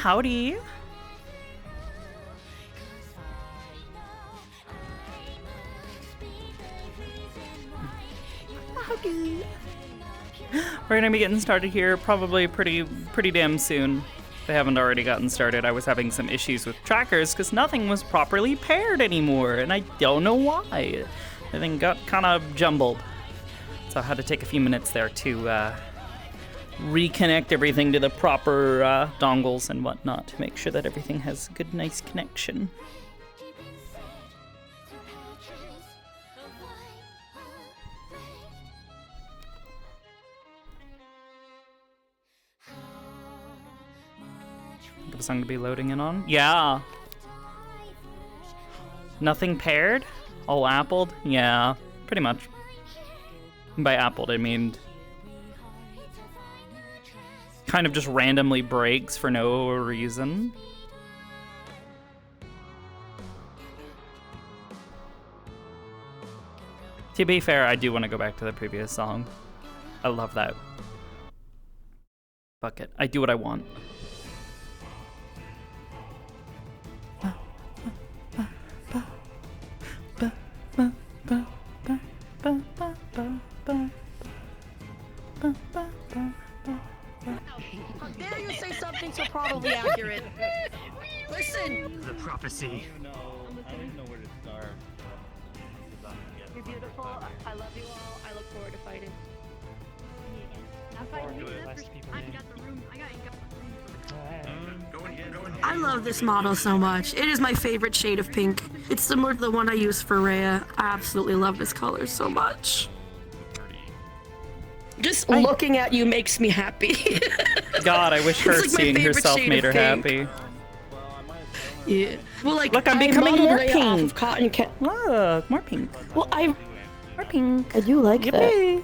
Howdy. Howdy. We're gonna be getting started here probably pretty damn soon. If they haven't already gotten started. I was having some issues with trackers because nothing was properly paired anymore, and I don't know why. Everything got kind of jumbled. So I had to take a few minutes there to reconnect everything to the proper dongles and whatnot to make sure that everything has a good, nice connection. Give a song to be loading in on? Yeah. Nothing paired? All appled? Yeah, pretty much. By appled, I mean kind of just randomly breaks for no reason. To be fair, I do want to go back to the previous song. I love that. Fuck it. I do what I want. How dare you say something so probably accurate? Listen! The prophecy. I don't know where to start. You're beautiful. I love you all. I look forward to fighting. I'm fighting you. I got the room. I got the room. I love this model so much. It is my favorite shade of pink. It's similar to the one I use for Rhea. I absolutely love this color so much. Just looking at you makes me happy. God, I wish her like seeing herself made her pink. happy. Yeah. Well, like, Look, I'm becoming modeled more Rhea pink. off of cotton Look, more pink. Well, More pink. I do like Yippee. that.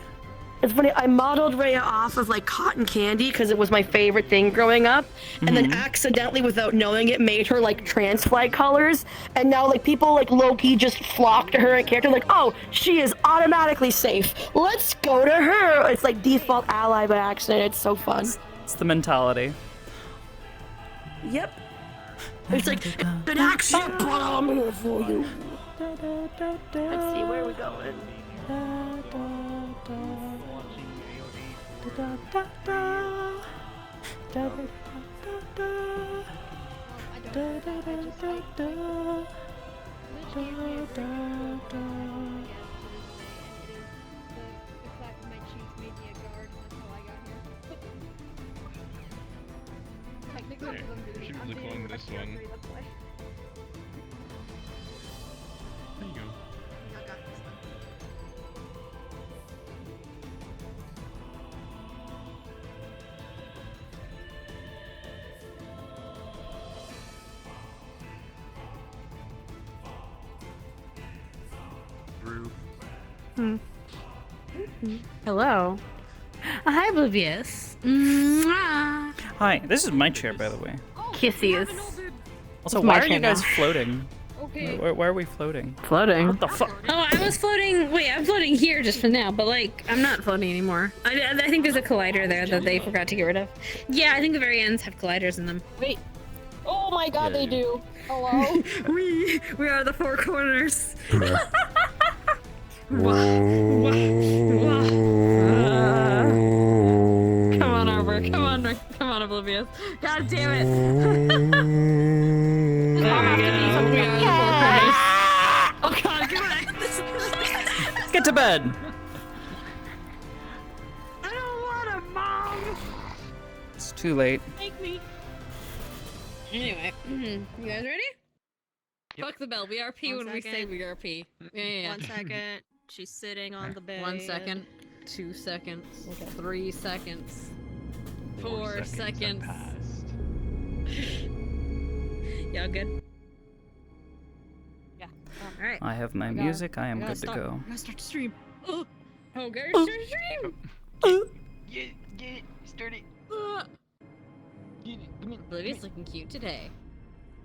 It's funny, I modeled Rhea off of like cotton candy because it was my favorite thing growing up, and then accidentally, without knowing it, made her like trans flag colors, and now like people like low-key just flock to her and character like, oh, she is automatically safe. Let's go to her. It's like default ally by accident. It's so fun. It's the mentality. Yep. It's like an action, but I'm here for you. Let's see, where are we going? She was clone this one. There you go. Hello. Hi, Oblivious. Mwah. Hi, this is my chair, by the way. Kissies. Also, It's why my are you chair guys now. floating? Okay. Why are we floating? Floating. What the fuck? Oh, I was floating. Wait, I'm floating here just for now, but like, I'm not floating anymore. I think there's a collider there that they forgot to get rid of. Yeah, I think the very ends have colliders in them. Wait. Oh my god, they do. Hello? we are the four corners. Come on, Arbor. Come on, Oblivious. God damn it. There we go. We are the four corners. Oh god, get back. Get to bed. I don't want a mom. It's too late. Take me. Anyway, you guys ready? Yep. Fuck the bell. We RP One when we say second. we RP. Yeah. 1 second. She's sitting on the bed. 1 second. 2 seconds. 3 seconds. 4 seconds. Y'all good? Yeah. All right. I have my music. I am good to go. I'm gonna start to stream. Oh, go stream. Get it, sturdy. Oblivious looking cute today.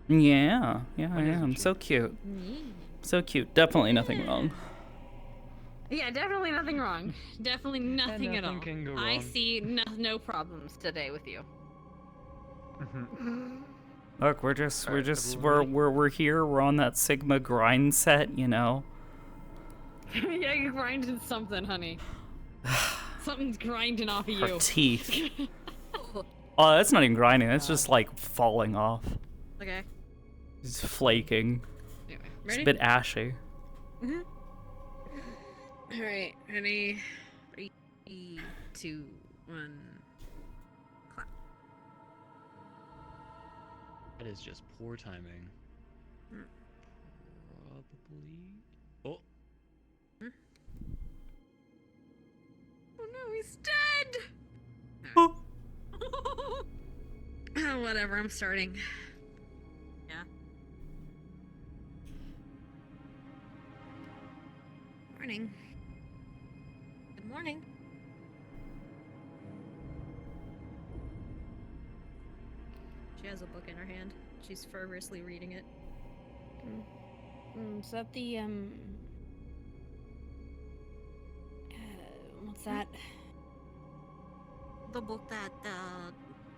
Yeah, I am. So cute. So cute. Definitely nothing wrong. Yeah, definitely nothing wrong. Definitely nothing at all. nothing can go I wrong. see no problems today with you. Look, we're here. We're on that Sigma grind set, you know. Yeah, you're grinding something, honey. Something's grinding off of Our you. teeth. Oh, that's not even grinding. That's just like falling off. Okay. It's flaking. Anyway, It's ready? a bit ashy. Alright, ready? 3, 2, 1. Clap. That is just poor timing. Probably. Oh. Oh no, he's dead! Oh. Oh, whatever, I'm starting. Yeah. Morning. Good morning. She has a book in her hand. She's fervorously reading it. Is that the, what's that? The book that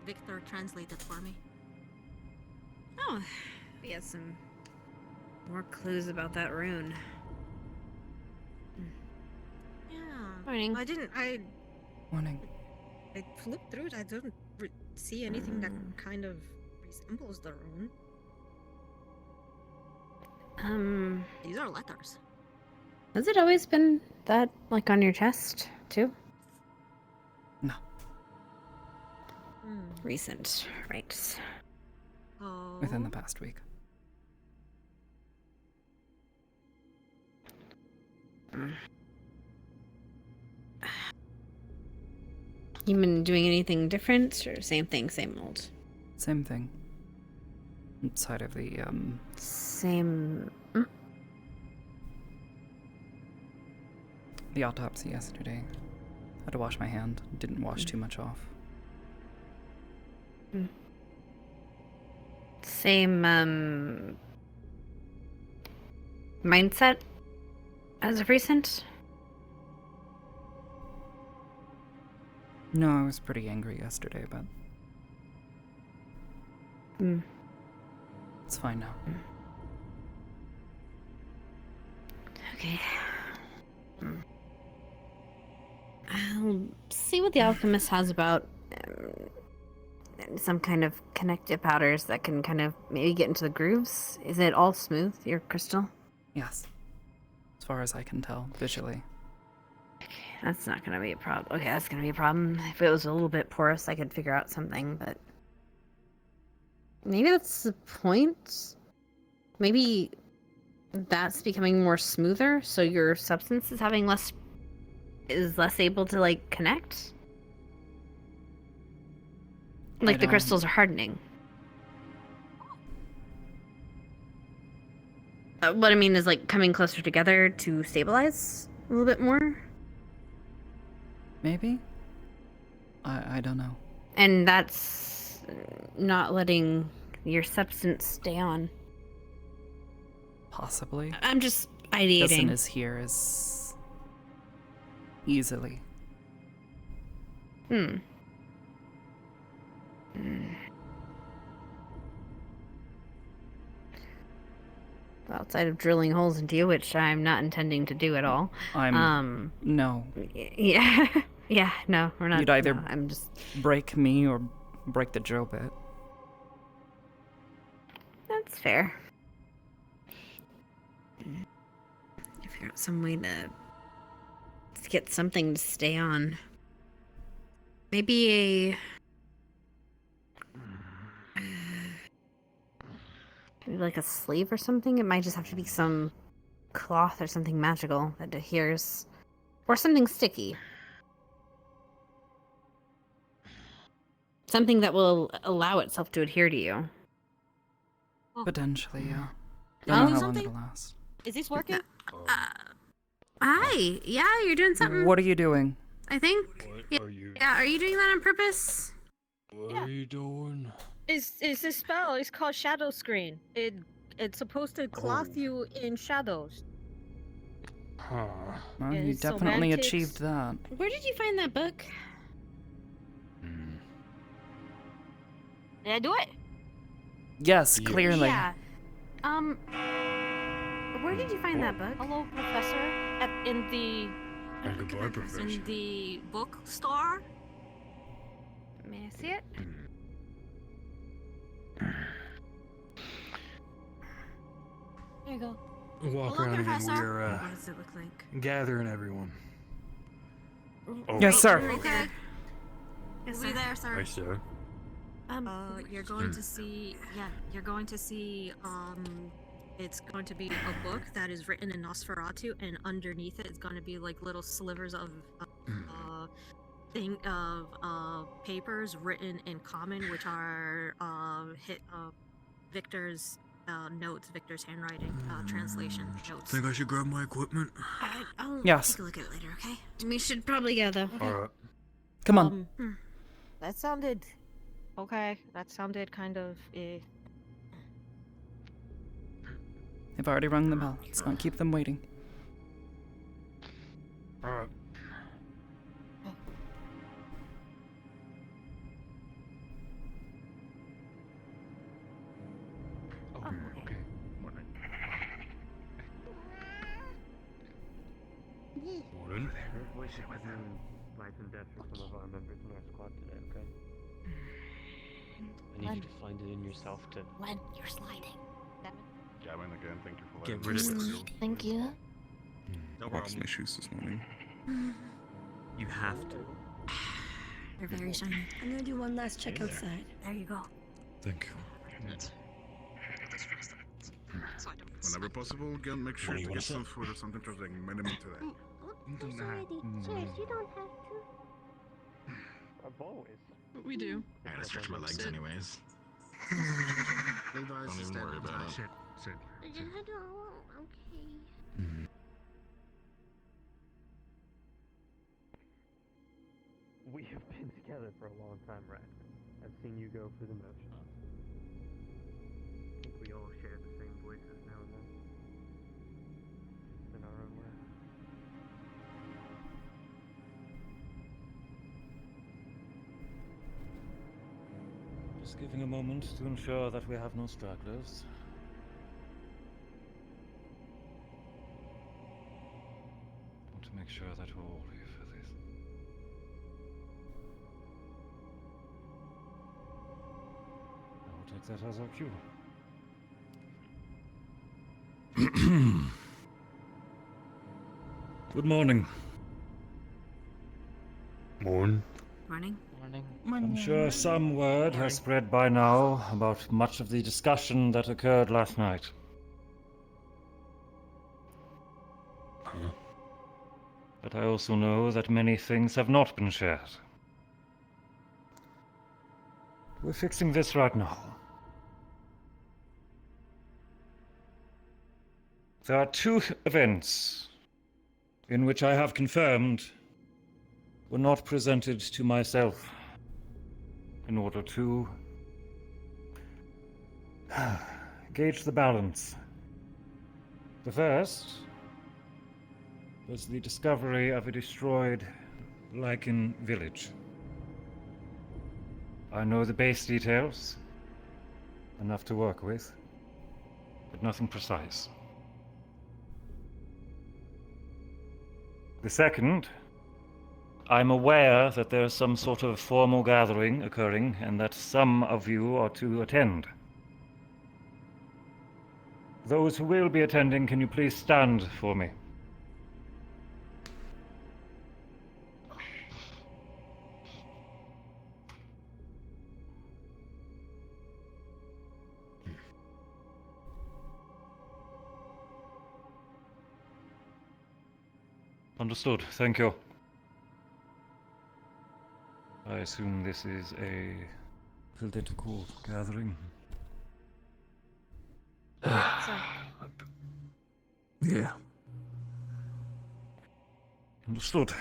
Victor translated for me. Oh, we have some more clues about that rune. Yeah. Morning. Morning. I flipped through it. I didn't see anything that kind of resembles the rune. These are letters. Has it always been that, like, on your chest, too? No. Recent, right. Oh. Within the past week. You been doing anything different, or same thing, same old? Same thing. Inside of the Same. the autopsy yesterday. Had to wash my hand. Didn't wash too much off. Same, mindset as of recent? No, I was pretty angry yesterday, but it's fine now. Okay. I'll see what the alchemist has about some kind of connective powders that can kind of maybe get into the grooves. Is it all smooth, your crystal? Yes. As far as I can tell, visually. Okay, that's not gonna be a problem. Okay, that's gonna be a problem. If it was a little bit porous, I could figure out something, but maybe that's the point. Maybe that's becoming more smoother, so your substance is having less able to like connect. Like the crystals are hardening. What I mean is like coming closer together to stabilize a little bit more. Maybe? I don't know. And that's not letting your substance stay on. Possibly. I'm just ideating. Doesn't is here as easily. Outside of drilling holes into you, which I'm not intending to do at all. No. Yeah. Yeah, no, we're not. You'd either no, I'm just break me or break the drill bit. That's fair. Figure out some way to get something to stay on. Maybe maybe like a sleeve or something. It might just have to be some cloth or something magical that adheres, or something sticky. Something that will allow itself to adhere to you. Potentially, yeah. Oh, Don't know how long something? it'll last. Is this working? Hi. Yeah, you're doing something. What are you doing? I think. What are you? Yeah, are you doing that on purpose? What Yeah. are you doing? It's this spell. It's called Shadow Screen. It's supposed to cloth Oh. you in shadows. Huh. Well, And you it's definitely semantics. achieved that. Where did you find that book? Did I do it? Yes, Yes. clearly. Yeah. Where did you find that book? Hello, Professor. In the And goodbye, Professor. in the bookstore. May I see it? There you go. Walk Hello, around again. Professor. We're What does it look like? gathering everyone. Oh, Yes, sir. Okay. Yes, We sir. there, sir. Hi, sir. You're going to see. Yeah, you're going to see. It's going to be a book that is written in Nosferatu, and underneath it is going to be like little slivers of papers written in common, which are Victor's notes, Victor's handwriting, translation notes. Think I should grab my equipment? I'll Yes. take a look at it later, okay? We should probably go though. Alright. Come on. That sounded okay. That sounded kind of. They've already rung the bell. Let's not keep them waiting. Alright. Oh, okay. Morning. Morning. Wish it was life and death for some of our members in our squad today, okay? I need you to find it in yourself to When you're sliding. Gavin, again, thank you for Get letting rid me of it. Thank you. No problem. Issues this morning. You have to. They're very shiny. I'm gonna do one last check outside. There you go. Thank you. Whenever possible, again, make sure What do you to wanna get say? some food or something to drink minimum today. Our bow is. We do. I gotta stretch my legs anyways. Don't Don't even worry about it. Sit. We have been together for a long time, right? I've seen you go through the motions. I think we all share the same voices now and then. In our own way. Just giving a moment to ensure that we have no stragglers. Want to make sure that we're all here for this. I will take that as our cue. Good morning. Morning. Running. Morning. I'm sure some word has spread by now about much of the discussion that occurred last night. But I also know that many things have not been shared. We're fixing this right now. There are two events in which I have confirmed were not presented to myself in order to gauge the balance. The first was the discovery of a destroyed lichen village. I know the base details, enough to work with, but nothing precise. The second, I'm aware that there is some sort of formal gathering occurring and that some of you are to attend. Those who will be attending, can you please stand for me? Understood. Thank you. I assume this is a political gathering. Yeah. Understood.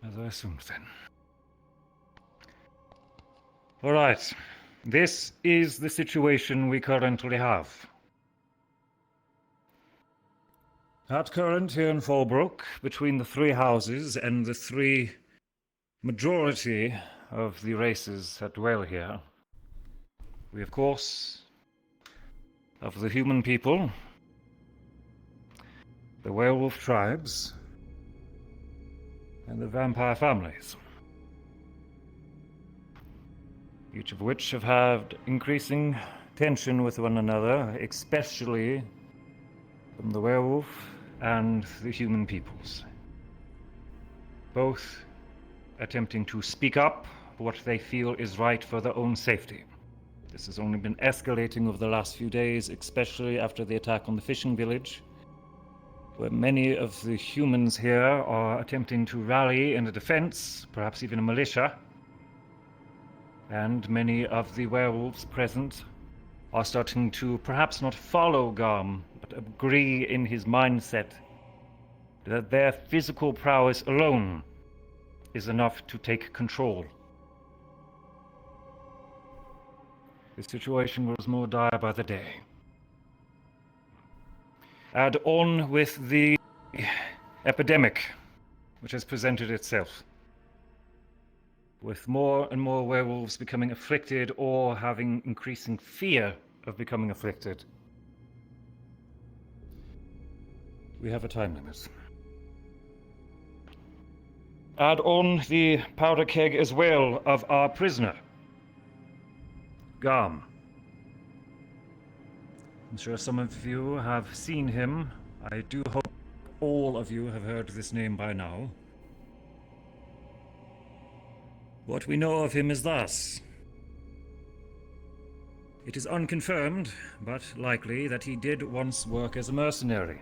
As I assumed then. All right. This is the situation we currently have. At current here in Fallbrook, between the three houses and the three majority of the races that dwell here. We, of course, have the human people, the werewolf tribes, and the vampire families, each of which have had increasing tension with one another, especially from the werewolf and the human peoples, both attempting to speak up what they feel is right for their own safety. This has only been escalating over the last few days, especially after the attack on the fishing village, where many of the humans here are attempting to rally in a defense, perhaps even a militia, and many of the werewolves present are starting to perhaps not follow Garm, but agree in his mindset that their physical prowess alone is enough to take control. The situation grows more dire by the day. Add on with the epidemic which has presented itself, with more and more werewolves becoming afflicted or having increasing fear of becoming afflicted. We have a time limit. Add on the powder keg as well of our prisoner, Garm. I'm sure some of you have seen him. I do hope all of you have heard this name by now. What we know of him is thus. It is unconfirmed, but likely, that he did once work as a mercenary.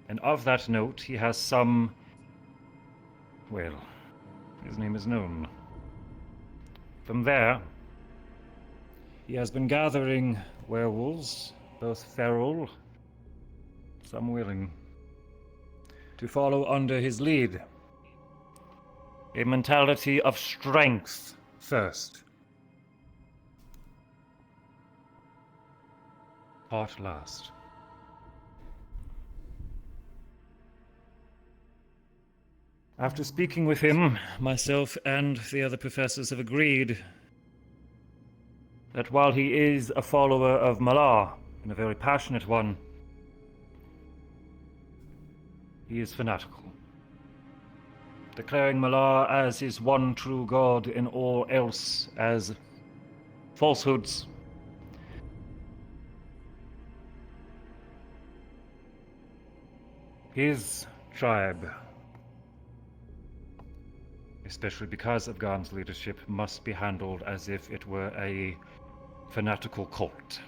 And of that note, he has some... well, his name is known. From there, he has been gathering werewolves, both feral, some willing, to follow under his lead. A mentality of strength first, heart last. After speaking with him, myself and the other professors have agreed that while he is a follower of Malar, and a very passionate one, he is fanatical, declaring Malar as his one true god and all else as falsehoods. His tribe, especially because of Garm's leadership, must be handled as if it were a fanatical cult.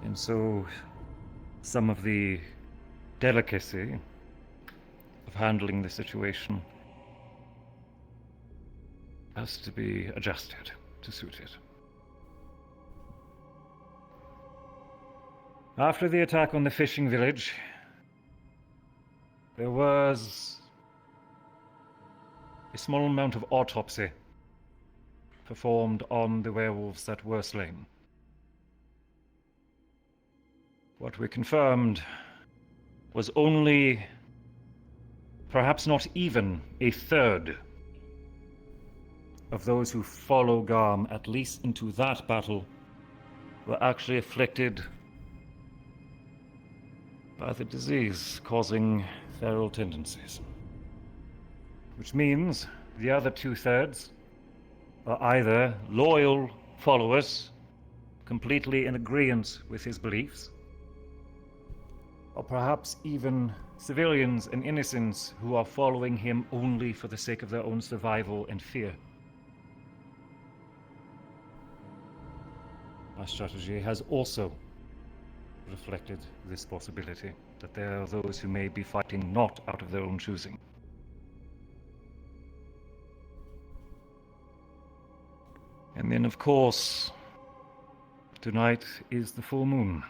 And so, some of the delicacy of handling the situation has to be adjusted to suit it. After the attack on the fishing village, there was a small amount of autopsy performed on the werewolves that were slain. What we confirmed was only, perhaps not even, a third of those who follow Garm, at least into that battle, were actually afflicted by the disease causing feral tendencies. Which means the other 2/3 are either loyal followers, completely in agreement with his beliefs, or perhaps even civilians and innocents who are following him only for the sake of their own survival and fear. Our strategy has also reflected this possibility, that there are those who may be fighting not out of their own choosing. And then, of course, tonight is the full moon.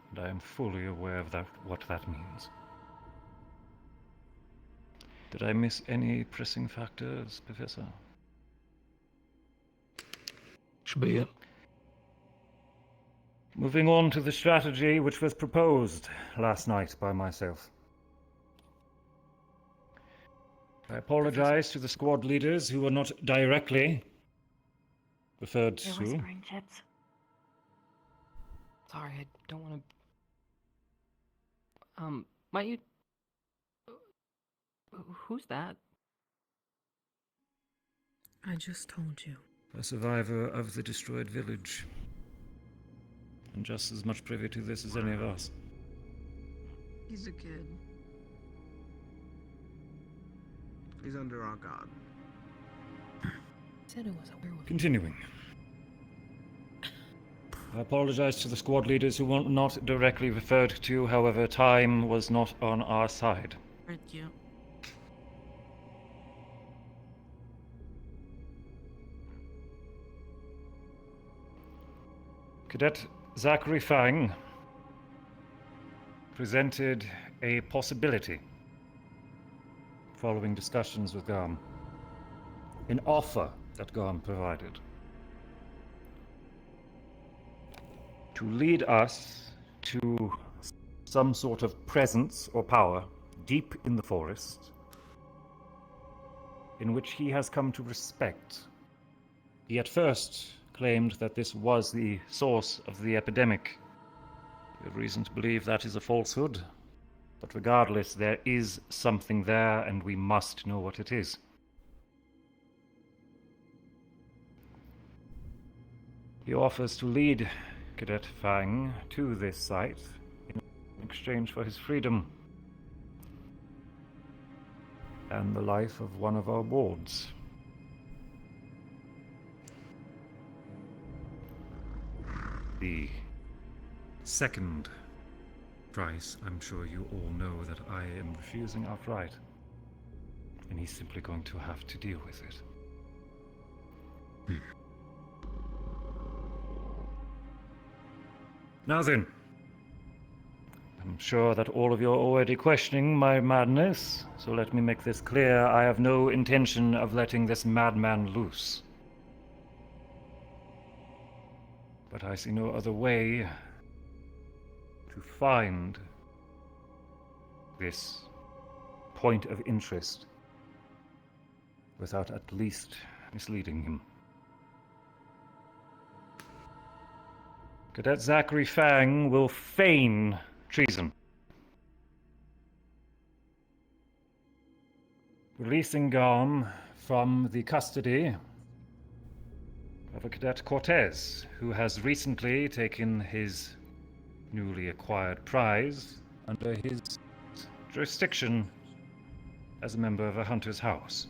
And I am fully aware of what that means. Did I miss any pressing factors, Professor? Should be it. Moving on to the strategy which was proposed last night by myself. I apologize to the squad leaders who were not directly referred They're to. whispering, Chips. Sorry, I don't want to. Might you? Who's that? I just told you. A survivor of the destroyed village. And just as much privy to this as any of us. He's a kid. He's under our guard. Said it was a werewolf. Continuing. I apologize to the squad leaders who were not directly referred to, however, time was not on our side. Thank you. Cadet Zachary Fang presented a possibility following discussions with Garm. An offer that Garm provided. To lead us to some sort of presence or power deep in the forest in which he has come to respect. He at first claimed that this was the source of the epidemic. We have reason to believe that is a falsehood, but regardless, there is something there and we must know what it is. He offers to lead Cadet Fang to this site in exchange for his freedom and the life of one of our wards. The second price, I'm sure you all know that I am refusing outright, and he's simply going to have to deal with it. Now then, I'm sure that all of you are already questioning my madness, so let me make this clear. I have no intention of letting this madman loose. But I see no other way to find this point of interest without at least misleading him. Cadet Zachary Fang will feign treason, releasing Garm from the custody of a Cadet Cortez, who has recently taken his newly acquired prize under his jurisdiction as a member of a hunter's house.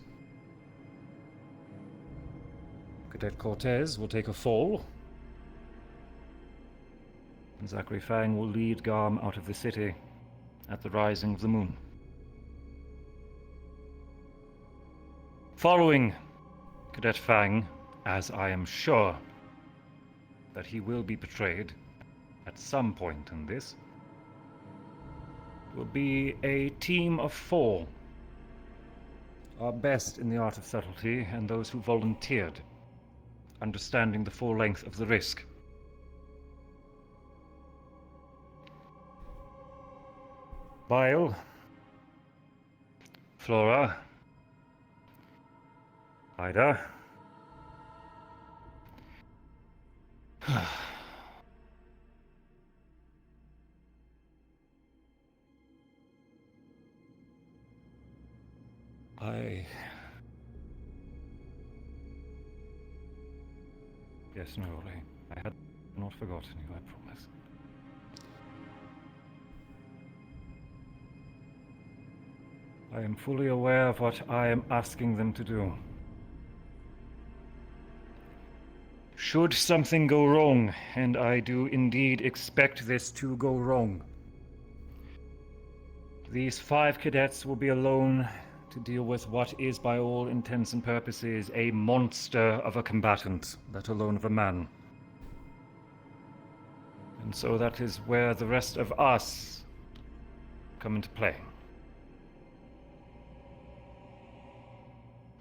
Cadet Cortez will take a fall, and Zachary Fang will lead Garm out of the city at the rising of the moon. Following Cadet Fang, as I am sure that he will be betrayed at some point in this, will be a team of 4, our best in the art of subtlety and those who volunteered, understanding the full length of the risk. Bile, Flora, Ida, Yes, no, I had not forgotten you, I promise. I am fully aware of what I am asking them to do. Should something go wrong, and I do indeed expect this to go wrong, these 5 cadets will be alone to deal with what is, by all intents and purposes, a monster of a combatant, let alone of a man. And so that is where the rest of us come into play.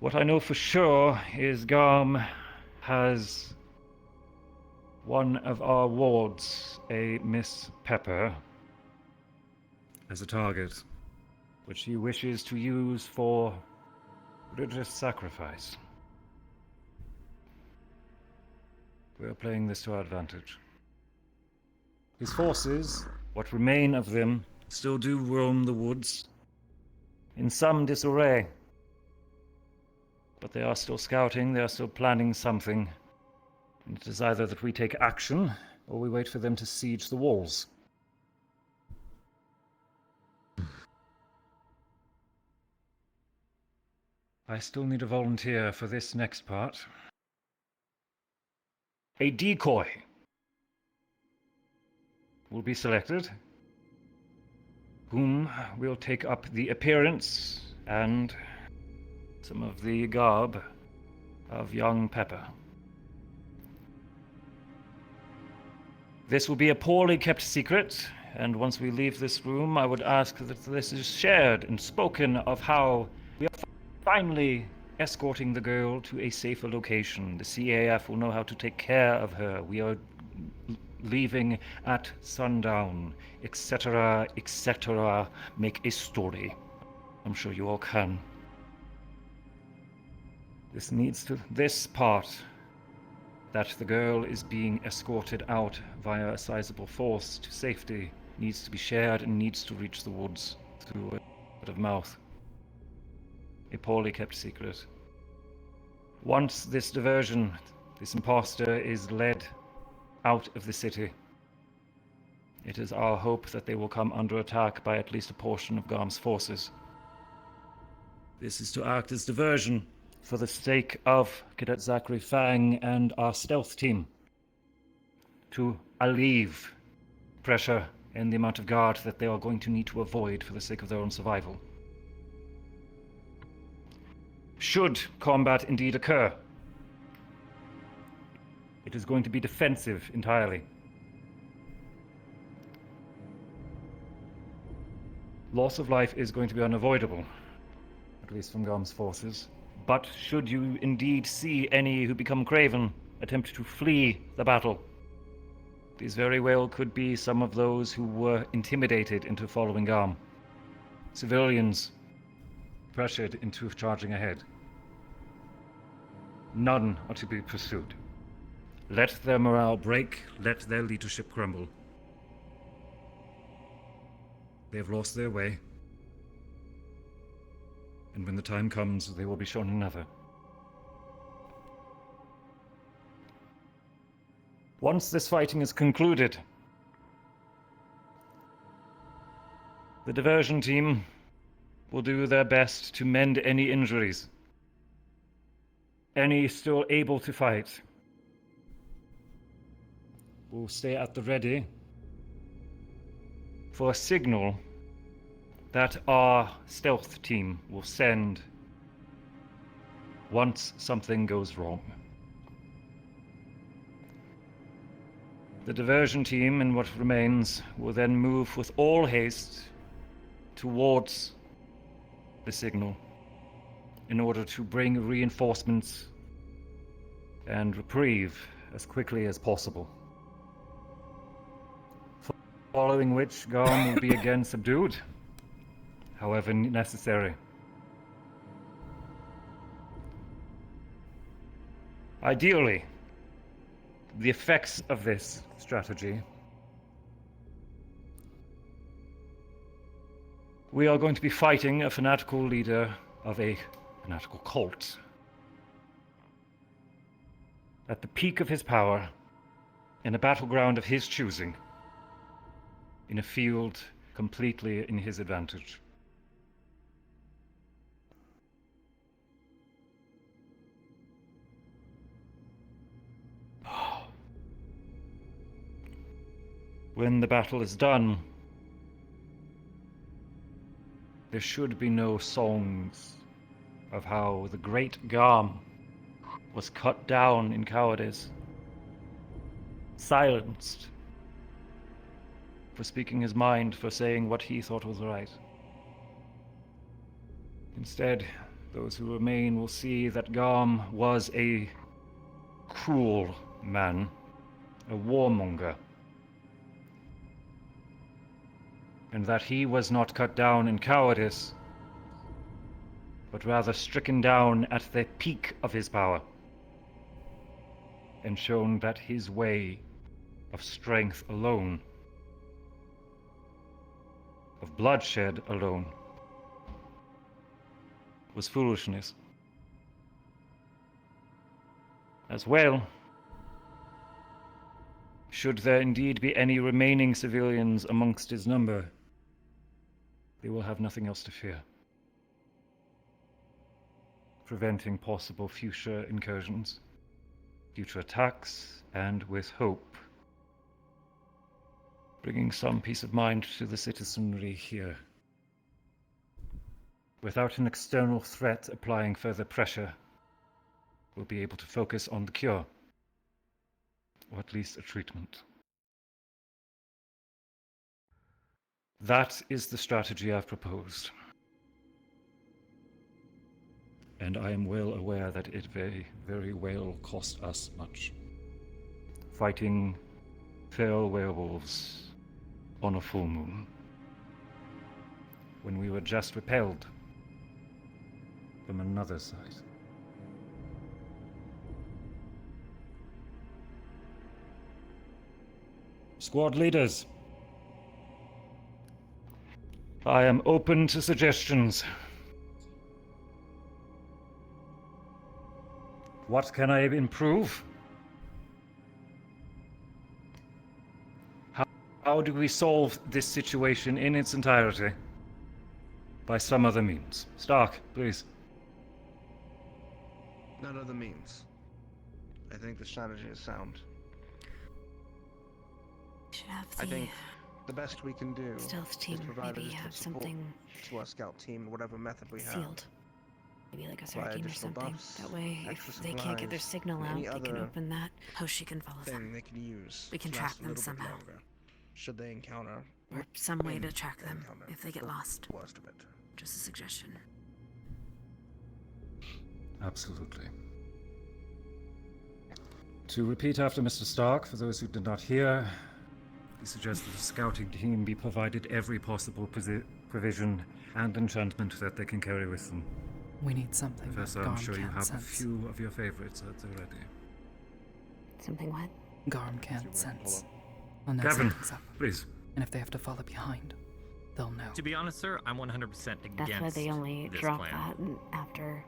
What I know for sure is Garm has one of our wards, a Miss Pepper, as a target, which she wishes to use for religious sacrifice. We are playing this to our advantage. His forces, what remain of them, still do roam the woods, in some disarray. But they are still scouting, they are still planning something. And it is either that we take action, or we wait for them to siege the walls. I still need a volunteer for this next part. A decoy will be selected, whom will take up the appearance and some of the garb of young Pepper. This will be a poorly kept secret, and once we leave this room, I would ask that this is shared and spoken of how we are finally escorting the girl to a safer location. The CAF will know how to take care of her. We are leaving at sundown, etc., etc. Make a story. I'm sure you all can. This part, that the girl is being escorted out via a sizable force to safety, needs to be shared and needs to reach the woods through word of mouth. A poorly kept secret. Once this diversion, this imposter is led out of the city, it is our hope that they will come under attack by at least a portion of Garm's forces. This is to act as diversion for the sake of Cadet Zachary Fang and our stealth team, to alleviate pressure and the amount of guard that they are going to need to avoid for the sake of their own survival. Should combat indeed occur, it is going to be defensive entirely. Loss of life is going to be unavoidable, at least from Garm's forces. But should you indeed see any who become craven attempt to flee the battle, these very well could be some of those who were intimidated into following Garm. Civilians pressured into charging ahead. None are to be pursued. Let their morale break, let their leadership crumble. They have lost their way, and when the time comes, they will be shown another. Once this fighting is concluded, the diversion team will do their best to mend any injuries. Any still able to fight will stay at the ready for a signal that our stealth team will send once something goes wrong. The diversion team and what remains will then move with all haste towards the signal in order to bring reinforcements and reprieve as quickly as possible. Following which, Garm will be again subdued, however necessary. Ideally, the effects of this strategy, we are going to be fighting a fanatical leader of a fanatical cult at the peak of his power, in a battleground of his choosing, in a field completely in his advantage. When the battle is done, there should be no songs of how the great Garm was cut down in cowardice, silenced for speaking his mind, for saying what he thought was right. Instead, those who remain will see that Garm was a cruel man, a warmonger, and that he was not cut down in cowardice, but rather stricken down at the peak of his power, and shown that his way of strength alone, of bloodshed alone, was foolishness. As well, should there indeed be any remaining civilians amongst his number, they will have nothing else to fear, preventing possible future incursions, future attacks, and with hope, bringing some peace of mind to the citizenry here. Without an external threat applying further pressure, we'll be able to focus on the cure, or at least a treatment. That is the strategy I've proposed. And I am well aware that it very, very well cost us much. Fighting feral werewolves on a full moon, when we were just repelled from another side. Squad leaders, I am open to suggestions. What can I improve? How do we solve this situation in its entirety? By some other means. Stark, please. None other means. I think the strategy is sound. Should have I think the best we can do stealth team is provide maybe additional have support something to our scout team, whatever method we have. sealed. Maybe like a Provide sardine or additional something. buffs, That way, extra if they can't get their supplies, signal and out, any they can other open that post. She can follow thing them. they can use. We can to track last a them little bit somehow. longer, should they encounter Or some way to when track they them encounter if they get the lost. worst of it. Just a suggestion. Absolutely. To repeat after Mr. Stark, for those who did not hear, he suggests that the scouting team be provided every possible provision and enchantment that they can carry with them. We need something that Professor, I'm Garm sure you can't have sense. a few of your favorites at the ready. Something what? Garm can't sense. I'll know Gavin, something's up. please. And if they have to follow behind, they'll know. To be honest, sir, I'm 100% against That's why they only this drop plan. that after.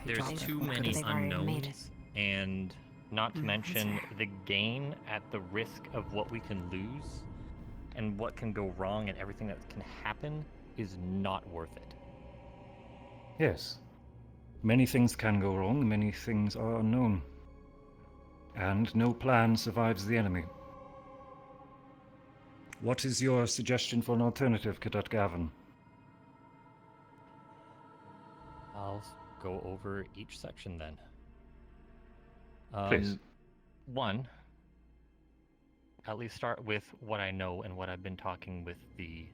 They There's drop it. too What many could they've already made it. unknowns, and not to Mm, mention that's fair. the gain at the risk of what we can lose and what can go wrong and everything that can happen is not worth it. Yes. Many things can go wrong, many things are unknown. And no plan survives the enemy. What is your suggestion for an alternative, Cadet Gavin? I'll go over each section then. Please. One, at least start with what I know and what I've been talking with the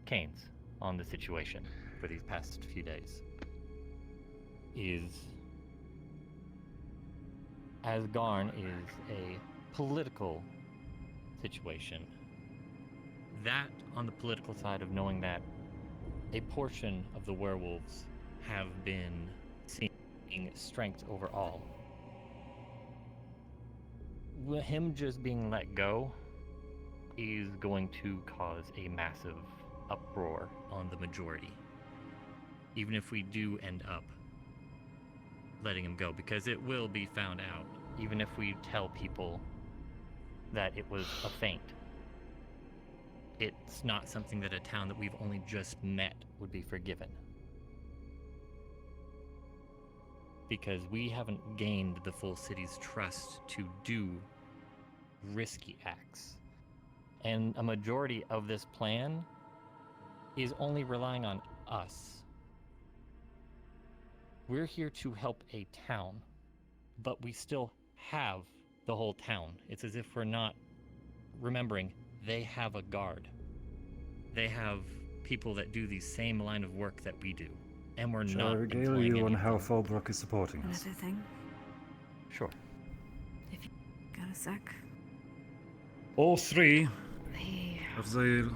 Canes on the situation for these past few days. Is Asgarn is a political situation. That on the political side of knowing that a portion of the werewolves have been seeing strength over all. Him just being let go is going to cause a massive uproar on the majority. Even if we do end up letting him go, because it will be found out, even if we tell people that it was a feint. It's not something that a town that we've only just met would be forgiven. Because we haven't gained the full city's trust to do risky acts. And a majority of this plan is only relying on us. We're here to help a town, but we still have the whole town. It's as if we're not remembering they have a guard. They have people that do the same line of work that we do. And we're Shall not I regale employing you on any- how Fallbrook is supporting us? Another thing, Sure. if you go got a sec? All three Hey. of the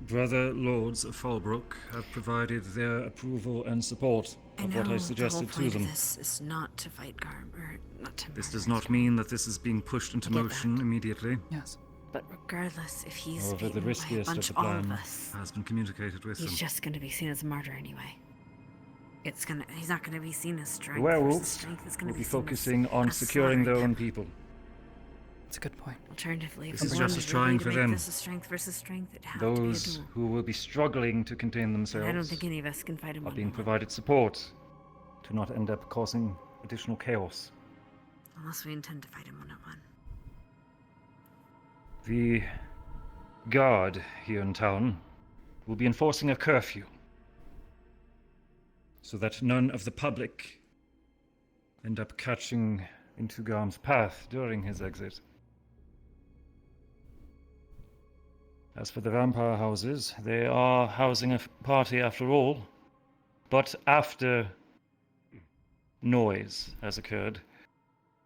brother lords of Fallbrook have provided their approval and support of what I suggested to them. The whole point of this is not to fight Garm, or not to This murder does not mean that this is being pushed into motion immediately. Yes. But regardless, if he's However, the beaten by a riskiest bunch of of the all of plan us, has been communicated with he's them. just gonna be seen as a martyr anyway. He's not gonna be seen as strength The versus werewolves strength. It's gonna will be seen as focusing on us securing their slaughtering own people. That's a good point. Alternatively, This if is we're just going as trying to for make them. this a strength versus strength, it'd have to be a Those duel. who will be struggling to contain And themselves I don't think any of us can fight him are one being on one. provided support to not end up causing additional chaos. Unless we intend to fight him one on one. The guard here in town will be enforcing a curfew so that none of the public end up catching into Garm's path during his exit. As for the vampire houses, they are housing a party after all, but after noise has occurred.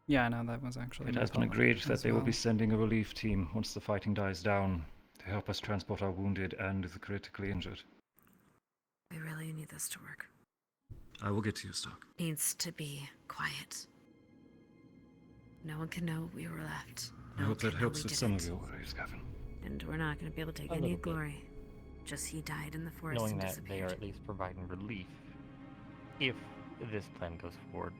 Yeah, I know that was actually. It my has been thought agreed that as they will well. be sending a relief team once the fighting dies down to help us transport our wounded and the critically injured. We really need this to work. I will get to you, Stark. Needs to be quiet. No one can know we were left. I hope that helps with some of your worries, Gavin. And we're not going to be able to take A any little bit. glory. Just he died in the forest Knowing and that they are disappeared. at least providing relief if this plan goes forward.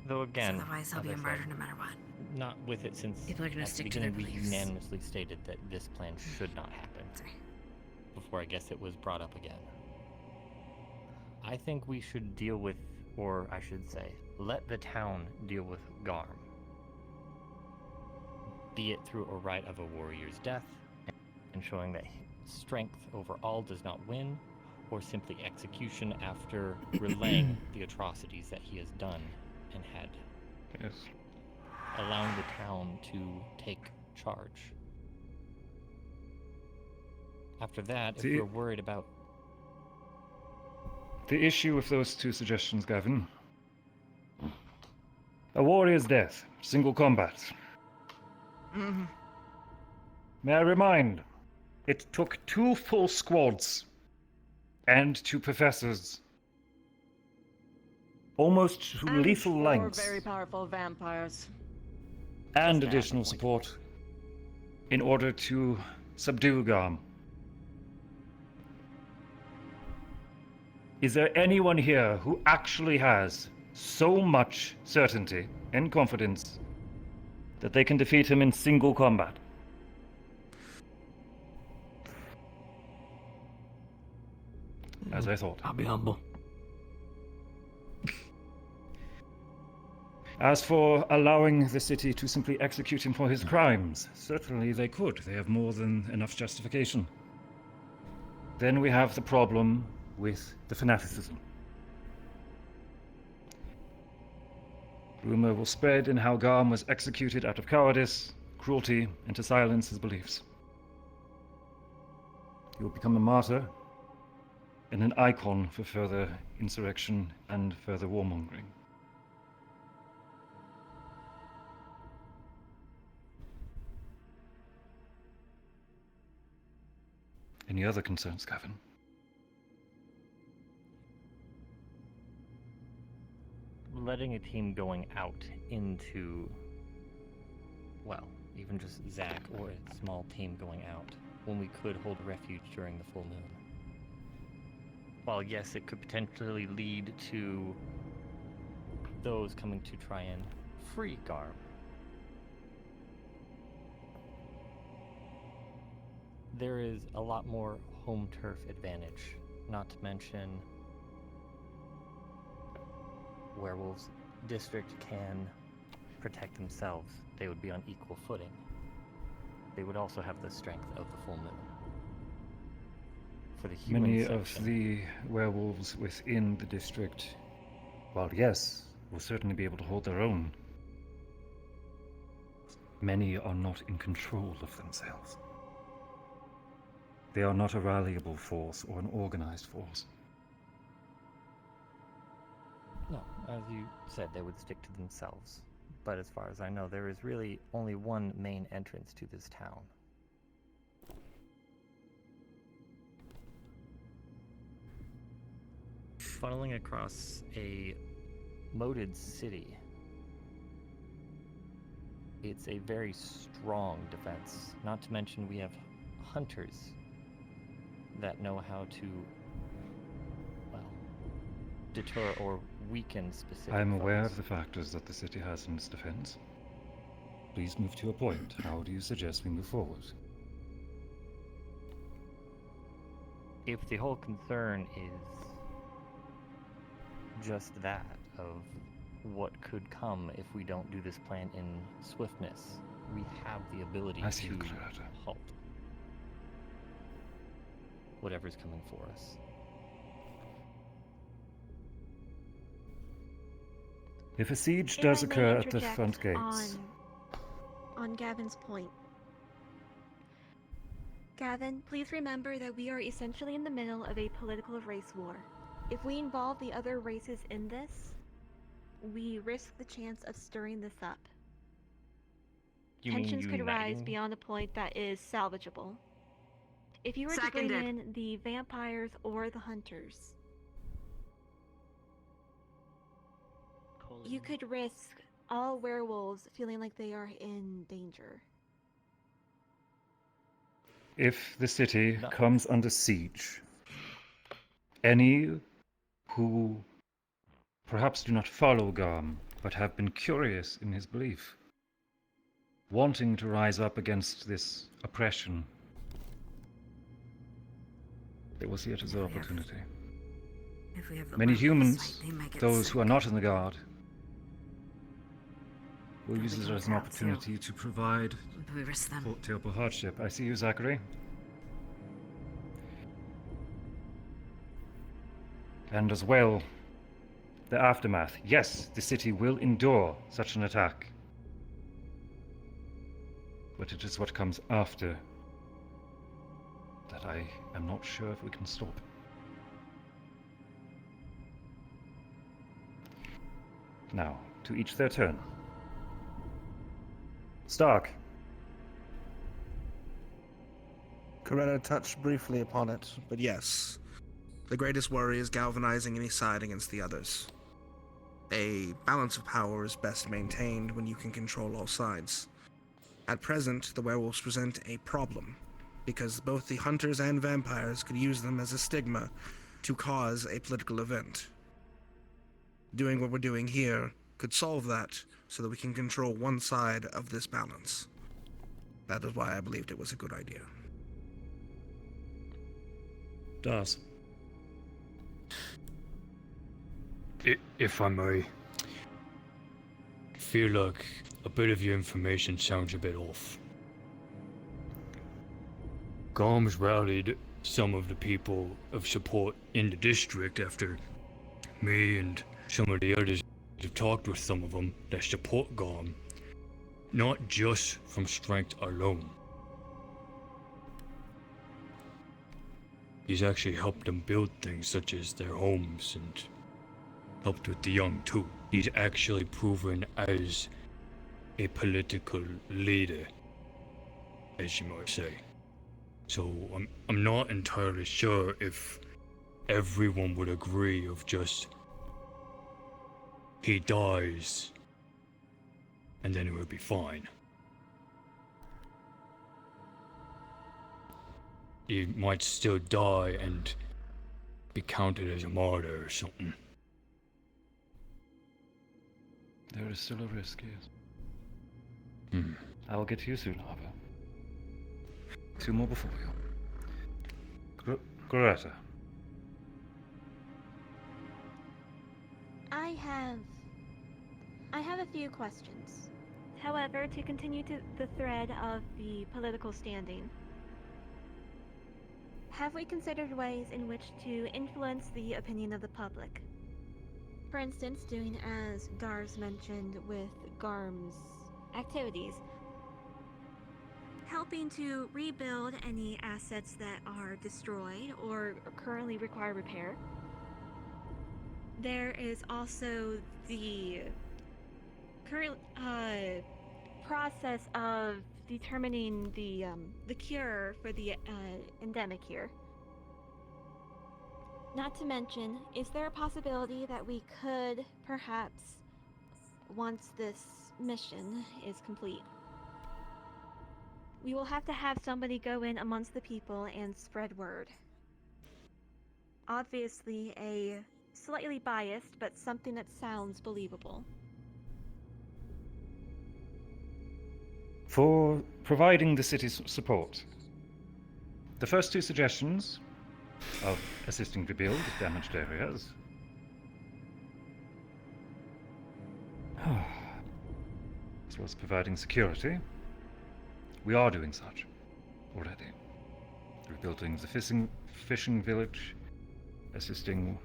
Though again, Otherwise, he'll as be I a martyr said, no matter what. not with it since People are gonna at the stick to their beginning we beliefs. unanimously stated that this plan should not happen. Sorry. Before I guess it was brought up again. I think we should deal with, or I should say, let the town deal with Garm. Be it through a rite of a warrior's death, and showing that strength over all does not win, or simply execution after relaying the atrocities that he has done and had. Yes. Allowing the town to take charge. After that, if we're worried about... The issue with those two suggestions, Gavin. A warrior's death, single combat. May I remind, it took 2 full squads and 2 professors, almost to lethal Four lengths, very powerful vampires. and Just additional support in order to subdue Garm. Is there anyone here who actually has so much certainty and confidence that they can defeat him in single combat? As I thought. I'll be humble. As for allowing the city to simply execute him for his crimes, certainly they could. They have more than enough justification. Then we have the problem with the fanaticism. Rumor will spread in how Garm was executed out of cowardice, cruelty, and to silence his beliefs. He will become a martyr and an icon for further insurrection and further warmongering. Any other concerns, Gavin? Letting a team going out into, well, even just Zach or a small team going out when we could hold refuge during the full moon. While yes, it could potentially lead to those coming to try and free Garm. There is a lot more home turf advantage, not to mention Werewolves District can protect themselves. They would be on equal footing. They would also have the strength of the full moon. For the human Many section, of the werewolves within the district, while yes, will certainly be able to hold their own, many are not in control of themselves. They are not a ralliable force or an organized force. No, as you said, they would stick to themselves. but as far as I know, there is really only one main entrance to this town. Funneling across a moated city. It's a very strong defense. Not to mention we have hunters that know how to, well, deter or weaken specific I am aware foes. of the factors that the city has in its defense. Please move to your point. How do you suggest we move forward? If the whole concern is just that, of what could come if we don't do this plan in swiftness, we have the ability I see to you, Claretta. halt whatever's coming for us. If a siege If does I may occur at the interject front gates, on Gavin's point. Gavin, please remember that we are essentially in the middle of a political race war. If we involve the other races in this, we risk the chance of stirring this up. You mean Tensions could rise uniting? beyond a point that is salvageable. If you were to bring in the vampires or the hunters, you could risk all werewolves feeling like they are in danger. if the city comes under siege, any who perhaps do not follow Garm, but have been curious in his belief, wanting to rise up against this oppression, they will see it as an opportunity. If we have the Many werewolves humans, fight, they might get those sick. who are not in the guard, will Yeah, use we it can as an crowd opportunity to provide We risk them. terrible hardship. I see you, Zachary. And as well, the aftermath. Yes, the city will endure such an attack. But it is what comes after that I am not sure if we can stop. Now, to each their turn. Stark. Coretta touched briefly upon it, but yes. The greatest worry is galvanizing any side against the others. A balance of power is best maintained when you can control all sides. At present, the werewolves present a problem, because both the hunters and vampires could use them as a stigma to cause a political event. Doing what we're doing here could solve that so that we can control one side of this balance. That is why I believed it was a good idea. Does. If I may, feel like a bit of your information sounds a bit off. Garm's rallied some of the people of support in the district after me and some of the others have talked with some of them that support Garm, not just from strength alone. He's actually helped them build things such as their homes and helped with the young too. He's actually proven as a political leader, as you might say. So I'm not entirely sure if everyone would agree of just he dies and then it will be fine. He might still die and be counted as a martyr or something. There is still a risk, yes. Hmm. I will get to you soon, Arbor. Two more before you. Greta. I have a few questions. However, to continue to the thread of the political standing, have we considered ways in which to influence the opinion of the public? For instance, doing as Dars mentioned with Garm's activities, helping to rebuild any assets that are destroyed or currently require repair. There is also the current process of determining the cure for the endemic here. Not to mention, is there a possibility that we could perhaps, once this mission is complete, we will have to have somebody go in amongst the people and spread word. Obviously a slightly biased, but something that sounds believable. For providing the city's support, the first two suggestions of assisting rebuild damaged areas, as well as providing security, we are doing such already. Rebuilding the fishing village, assisting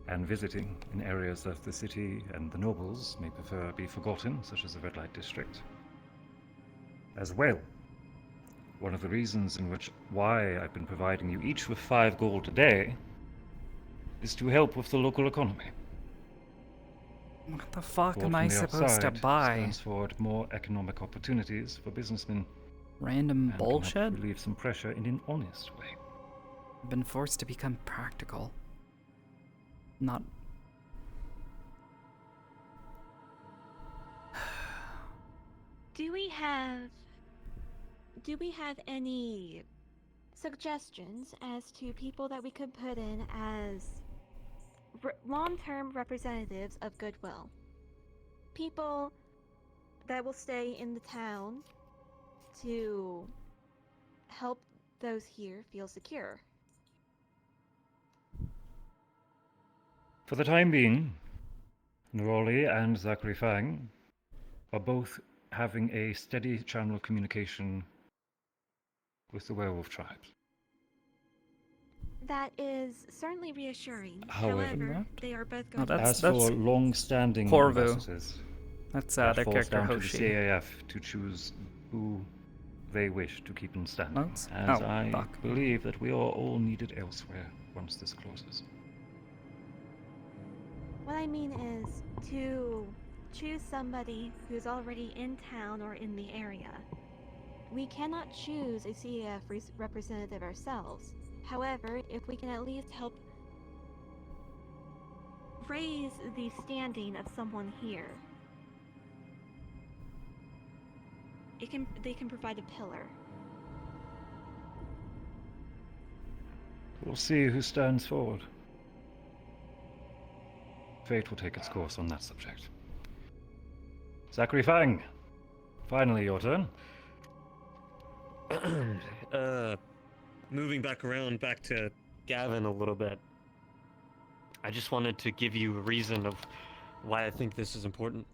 and visiting in areas that the city and the nobles may prefer be forgotten, such as the Red Light District. As well, one of the reasons in which why I've been providing you each with 5 gold a day is to help with the local economy. What the fuck Gold am from I the supposed to outside buy? stands forward more economic opportunities for businessmen. Random and bullshit? Can help relieve some pressure in an honest way. I've been forced to become practical. Not... Do we have any suggestions as to people that we could put in as long-term representatives of goodwill? People that will stay in the town to help those here feel secure. For the time being, Neroli and Zachary Fang are both having a steady channel of communication with the werewolf tribes. That is certainly reassuring. However, However, they are both going as for long-standing Corvu. ambassadors, That's that their falls character down to the Hoshi. CAF to choose who they wish to keep in standing. Notes? As Oh, I fuck. believe that we are all needed elsewhere once this closes. What I mean is to choose somebody who's already in town or in the area. We cannot choose a CAF representative ourselves. However, if we can at least help raise the standing of someone here, they can provide a pillar. We'll see who stands forward. Fate will take its course on that subject. Zachary Fang, finally your turn. Moving back to Gavin a little bit. I just wanted to give you a reason of why I think this is important.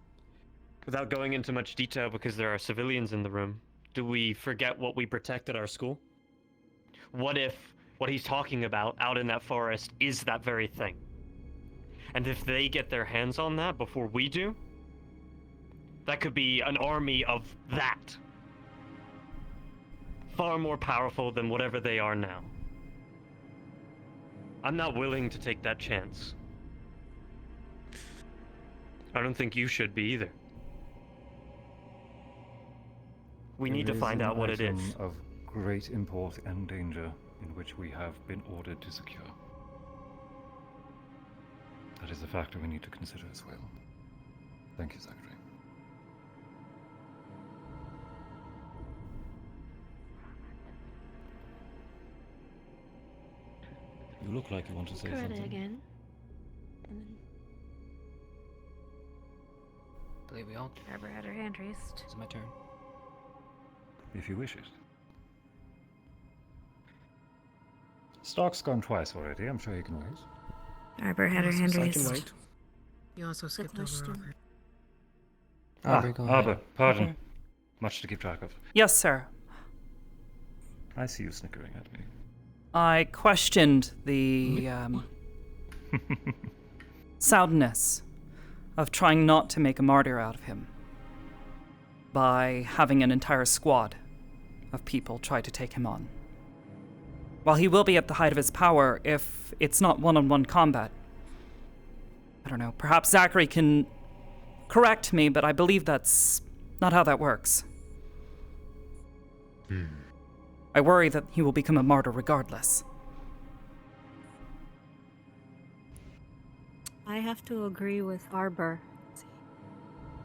Without going into much detail, because there are civilians in the room, do we forget what we protect at our school? What if what he's talking about out in that forest is that very thing? And if they get their hands on that before we do, that could be an army of that. Far more powerful than whatever they are now. I'm not willing to take that chance. I don't think you should be either. We need to find out what it is. Item of great import and danger in which we have been ordered to secure. That is a factor we need to consider as well. Thank you, Zachary. You look like you want to say Coretta something. again. I believe we all Arbor had her hand raised. It's my turn. If you wish it. Stark's gone twice already. I'm sure he can wait. Arbor had her hand I raised. can wait. You also skipped over Arbor. Arbor, go ahead. Arbor, pardon. Okay. Much to keep track of. Yes, sir. I see you snickering at me. I questioned the soundness of trying not to make a martyr out of him by having an entire squad of people try to take him on. While he will be at the height of his power, if it's not one-on-one combat, I don't know, perhaps Zachary can Correct me, but I believe that's not how that works. I worry that he will become a martyr regardless. I have to agree with Arbor.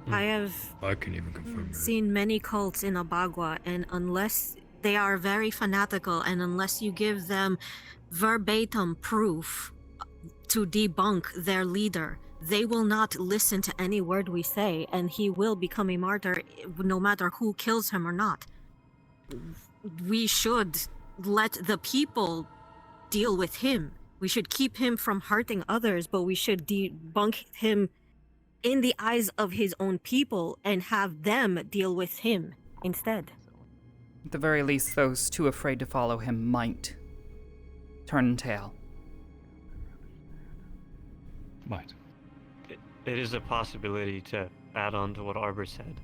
I have I can even confirm that. seen many cults in Abagua, and unless they are very fanatical, and unless you give them verbatim proof to debunk their leader, they will not listen to any word we say, and he will become a martyr no matter who kills him or not. We should let the people deal with him. We should keep him from hurting others, but we should debunk him in the eyes of his own people and have them deal with him instead. At the very least, those too afraid to follow him might turn tail. Might. It is a possibility to add on to what Arbor said.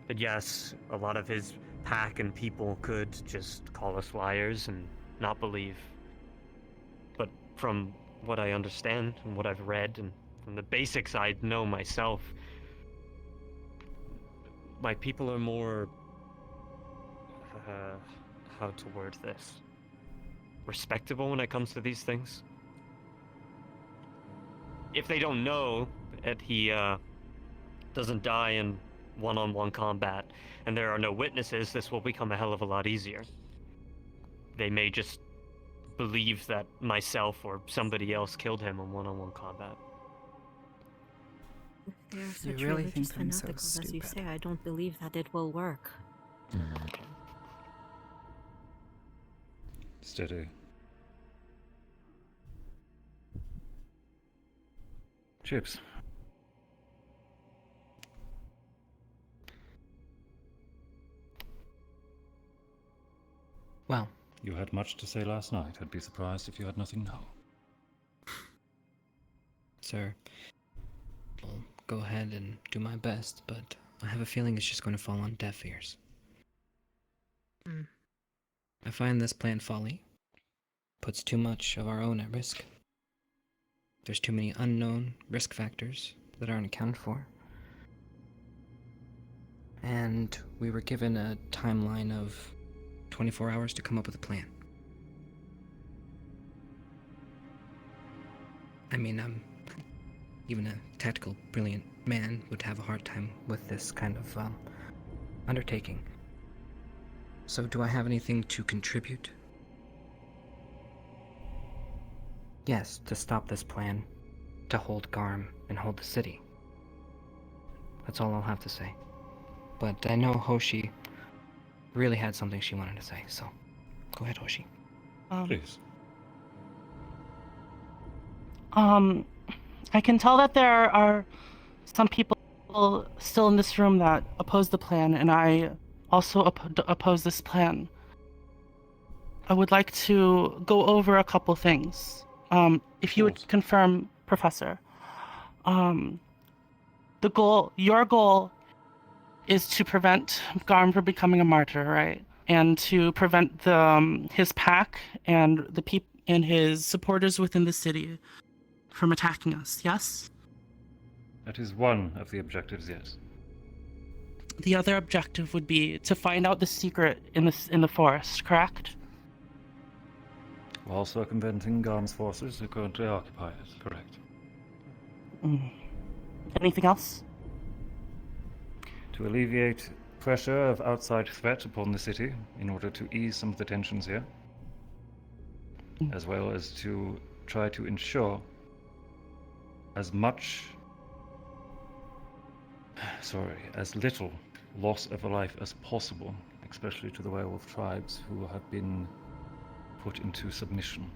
But yes, a lot of his pack and people could just call us liars and not believe. But from what I understand and what I've read and from the basics I know myself, my people are more, how to word this, respectable when it comes to these things. If they don't know that he doesn't die in one-on-one combat and there are no witnesses, this will become a hell of a lot easier. They may just believe that myself or somebody else killed him in one-on-one combat. They are such really religious think I'm so fanaticals, as you stupid. say. I don't believe that it will work. Steady. Chips. Well, You had much to say last night. I'd be surprised if you had nothing now. sir, I'll go ahead and do my best, but I have a feeling it's just going to fall on deaf ears. I find this plan folly. Puts too much of our own at risk. There's too many unknown risk factors that aren't accounted for. And we were given a timeline of 24 hours to come up with a plan. I mean, even a tactical, brilliant man would have a hard time with this kind of undertaking. So do I have anything to contribute? Yes, to stop this plan, to hold Garm and hold the city. That's all I'll have to say. But I know Hoshi really had something she wanted to say, so go ahead, Hoshi. Please. I can tell that there are some people still in this room that oppose the plan, and I also oppose this plan. I would like to go over a couple things. If you would confirm, Professor. Your goal is to prevent Garm from becoming a martyr, right? And to prevent his pack and and his supporters within the city from attacking us, yes? That is one of the objectives, yes. The other objective would be to find out the secret in the forest, correct? While circumventing Garm's forces who currently occupy it, correct. Anything else? To alleviate pressure of outside threat upon the city in order to ease some of the tensions here, as well as to try to ensure as little loss of life as possible, especially to the werewolf tribes who have been put into submission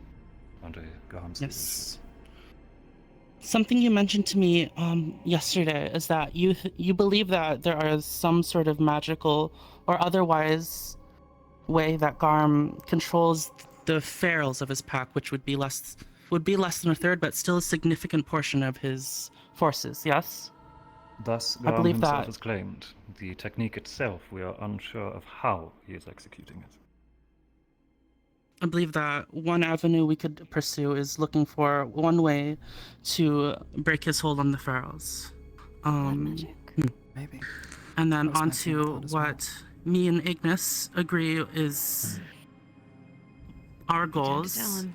under Garm's leadership. Something you mentioned to me yesterday is that you believe that there is some sort of magical or otherwise way that Garm controls the ferals of his pack, which would be less than a third, but still a significant portion of his forces. Yes. Thus, I Garm believe himself that. has claimed. The technique itself, we are unsure of how he is executing it. I believe that one avenue we could pursue is looking for one way to break his hold on the ferals. Maybe. And then That was my onto second thought as well. what me and Ignis agree is our goals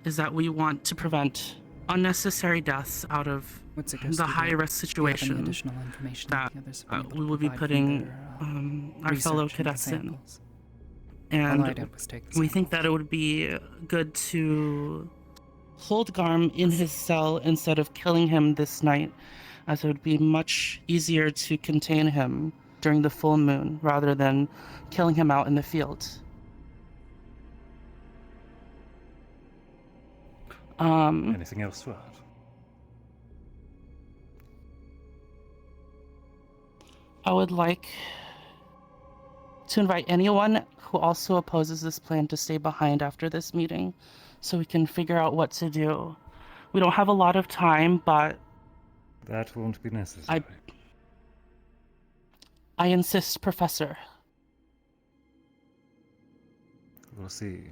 is that we want to prevent unnecessary deaths out of the high-risk situation additional information that the others have been able we to will be provide from putting their, our fellow research into cadets in. samples. All I And did was take the we think that it would be good to hold Garm in his cell instead of killing him this night, as it would be much easier to contain him during the full moon rather than killing him out in the field. Anything else to add? I would like to invite anyone who also opposes this plan to stay behind after this meeting so we can figure out what to do. We don't have a lot of time, but That won't be necessary. I insist, Professor. We'll see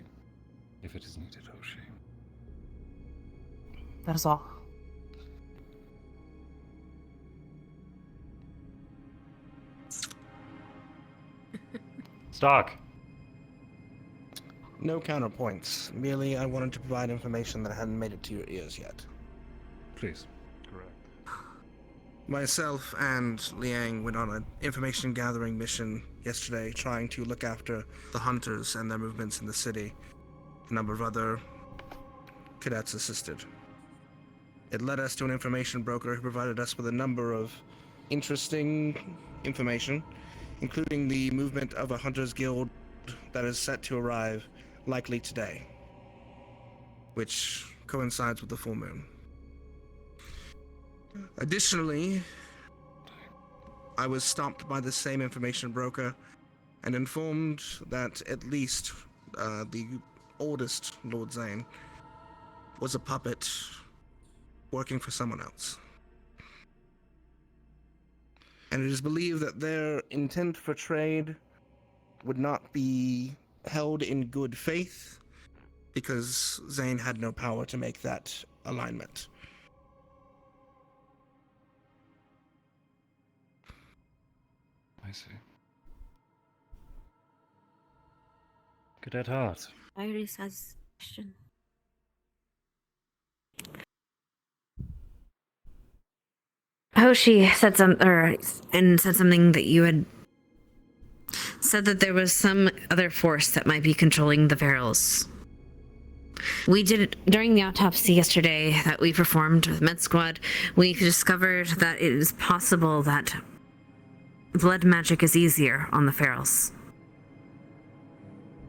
if it is needed, Hoshi. That is all. Stark. No counterpoints. Merely, I wanted to provide information that hadn't made it to your ears yet. Please. Correct. Myself and Liang went on an information gathering mission yesterday, trying to look after the hunters and their movements in the city. A number of other cadets assisted. It led us to an information broker who provided us with a number of interesting information, including the movement of a hunters guild that is set to arrive likely today, which coincides with the full moon. Additionally, I was stopped by the same information broker and informed that at least the oldest Lord Zane was a puppet working for someone else. And it is believed that their intent for trade would not be held in good faith because Zane had no power to make that alignment. I see. Cadet Hart. Iris has a question. Hoshi said said something that you had said that there was some other force that might be controlling the Ferals. We did, during the autopsy yesterday that we performed with Med Squad, we discovered that it is possible that blood magic is easier on the Ferals.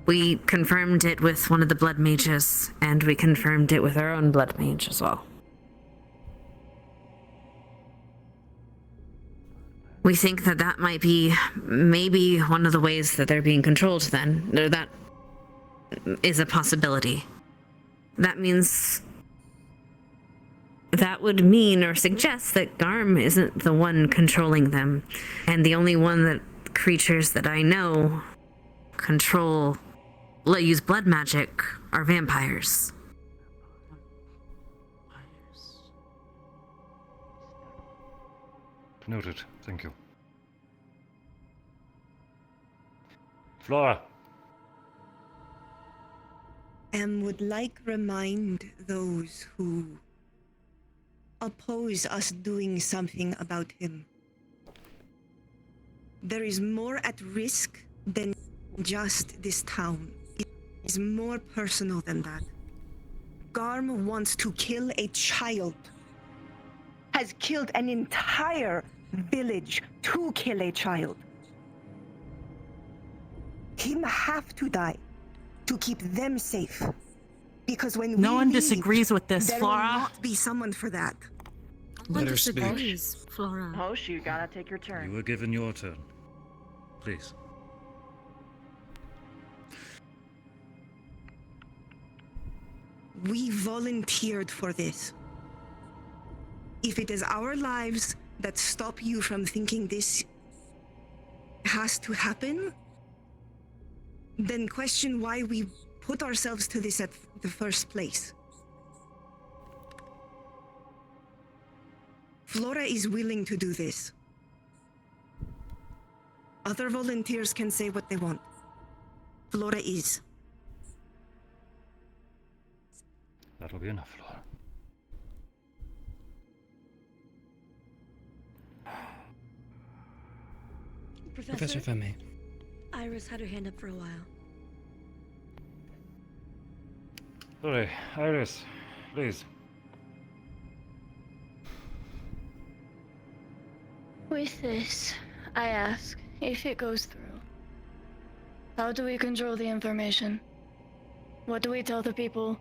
We confirmed it with one of the blood mages, and we confirmed it with our own blood mage as well. We think that that might be maybe one of the ways that they're being controlled then. Or that is a possibility. That means... that would mean or suggest that Garm isn't the one controlling them. And the only one that creatures that I know use blood magic are vampires. Noted. Thank you. Flora. Would like remind those who oppose us doing something about him. There is more at risk than just this town. It is more personal than that. Garm wants to kill a child. Has killed an entire village to kill a child. Him have to die to keep them safe. Because when No we one leave, disagrees with this, there Flora. will not be someone for that. One disagrees, Flora. Hoshi, you gotta take your turn. You were given your turn. Please. We volunteered for this. If it is our lives that stop you from thinking this has to happen, then question why we put ourselves to this at the first place. Flora is willing to do this. Other volunteers can say what they want. Flora is. That'll be enough, Laura. Professor, if I may. Iris had her hand up for a while. Sorry, Iris, please. With this, I ask, if it goes through, how do we control the information? What do we tell the people?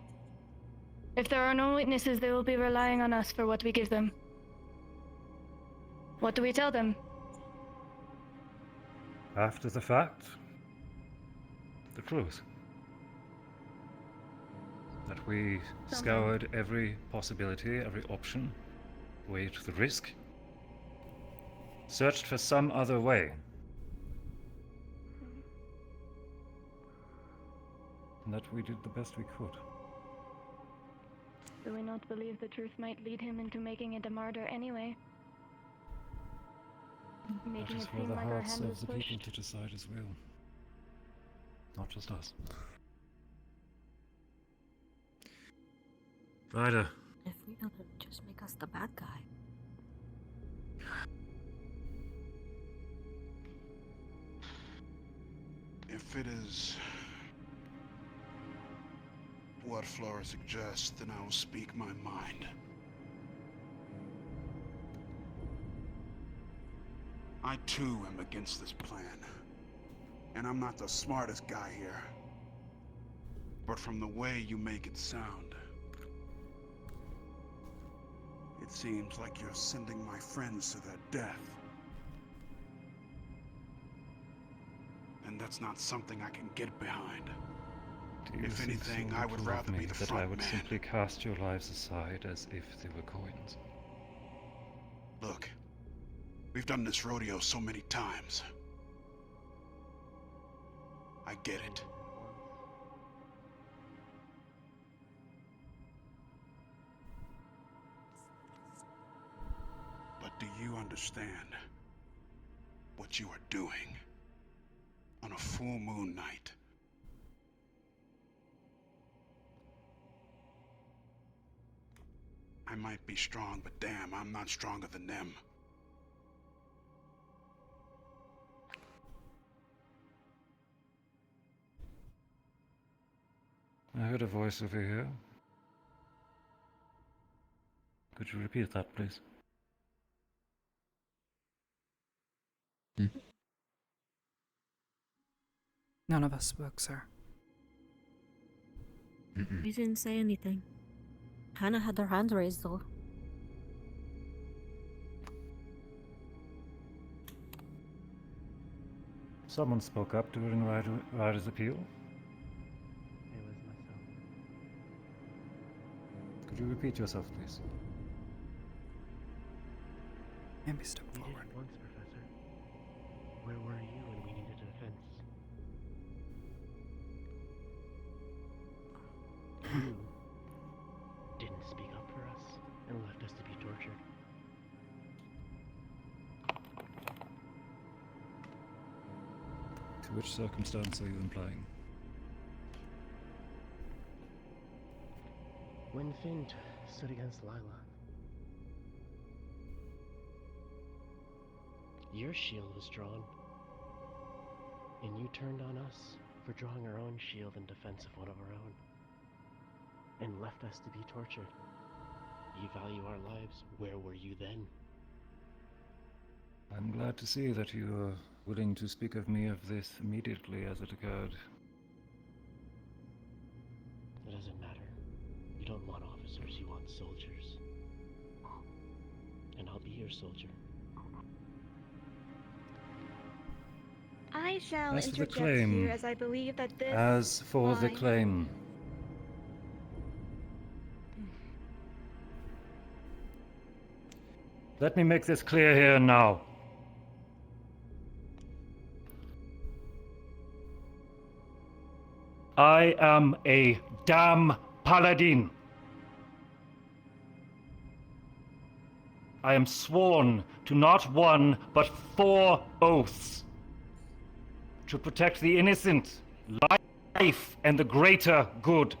If there are no witnesses, they will be relying on us for what we give them. What do we tell them? After the fact, the truth. That we scoured every possibility, every option, weighed the risk, searched for some other way. And that we did the best we could. Do we not believe the truth might lead him into making it a martyr anyway? That Making is it for seem the like our hearts hand of is the people pushed. to decide as well. Not just us. Ryder. If we know that, just make us the bad guy. If it is what Flora suggests, then I will speak my mind. I too am against this plan. And I'm not the smartest guy here. But from the way you make it sound, it seems like you're sending my friends to their death. And that's not something I can get behind. Do you If think anything, so I much would love rather me be the that front I would man. simply cast your lives aside as if they were coins. Look, we've done this rodeo so many times. I get it. But do you understand what you are doing on a full moon night? I might be strong, but damn, I'm not stronger than them. I heard a voice over here. Could you repeat that, please? None of us spoke, sir. We didn't say anything. Hannah had her hand raised though. Someone spoke up during Ryder's appeal. It was myself. Could you repeat yourself, please? Maybe step You forward. did it once, Professor. Where were you when we needed a defense? You didn't speak up for us and left us to be tortured. To which circumstance are you implying? When Finn stood against Lila, your shield was drawn, and you turned on us for drawing our own shield in defense of one of our own, and left us to be tortured. You value our lives. Where were you then? I'm glad to see that you are willing to speak of me of this immediately as it occurred. It doesn't matter. You don't want officers, you want soldiers. And I'll be your soldier. I shall As for the interject claim, here as I believe that this As for the line- claim, let me make this clear here now. I am a damn paladin. I am sworn to not one, but 4 oaths. To protect the innocent, life, and the greater good.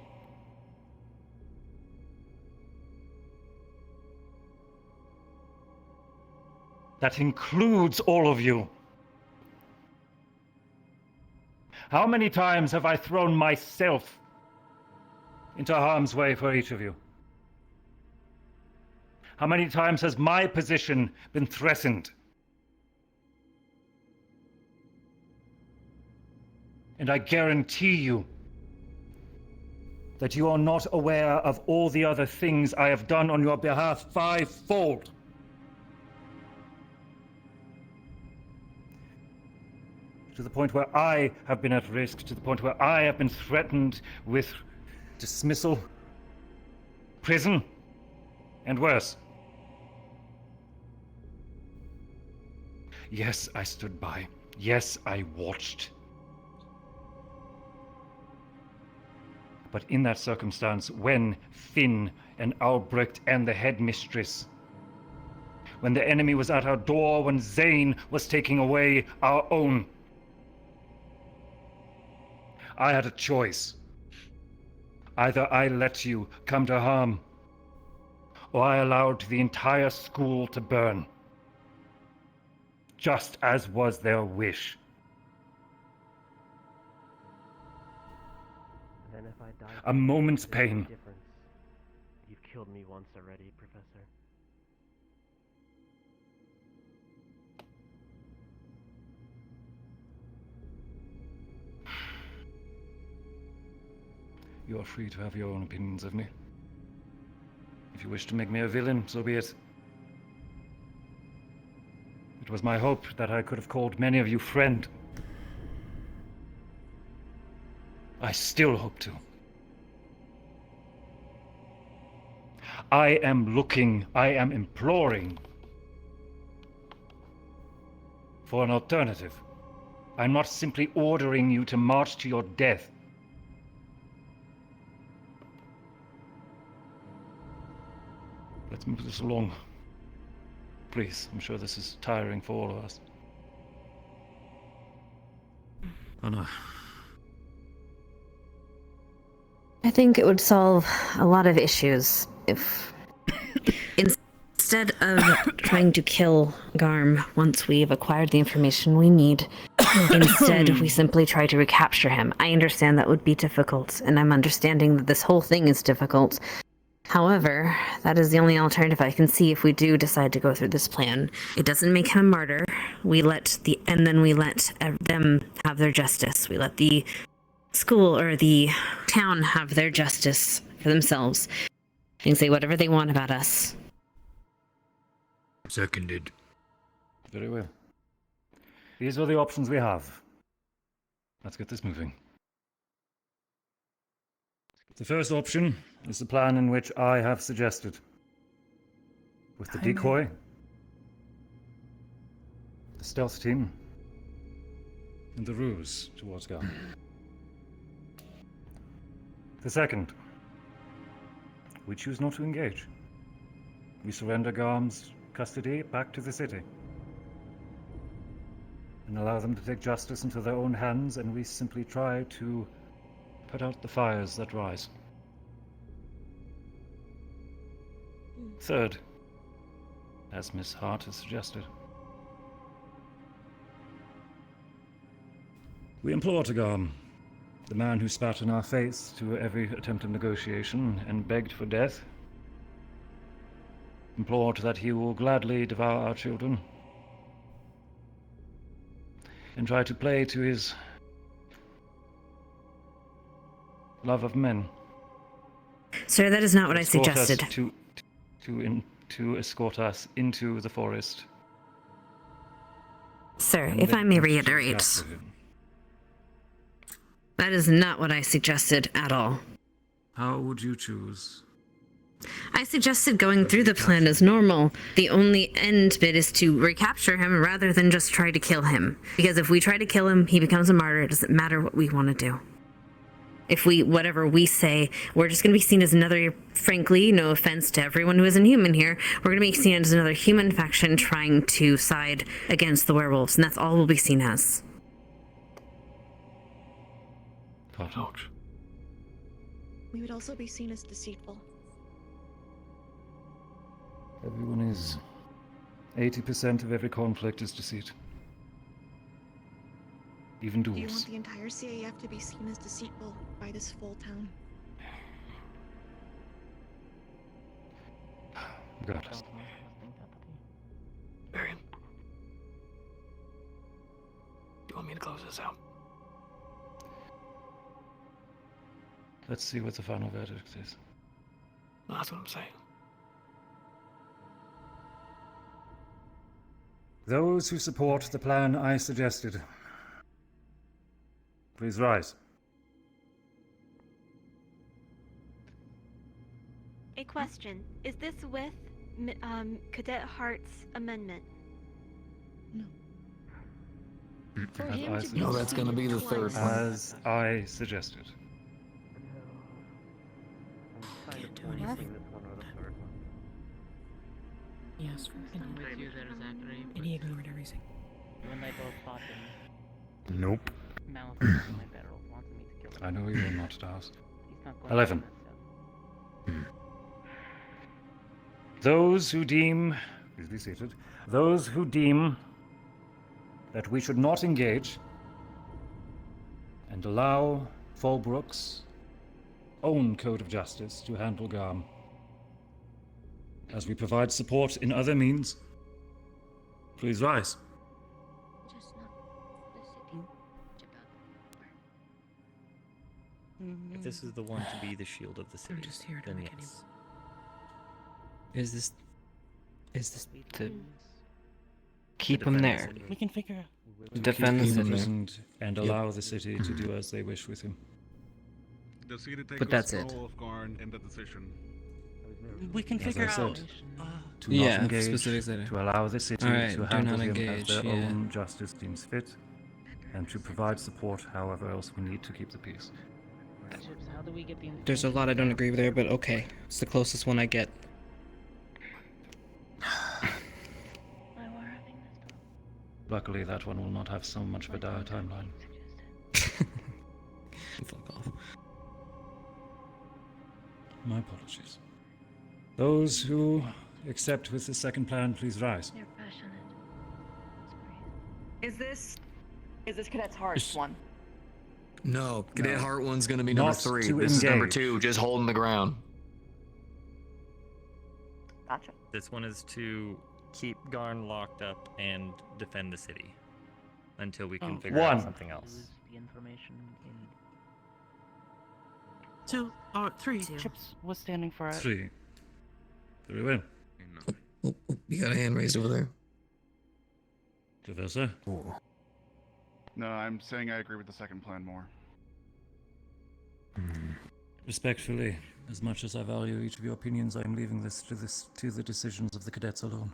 That includes all of you. How many times have I thrown myself into harm's way for each of you? How many times has my position been threatened? And I guarantee you that you are not aware of all the other things I have done on your behalf 5-fold. To the point where I have been at risk, to the point where I have been threatened with dismissal, prison, and worse. Yes, I stood by. Yes, I watched. But in that circumstance, when Finn and Albrecht and the headmistress, when the enemy was at our door, when Zane was taking away our own, I had a choice. Either I let you come to harm, or I allowed the entire school to burn, just as was their wish. And if I die, A moment's there's no pain. difference. You've killed me once already, Professor. You are free to have your own opinions of me. If you wish to make me a villain, so be it. It was my hope that I could have called many of you friend. I still hope to. I am looking, I am imploring for an alternative. I'm not simply ordering you to march to your death. Let's move this along. Please, I'm sure this is tiring for all of us. Oh no. I think it would solve a lot of issues if instead of trying to kill Garm once we've acquired the information we need, instead we simply try to recapture him. I understand that would be difficult, and I'm understanding that this whole thing is difficult. However, that is the only alternative I can see if we do decide to go through this plan. It doesn't make him a martyr. We let them have their justice. We let the school or the town have their justice for themselves and say whatever they want about us. Seconded. Very well. These are the options we have. Let's get this moving. The first option is the plan in which I have suggested. With the decoy, the stealth team, and the ruse towards Garm. The second, we choose not to engage. We surrender Garm's custody back to the city. And allow them to take justice into their own hands, and we simply try to put out the fires that rise. Third, as Miss Hart has suggested, we implore to Garm, the man who spat in our face to every attempt of negotiation and begged for death, implored that he will gladly devour our children and try to play to his love of men. Sir, that is not what I suggested. To escort us into the forest. Sir, And if then I may to reiterate, capture him. that is not what I suggested at all. How would you choose? I suggested going through the plan as normal. The only end bit is to recapture him rather than just try to kill him. Because if we try to kill him, he becomes a martyr. It doesn't matter what we want to do. If whatever we say, we're just going to be seen as another, frankly, no offense to everyone who isn't human here, we're going to be seen as another human faction trying to side against the werewolves, and that's all we'll be seen as. Ouch. We would also be seen as deceitful. Everyone is. 80% of every conflict is deceit. Even Do you duels. want the entire CAF to be seen as deceitful by this full town? Regardless. Varian. You want me to close this out? Let's see what the final verdict is. That's what I'm saying. Those who support the plan I suggested, please rise. A question. Is this with Cadet Hart's amendment? For As him I to be suggested. No, that's gonna be the third one. As I suggested. Can't do anything. Yes, I'm with you there, Zachary. and he ignored everything. When they both fought him, Nope. Mouth in my barrel wanted me to kill him. I know you will not, Dars. He's not going 11. to do Those who deem, please be seated, those who deem that we should not engage and allow Fallbrook's own code of justice to handle Garm, as we provide support in other means, please rise. Just not the city. If this is the one to be the shield of the city, just here to then make yes. Is this to keep keep him there? We can figure out. Defend the Keep him city. imprisoned and allow the city to do as they wish with him. The city take But that's it. control of Garn in the decision. We can As figure I said, out. to not Yeah, engage, specifics later. to allow the city Alright, to do handle not him as engage, their yeah. own justice deems fit, and to provide support however else we need to keep the peace. Chips, how do we get the There's a lot I don't agree with there, but okay. It's the closest one I get. Luckily, that one will not have so much of a dire timeline. Fuck off. My apologies. Those who accept with the second plan, please rise. They're passionate. Is this Cadet's Heart's one? No, Cadet No. Heart one's gonna be Not number 3. to This is number engage. 2, just holding the ground. Gotcha. This one is to keep Garn locked up and defend the city until we can figure One. out something else. Use the information in 2 or 3. Chips was standing for it. 3. Very well. Oh, you got a hand raised over there. Professor? No, I'm saying I agree with the second plan more. Respectfully, as much as I value each of your opinions, I am leaving this to the decisions of the cadets alone.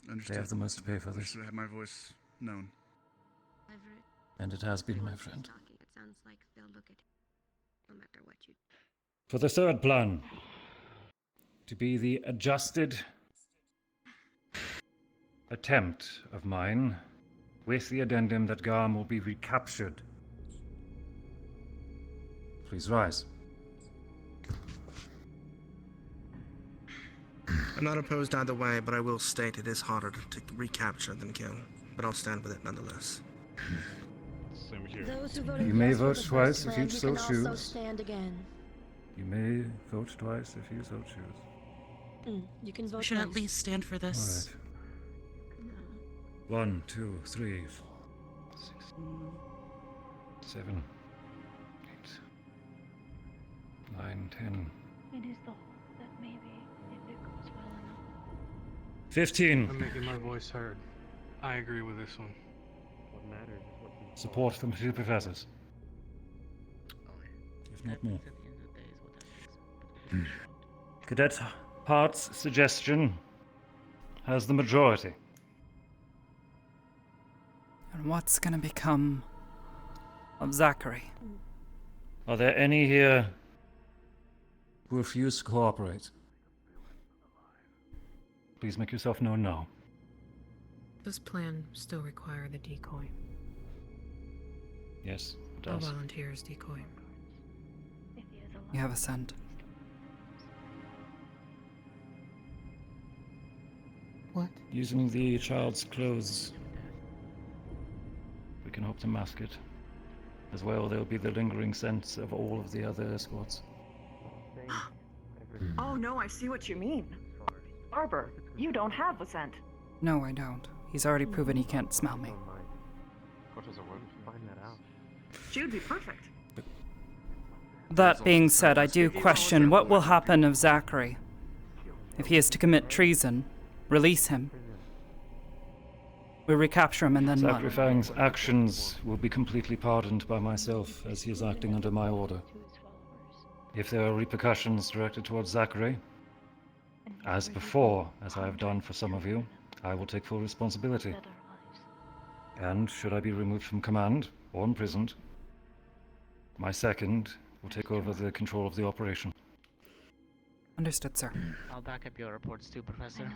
Understood. They have the most to pay for I this. should have my voice known. And it has been, my friend. It sounds like they'll look at it no matter what you. For the third plan, to be the adjusted attempt of mine, with the addendum that Garm will be recaptured. Please rise. I'm not opposed either way, but I will state it is harder to recapture than kill. But I'll stand with it nonetheless. Same here. Those who voted You may yes for vote the twice first if plan, you you so can also choose. stand again. You may vote twice if you so choose. You can vote We should at once. least stand for this. All right. 1, 2, 3, 4, 6, 7, 8, 9, 10, It is the hope that maybe if it goes well enough. 15. I'm making my voice heard. I agree with this one. What matters is what you Support from 2 professors. If not more. Cadet Hart's suggestion has the majority. And what's gonna become of Zachary? Are there any here who refuse to cooperate? Please make yourself known now. Does plan still require the decoy? Yes, it I'll does. volunteer as decoy. You have a scent. What? Using the child's clothes, we can hope to mask it. As well, there will be the lingering sense of all of the other escorts. Oh no, I see what you mean. Arbor, you don't have the scent. No, I don't. He's already proven he can't smell me. What does it work? Find that out. She would be perfect. That being said, I do question what will happen of Zachary. If he is to commit treason, release him. We recapture him and then what? Zachary Fang's actions will be completely pardoned by myself, as he is acting under my order. If there are repercussions directed towards Zachary, as before, as I have done for some of you, I will take full responsibility. And should I be removed from command or imprisoned, my second will take over the control of the operation. Understood, sir. I'll back up your reports too, Professor.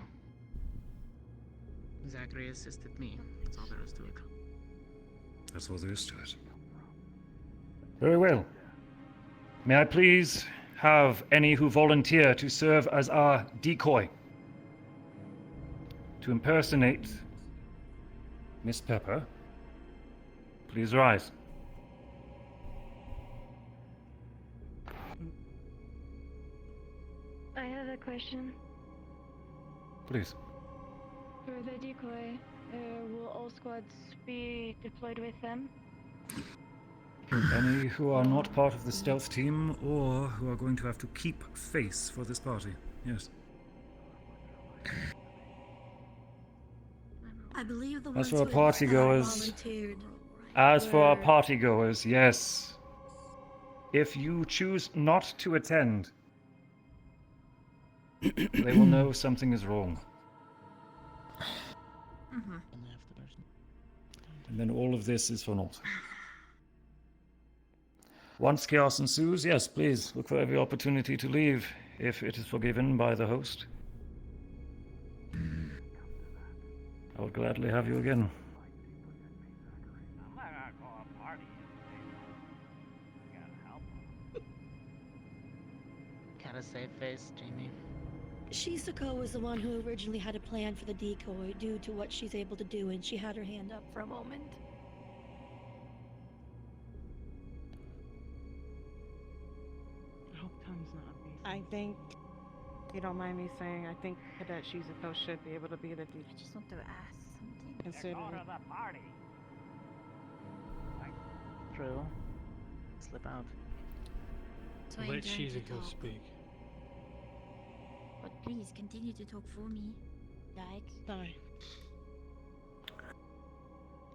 Zachary assisted me. That's all there is to it. That's all there is to it. Very well. May I please have any who volunteer to serve as our decoy? To impersonate Miss Pepper, please rise. I have a question. Please. For the decoy, will all squads be deployed with them? Any who are not part of the stealth team or who are going to have to keep face for this party, yes. I believe the As ones for our who partygoers, volunteered our were- partygoers, yes. If you choose not to attend, they will know something is wrong. And then all of this is for naught. Once chaos ensues, yes, please look for every opportunity to leave, if it is forgiven by the host. I would gladly have you again. Gotta save face, Jamie. Shizuko was the one who originally had a plan for the decoy due to what she's able to do, and she had her hand up for a moment. I hope Tom's not busy. I think, if you don't mind me saying, I think Cadet Shizuko should be able to be the decoy. I just want to ask something. Consider True. Slip out. So I'm Let going to Shizuko talk. speak. But please continue to talk for me. Like, Sorry.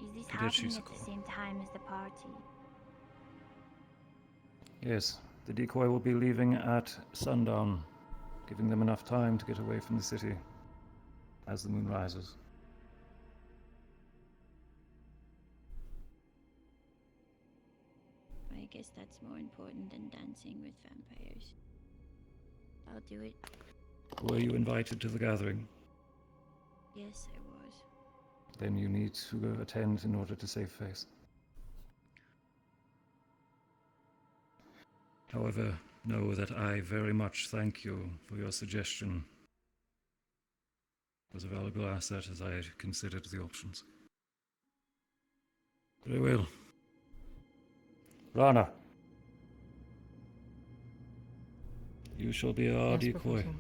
is this Cadet happening at Shizuko. the same time as the party? Yes, the decoy will be leaving at sundown, giving them enough time to get away from the city as the moon rises. I guess that's more important than dancing with vampires. I'll do it. Were you invited to the gathering? Yes, I was. Then you need to attend in order to save face. However, know that I very much thank you for your suggestion. It was a valuable asset as I had considered the options. Very well. Rana. You shall be our Yes, decoy. Professor.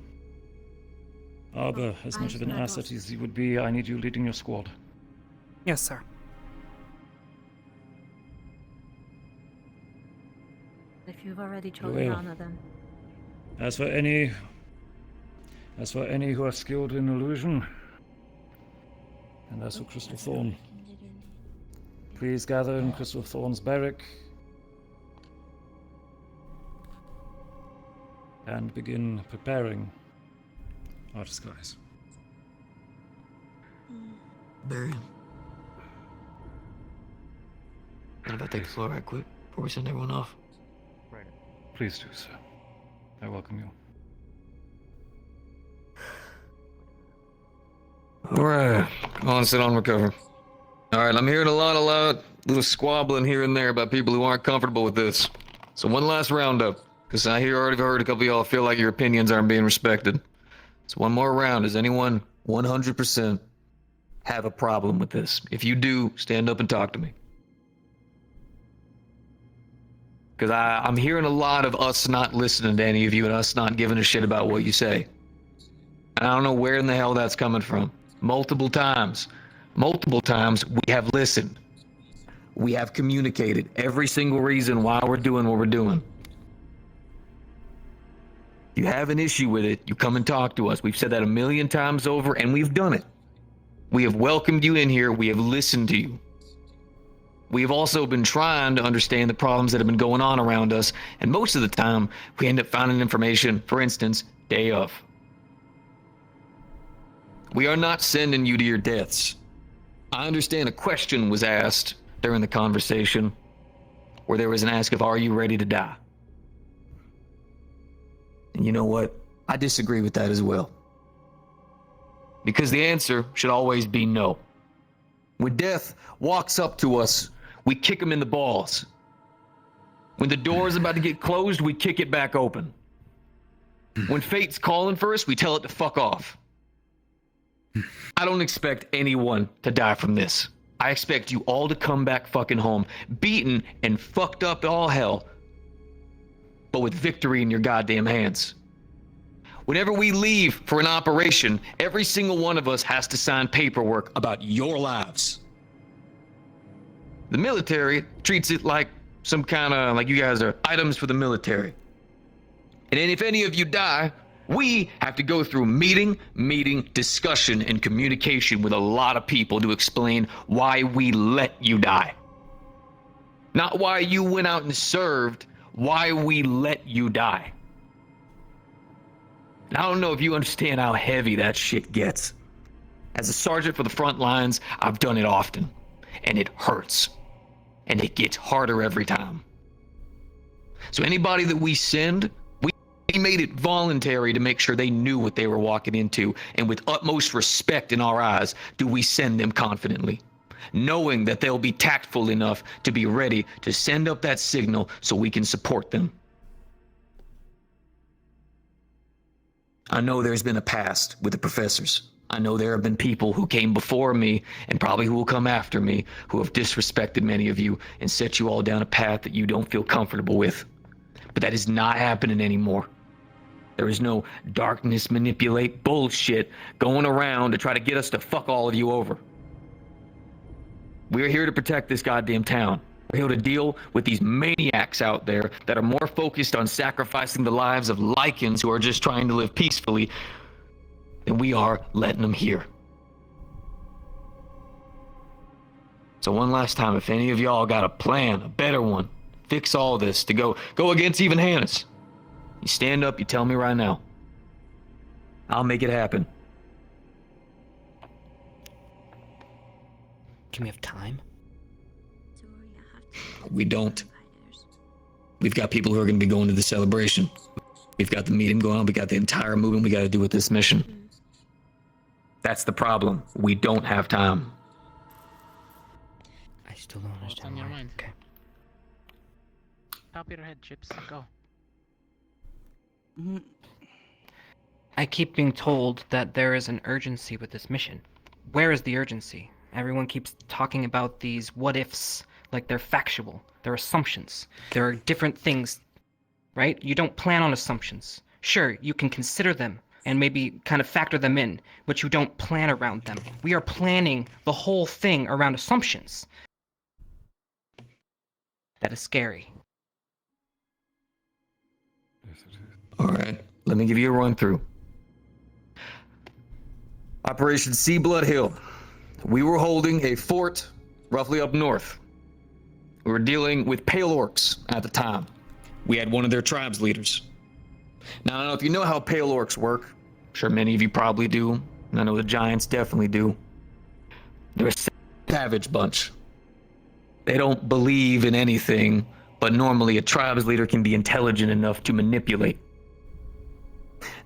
Arbor, as much of an asset as you would be, I need you leading your squad. Yes, sir. If you've already chosen Well. Rana, then. As for any who are skilled in illusion, and as for Crystal Thorn, please gather in Crystal Thorn's barrack and begin preparing our disguise. Barry. And if I take the floor right quick before we send everyone off. Please do, sir. I welcome you. Alright, come on, sit on, recover. Alright, I'm hearing a lot of little squabbling here and there about people who aren't comfortable with this. So one last roundup, because I already heard a couple of y'all feel like your opinions aren't being respected. So one more round. Does anyone 100% have a problem with this? If you do, stand up and talk to me. Because I'm hearing a lot of us not listening to any of you and us not giving a shit about what you say. And I don't know where in the hell that's coming from. Multiple times we have listened. We have communicated every single reason why we're doing what we're doing. You have an issue with it, you come and talk to us. We've said that 1,000,000 times over, and we've done it. We have welcomed you in here. We have listened to you. We have also been trying to understand the problems that have been going on around us, and most of the time, we end up finding information, for instance, day of. We are not sending you to your deaths. I understand a question was asked during the conversation where there was an ask of, are you ready to die? And you know what? I disagree with that as well. Because the answer should always be no. When death walks up to us, we kick him in the balls. When the door is about to get closed, we kick it back open. When fate's calling for us, we tell it to fuck off. I don't expect anyone to die from this. I expect you all to come back fucking home, beaten and fucked up all hell, but with victory in your goddamn hands. Whenever we leave for an operation, every single one of us has to sign paperwork about your lives. The military treats it like some kind of, like you guys are items for the military. And then if any of you die, we have to go through meeting, discussion, and communication with a lot of people to explain why we let you die. Not why you went out and served, why we let you die. And I don't know if you understand how heavy that shit gets. As a sergeant for the front lines, I've done it often, and it hurts. And it gets harder every time. So anybody that we send, we made it voluntary to make sure they knew what they were walking into, and with utmost respect in our eyes, do we send them confidently, knowing that they'll be tactful enough to be ready to send up that signal so we can support them. I know there's been a past with the professors. I know there have been people who came before me, and probably who will come after me, who have disrespected many of you and set you all down a path that you don't feel comfortable with. But that is not happening anymore. There is no darkness manipulate bullshit going around to try to get us to fuck all of you over. We're here to protect this goddamn town. We're here to deal with these maniacs out there that are more focused on sacrificing the lives of Lycans who are just trying to live peacefully than we are letting them here. So one last time, if any of y'all got a plan, a better one, fix all this to go against even Hannah's, you stand up, you tell me right now. I'll make it happen. Can we have time? We don't. We've got people who are going to be going to the celebration. We've got the meeting going on. We got the entire movement we got to do with this mission. That's the problem. We don't have time. I still don't What's understand on your why. mind? Okay. Top of your head, Chips. Go. I keep being told that there is an urgency with this mission. Where is the urgency? Everyone keeps talking about these what ifs like they're factual. They're assumptions. There are different things, right? You don't plan on assumptions. Sure, you can consider them and maybe kind of factor them in, but you don't plan around them. We are planning the whole thing around assumptions. That is scary. All right, let me give you a run through. Operation Sea Blood Hill. We were holding a fort roughly up north. We were dealing with Pale Orcs at the time. We had one of their tribes leaders. Now, I don't know if you know how Pale Orcs work. I'm sure many of you probably do. And I know the Giants definitely do. They're a savage bunch. They don't believe in anything but normally a tribe's leader can be intelligent enough to manipulate.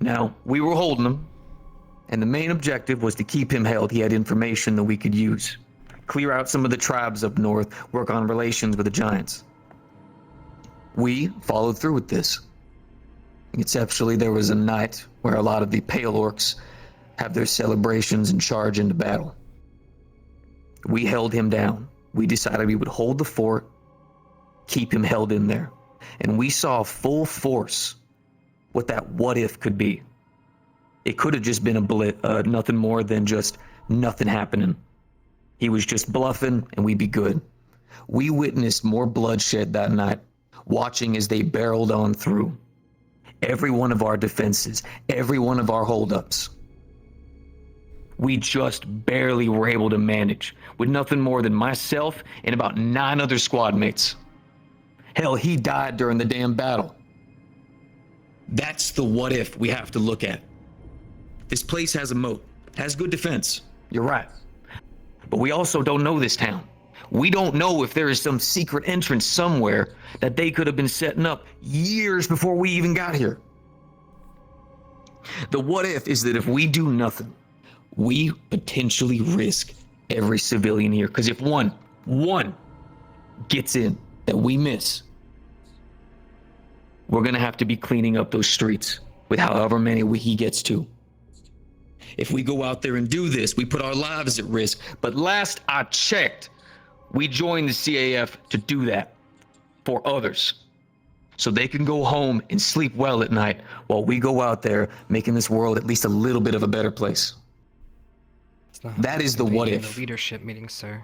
Now, we were holding him, and the main objective was to keep him held. He had information that we could use. Clear out some of the tribes up north, work on relations with the giants. We followed through with this. Exceptionally, there was a night where a lot of the Pale Orcs have their celebrations and charge into battle. We held him down. We decided we would hold the fort, keep him held in there. And we saw full force what that what if could be. It could have just been a nothing more than just nothing happening. He was just bluffing and we'd be good. We witnessed more bloodshed that night, watching as they barreled on through. Every one of our defenses, every one of our holdups. We just barely were able to manage with nothing more than myself and about 9 other squad mates. Hell, he died during the damn battle. That's the what if we have to look at. This place has a moat, has good defense. You're right. But we also don't know this town. We don't know if there is some secret entrance somewhere that they could have been setting up years before we even got here. The what if is that if we do nothing, we potentially risk every civilian here. Because if one gets in that we miss, we're going to have to be cleaning up those streets with however many he gets to. If we go out there and do this, we put our lives at risk. But last I checked, we joined the CAF to do that for others. So they can go home and sleep well at night while we go out there making this world at least a little bit of a better place. That is the what if. The leadership meeting, sir.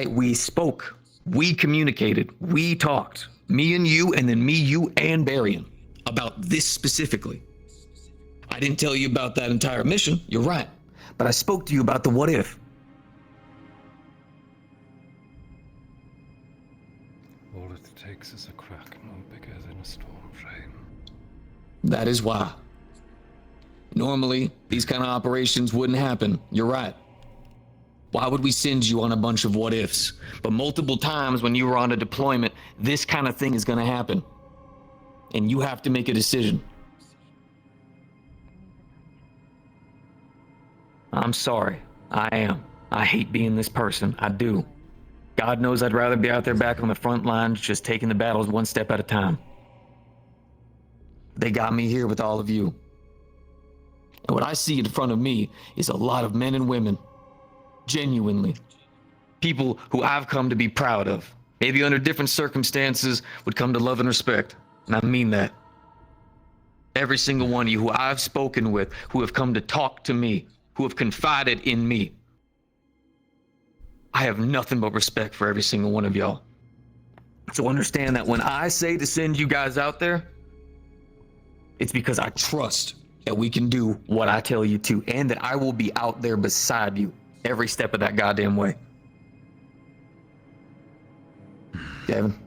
We spoke. We communicated. We talked. Me and you, and then me, you, and Barian about this specifically. I didn't tell you about that entire mission. You're right. But I spoke to you about the what if. All it takes is a crack no bigger than a storm frame. That is why. Normally, these kind of operations wouldn't happen. You're right. Why would we send you on a bunch of what ifs? But multiple times when you were on a deployment, this kind of thing is going to happen. And you have to make a decision. I'm sorry. I am. I hate being this person. I do. God knows I'd rather be out there back on the front lines, just taking the battles one step at a time. They got me here with all of you. And what I see in front of me is a lot of men and women, genuinely. People who I've come to be proud of. Maybe under different circumstances would come to love and respect. And I mean that. Every single one of you who I've spoken with, who have come to talk to me, who have confided in me. I have nothing but respect for every single one of y'all. So understand that when I say to send you guys out there, it's because I trust that we can do what I tell you to, and that I will be out there beside you every step of that goddamn way. Gavin?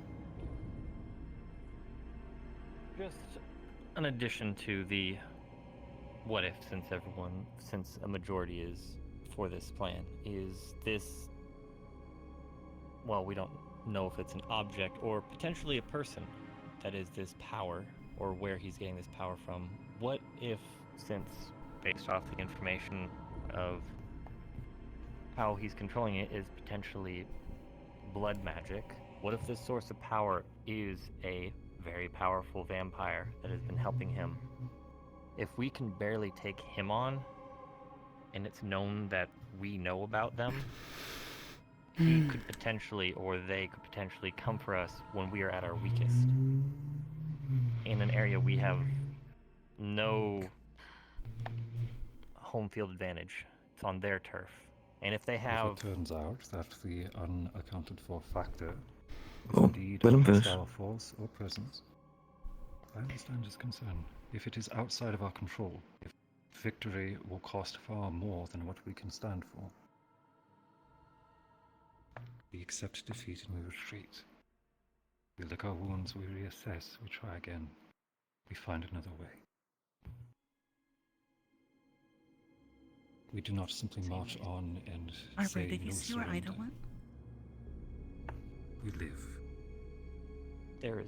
Just an addition to the what if, since a majority is for this plan, is this, well, we don't know if it's an object or potentially a person that is this power, or where he's getting this power from. What if, since based off the information of how he's controlling it is potentially blood magic, what if this source of power is a very powerful vampire that has been helping him? If we can barely take him on, and it's known that we know about them, he could potentially, or they could potentially come for us when we are at our weakest. In an area we have no home field advantage. It's on their turf. And if they have... If it turns out that the unaccounted for factor is Oh, indeed let him a finish. hostile force or presence, I understand his concern. If it is outside of our control, if victory will cost far more than what we can stand for, we accept defeat and we retreat. We lick our wounds, we reassess, we try again. We find another way. We do not simply march on and Arbor, say did you no see where Ida surrender. went? We live. There is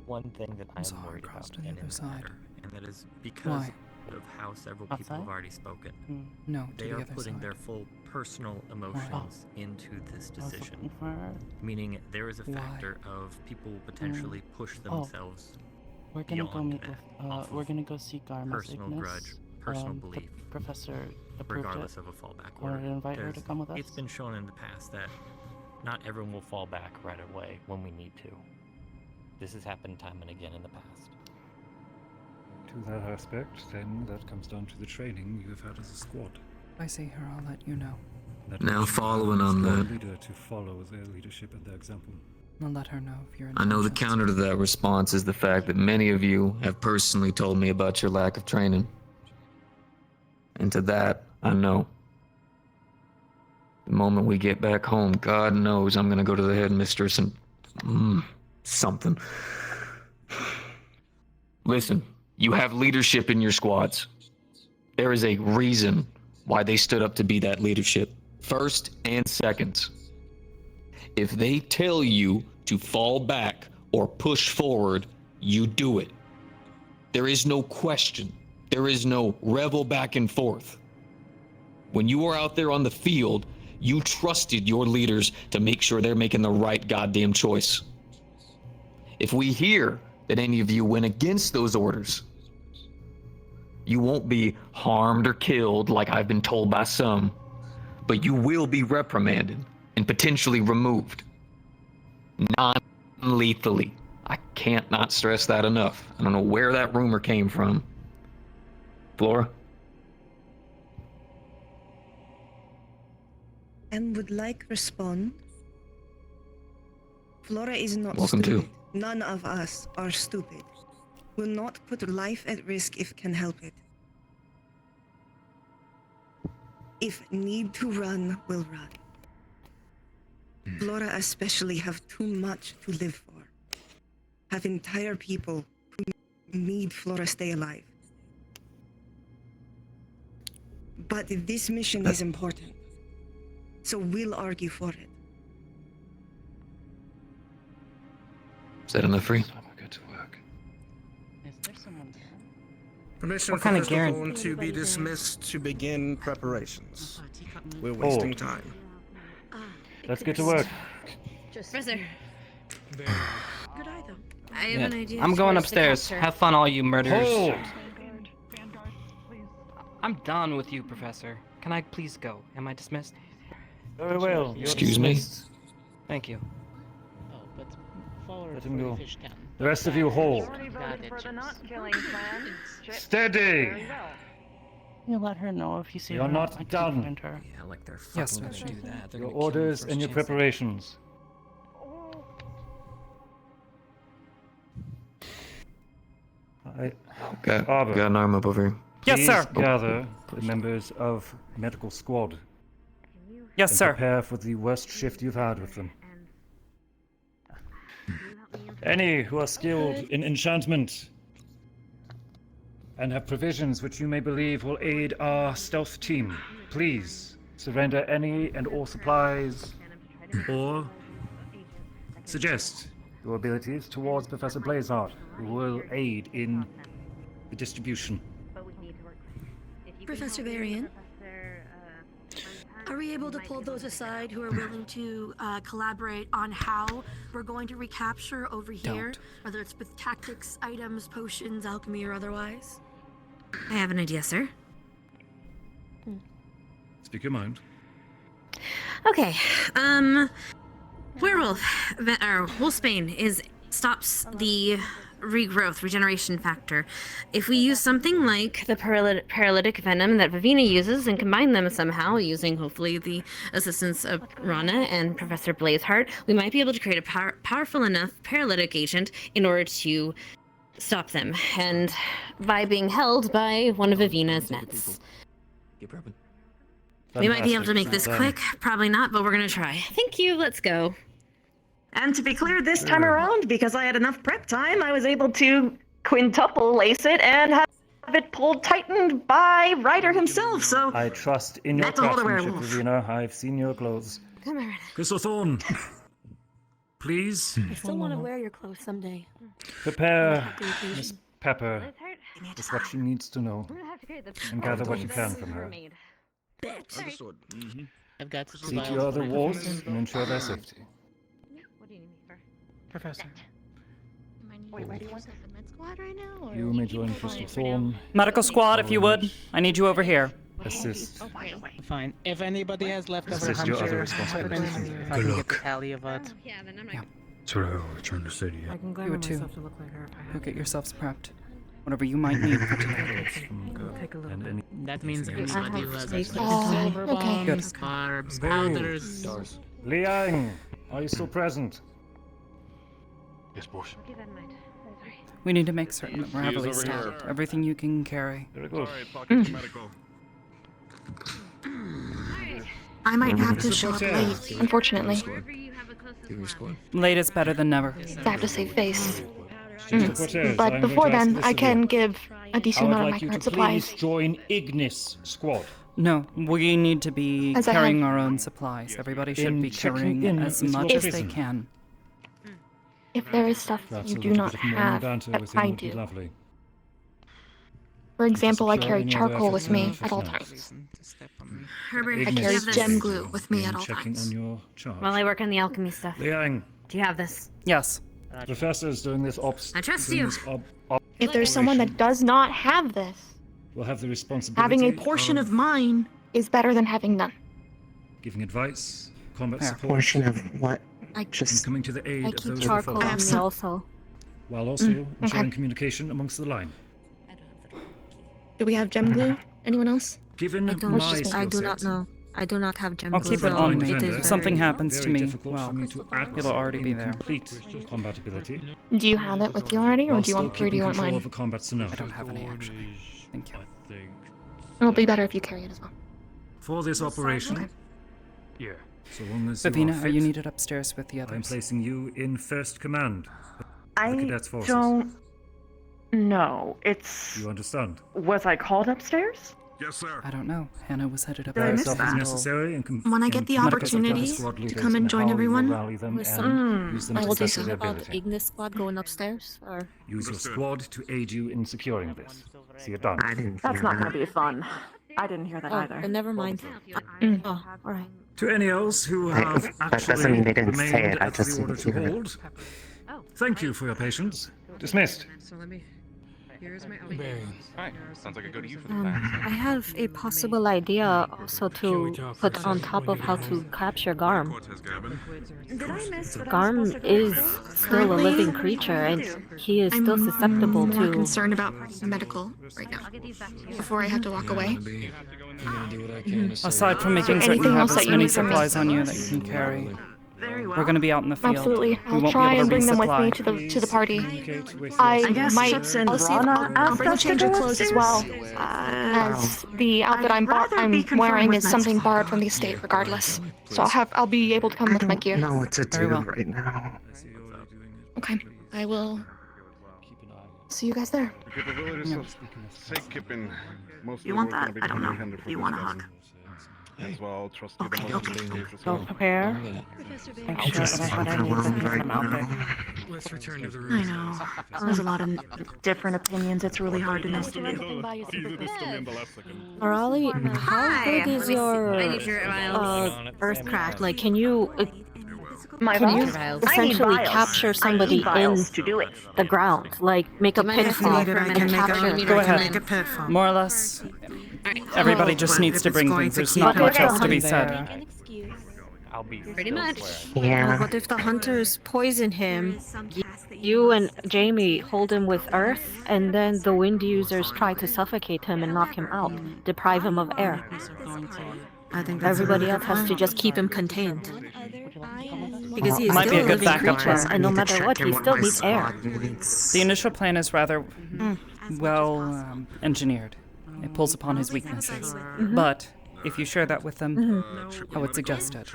one thing that I am worried about in this matter, and that is because of how several people have already spoken. No, to They the are other putting side. their full personal emotions into this decision. Meaning there is a factor of people potentially push themselves We're gonna go beyond meet that, with, off we're of gonna go see Garma personal Cygnus. grudge, personal belief, Professor approved regardless it. of a fallback Or order. invite her to Because come with us. it's been shown in the past that not everyone will fall back right away when we need to. This has happened time and again in the past. To that aspect, then, that comes down to the training you have had as a squad. If I see her, I'll let you know. That Now means you following have a on squad that. leader to follow their leadership and their example. I'll let her know if you're in. I know the counter to that response is the fact that many of you have personally told me about your lack of training. And to that, I know. The moment we get back home, God knows I'm gonna go to the headmistress and... something. Listen, you have leadership in your squads. There is a reason why they stood up to be that leadership. First and seconds. If they tell you to fall back or push forward, you do it. There is no question. There is no revel back and forth. When you are out there on the field, you trusted your leaders to make sure they're making the right goddamn choice. If we hear that any of you went against those orders, you won't be harmed or killed like I've been told by some, but you will be reprimanded and potentially removed. Non-lethally. I can't not stress that enough. I don't know where that rumor came from. Flora? And would like respond. Flora is not Welcome stupid. to. None of us are stupid. Will not put life at risk if can help it. If need to run, will run. Flora especially have too much to live for. Have entire people who need Flora stay alive. But this mission is important. So we'll argue for it. Is that enough for you? Permission What for kind of Crystal guarantee- Thorn to be dismissed to begin preparations. We're wasting time. Let's get to work. Professor. Good eye, though. I have Yeah. an idea. I'm going towards the upstairs. capture. Have fun, all you murderers. Hold! I'm done with you, Professor. Can I please go? Am I dismissed? Very well. You're Excuse me? dismissed. Thank you. Oh, but forward Let him for go. the fish can. The rest of you hold. Got it, Chips. Steady! You let her know if you see You're her. not I can done. find her. Yeah, like they're Yes, fucking sir. gonna do that. They're Your gonna kill me orders first and your chance they get. preparations. Got Arbor, an arm up over here. Yes, please sir. gather the members of medical squad. Yes, and sir. Prepare for the worst shift you've had with them. Any who are skilled in enchantment and have provisions which you may believe will aid our stealth team, please surrender any and all supplies or suggest your abilities towards Professor Blazeheart, who will aid in the distribution. Professor Varian, are we able to pull those aside who are willing to collaborate on how we're going to recapture over here, whether it's with tactics, items, potions, alchemy, or otherwise? I have an idea, sir. Speak your mind. Okay, Wolfsbane stops the regeneration factor. If we use something like the paralytic venom that Vivina uses and combine them somehow, using hopefully the assistance of Rana and Professor Blazeheart, we might be able to create a powerful enough paralytic agent in order to stop them, and by being held by one of Vivina's nets. We might be able to make this quick, probably not, but we're gonna try. Thank you, let's go. And to be clear, this time around, because I had enough prep time, I was able to quintuple lace it and have it pulled tightened by Ryder himself, so... I trust in your That's a whole craftsmanship, werewolf. Ravina. I've seen your clothes. Come on. Crystal Thorn! Please I still want to wear your clothes someday. prepare The occasion. Miss Pepper with what she needs to know and gather what you can from her. Understood. I've got to See to your other wards and ensure their safety. What do you need me for? Professor. Wait, why do you want the med squad right now? Or You may join Crystal Thorn. Medical squad, if you would. I need you over here. Assist. Fine. If anybody has leftover Assist your other hunter items, responsibilities. if I can get the tally of it. That's what I was trying to say to you. I can You glamour would too. myself to look like her if I Go have get to. yourselves prepped. Whatever you might need for tonight. Take a little And bit. any That means we I need have to space. silver Okay. bombs, carbs, powders. Liang, are you still present? Yes, boss. We need to make certain that we're heavily staffed. Everything you can carry. Very good. I might have to show up late, unfortunately. Late is better than never. I have to save face. Mr. Cortez, I'm But going to before ask then, this I of can you. give a I decent would amount of my like you to current supplies. please join Ignis Squad. No, we need to be As I carrying have- our own supplies. Everybody should In be checking carrying in as with much your as they prison. can. If there is stuff Perhaps you a do little not bit of morning have banter that with him I would be do. lovely. For example, I Secure carry any other charcoal with efforts me and at all efforts times. Herbert, I Ignis carry Squad gem glue with me in at all checking times. on your charge. While I work on the alchemy stuff. Liang, Do you have this? Yes. the professor's doing this I trust doing you. this If there's someone that does not have this, will have the responsibility having a portion of mine is better than having none. giving advice, combat Yeah. support, Portion of what? and coming to the aid I of keep those charcoal who on fall, me also. while also okay. ensuring communication amongst the line. Do we have gem glue? Anyone else? Given I don't. my just- skill I do not set, know. I do not have gem I'll glue, keep it so on me. it defender, If something very- happens to very me, difficult well, for me to act it'll already be in there. complete compatibility. Do you have it with you already, or while do you still want, or do keeping you want control mine? of a combat scenario. I don't have any actually. Thank you. It'll be better if you carry it as well. For this operation, Okay. yeah. So long as you Vivina, are are you fit, needed upstairs with the I'm others? placing you in first command of the I cadets forces. don't know. It's. You understand? Was I called upstairs? Yes, sir. I don't know. Hannah was headed up Did I there. miss Yourself that? as necessary and When I get the opportunity to come and join everyone, use them I to will the do best so. of their About ability. Ignis squad going upstairs, or Use your squad to aid you in securing this. See it done. I didn't That's hear not that. going to be fun. I didn't hear that either. never mind. Oh, all right. To any else who Hey, have that doesn't actually mean they didn't say remained it, I at just the order didn't to hear it. hold, thank you for your patience. Dismissed. So let me. Here's my Alright, sounds like a good use for the I plan. have a possible idea also to put on top of how to capture Garm. Did I miss what I was Garm supposed to do? is still a living creature, and he is still susceptible I'm more to. concerned about medical right now. Before I have to walk away. Aside from making there certain you anything have else as that you many need from me? supplies on you that you can carry. Very well. We're going to be out in the field. Absolutely. We I'll won't try be able and to bring them with resupply. me to the party. I I guess might. Chips and I'll see. Rana I'll bring a asked us change to of go clothes as well, upstairs? as the outfit I'd I'm rather I'm be confirmed wearing with is med something squad. borrowed from the estate, regardless. So I'll be able to come with my gear. know what to Very do well. right now. Okay. I will. See you guys there. The capabilities of safekeeping mostly You want work that? gonna be I don't know. handled Do you for want a this hug? dozen. As well, trust you Okay, the most okay. in this case as Go well. prepare. Make sure that I what I need from Albert. Let's return to the I room. know. There's a lot of different opinions. It's really hard to know. Morali, how good is your Earthcraft? Like, can you My can you vials? I need essentially vials. capture I somebody need vials in to do it. the ground? Like, make a pitfall and capture. Go ahead. More or less, everybody just needs to bring things. There's not much else to be said. I'll be Pretty much. Yeah. What if the hunters poison him? You and Jamie hold him with earth, and then the wind users try to suffocate him and knock him out, deprive him of air. I think that's Everybody else has to just keep him contained. Because he is Might be still a a good living backup creature, plan. and no matter what, he still needs air. The initial plan is rather well engineered. It pulls upon his weaknesses. But if you share that with them, I would suggest it.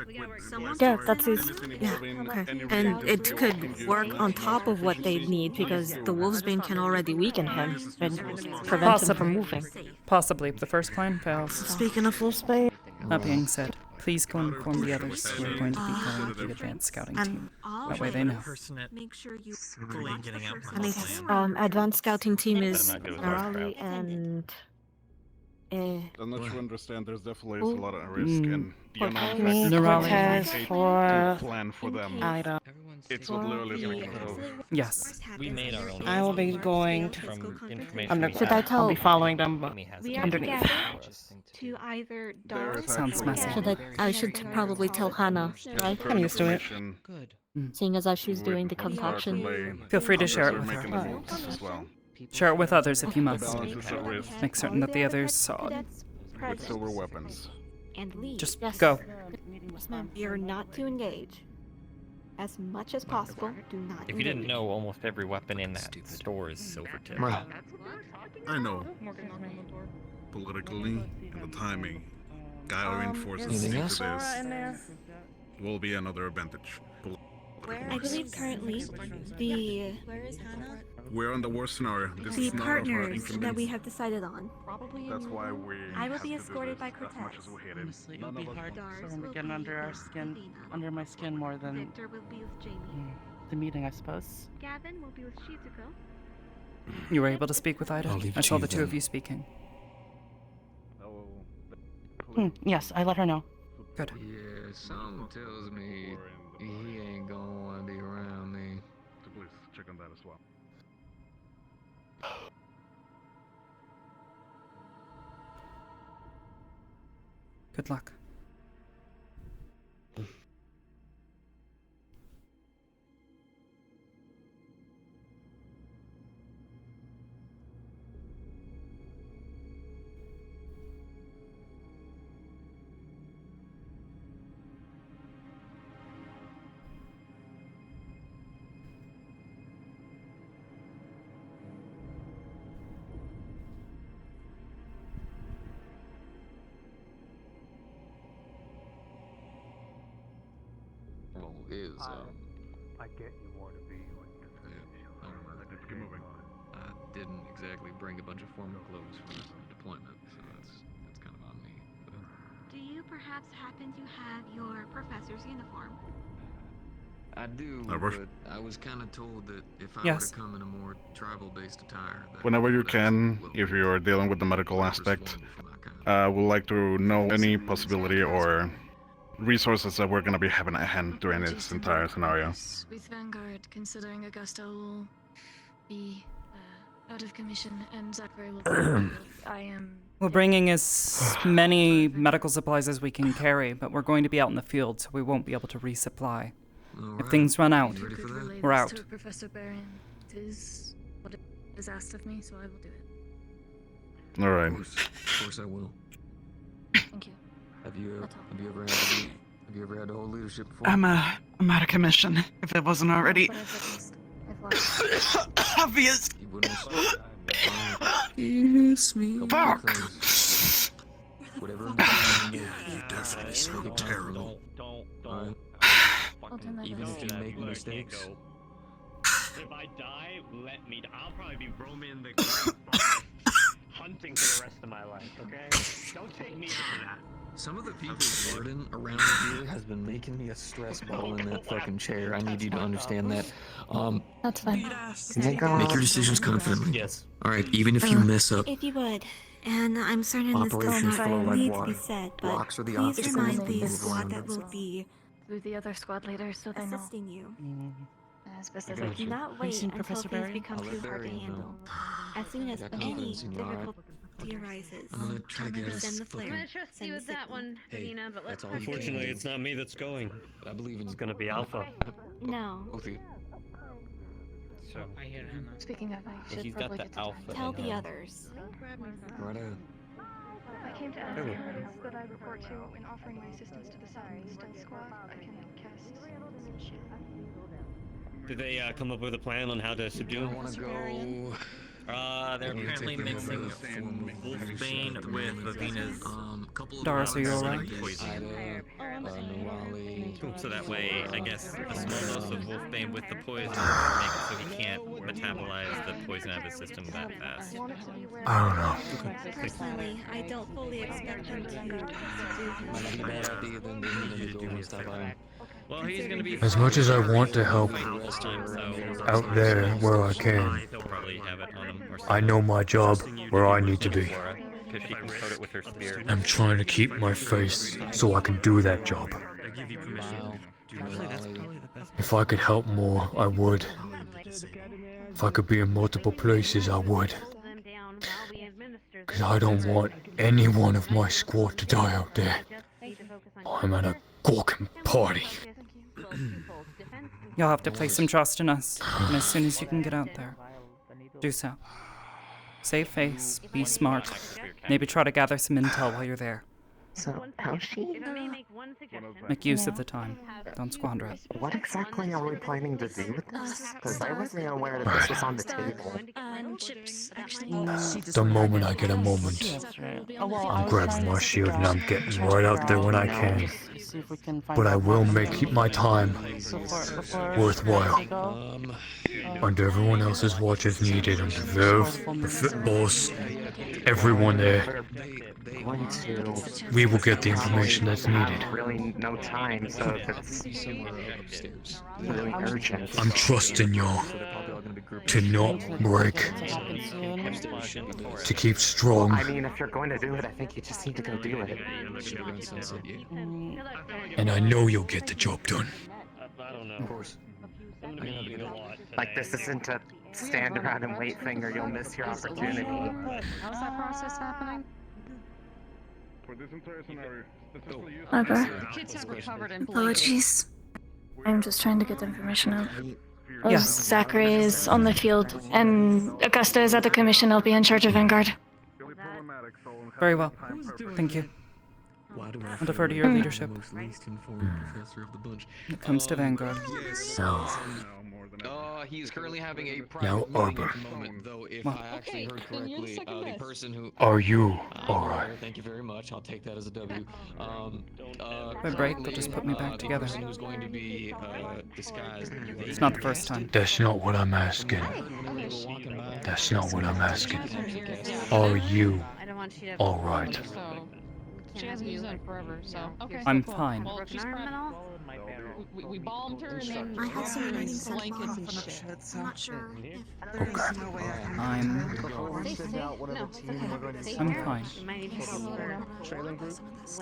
Yeah, that's his. Yeah, okay. And it could work on top of what they need because the Wolfsbane can already weaken him and prevent him from moving. Possibly. If the first plan fails. Speaking of full space. That being said, Please go and inform the others who are going to be going with the advanced scouting team. That way they know. Make sure you getting out I mean, advanced scouting team is Better not go with our Narali crowd. and I'm not sure understand. There's definitely a lot of risk, and the unknown Me, factor Cortez, to for plan for them. Ida. It's what literally is making it so. Yes. We made our own. I will be going to. From information I'm we not, have, I'll be following them, but Amy has We the are underneath. together to either Dar Sounds messy. I should probably tell Hannah, right? I'm used to it. Good. Seeing as how she's doing the concoction. Feel free to share it with making her. the moves as well. Share it with others if you The must. balance is at risk. Make certain that the others saw it. With silver weapons. and leave. Just go. You're not to engage. As much as possible, do not If you didn't know, almost every weapon in that store is silver tip. Right. I know. Politically, and the timing, gathering forces anything into else? this will be another advantage. I believe currently the We're on the worst scenario. This the is not of our partners that inconvenience. we have decided on. That's why we. I will have be to do escorted this by as much Cortez. as we hate it. Honestly, it would None be of us hard want- for him to get under our skin, under my skin more than Victor will be with Jamie. the meeting, I suppose. Gavin will be with Shizuko. You were able to speak with Ida? I'll leave I it saw to the you two of then. you speaking. Yes, I let her know. Good. Yeah, something tells me he ain't gonna wanna be around me. So please check on that as well. Good luck. Well, is I get you want to be when you're Let's keep moving. I didn't exactly bring a bunch of formal clothes for this deployment, so that's kind of on me. But Do you perhaps happen to have your professor's uniform? I do, Arbor? but I was kind of told that if I Yes. were to come in a more tribal-based attire, that Whenever you that's can, what if you're dealing with the medical would aspect, persuade me for my kind. would like to know any possibility or resources that we're gonna be having at hand during this entire scenario. With Vanguard, considering Augusta will be out of commission and Zachary will be I am... We're bringing as many medical supplies as we can carry, but we're going to be out in the field, so we won't be able to resupply. If things run out, You ready for that? we're out. To Professor Barron. It is what is asked of me, so I will do it. Alright. Of course I will. Thank you. Have you ever had to hold leadership before? I'm out of commission, if it wasn't already But I've lost. obvious. You wouldn't Kiss me. Fuck. Whatever. You definitely sound terrible. Don't. I'll turn that Even back. if you make mistakes. If I die, let me die. I'll probably be roaming the great hunting for the rest of my life, okay? Don't take me out of that. Some of the people's burden around here has been making me a stress ball in that fucking chair. I need you to understand that. That's fine. Make your decisions confidently. Yes. Alright, even if you mess up. If you would. And I'm certain this Operations does flow not like need to water. be said, but Rocks are the please obstacles remind that the move squad around that them. will be Through the other squad leaders, so they know. assisting you. As best as I I got Do you. not you wait seen until Professor things Barry? become I'll too let hard to Barry handle. know. As soon as I got any confidence in you, alright? difficulty arises, I'm gonna try to get us send the fucking- flare. I'm gonna trust Send you the with that signal. one, Davina, but let's that's all you can Unfortunately, do. it's not me that's going. But I believe in It's gonna be Alpha. No. both of you. So, I hear Hannah. Speaking of, I should he's got probably the get to alpha. Tell in the him. others. Right ahead. I came to ask Hello. who that I report to in offering my assistance to the Southern Stealth Squad. I can cast Ascension. Did they come up with a plan on how to subdue I him? wanna go. They're I'm gonna apparently take the mixing formal Wolfbane leadership with of the Vavina's couple of Doris, are you violence alright? like this, Ida, Nawali, So that way, I guess a small dose of wolfbane with the poison will make it so he can't metabolize the poison out of his system that fast. I don't know. Personally, I don't fully expect them to do Well, he's gonna be As much as I want to help out there where I can, he'll probably have it on him or I know my job where I need to be. because she can coat it with her spear. I'm trying to keep my face so I can do that job. I give you permission. If I could help more, I would. If I could be in multiple places, I would. Because I don't want any one of my squad to die out there. I'm at a gawking party. You'll have to place some trust in us, and as soon as you can get out there, do so. Save face, be smart, maybe try to gather some intel while you're there. So, how's she? Make use of the time. Don't squander it. What exactly are we planning to do with this? Because I wasn't aware that this was on the table. The moment I get a moment, I'm grabbing my shield and I'm getting right out there when I can. But I will make my time worthwhile. And everyone else's watch is needed, and the boss, everyone there. We will get the information that's needed. Really no time, so it's really urgent. I'm trusting y'all to not break, to keep strong. I mean, if you're going to do it, I think you just need to go do it. And I know you'll get the job done. Of course. Like, this isn't a stand around and wait thing, or you'll miss your opportunity. How's that process happening? For this entire scenario, Arbor. Kids have recovered and Apologies. I'm just trying to get the information out. Yes. Zachary is on the field, and Augusta is at the commission. I'll be in charge of Vanguard. Very well. Thank you. I'll defer to your leadership. When it comes to Vanguard. He is currently having a Now, private meeting Arbor. at the moment, though, if I actually heard correctly, the person who... Are you alright? Thank you very much. I'll take that as a W. By break, they'll just put me back together. The person who's going to be disguised... It's not the first time. That's not what I'm asking. That's not what I'm asking. Are you alright? She hasn't used that forever, so. Okay. I'm fine. Well, she's pregnant. We bombed her and then I had some writings on blankets and shit. shit. I'm not sure if I'm fine.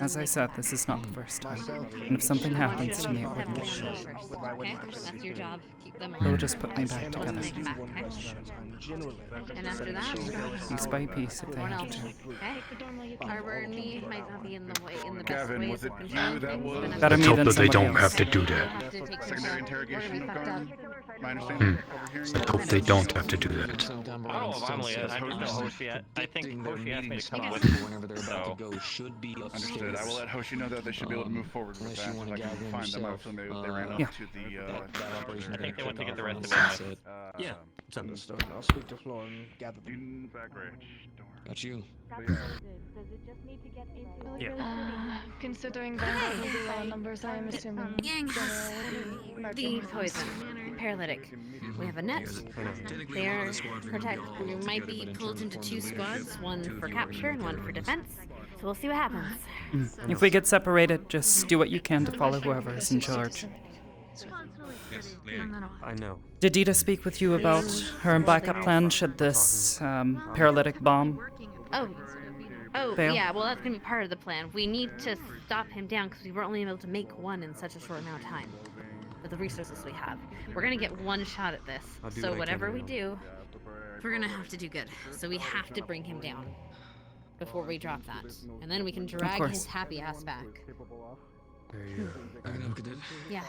As I said, this is not the first time. And if something happens to me, it wouldn't. Okay, that's your job. Keep them They'll just put me back together. And after that, Piece by piece, if they everyone have else. to. Okay. Arbor and me might not be in the way in the best Gavin, ways was it of you controlling that things, was- but Better Let's me hope than that they somebody don't else. have to do we'll that. have to take some Secondary interrogation of guard. My Hmm. understanding. Let's hope they don't have to do that. I don't know if I'm late. I don't know Hoshi yet. I think Hoshi asked me to come with Whenever they're about to go should be Understood. I will let Hoshi know that they should be able to move forward with that. I can find them out, so they ran up Yeah. to the I think they went to get the rest of it. Yeah. Understood. I'll speak to Floor and gather them. Got you. Considering Vanguard will be low numbers, I am assuming. the poison. Paralytic. We have a net. They are protect. We might be pulled into two squads, one for capture and one for defense. So we'll see what happens. If we get separated, just do what you can to follow whoever is in charge. I know. Did Dita speak with you about her backup plan should this paralytic bomb? Oh, fail? yeah, well, that's going to be part of the plan. We need to stop him down because we were only able to make one in such a short amount of time with the resources we have. We're going to get one shot at this. I'll do So what I whatever can we to do, we're going to have to do good. So we have to bring him down before we drop that. And then we can drag course. his happy ass back. Yeah.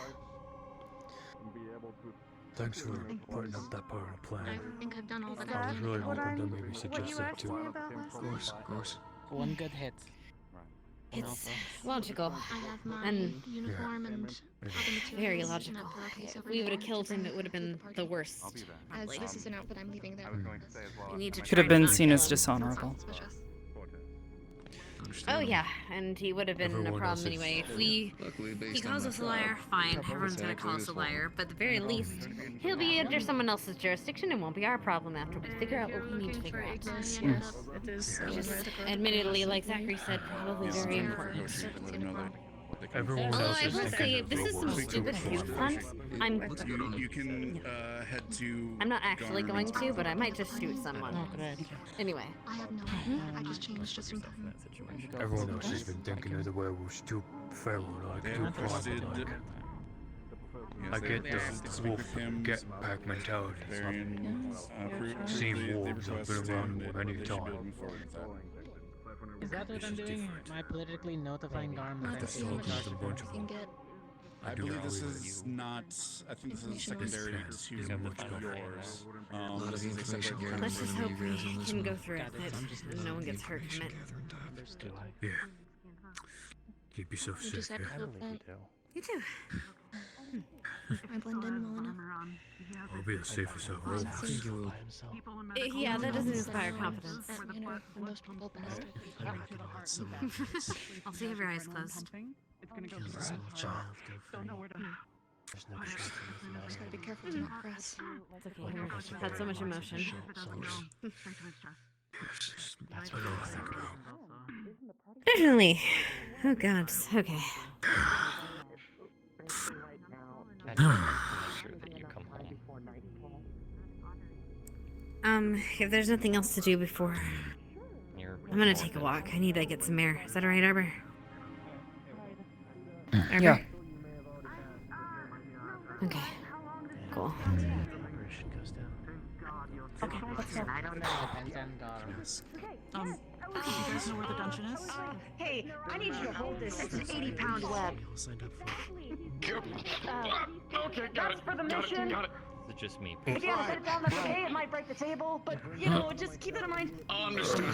Thanks for putting up that part of the plan. I think I've done all that. I was really hoping to maybe suggest that too. Of course. One good hit. It's logical. I have my And uniform and other materials. very logical. If If we would have killed him, it would have been the worst. As probably. this is an outfit I'm leaving there. We need to Could try have to been not seen kill as him. dishonorable. Oh yeah, and he would have been a Everyone else problem is- anyway. If we he calls us a liar, fine. Everyone's gonna call us a liar, but at the very least, he'll be under someone else's jurisdiction and won't be our problem after we figure out what we need to figure out. Yes, it is. Which is, admittedly, like Zachary said, probably very important. Everyone Although else I is will say, if this is some stupid food hunt, You can head to. I'm not actually going to, but I might just shoot someone. Anyway. I have no idea. I just changed just in time. Everyone else has been thinking of the werewolves too feral, like too primal, like. I get the wolf get pack mentality. Seen wolves, I've been around them any time. Is that what I'm doing? Am I politically notifying Garm that I'm taking charge of everything? I believe this is not. I think this is secondary to yours. Let's just hope we can go through it and no one gets hurt from it. Yeah. Keep yourself safe, yeah? You too. I blend in well enough. I'll be the safest of all. Yeah, that doesn't inspire confidence. I'll see if your eyes closed. Just gotta be careful to not press. It's okay. You've had so much emotion. That's what I think about. Definitely. Oh god. Okay. If there's nothing else to do before, I'm gonna take a walk. I need to get some air. Is that alright, Arbor? Arbor? Yeah. Okay. Cool. Okay, let's go. I don't know. Do you guys know where the dungeon is? Hey, I need you to hold this. It's an 80-pound web. Okay, got it. For the mission. Is it just me? If you have to set it down, that's okay. It might break the table, but you know, just keep that in mind. Understood.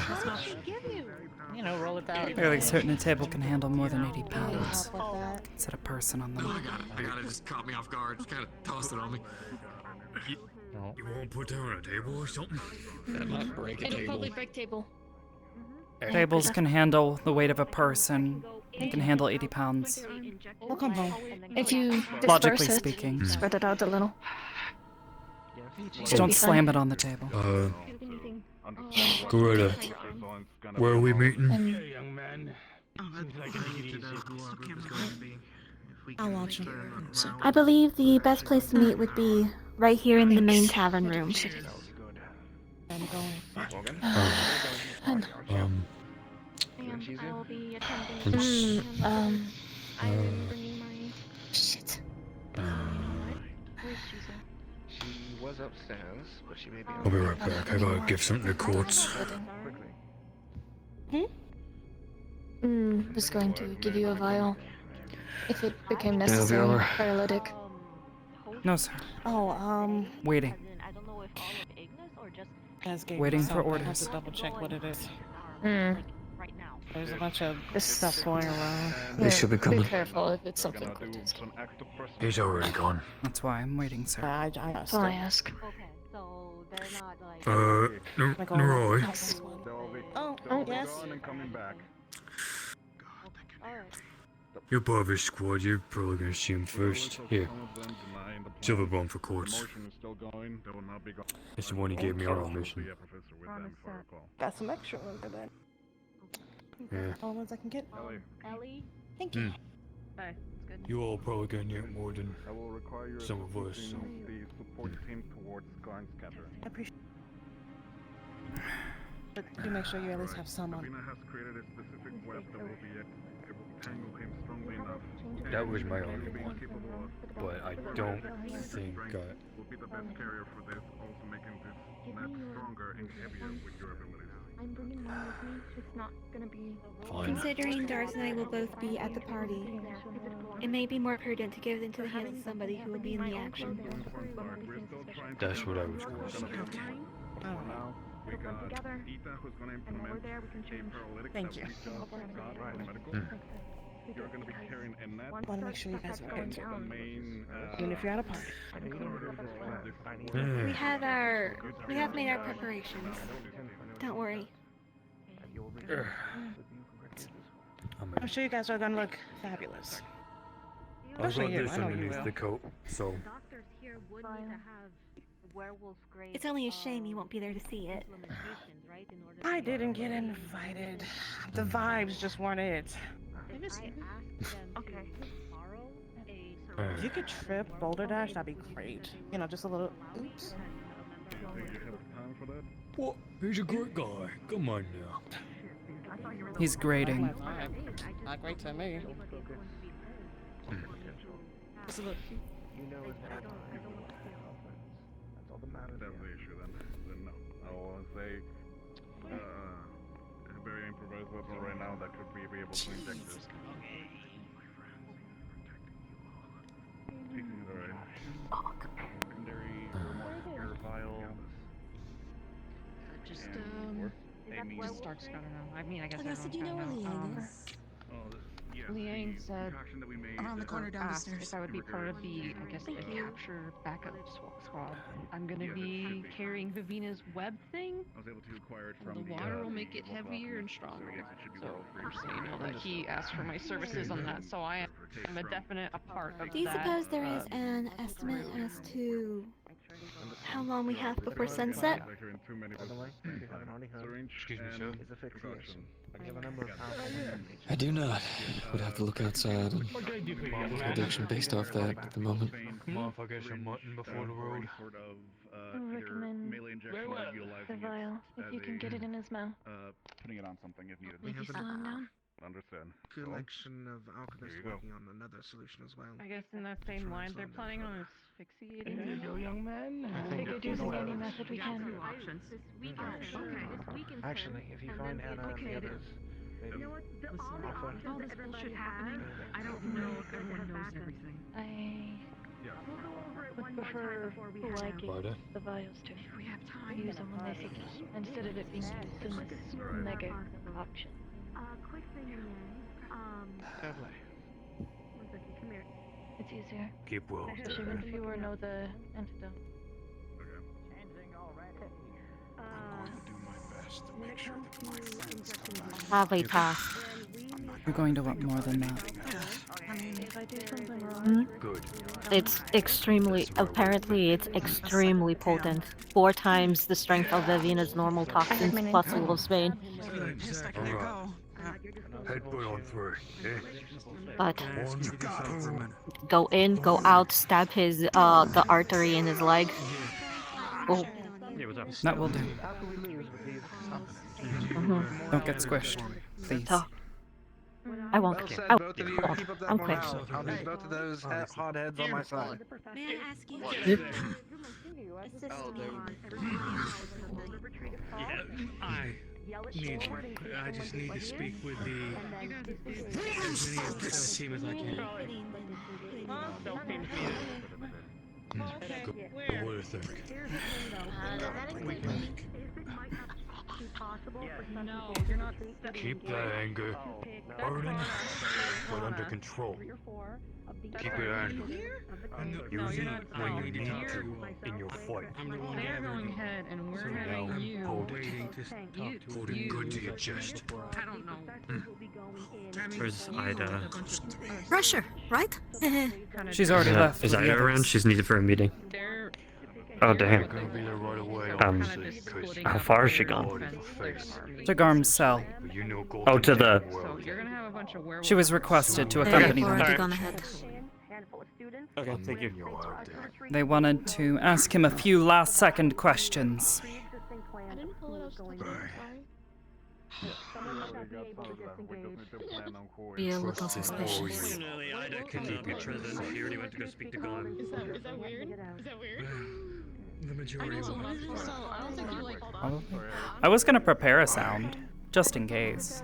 You know, roll it out. Fairly certain a table can handle more than 80 pounds. Set a person on them. I got it. Just caught me off guard. Just kind of tossed it on me. You won't put down a table or something? That might break a It'll table. probably break table. Tables can handle the weight of a person. They can handle 80 pounds. We'll come home. If you Logically disperse it, speaking. spread it out a little. Just don't slam it on the table. Gorilla, where are we meeting? Young man. I'll watch him. I believe the best place to meet would be right here in the main tavern room. I'm going. And I will be Since- attending. I'm bringing my. Shit. Where's Shiza? She was upstairs, but she may be. I'll be right back. I gotta give something to Quartz. Was going to give you a vial. If it became Yeah, necessary, they are. paralytic. No, sir. Oh, Waiting. Waiting for I have orders. to double check what it is. There's a bunch of This stuff going around. They should be coming. Be careful if it's something quoted. He's already gone. That's why I'm waiting, sir. That's all I ask. Roy. Oh, yes. You're part of his squad. You're probably gonna see him first. Here. Silver bomb for Quartz. It's the one he gave me on our mission. Got some extra ones for that. Yeah. All the ones I can get. Ellie? Thank you. Hi. You all probably gonna need more than some of us. So. I appreciate But you make sure you at least have someone. That was my only one. But I don't think I'm bringing mine with me. It's not gonna be. Considering Dars and I will both be at the party, it may be more prudent to give it into the hands of somebody who will be in the action. that's what I was gonna say. I don't know. Thank you. Want to make sure you guys are good. Even if you're at a party. We have made our preparations. Don't worry. I'm sure you guys are gonna look fabulous. I got Especially you, this I know you underneath will. the coat, so. It's only a shame you won't be there to see it. I didn't get invited. The vibes just weren't it. Okay. If you could trip Boulder Dash, that'd be great. You know, just a little oops. What? He's a great guy. Come on now. He's grading. Not great to me. Just a little. That's the issue then no. I'll say, a very improvised weapon right now that could be able to inject this. Secondary thermal vial. Just Starks gotta know. I mean, I guess Augusta, everyone's do you know gotta where know. Leanne is? Liang said around the corner down the asked stairs. if I would be part of the, I guess, the capture backup squad. I'm gonna be carrying Vivina's web thing. I was able to acquire it from The water will make it heavier and stronger. So, just so you know that he asked for my services on that, so I am a definite a part of that. Do you suppose there is an estimate as to how long we have before sunset? Excuse me, sir. I do not. Would have to look outside and prediction based off that at the moment. Come on, if I get some mutton before the road. I recommend the vial if you can get it in his mouth. Putting it on something if needed. We have slowing down? Understand. collection of alchemists There you go. working on another solution as well. I guess in that same line, they're planning on asphyxiating There you me. go, young man. I figured using any method we can. Actually, if you find Hannah and the others, maybe All this bullshit happening, I don't know if everyone knows everything. I would prefer liking Barda? the vials to We have time. use them when they suggest, instead of it being this mega option. Quick thing again. Lovely. It's easier, Keep well. especially when fewer know the antidote. Have a pass. You're going to want more than that. If I do something wrong, Good. It's apparently it's extremely potent. 4 times the strength of Vivina's normal toxins plus Wolfsbane. Alright. Headbutt on 3, eh? But One. go in, go out, stab his the artery in his leg. Oh. That will do. Don't get squished, please. I won't. Well said, I both of you. won't. Keep up that I'm quick. morale. I'll need both of those hot heads on my side. May I ask you Yep. assist me I just need to speak with as many of the team as I can. What do you think? No, you're not. Keep that anger burning, but under control. Keep it angry. Use it when you need to in your fight. I'm the one They're going gathering. ahead, and we're So now having you. hold it. Waiting to talk to Hold it good to your chest. I don't know. Where's Ida? Rusher, right? She's already left. Is with the Ida around? others. She's needed for a meeting. They're Oh damn. Gonna be there right away. How far is she gone? To Garm's cell. You know, Oh, to the. So you're gonna have a bunch of werewolves. She was requested to They've accompany already them. gone ahead. Okay, thank you. They wanted to ask him a few last-second questions. I didn't pull it up. Sorry. Be a little suspicious. Fortunately, Ida can be present. She already went to go speak to Garm. Is that weird? Is that weird? The majority of I don't think you like. Probably. I was gonna prepare a sound, just in case.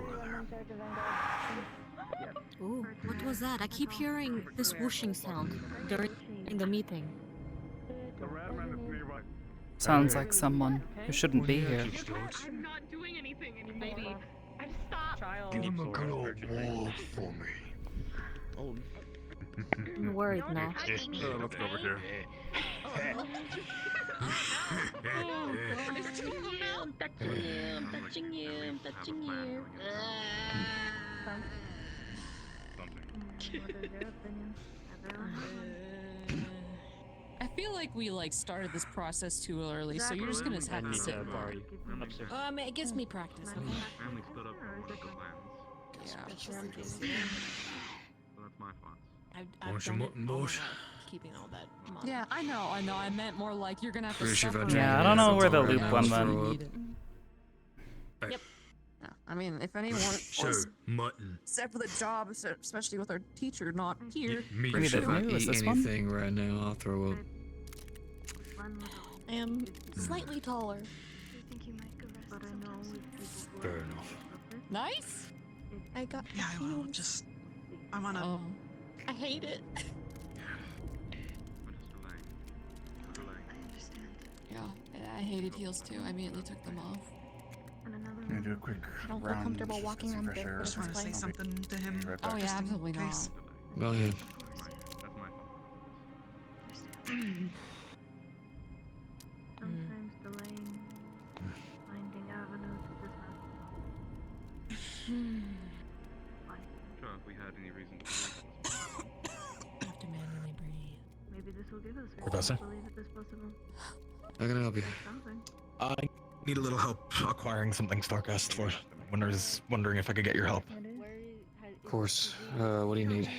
Ooh, what was that? I keep hearing this whooshing sound during the meeting. Sounds like someone who shouldn't be here. I'm not doing anything anymore. Baby, I've stopped. Child. Give him a good old wall for me. I'm worried now. Let's go over here. I'm touching you. I'm touching you. I feel like we started this process too early, so you're just gonna have to sit there. It gives me practice, okay? Family split up over the plans. Yeah. So that's my fault. I've done it all my life, keeping all that money. Yeah, I know. I meant more like you're gonna have to Pretty sure suffer. if I Yeah, I don't know where the loop one throw went. up. Yep. Yeah, I mean, if anyone So, was mutton. set for the job, especially with our teacher not here. Me, Maybe if I was eat this one? anything right now, I'll throw up. I am slightly taller. Fair enough. Nice. I got. Yeah, well, just I'm on a. I hate it. Yeah, I hated heels too. I immediately took them off. I'm gonna do a quick I don't feel round. comfortable just walking to around fresh barefoot air. with Just want to say this something to him. Right Oh back. yeah, Just in absolutely not. case. Go ahead. That's my fault. Sometimes delaying finding avenues to Sure, if we had any reason to Have to manually breathe. Maybe this will give us Professor? reason to believe it is possible. How can I help you? Something. I need a little help acquiring something Stark asked for. I was wondering if I could get your help. Of course. What do you need?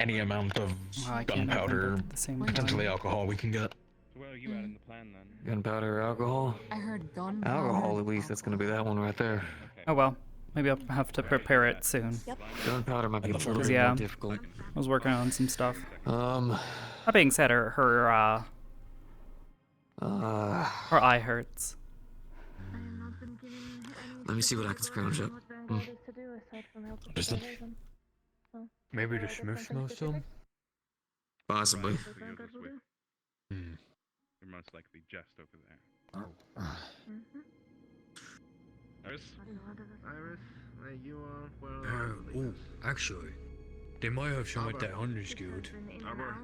Any amount of I can't gunpowder, open both at the same potentially time. alcohol we can get. So where are you at in the plan then? Gunpowder, alcohol? I heard gun. Alcohol, at least. That's gonna be that one right there. Oh well, maybe I'll have to prepare it soon. Yep. Gunpowder might be a little bit Yeah. more difficult. I was working on some stuff. Um. That being said, her eye hurts. Let me see what I can scrounge up. Understood. Maybe the Smith knows some? Possibly. You're most likely just over there. Iris? Iris, you are well. Oh, actually, they might have some at that Hunter's Guild. Arbor?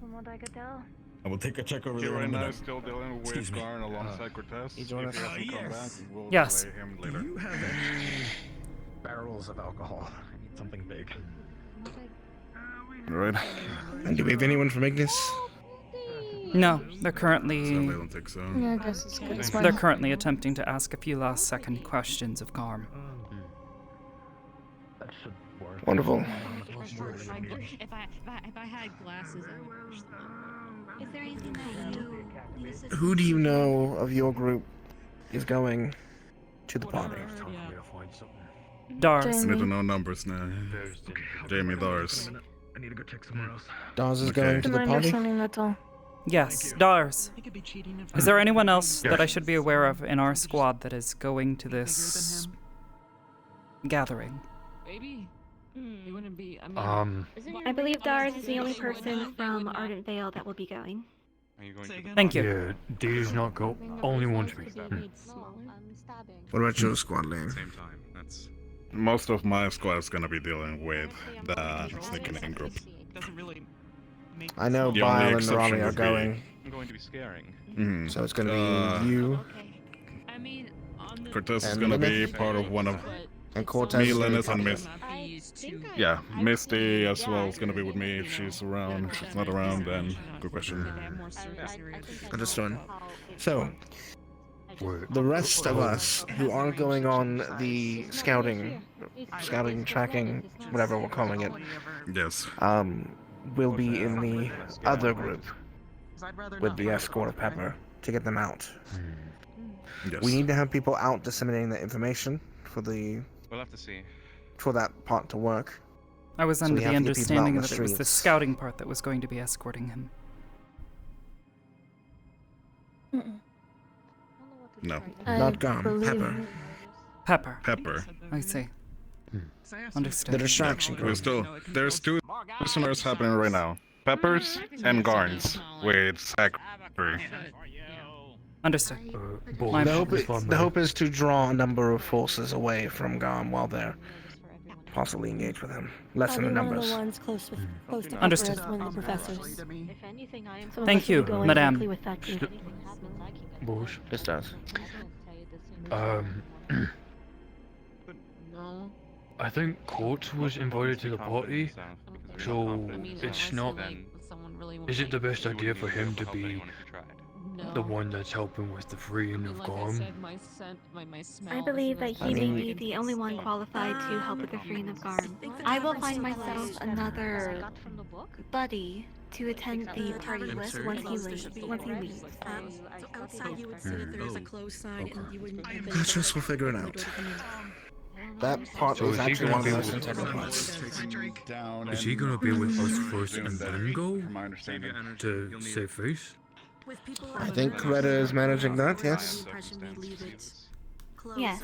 From what I could tell. I will take a check over He there right in a now minute. is still dealing with Excuse me. Garn alongside Cortez. you join If he us? hasn't come Yes. back, we'll Yes. delay him Do later. you have any barrels of alcohol? I need something big. Right. And do we have anyone from Ignis? No, they're Sadly, I currently don't think so. Yeah, I guess it's good as well. they're currently attempting to ask a few last second questions of Garm. That should work. Wonderful. If I had glasses, I would push them. Is there anything that you Who do you know of your group is going to the party? Dars. I need to know numbers now. Jamie Dars. I need to go check somewhere else. Dawes is Okay. going to the My party? understanding that's all. Yes, Dars. Is there anyone else that I should be aware of in our squad that is going to this gathering? Maybe. It wouldn't be. I mean, I believe Dars is the only person from Ardent Vale that will be going. Are you going to Thank you. Yeah, D's not go. Only one to me. What about your squad, Lane? same time? That's Most of my squad is gonna be dealing with the sneaking in group. I know The only Bile and exception Narami are would be- going, I'm going to be scaring. Mhm. so it's gonna be you I mean, on the Cortez is And gonna be Lilith? part of one of and Cortez. me, is gonna be Linus, and part of Miss. it. Yeah, Misty as well is gonna be with me if she's around. If she's not around, then good question. Understood. So, the rest of us who aren't going on the scouting, tracking, whatever we're calling it, Yes. will be in the other group with the escort of Pepper to get them out. Yes. We need to have people out disseminating the information for We'll have to see. for that part to work. I was So under we the have to get people out understanding in the that it was the streets. scouting part that was going to be escorting him. No. Not Gum, Pepper. Pepper. Pepper. I see. The Understood. distraction We're group. still there's two listeners happening right now. Peppers and Garns with Zachary. Understood. My The apologies. hope is to draw a number of forces away from Gum while they're possibly engaged with him. Lessen the numbers. Close to Understood. Pepper as one of the professors. If anything, I am Thank you, Madame. With that group. Bush. This does. Um. No. I think Court was invited to the party, so it's not. Is it the best idea for him to be the one that's helping with the freeing of Garm? I believe that he may be the only one qualified to help with the freeing of Garm. I will find myself another buddy to attend the party with once he leaves. So outside you would see that there's a closed sign and you wouldn't open it. Let's just we'll figure it out. That part So is is he actually gonna one of the be most with- integral parts. Is he gonna be with us first and then go to save face? I think Coretta is managing that, yes. Yes.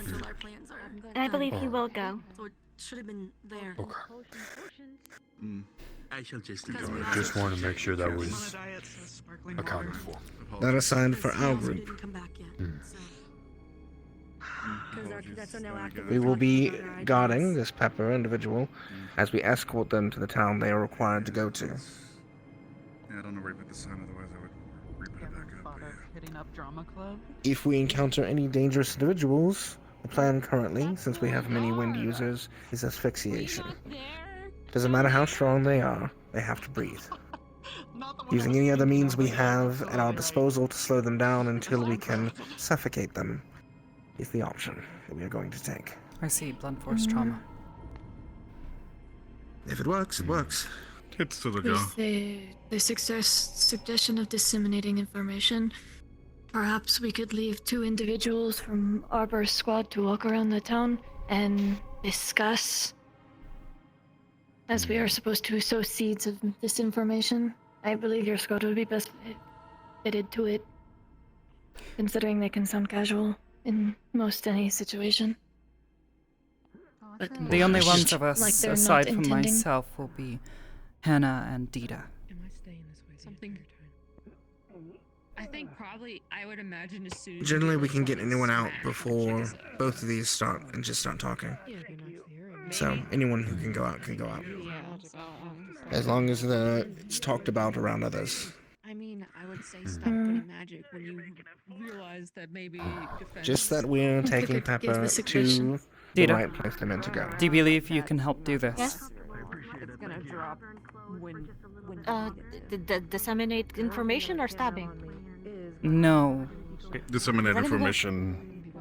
And I believe he will go. So it should have been there. I shall just I just want to make sure that was accounted for. That assigned for our group. We will be guarding this Pepper individual as we escort them to the town they are required to go to. Yeah, I don't know where to put the sign, otherwise I would re-put it back up. Hitting up drama club. If we encounter any dangerous individuals, the plan currently, since we have many wind users, is asphyxiation. Doesn't matter how strong they are, they have to breathe. Using any other means we have at our disposal to slow them down until we can suffocate them is the option that we are going to take. I see, blunt force trauma. If it works, it works. It's to the go. With the suggestion of disseminating information, perhaps we could leave 2 individuals from Arbor's squad to walk around the town and discuss, as we are supposed to sow seeds of this information. I believe your squad would be best fitted to it, considering they can sound casual in most any situation. But The only ones of us, like they're not aside from intending. myself, will be Hannah and Dita. Something. I think probably I would imagine as soon as Generally, we can get anyone out before both of these start and just start talking. So anyone who can go out can go out. As long as it's talked about around others. I mean, I would say stop putting magic when you realize that maybe defense. Just that we're taking Pepper to the Dita, right place they're meant to go. do you believe you can help do this? Yes. It's gonna drop when Disseminate information or stabbing? No. Disseminate information.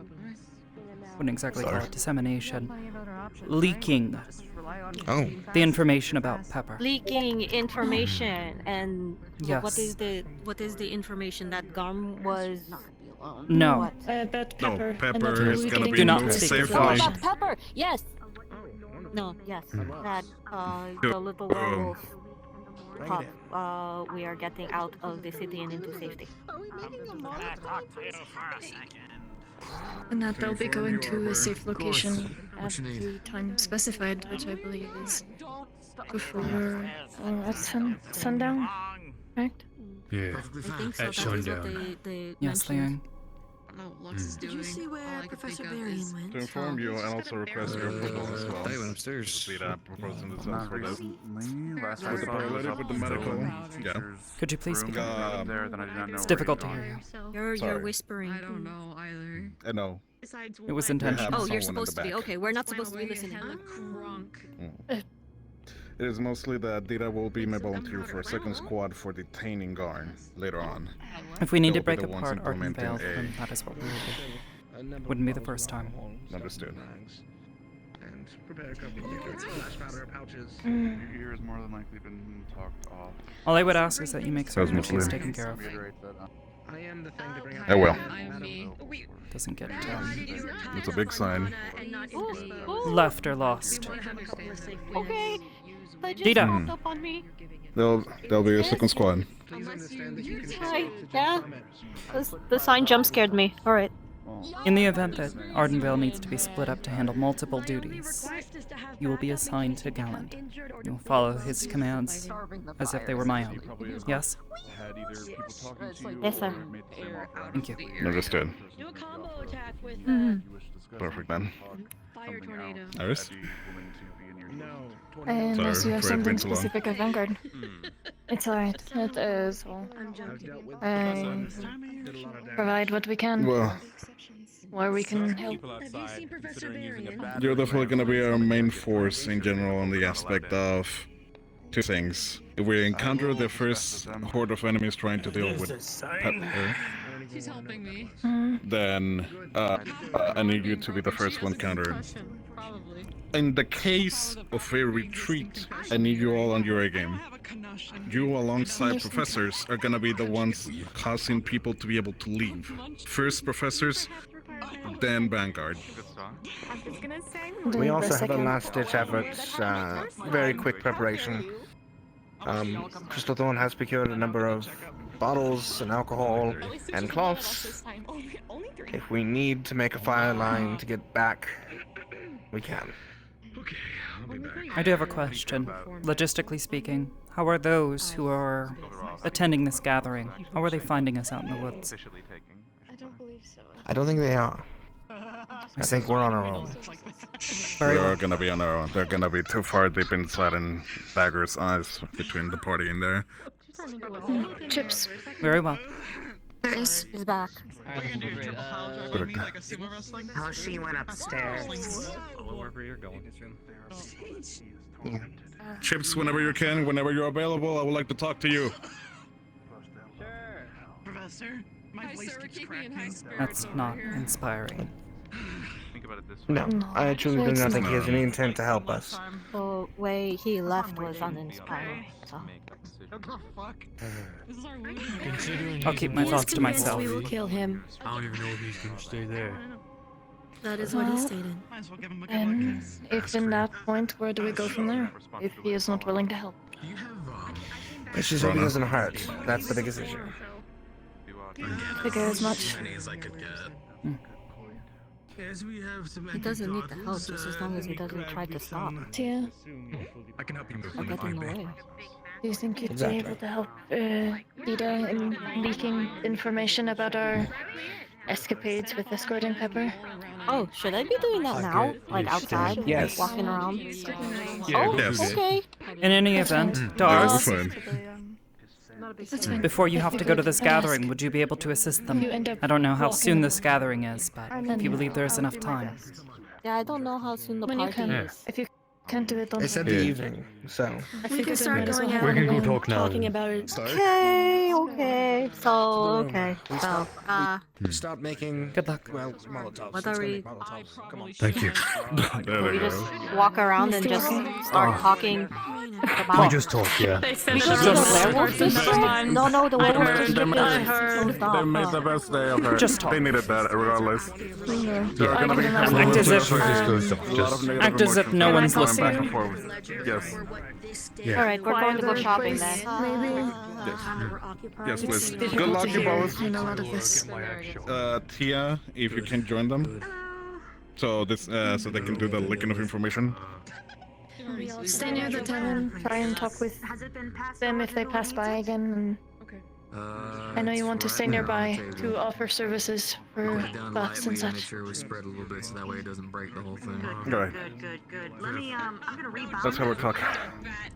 Wouldn't exactly call Sorry. it dissemination. Leaking. Oh. The information about Pepper. Leaking information and Yes. what is the information that Garm was No. What? About No, Pepper. Pepper is gonna be Do not moved speak. safely. Oh, about Pepper. Yes. No. Yes. That the little werewolf pup. We are getting out of the city and into safety. And that they'll be going to a safe location at the time specified, which I believe is before at sundown, right? Yeah. I think so. At That is what sundown. they Yes, mentioned. Liang. Did you see where Professor Varian went? To inform you and also request your approval as well. They went upstairs. To see that proposing the Not for this. recently. Last I With the saw it was paralytic, up with the in medical. the Yeah. Could you please speak up? there, then I did not know It's where difficult he to was hear you. You're Sorry. whispering. I don't know either. I know. It was intentional. Oh, you're Someone in supposed the to be. back. Okay, we're not supposed to be listening. It is mostly that Dita will be my volunteer for a second squad for detaining Garn later on. If we need They to will be break the ones apart Arden implementing Vale, then that is what we will do. Wouldn't be the first time. Understood. And prepare a couple of flash powder pouches. Your ear has more than likely been talked off. All I would ask is that you make certain that mostly- she's taken care of. I am the thing to bring up. I will. Doesn't get It's a big sign. left or lost. Okay. They just Dita. walked up on me. There'll be a second squad. Hi. Yeah. The sign jump scared me. All right. In the event that Ardenvale needs to be split up to handle multiple duties, you will be assigned to Gallant. You will follow his commands as if they were my own. Yes? Yes, sir. Thank you. Understood. Do a combo attack with Perfect then. fire tornado. Iris? Unless Sorry you have for it something being so long. specific at Vanguard. It's alright. It is. Well, I provide what we can. Well, where we can help. You're definitely gonna be our main force in general on the aspect of two things. If we encounter the first horde of enemies trying to deal with Pepper, She's helping me. then I need you to be the first one countered. Probably. In the case of a retreat, I need you all on your A game. You alongside professors are gonna be the ones causing people to be able to leave. First professors, then Vanguard. We also have a last-ditch efforts, very quick preparation. Crystal Thorn has procured a number of bottles and alcohol and cloths. If we need to make a fire line to get back, we can. I do have a question. Logistically speaking, how are those who are attending this gathering? How are they finding us out in the woods? I don't believe so. I don't think they are. I think we're on our own. We're gonna be on our own. They're gonna be too far deep inside in Dagger's eyes between the party in there. Chips. Very well. Is back. Oh, she went upstairs. Wherever you're going. Chips, whenever you can, whenever you're available, I would like to talk to you. Professor, my voice keeps cracking. That's not inspiring. No, I truly do not think he has any intent to help us. The way he left was uninspiring. So. I'll keep my thoughts to myself. We will kill him. I don't even know if he's gonna stay there. That is what he stated. And if in that point, where do we go from there? If he is not willing to help. Let's just hope he doesn't hurt. That's the biggest issue. Figure as much. He doesn't need the help just as long as he doesn't try to stop. Tia, I can help you move Or get in the way. do you think you'd Exactly. be able to help Ida in leaking information about our escapades with escorting Pepper? Oh, should I be doing that now? Like outside? Yes. Walking around? Yeah, Oh, yes. okay. In any event, Yeah, Dars, that's fine. That's fine. before you have If to you go to could this gathering, would you be able to assist them? You end up I don't know how walking soon this around. gathering is, but if you believe there is enough time. Yeah, I don't know how soon the When you party can. is. If you can't do it on They said time. the evening, so. I We figured can I start might as going well out have We can go one talk now. talking about it. Okay, okay. So, okay. We So, stop, we stop making. Good luck. Well, Molotovs. What Let's are go we- make Molotovs. Come on. Thank you. There we they just go. walk around and just start talking about. We just talk, yeah. We go to the werewolf district? No, the werewolf district is closed They off. made the best day of it. Just talk. They needed that regardless. They're I gonna be can having imagine. Act as if- a lot of negative Act as if no emotions one's going back listening. and forth. Yes. Yeah. Alright, we're going to go shopping then. Maybe. Yes, please. Good Difficult luck, to you hear both. in a lot of this. Tia, if you can join them. So so they can do the leaking of information. Stay near the tavern. Try and talk with them if they pass by again. And I know you want to stay nearby to offer services for buffs and such. sure we spread a little bit so that way it doesn't break the whole thing. Right. Good. Let me, I'm gonna rebound. That's how we're talking.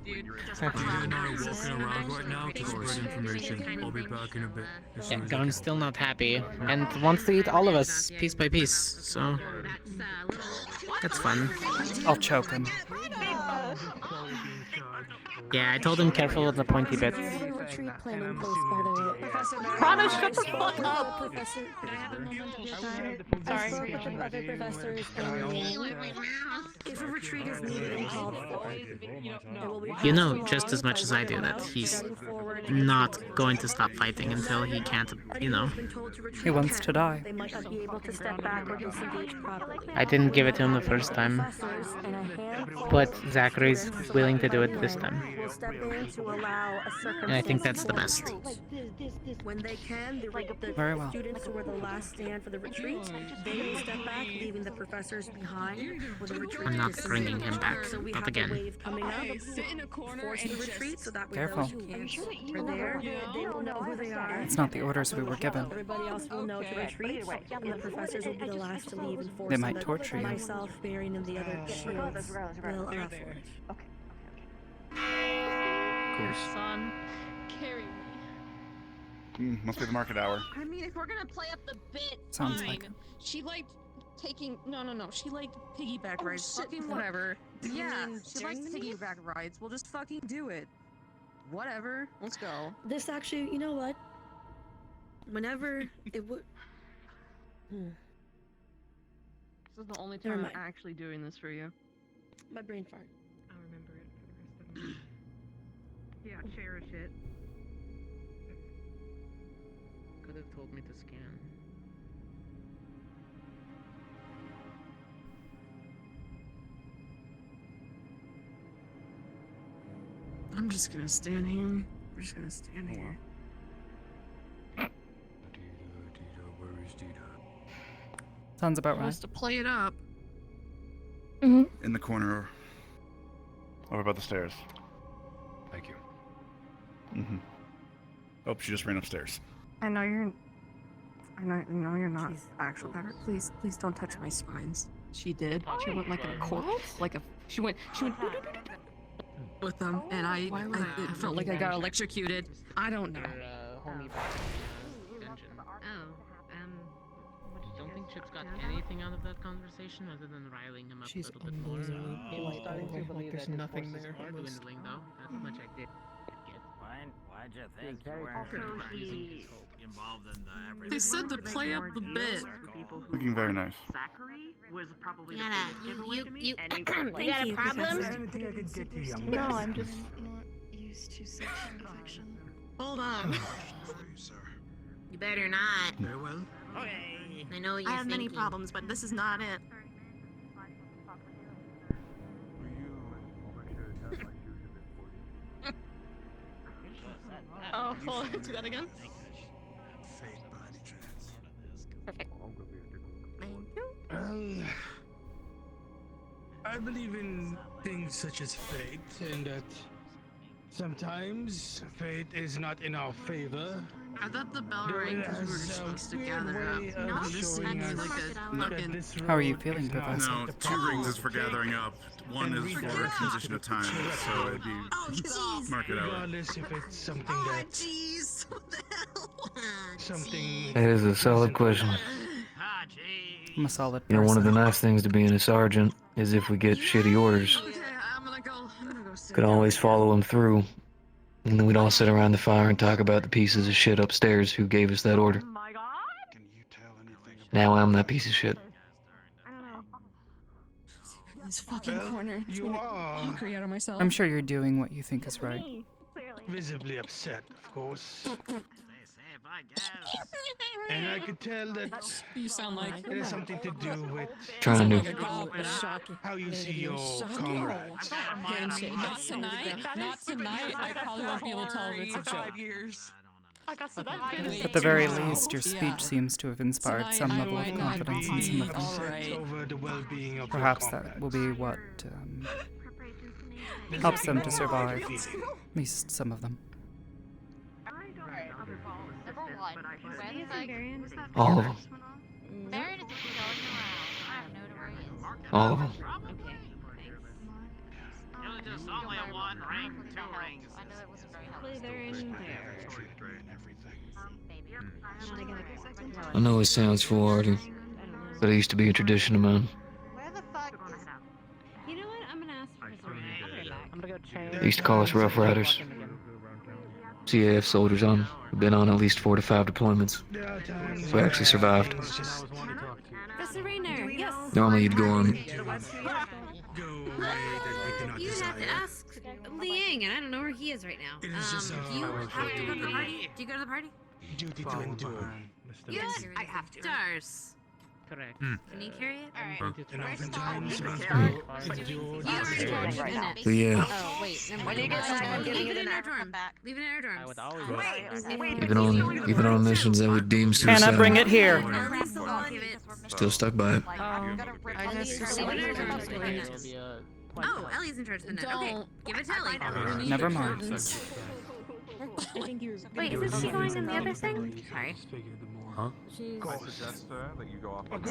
You and I are walking around right now to spread information. I'll be back in a bit. Yeah, Gon's still not happy and wants to eat all of us piece by piece, so that's fun. I'll choke him. Yeah, I told him careful with the pointy bits. Retreat plan in place, by the way. Promise, shut the fuck up! Professor. I spoke with the other professors and if a retreat is needed and called for, there will be You know just as much as I do that he's not going to stop fighting until he can't, you know. He wants to die. They might not be able to step back or disengage properly. I didn't give it to him the first time, Professors and a handful but Zachary's willing to do it this time. will step in to allow a And I think that's the best. When they can, the Very well. students who are the last stand for the retreat, they will step back, leaving the professors behind for the retreat. I'm not to bringing disengage. him back, So we not have again. a wave coming up Sit in a corner force and the just retreat, so that way Careful. those who can't are there. They will know who they are. It's not the orders we were given. Everybody else will know to retreat, and the professors will be the last to leave and force They might that torture you. myself, Marion, and the other shields will allow for it. Of course. Son, carry me. Must be the market hour. I mean, if we're gonna play up the bit, Sounds fine. like it. She liked taking no. She liked piggyback rides. shit, Fucking what? whatever. Yeah, she During likes the meeting? piggyback rides. We'll just fucking do it. Whatever. Let's go. This actually, you know what? Whenever it would. This is the only Never time I'm mind. actually doing this for you. My brain fart. I'll remember it for the rest of the Yeah, cherish it. Could have told me to scan. I'm just gonna stand here. I'm just gonna stand here. Where is Dita? Sounds about right. Wants to play it up. In the corner. Over by the stairs. Thank you. Mm-hmm. Oh, she just ran upstairs. I know you're. I know you're not actual better. Please don't touch my spines. She did. She went like a She went with them, and it felt like I got electrocuted. I don't know. Homie dungeon. Don't think Chip's got anything out of that conversation other than riling him up a little bit more. I'm starting to believe there's that nothing his there. forces are Dwindling though. That's much I did get. Why'd you think you very were confident. involved in the everything? They said to play up the bit. Looking very nice. Zachary was probably You the got biggest giveaway to me. you and he got was a like, problem? No, I'm just not used to such affection. Hold on. You better not. Very well. Okay. I know what I you're have many thinking. problems, but this is not it. Oh, hold on. Do that again. Perfect. Thank you. I believe in things such as fate, and that sometimes fate is not in our favor. I thought the bell Though rang it because we were has just a supposed to weird gather up. way of No, this showing seems us like a that fucking. this How are you road feeling, is not Professor? No, 2 rings is for gathering up. 1 is for transition of time, so it'd be market hour. Regardless if it's something that Jeez. something. That is a solid question. I'm a solid You know, one of the person. nice things to being a sergeant is if we get shitty orders, Okay, I'm gonna go sit could always follow them through. And then we'd all sit around the fire and talk about the pieces of shit upstairs who gave us that order. Now I'm that piece of shit. this fucking corner. It's You gonna are hungry out of myself. I'm sure you're doing what you think is right. visibly upset, of course. And I could tell that You sound like it has something to do with Trying to. how you see your comrades. Handshake. Not tonight. Not tonight. I probably won't be able to tell if it's a joke. At the very least, your speech seems to have inspired Tonight some I level of might not confidence in some of be them. alright. Over the well-being of Perhaps your that will be what comrades. helps them to survive. At least some of them. All of them. All of them. There's only a 1 ring, 2 rings. I know it sounds foolhardy, but it used to be a tradition of mine. You know what? I'm gonna ask for his I'm gonna go change. They used to call us Rough Riders. CAF soldiers on. We've been on at least 4 to 5 deployments. So we actually survived. Professor Rainer, yes. Normally you'd go on. You have to ask Liang, and I don't know where he is right now. Do you have to go to the party? Do you go to the party? Duty to endure. You know what? I have to. Stars. Correct. Can you carry it? And oftentimes, So yeah, Oh, wait. Never mind. Leave it in our dorm. Leave it in our dorms. I would always. even on missions that would deem suicide, Hannah, bring it here. Ellie's the one. Give it. still stuck by it. I guess Leave it in our dorms. Give it next. Oh, Ellie's in charge of the net. Okay, give it to Ellie. Never mind. Wait, isn't she going in the other thing? Sorry. Huh? I suggest that you go off on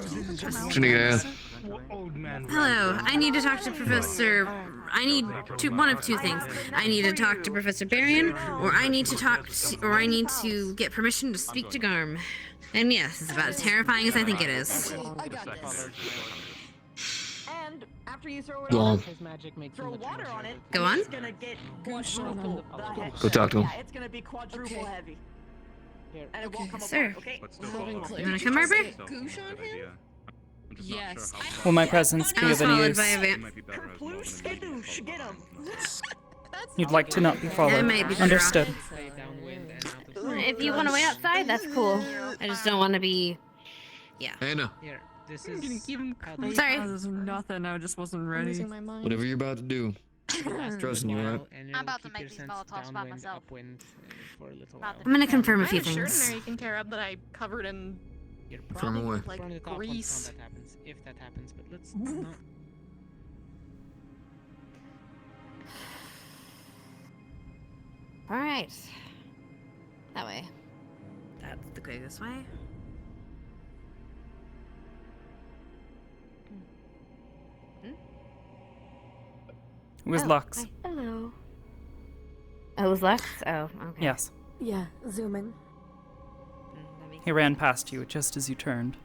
Hello, I need to talk to Professor. I need one of two things. I need to talk to Professor Barian, or I need to get permission to speak to Garm. And yes, it's about as terrifying as I think it is. I got this. And after you throw it Go on. throw water on it, Go on. it's gonna get quadruple the head. Go talk to him. Yeah, it's gonna be quadruple heavy. And it won't come Sir. apart, okay? You wanna come, Arbor? Goosh on him? Yes. Will my presence be I was of any followed use? by a van. Kerploosh, skadoosh, get him. You'd like to not be followed. That might be better Understood. If you want to wait outside, that's cool. I just don't want to be. Yeah. Anna, Here, this I'm gonna is. give him. Sorry. There's nothing. I just wasn't ready. whatever you're about to do, trusting you, right? I'm about to make these Molotovs by myself. I'm gonna confirm a few Sure, things. Mary can tear up that I covered in From away. like From the top grease. once that happens, if that happens, but let's not. All right. That way. That's the quickest way. It was Lux. Hello. Oh, it was Lux? Oh, okay. Yes. Yeah, zoom in. He ran past you just as you turned.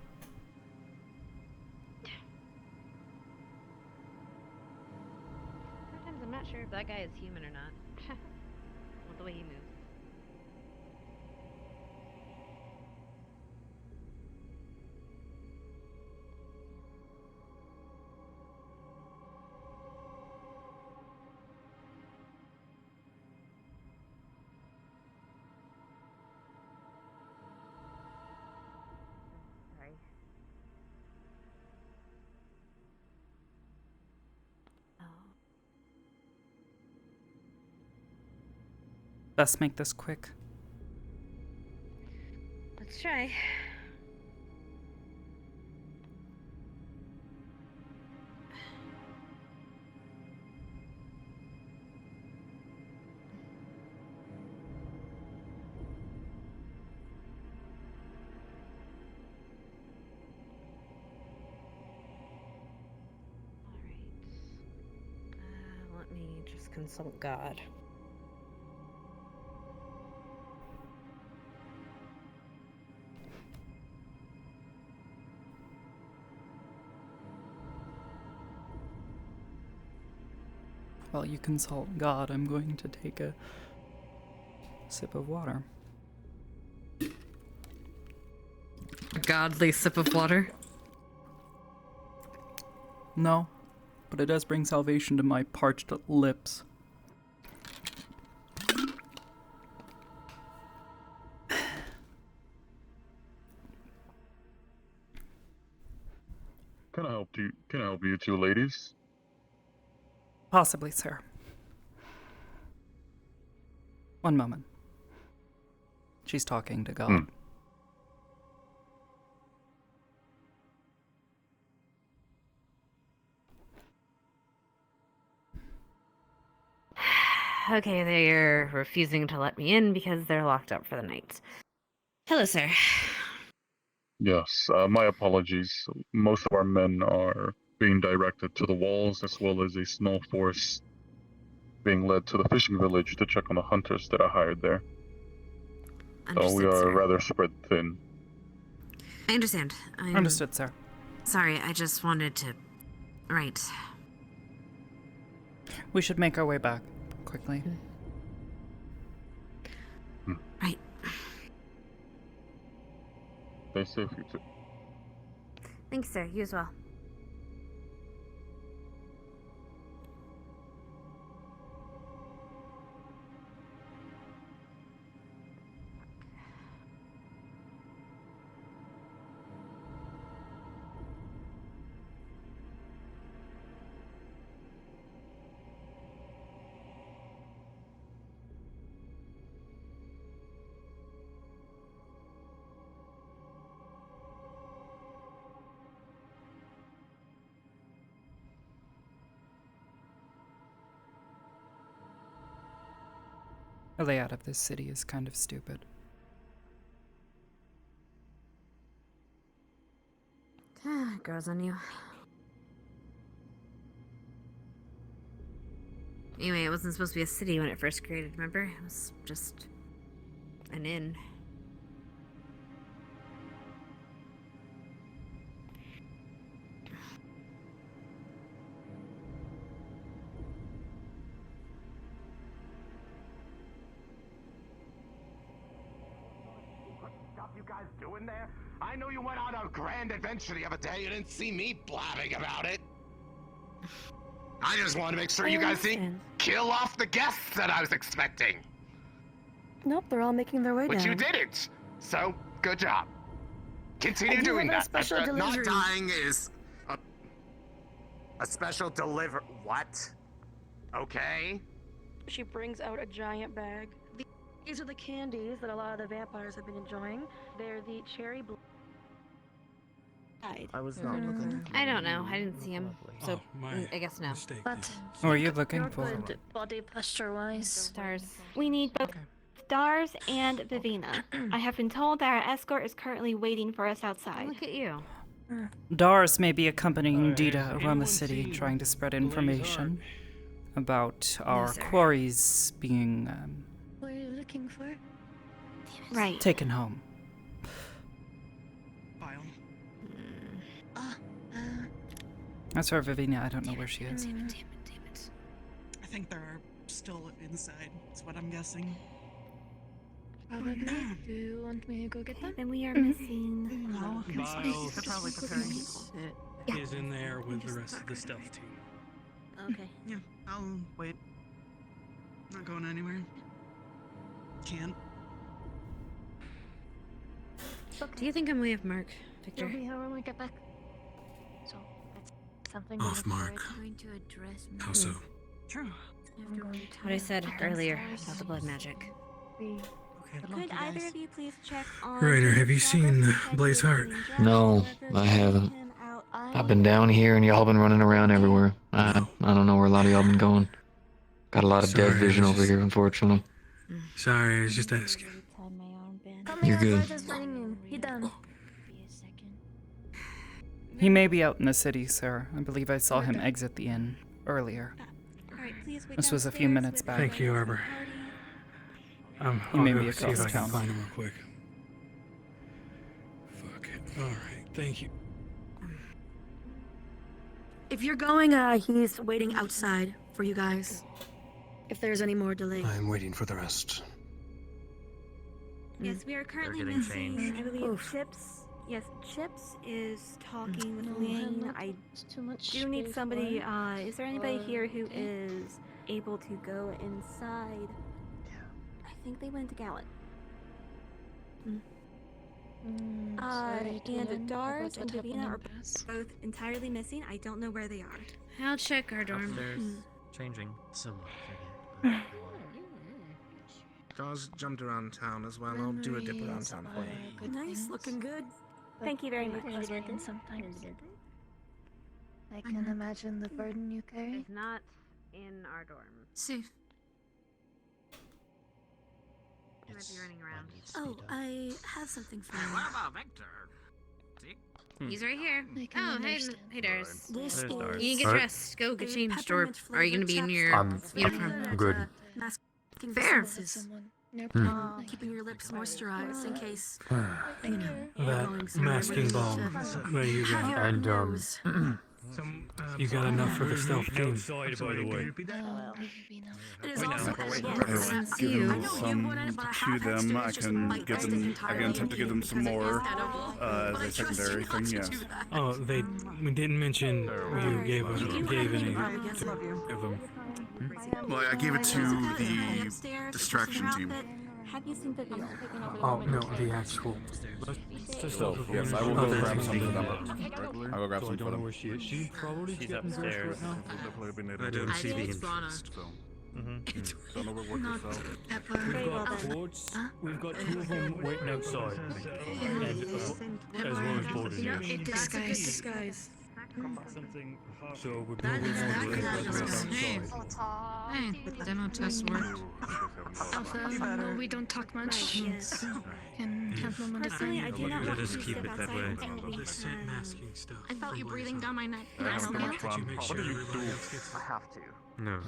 Sometimes I'm not sure if that guy is human or not. With the way he moves. Sorry. Best make this quick. Let's try. Let me just consult God. While you consult God, I'm going to take a sip of water. A godly sip of water. No, but it does bring salvation to my parched lips. Can I help you? Can I help you two ladies? Possibly, sir. One moment. She's talking to God. Okay, they're refusing to let me in because they're locked up for the night. Hello, sir. Yes, my apologies. Most of our men are being directed to the walls, as well as a small force being led to the fishing village to check on the hunters that are hired there. So we Understood, are sir. rather spread thin. I understand. Understood, sir. Sorry, I just wanted to. Right. We should make our way back quickly. Right. Stay safe, you two. Thanks, sir. You as well. The layout of this city is kind of stupid. Grows on you. Anyway, it wasn't supposed to be a city when it first created, remember? It was just an inn. Stuff you guys doing there? I know you went on a grand adventure the other day. You didn't see me blabbing about it. I just want to make sure you guys didn't kill off the guests that I was expecting. Nope, they're all making their way But down. you didn't. So, good job. Continue I do doing have a that. special Not delivery. dying is a special deliver. What? Okay. She brings out a giant bag. These are the candies that a lot of the vampires have been enjoying. They're the cherry blue. I was not looking. I don't know. I didn't see him. So, my I guess no. But What are you looking you're for? good body posture-wise. Stars. We need both Stars and Vivina. I have been told that our escort is currently waiting for us outside. Look at you. Dars may be accompanying Dita around the city, trying to spread information about our quarries being What are you looking for? Right. taken home. As for Vivina, I don't know where she is. I think they're still inside, is what I'm guessing. Probably. Do you want me to go get them? Then we are missing. No, Miles they're probably preparing people. is in there with the rest of the stealth team. Okay. Yeah, I'll wait. Not going anywhere. Can't. Do you think I'm way off mark, Victor? You'll be here when we get back. So, that's something Off to look mark. forward Going to address How so? True. What I said earlier about the blood magic. Could either of you please check on Rainer, have you seen Blaze Heart? No, I haven't. I've been down here and y'all been running around everywhere. I don't know where a lot of y'all been going. Got a lot of dead Sorry, vision I over just- here, unfortunately. Sorry, I was just asking. You're good. He done. He may be out in the city, sir. I believe I saw him exit the inn earlier. This was a few minutes back. Thank you, Arbor. He may I'll be go see if across I can town. find him real quick. Fuck it. All right, thank you. If you're going, he's waiting outside for you guys. If there's any more delay. I'm waiting for the rest. Yes, we are currently getting missing, changed. I believe, Chips. Yes, Chips is talking with Liang. I too much do need space somebody, for it. is there anybody here who Okay. is able to go inside? I think they went to Gallant. Sorry to learn And Dars about and what happened Davina in are Pass. both entirely missing. I don't know where they are. I'll check our dorm. Upstairs, changing. Jaws jumped around town as well. I'll do a dip around town for you. Good Nice, things, looking good. but Thank you very much. frustrating sometimes. I can imagine the burden you carry. It's not in our dorm. See. He might be running around. Oh, I have something for What you. about Victor? See? He's right here. I can Oh, hey, understand. hey, Dars. This There's is Dars. You can get Alright. dressed. Go get a changed, or peppermint are you gonna be in your flavored uniform? good. Masking Fair. distances. Someone near Keeping your lips moisturized in case, That you know, you're going somewhere masking where you balm. need to There you go. have your And nose. you got enough for the stealth team. Outside, by the way. It is Wait, also no, wait, again, no. it's not Give you. them I know you some wouldn't, but I to have them. extra. I It's just can bite give testing them. I entirely can attempt to give them some because it is more edible. as But I a trust you secondary not thing. to Yes. do that. Oh, we didn't mention you gave You gave have any any against to love you. give them. Well, I gave it to Hey, the upstairs, distraction your team. outfit. Have you seen Vivina? Oh no, the actual. So, yes, I will go grab some for them. I'll go grab some for Don't know them. where she is. She probably She's getting dressed upstairs. right now. I don't see the interest, Don't know where work Not yourself. Pepper. We've got well then. boards. We've got two of them waiting outside, and as well as boarders. It disguise. Something. So we're That moving is on that to good. outside. Hey, the demo test worked. Alpha, no, we don't talk much. Yes. Can have moment of Personally, I time. do not Let want us to keep step it that outside way. until we The scent can. masking stuff. I felt you from breathing Blaze down my neck. Up. Last night. Could you make sure everybody else gets I have to. No.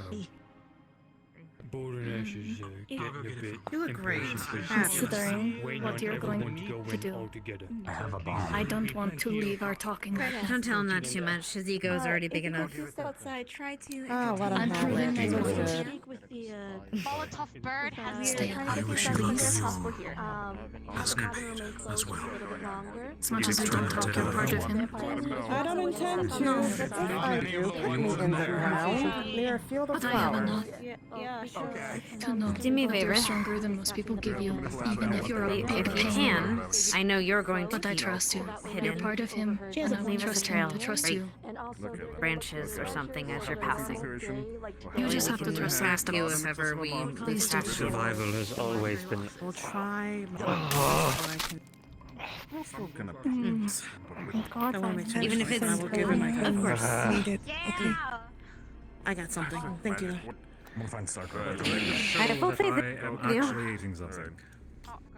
Border Nash is getting a bit You look great. impatient. Considering what you're going to do. All together. I have a bomb. I don't want to leave our talking. Don't tell him that too much. His ego is already big enough. If you step outside, try to. let him I'm have proving it. my He's worth. good. Speak with the. Molotov bird has Stay trying on. to I get wish things you done luck. as soon as possible here. That's Have good. him remain As closed well. a little bit longer. As much as I don't talk, you're part of him. I don't intend to, but if I do, put me in the ground near a field of But I have flowers. enough Yeah, sure. to know Do me a that favor. you're stronger than most people give you, even if you're a big If you pain. can, I know you're going to But I keep trust you. hidden. You're part of him, and I will Leave us a trust trail. him to trust Right. you. And also, Branches or something as you're passing. You just have to trust Ask the you boss. if ever we Please do. Survival has always been. We'll try. Even if it's I will give him my of course. needed. Okay. I got something. Thank you. We'll find Sarko. I will say I that am you. actually eating something.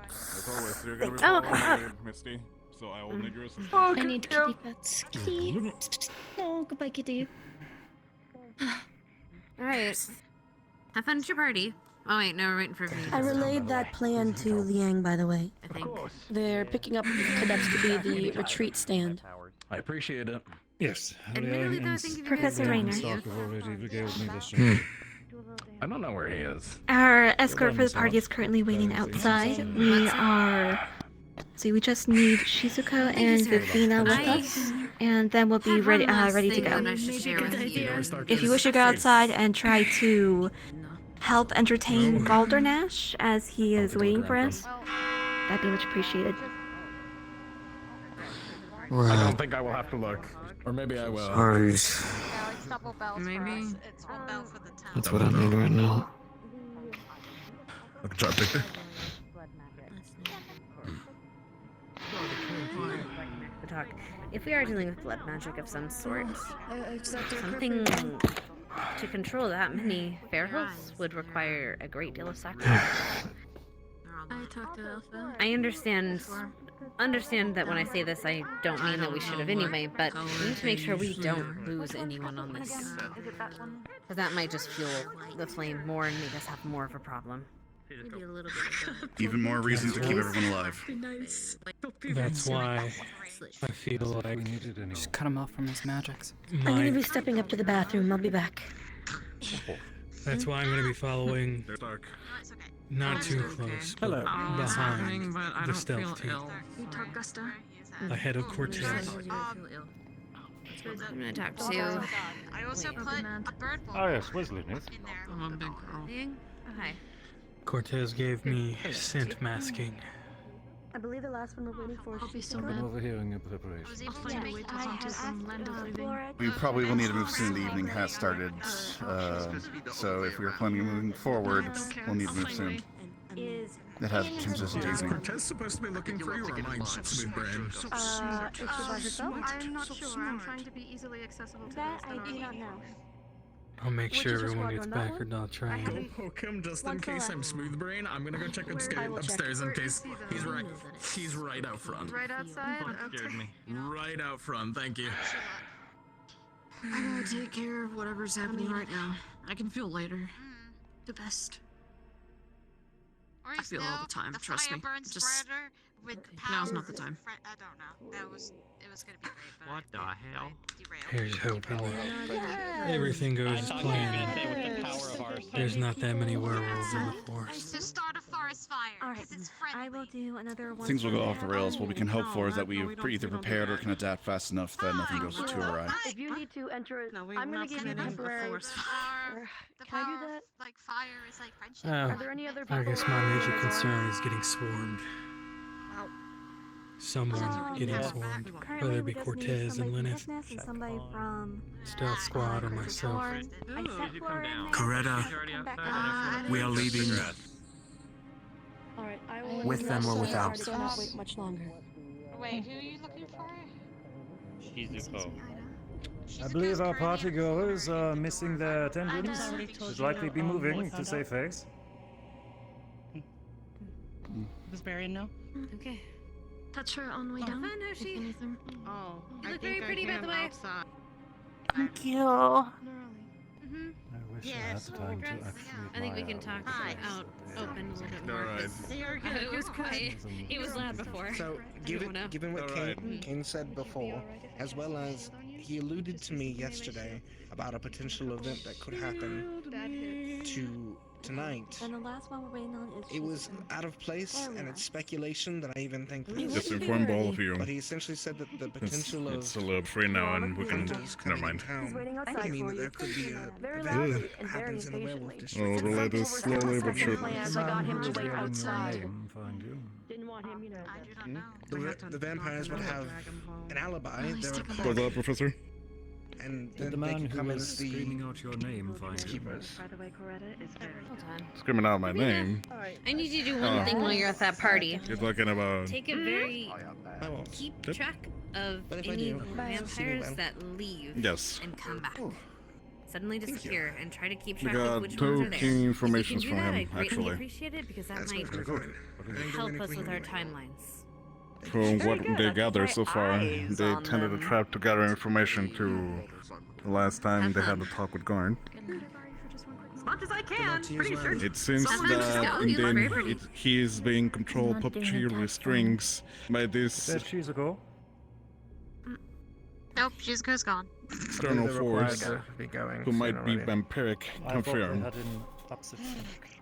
As always, you're gonna be Oh, following come me, Misty. So I will need your assistance. I need kitty pets. Kitty. Oh, goodbye, kitty. Alright. Have fun at your party. Oh wait, no, we're waiting for me. I relayed that plan to Liang, by the way. I think. They're picking up the cadets to be the retreat stand. I appreciate it. Yes. Admittedly, though, I think if you Professor guys Rayner. don't I don't know where he is. Our escort for the party is currently waiting outside. We are. See, we just need Shizuko and Vivina with us, and then we'll be ready ready to go. If you wish to go outside and try to help entertain Baldernash as he is waiting for us, that'd be much appreciated. I don't think I will have to look. Or maybe I will. Maybe. That's what I need right now. Look, try Victor. Talk. If we are dealing with blood magic of some sort, something to control that many ferals would require a great deal of sacrifice. I talked to Alpha. I understand that when I say this, I don't mean that we should have anyway, but we need to make sure we don't lose anyone on this. Because that might just fuel the flame more and make us have more of a problem. Maybe a little bit of Even more reason to keep everyone alive. That's why I feel like Just cut him off from his magics. I'm gonna my, be stepping up to the bathroom. I'll be back. that's why I'm gonna be following not too close, but behind the stealth team. Ahead of Cortez. I'm gonna talk to. I also put a bird ball Oh yes, Wesley-ness. in there. I'm a big girl. Okay. Cortez gave me scent masking. I believe the last one we're waiting for is Shizuko. overhearing your preparation. I'll find a way to talk to some land of living. We probably will need to move soon. The evening has started. So if we are planning on moving forward, we'll need to move soon. That has consistent evening. Cortez supposed to be looking for you, or am I smooth brain? Is she by herself? I'm not sure. I'm trying to be easily accessible to That those I do not know. I'll make Which sure is your everyone gets squadron, that back or not trying. one? Come just One case I'm smooth brain. I'm gonna go check I will check. upstairs in case He's right- he's right out front. Right outside? Scared me. Right out front. Thank you. I gotta take care of whatever's happening right now. I can feel later. The best. I feel all the time, trust me. Just now's not the time. I don't know. It was gonna be great, but What the hell? Here's hoping everything goes as planned. There's not that many werewolves in the forest. to start a forest fire. Alright, I will do another one. Things will go off the rails. What we can hope for is that we are either prepared or can adapt fast enough that nothing goes too awry. If you need to enter it, I'm gonna give you temporary. Can I do that? Like fire is like friendship. Oh, Are there any other people? I guess my major concern is getting swarmed. Someone getting swarmed, whether it be Cortez and Lyneth, And somebody from Stealth Squad, or myself. I sent Flora in there. Coretta, we are leaving. Alright, I will. With them or without. Do not wait much longer. Wait, who are you looking for? Shizuko. She's I a believe ghost our Korean. partygoers are missing their attendants. Should likely be moving to save face. Does Marion know? Okay. Touch her on the way down. Oh, no, she. Anything. Oh, you look very pretty, by the way. Thank you. Mm-hmm. I wish I had Yes. the time to actually I think we can admire talk all the out things that open a little bit more. Alright. 'Cause It was quiet. It was loud before. So, given what Kane said before, as well as he alluded to me yesterday about a potential event that could happen tonight. And the last one we're waiting on is. It was out of place, and it's speculation that I even think. Just informed all of you. But he essentially said that the potential of. It's a little free now, and we can. Never mind. I mean that there could be a Very event loudly that and very happens in the werewolf impatiently. district. We'll relay this slowly but surely. Plans, I got him to wait outside. Find you. Didn't want him, you know. I do not know. The vampires would have an alibi. They're a For that, Professor? and Did the then they man could who come was as the screaming out your name find you? keepers. By the way, Coretta is very. Hold on. Screaming out my name. I need you to do one thing while you're at that party. You're talking about. Take a very Oh, keep Yep. track of But if I any do, vampires well. that leave Yes. and come back. Suddenly disappear and try to keep We track of got which two ones are there. key If informations you can from do that, him, I greatly actually. appreciate it because that That's might perfectly fine. I didn't do help us anything with our anyway. timelines. From what they gathered so far, eyes they on tended to them. try to gather information to the last time they had a talk with Garn. As much as I can. Pretty sure. It seems Sometimes that so, you look very pretty. he is being controlled Not being puppetry attacked strings by this Said she's a go. Nope, she's gone. external They're required force to be going who soon might be already. vampiric. I thought they Confirm. had an opposite sync.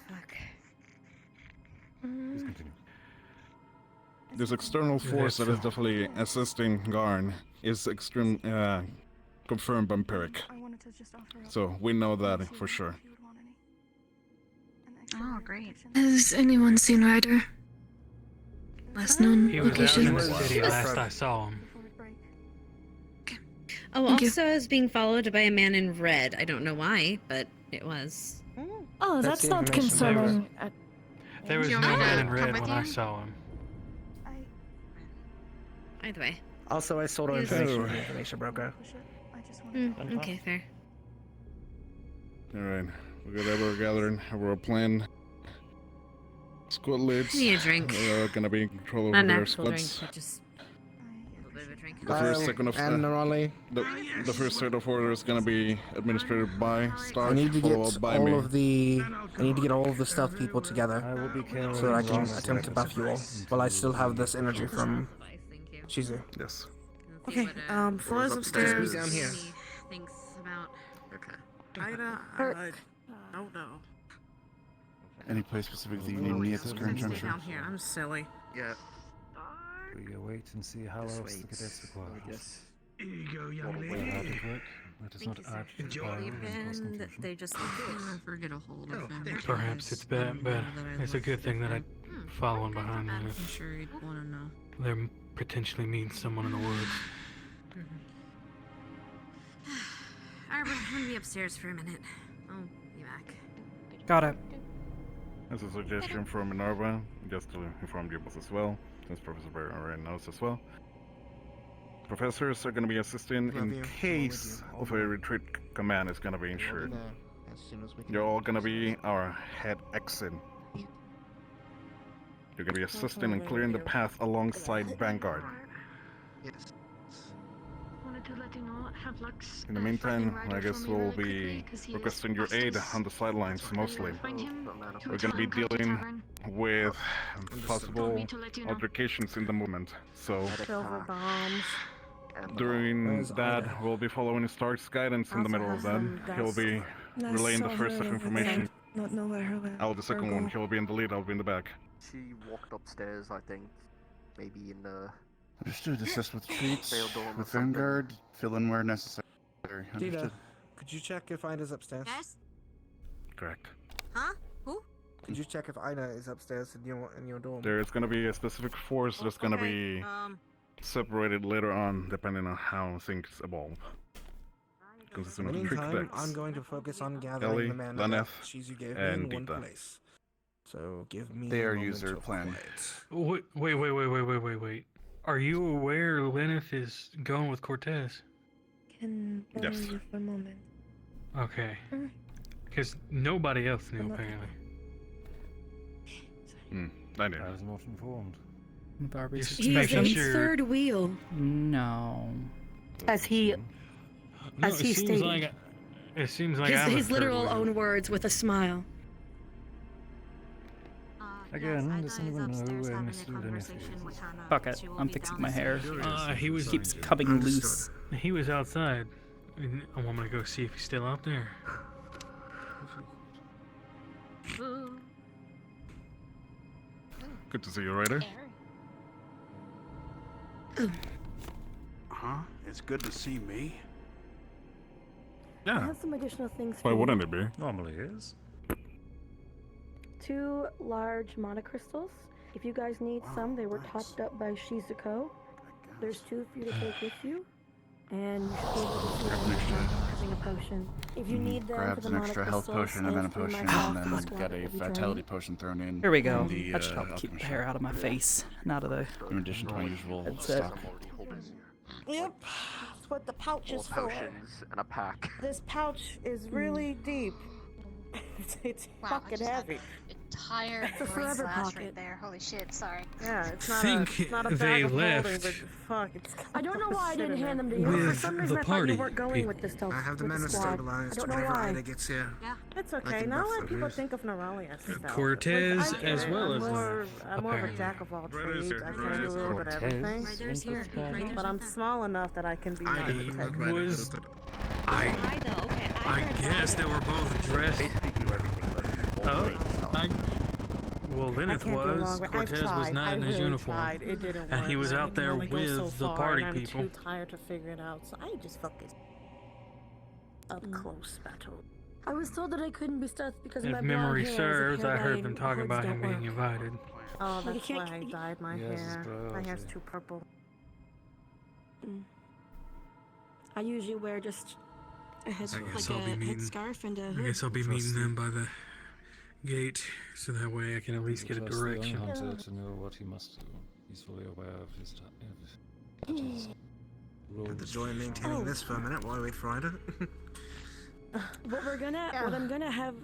Fuck. Please continue. This external force that is definitely assisting Garn is extreme, confirmed vampiric. I wanted to just offer up. So we know that for sure. If you would want any. An extra Oh, great. protection. Has anyone seen Ryder? Last known He was out location? in the city He was- last I saw him. Before we break. Oh, Thank you. also I was being followed by a man in red. I don't know why, but it was. Oh, That's that's the not information. concerning. There was You no want me man to in come red with when I you? saw him. Either way. Also, I sold our Yes. information Oh. to the information broker. Push it. I just wanted to. Okay, fair. Alright, we got everyone gathered, our plan. Squad leads. I need a drink. We're gonna be in control of Not an their actual drink, squads. but just a little bit of a drink. The first second of and Raleigh. the first set of order is gonna be administered by Stark, I need to followed get by all me. of the. I need to get all of the stealth people together I will be carrying so that I can Ross attempt to buff you all. While I still have this energy from Shizu. Yes. Okay, Floor is upstairs. Down here. Thinks about. Or- don't know. Any place specific that you need me at this current juncture? Down here, I'm silly. Yeah. We await and see how else the cadets require. Here you go, young Well, lady. how to work. Let us not add to the fire and cause And confusion. they just Never get a hold of him. Perhaps it's bad, but it's a good thing that I following behind them. I'm If sure he'd want to know. there potentially means someone in the woods. Arbor, I'm gonna be upstairs for a minute. I'll be back. Got it. As a suggestion from Minerva, just to inform you both as well, since Professor Barry already knows as well. Professors are going to be assisting Love in you. case All of a retreat command is going to be ensured. As soon as we can. You're all going to be our head exit. You're going to be assisting in clearing the path alongside Vanguard. Yes. Wanted to let you know, have Lux. In the meantime, I guess we'll be requesting your aid on the sidelines mostly. We're going to be dealing with possible altercations in the movement, so Silver bombs. during that, we'll be following Stark's guidance in the middle of that. He'll be relaying the first of information. Not know where her I'll the second one. He'll be in the lead, I'll be in the back. She walked upstairs, I think. Maybe in the. Understood. Assist with treats, Failed dorm or with something. Vanguard, fill in where necessary. Dita, Understood. could you check if Ida's upstairs? Yes? Correct. Huh? Who? Could you check if Ida is upstairs in your dorm? There's going to be a specific force that's going to be separated later on, depending on how things evolve. Consisting In the of three meantime, cadets. I'm going to focus on gathering Ellie, the mana Laneth, that Shizu gave me and in one Dita. place. So give me They a are moment user of plan. quiet. Wait. Are you aware Lenneth is going with Cortez? can borrow Yes. you for a moment? Okay. Mm. Because nobody else knew, apparently. I knew. I was not informed. Barbie's Just He is making in sure. third wheel. No. As he, No, as it he seems stated. like it seems like His, I'm his in third literal wheel. own words with a smile. Again, does anyone know where Miss Luden is? Fuck it. I'm fixing my hair. He was Keeps coming loose. He was outside. I want me to go see if he's still out there. Good to see you, Ryder. Huh? It's good to see me. I Yeah. have some additional things Why for wouldn't you. it be? Normally is. 2 large monocrystals. If you guys need some, they were topped up by Shizuko. There's 2 for you to take with you. And you should be able to see them having a potion. If you need them for Grabs the an extra health monocrystals potion and then a for potion, myself, and the then squad get that a will be vitality joining. potion thrown in. Here we go. in the, That should help keep the hair out of my face and out of the. In addition to my usual That's it. stock. Yep. That's what the pouch is for. Potions and a pack. This pouch is really deep. It's fucking heavy. Entire It's a brain forever blast pocket. right there. Holy shit! Sorry. Yeah, it's not Think a, it's not a they bag of holding, left but fuck, it's I don't know why I shit didn't in hand there. them to you. For with some the reason, I thought party you weren't going people. with this stealth. I have the with mana squad. stabilized I don't know whenever why. Ida gets here. Yeah. It's I okay. can Not a buff lot the of people boost. think of Noralia as stealth. Cortez Like, I get as it. well I'm as more, I'm more of a apparently. jack of all Right trades. here, I right can do a here. little bit of everything. Ryder's here. Ryder's But I'm small enough that I can be not I detected. was. I guess they were both dressed. Oh, well, I Lenneth can't do was. longer. I've Cortez was tried. not I in his really uniform. tried. It didn't And work. he was I out can there only go with so the far, party and people. I'm too tired to figure it out, so I just focused. Up close battle. I was told that I couldn't be stealth because of If my blonde memory hair. serves, I heard Hair them dyeing talking about hoods him don't being work. invited. Oh, You that's can't- why I dyed my Yes, hair. it's My hair's biology. too purple. I usually wear just a head, I guess like I'll be a meeting. headscarf and a I hood. guess I'll be meeting them by the gate, so that way I can at least get a Trust the young direction. hunter to know what he must do. He's fully aware of his battles. Had the joy of maintaining this for a minute while I wait for Ida. What I'm gonna have,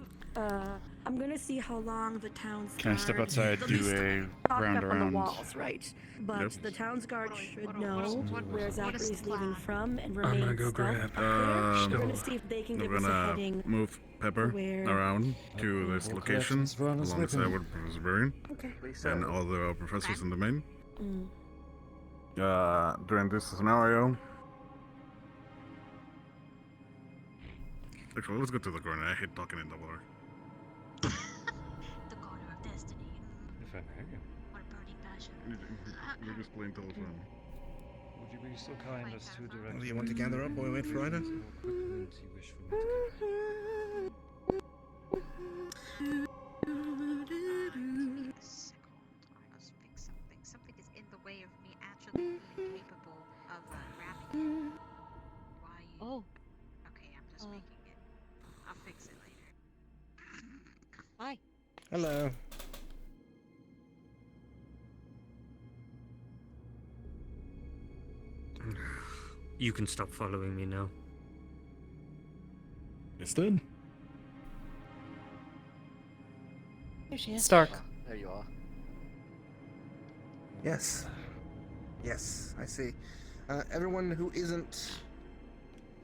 I'm gonna see how long the town's Can I step guard- outside, do a round up on around? the walls, right? But Yep. the town's guard should know where Zachary's leaving from and I'm remain gonna go stealth grab. up there. We're Still. gonna see if they can We're give us a gonna heading. move Pepper where- around to this All location collections run as alongside written. with Professor Varian Okay. and all the professors in the main. Mm. During this scenario. Actually, let's go to the corner. I hate talking in double R. The corner of destiny. If I may. Or burning passion. We're just playing telephone. Would you be so kind as to direct Do you want to gather up while we wait for Ida? equipment you wish for me Something is in the way of me actually being capable of grabbing it. Why? Oh. Okay, I'm just making it. I'll fix it later. Hi. Hello. You can stop following me now. It's done. Here she is. Stark. There you are. Yes. Yes, I see. Everyone who isn't,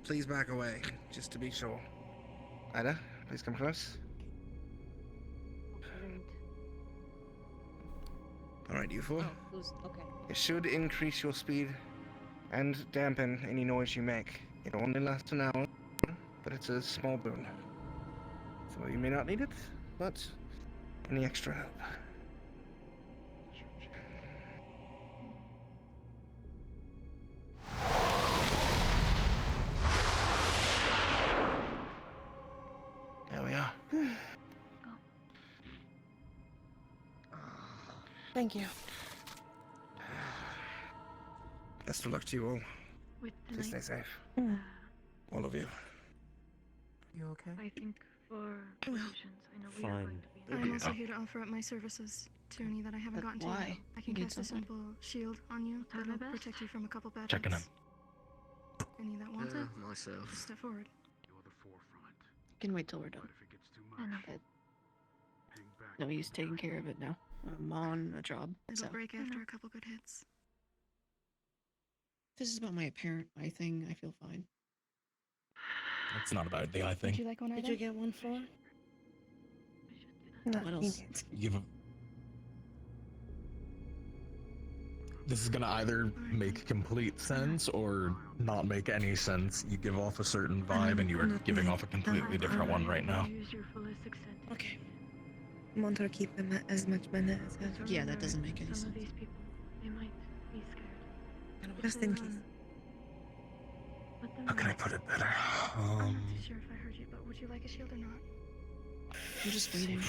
please back away, just to be sure. Ida, please come close. Alright, you four. Who's okay? It should increase your speed and dampen any noise you make. It'll only last an hour, but it's a small boon. So you may not need it, but any extra help. There we are. Thank you. Best of luck to you all. Wait, Please stay safe. Mm. All of you. You okay? I think for provisions, I know we are Fine. going to be. I'm also here to offer up my services to any that I haven't gotten to. why? I can You need cast a something? simple shield on you that'll protect you from a couple bad Checking hits. Any that want it? Myself. Just step forward. Can wait till we're done. I know. No use taking care of it now. I'm on a job. It'll So. break after a couple good hits. This is about my apparent eye thing. I feel fine. It's not about the eye Would thing. you like one Did either? you get one for? What else? You give a... This is gonna either make complete sense or not make any sense. You give off a certain vibe and you are giving off a completely different one right now. Okay. I want her to keep them as much mana as possible. Yeah, that doesn't make any sense. These people, they might be scared. Just in case. How can I put it better? I'm not too sure if I heard you, but would you like a shield or not? I'm just waiting.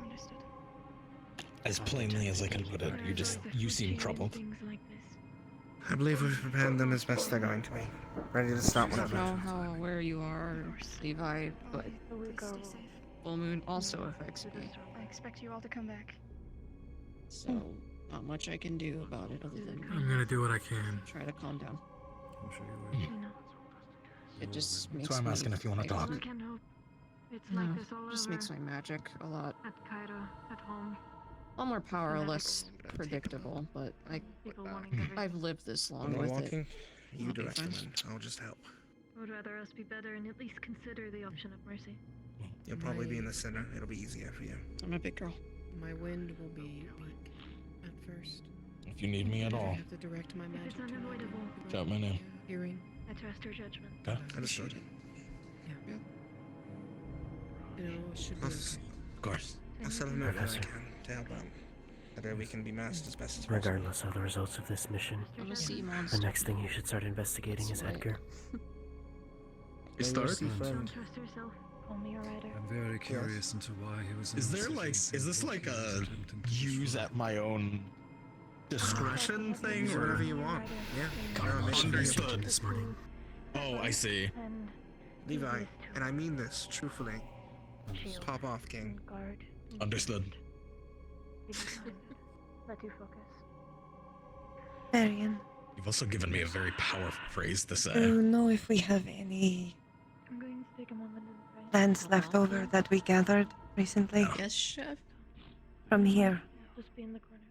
Understood. As plainly as I can put it, you seem troubled. I believe we've prepared them as best they're going to be. Ready to start I don't whenever. know how aware you are, Levi, but full moon also affects me. I expect you all to come back. So, not much I can do about it other than I'm gonna do what I can. try to calm down. I'm sure you will. It just makes That's why I'm asking if you want to talk. No, just makes my magic a lot more powerless, predictable, but I've lived this long When we're with walking, it. you I'll be direct fine. them in. I'll just help. I would rather us be better and at least consider the option of mercy. You'll probably be in the center. It'll be easier for you. I'm a big girl. My wind will be weak at first. If you need me at all, I have to direct my magic If it's unavoidable, shout my name. hearing. I trust your judgment. Okay? Understood. You know, it should be Plus, Of course. I'll send a note when I can to help out. That way we can be masked as best as possible. Regardless of the results of this mission, I'm a sea the monster. next thing you should start investigating is Edgar. You start? Don't trust yourself. Call me a rider. I'm very curious into why he was. Is there like, is this like a use at my own discretion thing, Use or whatever you want. Yeah. No, mission understood this morning? Oh, I see. Levi, and I mean this truthfully. Pop off, King. Understood. Let you focus. Marion, You've also given me a very powerful phrase to do say. you know if we have any I'm going to take a moment and pray. plants left over that we gathered recently? Yes, chef. From here. Just be in the corner.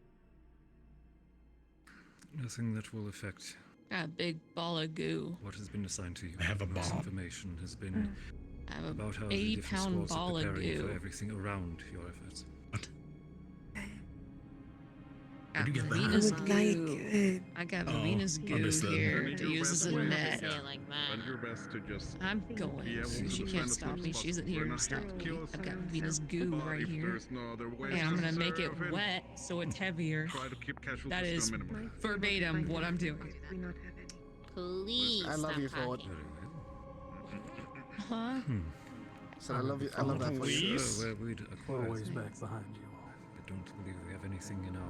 Nothing that will affect Got a big ball of goo. what has been assigned to you. I have a This bomb. information has been I have about how a the different 80-pound squads ball are of preparing for goo. everything around your efforts. Where'd you get that? Venus I would goo. like, I got Oh, Venus goo understood. here to use as a net. Try your best to just I'm going. be able to She find can't as stop much me. as She isn't possible. here We're to not stop here to me. kill I've got someone, Venus goo but right if here. there's no other way And I'm to gonna make it serve him, wet so it's heavier. try to keep casualties That to a is minimum. verbatim what I'm doing. we not have any. Please. I love you stop for it. talking. Huh? So I love you. I love that for you. Where we'd acquired ways things. back behind you. I don't believe we have anything in our.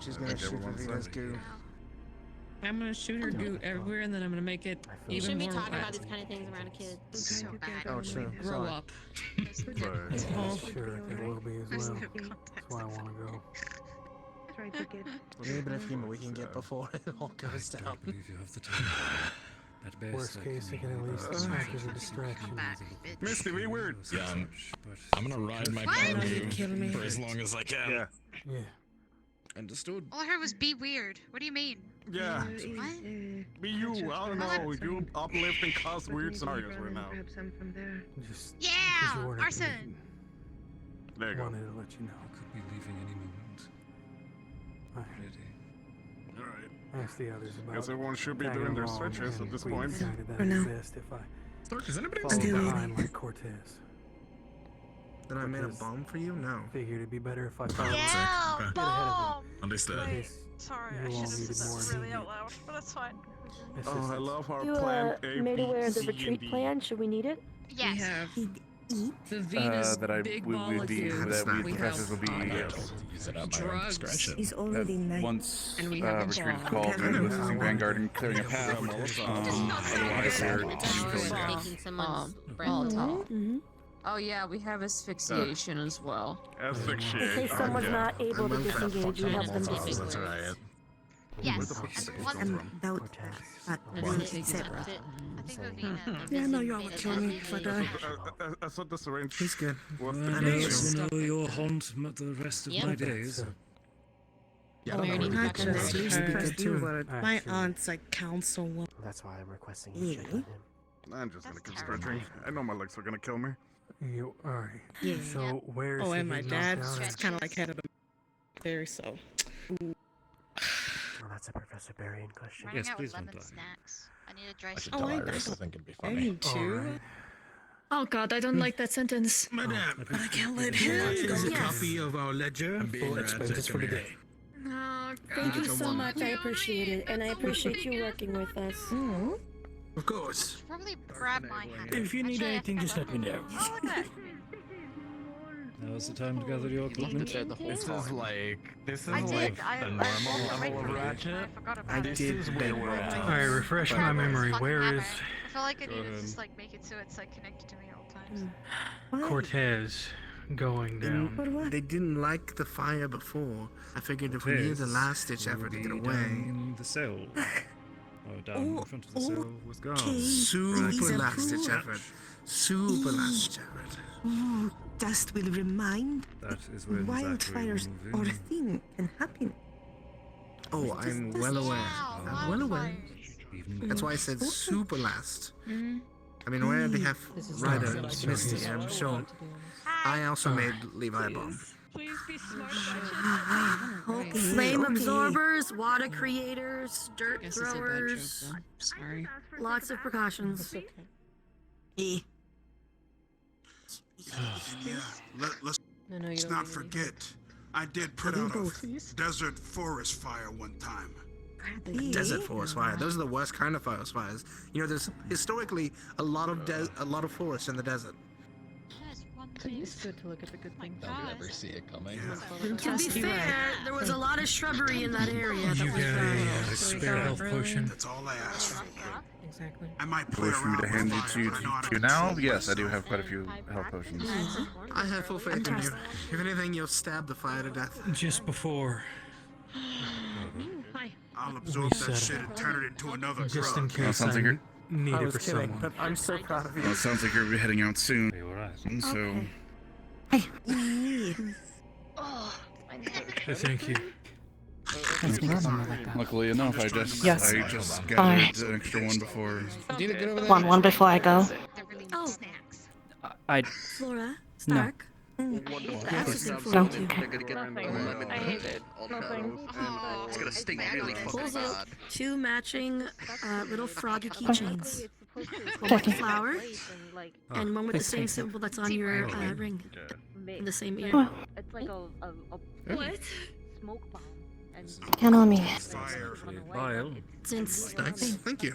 She's gonna shoot for Venus goo. I'm gonna shoot her goo everywhere and then I'm gonna make it You even shouldn't be more talking about wet. these kind of things around a kid. So bad. Oh, true. Grow Sorry. up. Oh. Sure, it will be as well. That's why I want to go. Try to get. A little bit of humor we can get before it all goes I down. don't believe you have the time. At best, Worst case, it can at least act as a distraction. Misty, be weird. Yeah, I'm gonna ride my What? power You kill me. for as long as I can. Yeah. Yeah. Understood. All I heard was be weird. What do you mean? Yeah. What? Be you. I don't know. You uplift and cause weird scenarios right now. Grab some from there. Just Yeah, 'cause you weren't at the arson. meeting. There you go. Wanted to let you know. You could be leaving any moment. I Alright. asked the others about. Guess everyone should be tagging doing their along, stretches and at this we point. decided that For it's now. best if I Stark, is anybody follow Until behind like Cortez. Then I made a Because bomb for you? No. Figured it'd be better if I followed. Yeah, Get ahead of bomb. them. Understood. In case Sorry, you I all should have needed said more that really immediate out loud, but that's fine. Oh, I assistance. love our You plan A, made B, aware of the C, and retreat D. plan. Should we need it? Yes. We have the Venus big we ball would of be goo. that we We professors have will be Use it at my own drugs. discretion. It's already night. Once And we have a retreat bomb. called, Okay. with some Vanguard and clearing a path. Just not Otherwise, saying we're it's hour just of going taking someone's breath. Volatile. Mm-hmm. Oh yeah, we have asphyxiation as well. In case someone's not able to disengage, you help them Oh, disengage. that's right. Yes. Doubt that Zebra. Yeah, no, you all would kill me if I die. I thought this arranged. He's good. Was I know you'll haunt the rest of my days. Not just you, because you were my aunt's like councilwoman. That's why I'm requesting you check on him. I'm just gonna keep stretching. I know my legs are gonna kill me. You are. Yeah. So where's Oh, he and my knocked dad's down? just kind of like head of the military, so. Well, that's a Professor Berrien question. Running out with lemon snacks. I need a dry snack. Oh, I think it'd be I funny. need two. Oh god, I don't like that sentence. Madame, But I can't let him go. here's a copy of our ledger for expenses for the day. Oh, Thank you so much. I appreciate it, and I appreciate you working with us. Of course. Probably grab my hand. If you need Actually, anything, just let me know. Oh, okay. Now's the time to gather your equipment. This is like I did. the normal level of Ratchet. I did bed roll. Alright, refresh my memory. Where is I felt like I needed to just like make it so it's like connected to me at all times. Cortez going down? They didn't like the fire before. I figured if we needed a last ditch effort to get away. In the cell. Oh, down in front of the cell with guards. Super last ditch effort. Super last ditch effort. Ooh, dust will remind That is when wildfires are a thing and happen. Oh, I'm well aware. I'm well aware. That's why I said super last. I mean, where they have Ryder, Misty, I'm sure. I also made Levi a bomb. Flame absorbers, water creators, dirt Guess it's a bad joke, throwers. though. Sorry. Lots of precautions. Let's you not forget, I did put out a desert forest fire one time. Desert forest fire. Those are the worst kind of forest fires. You know, there's historically a lot of forest in the desert. It's good to look at the good things. Don't you ever see it coming? To be fair, there was a lot of shrubbery in that area. You got a spare health potion? That's all I asked for. Exactly. I might play Wish for me around to with hand the it fire, to you but I know how to to now? control Yes, I it. do have quite a few health potions. I have full faith in you. If anything, you'll stab the fire to death. Just before. I'll absorb that shit and turn it into another Just in drug. case sounds like I you're- need I it was for kidding, someone. but I'm so proud of you. Well, it sounds like you're heading out soon. You're right. And so, Thank you. luckily enough, I just Yes. gathered an extra one before. One before I go. Oh, I Flora, Stark. Don't you care? I hate it. Nothing. It's gonna stink really Pulls out two matching little froggy keychains. One with Checking. the flower, and one with the same symbol that's on your ring. In the same ear. Well. It's like a What? smoke bomb. Count on me. Lyle, Since Thank you.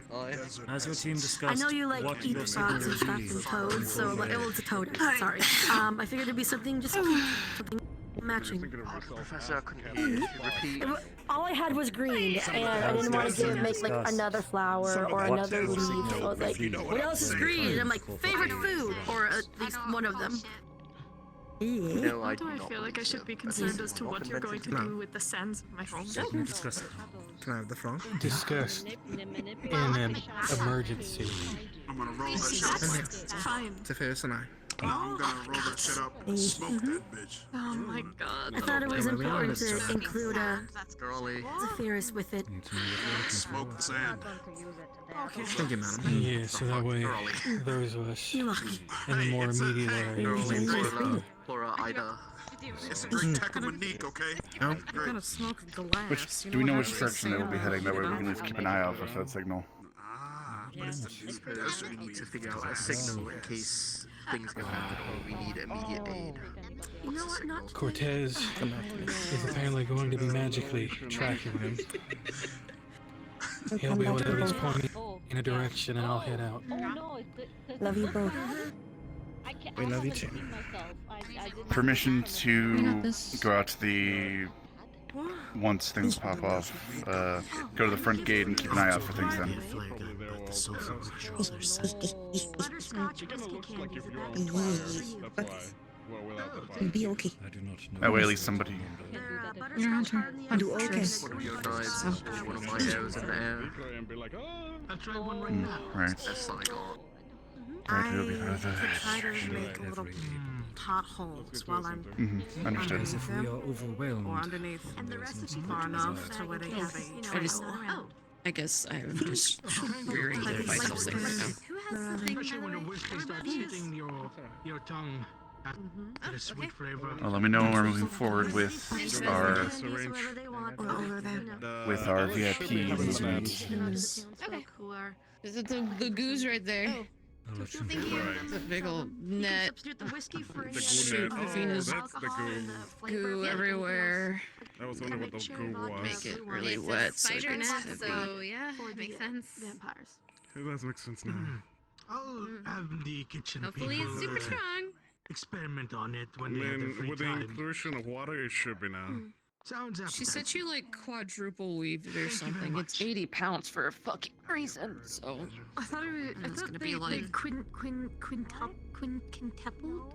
as your team I discussed, know you like what eat your frogs and stuff security and toads, so like, well, it's a toad. Sorry. I figured it'd be something just cute, something matching. Professor, I couldn't hear you. Repeat. All I had was green, and I didn't want to make like another flower or another leaf. So I was like, what else is green? And I'm like, favorite food, or at least one of them. No, Why do I feel like I should be concerned as to what you're going to do with the sands of my home? discuss it. Can I have the frog? Discussed in an emergency. I'm gonna roll that shit up. Fine. Tifaris and I. I'm gonna roll that shit up and smoke that bitch. Oh my god. I thought it was Yeah, we'll be important honest. to include Girly. Zephyrus with it. Smoke the sand. Thank you, madam. Yeah, so that way those of us in the more immediate area. Flora, Ida. It's a great technique, okay? No? You're gonna smoke glass. Which, do we know which direction they will be heading? That way we can at least keep an eye out for that signal. But it's the desert. We need to figure out a signal in case things go happen or we need immediate aid. You know what? Not Cortez is apparently going to be magically tracking them. He'll be whatever he's pointing in a direction, and I'll head out. Love you both. We love you too. Permission to go out to the... Once things pop off, go to the front gate and keep an eye out for things then. Be okay. That way at least somebody You're Hunter. I do okay. One of your knives or one of my arrows in the air. I'll try one right now. Right. That's all I got. Right, we'll be I better. could try to make little potholes while I'm Understood. As if we are overwhelmed. or underneath far enough to where they have a I just, I guess I'm just rearing the myself thing right now. Especially when the whiskey starts hitting your tongue. At a sweet flavor. Well, let me know when we're moving forward with our VIP movement. Okay. Is it the goose right there? It's a big old net. Shoot, Venus goo everywhere. I was wondering what the goo was. Make it really wet. Spider net, so yeah, makes sense. Vampires. It does make sense now. I'll have the kitchen Hopefully people it's super strong. experiment on it I when they have their mean, free with the time. inclusion of water, it should be now. Sounds She said she like quadruple weaved it or something. It's 80 pounds for a fucking reason, so. I thought it's gonna be like quintupled.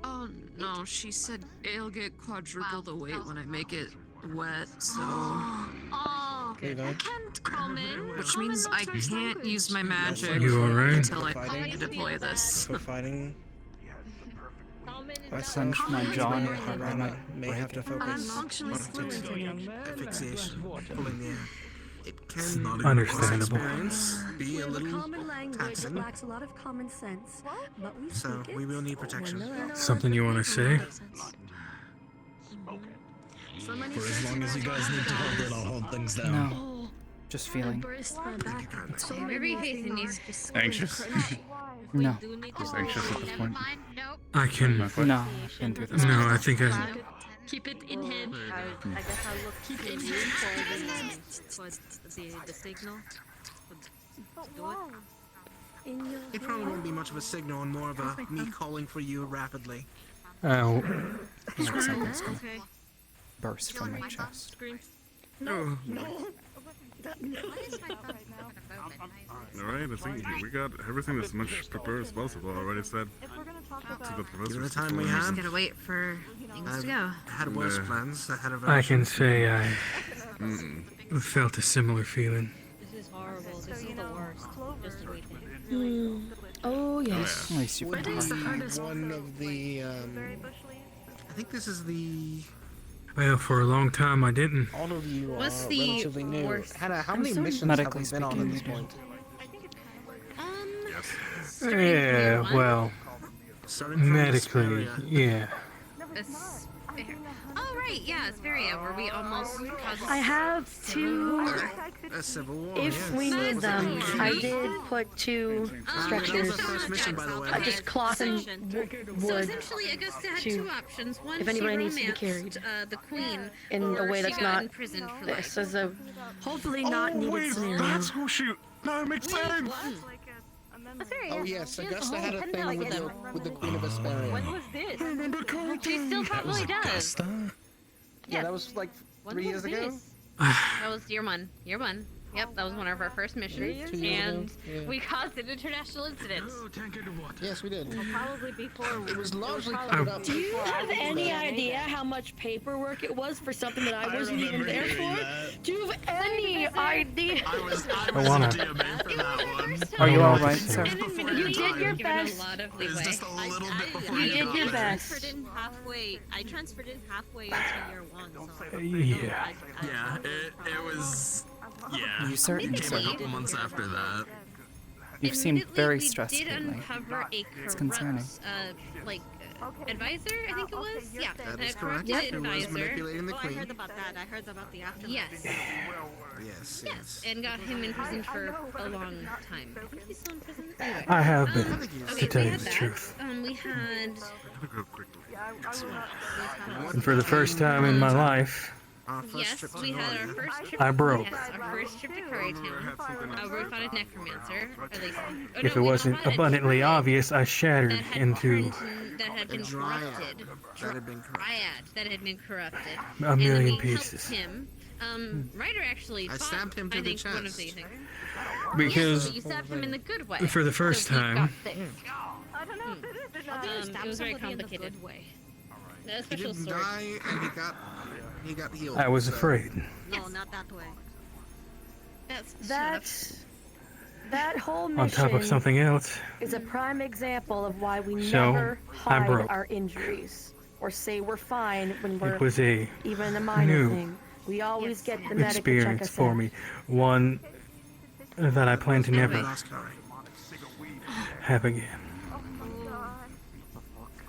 Oh no, she said it'll get quadruple the weight when I make it wet, so. Oh, Okay, I can't comment. Which means I can't use my magic You alright? until I deploy this. For fighting, I clench my jaw and I may have to focus. I'm actually fluent in Asphyxiation, pulling the air. It can Understandable. be a little common language that taxing, lacks a lot of common sense, but we so speak we it. will need protection. Something you want to say? For as long as you guys need to hold it, I'll hold things down. No. Just feeling. Every faith in you. Anxious. No. Just anxious at this point. I can. No. Been through this. No, I think I. Keep it in hand. I guess I'll look Keep to it you in for the signal. Do it. It probably won't be much of a signal and more of a me calling for you rapidly. Oh. Like something's gonna Okay. burst from my chest. No. Alright, I think we got everything as much prepared as possible. I already said to the professor. Given the time we Just have, gotta wait for things to I've go. had worse plans ahead of us. I can say I felt a similar feeling. This is horrible. This is the worst. Just wait. Oh, yes. At least you What can is the talk. hardest one of the, I think this is the... Well, for a long time I didn't. All of you What's are the relatively new. worst? Hannah, how many missions have Medically we been on at this speaking. point? Yeah, well, Starting from medically, Vesperia. yeah. Oh right, yeah, Asperia, where we almost caused. I have two. A civil war, If yes. we need them, I did put two stretchers. That was our first mission, by the way. Just cloth and So wood essentially, Augusta had to- two options. One, if anybody she needs to be romanced, carried. the queen, in or a way she that's got not imprisoned for this life. is a hopefully not needed scenario. That's who she. That makes sense. Oh yes, Augusta had a thing with the Queen of Vesperia. When was this? She still probably does. Yeah, that was like 3 years ago. That was year one. Year one. Yep, that was one of our first missions, 2 years and ago. Yeah. we caused an international incident. Yes, we did. Well, probably before. It was largely probably covered up. Do you have any idea how much paperwork it was for something that I wasn't even there for? Do you have any idea? I wanna. Are you all right, sir? You did your best. A lot of leeway. You did your best. I transferred in halfway into year one. So Yeah. Yeah, it was... Yeah. You certainly It came a couple months after that. You've seemed very we stressed did lately. uncover a It's concerning. advisor, I think it was. Yeah, That a is correct. corrupted It was advisor. manipulating the I queen. heard about that. I heard about the aftermath. Yes. Yes. And got him in prison for a long time. I think he's still in prison. Anyway. I have been, Okay, to tell we you had the that. truth. We had. And for the first time in my life, Yes, we had our first trip. I broke. Yes, our first trip to Currytown. We found a necromancer. Or at least, If it wasn't abundantly obvious, I shattered into that had been corrupted. That had been corrupted. Triad that had been corrupted. a million and we pieces. helped him. Ryder actually I fought, stabbed him to I the think, one of chest. these things. Because Yes, you stabbed him in the good way. for the first So he got time, sick. I don't know. It was very complicated. way. That He special didn't sword. die, and he got he got healed. I was so- afraid. No, not that way. That whole mission On top of something else. is a prime example of why we So, never I'm hide broke. our injuries or say we're fine when we're It was a even a minor new thing. We always get the medic to check experience us for out. me. One that I plan to never have again.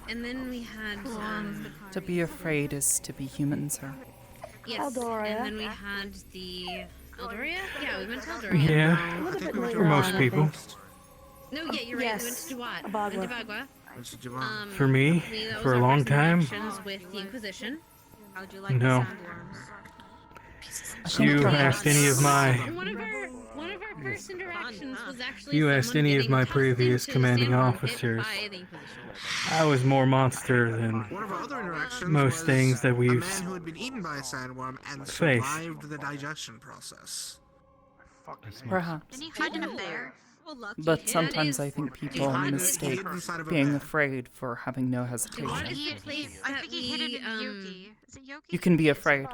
And then we had To be afraid is to be human, sir. yes, Eldoria. and then we had the Eldoria. Yeah, we went to Eldoria. Yeah, for most people. No, yeah, you're right. Yes, We went to Duat. Abagua. Went to Bagua. For me, that for was a our long first time, interactions with the Inquisition. How'd you like no. You asked any of my One of our first interactions was actually You asked someone any of getting my tossed previous into commanding Sandworm officers. by the Inquisition. I was more monster than One of our other interactions most was things that a we've man who had been eaten by a sandworm and faced. survived the digestion process. Perhaps. Didn't he find in a bear? But sometimes I think people Dude, mistake inside of a being bed. afraid for having no I hesitation. think he hid it in Yogi. Is it Yogi? You can be afraid,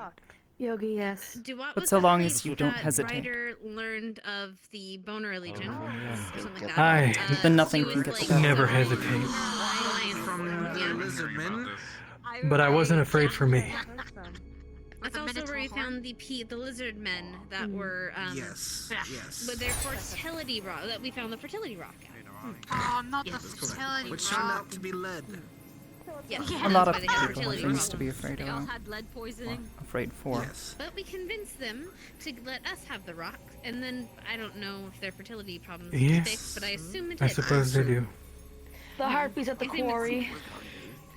Yogi, yes. Duat but was so the long place as you don't that hesitate. Ryder learned of the Boner Legion, or something like that. I, then nothing he can was get like the never some hesitate. From the lizard men. But I wasn't afraid for me. That's also where we found the lizard men that were Yes, yes. But their fertility rock. That we found the fertility rock. Oh, not Yes. the fertility Which turned out to be lead. Yes. A lot of that's why they have people have fertility things rock. to be afraid They all of. had lead poisoning. Afraid for. But we convinced them to let us have the rock, and then I don't know if their fertility problems Yes. fixed, but I assume it I did. suppose they do. The harpies at the His name is- quarry.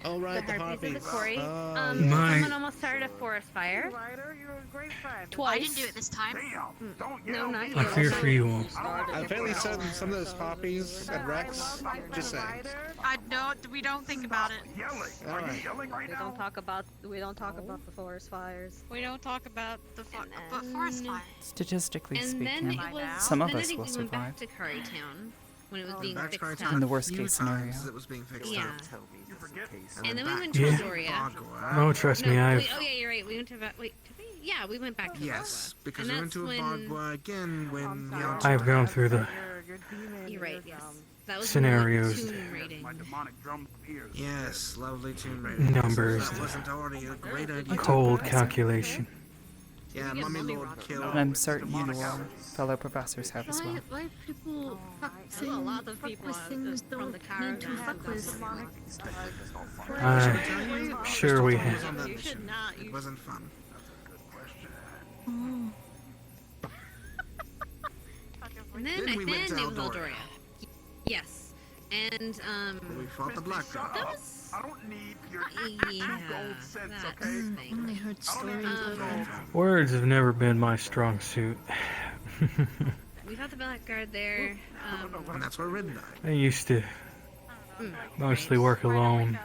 Oh, right, the harpies at the quarry. My- Someone almost started a forest fire. I didn't do it this time. No, not you. I fear for you all. I fairly said some of those poppies and Rex. Just saying. We don't think about it. All right. We don't talk about the forest fires. We don't talk about the forest fire. Statistically And then speaking, it was. some of then I us think will we went back survive. to Curry Town when it was being Back to fixed Curry up. In the Town worst a few case times scenario. It was being fixed Yeah. up. And then we went to Yeah. Astoria. Oh, trust me, No, I've. wait, oh yeah, you're right. We went to wait. Did we? Yeah, we went back to Yes, Bagua. because And we went to that's Abagua again when the I've gone through the You're right. Yes. That was scenarios. Tomb raiding. Yes, lovely tomb raiding. Numbers. That wasn't already a great idea. cold calculation. Yeah, Mummy Lord killed. And I'm certain your fellow professors have as well. Why people A lot of people things from the mean to fuck with? I'm sure we Was on have. that You mission. should not. It wasn't fun. And then Then we went to it was Aldoria. Eldoria. Yes. And We fought the Black Dog. that was yeah, that thing. I heard stories of it. Words have never been my strong suit. We fought the Black Guard there. And that's where Red died. I used to mostly work alone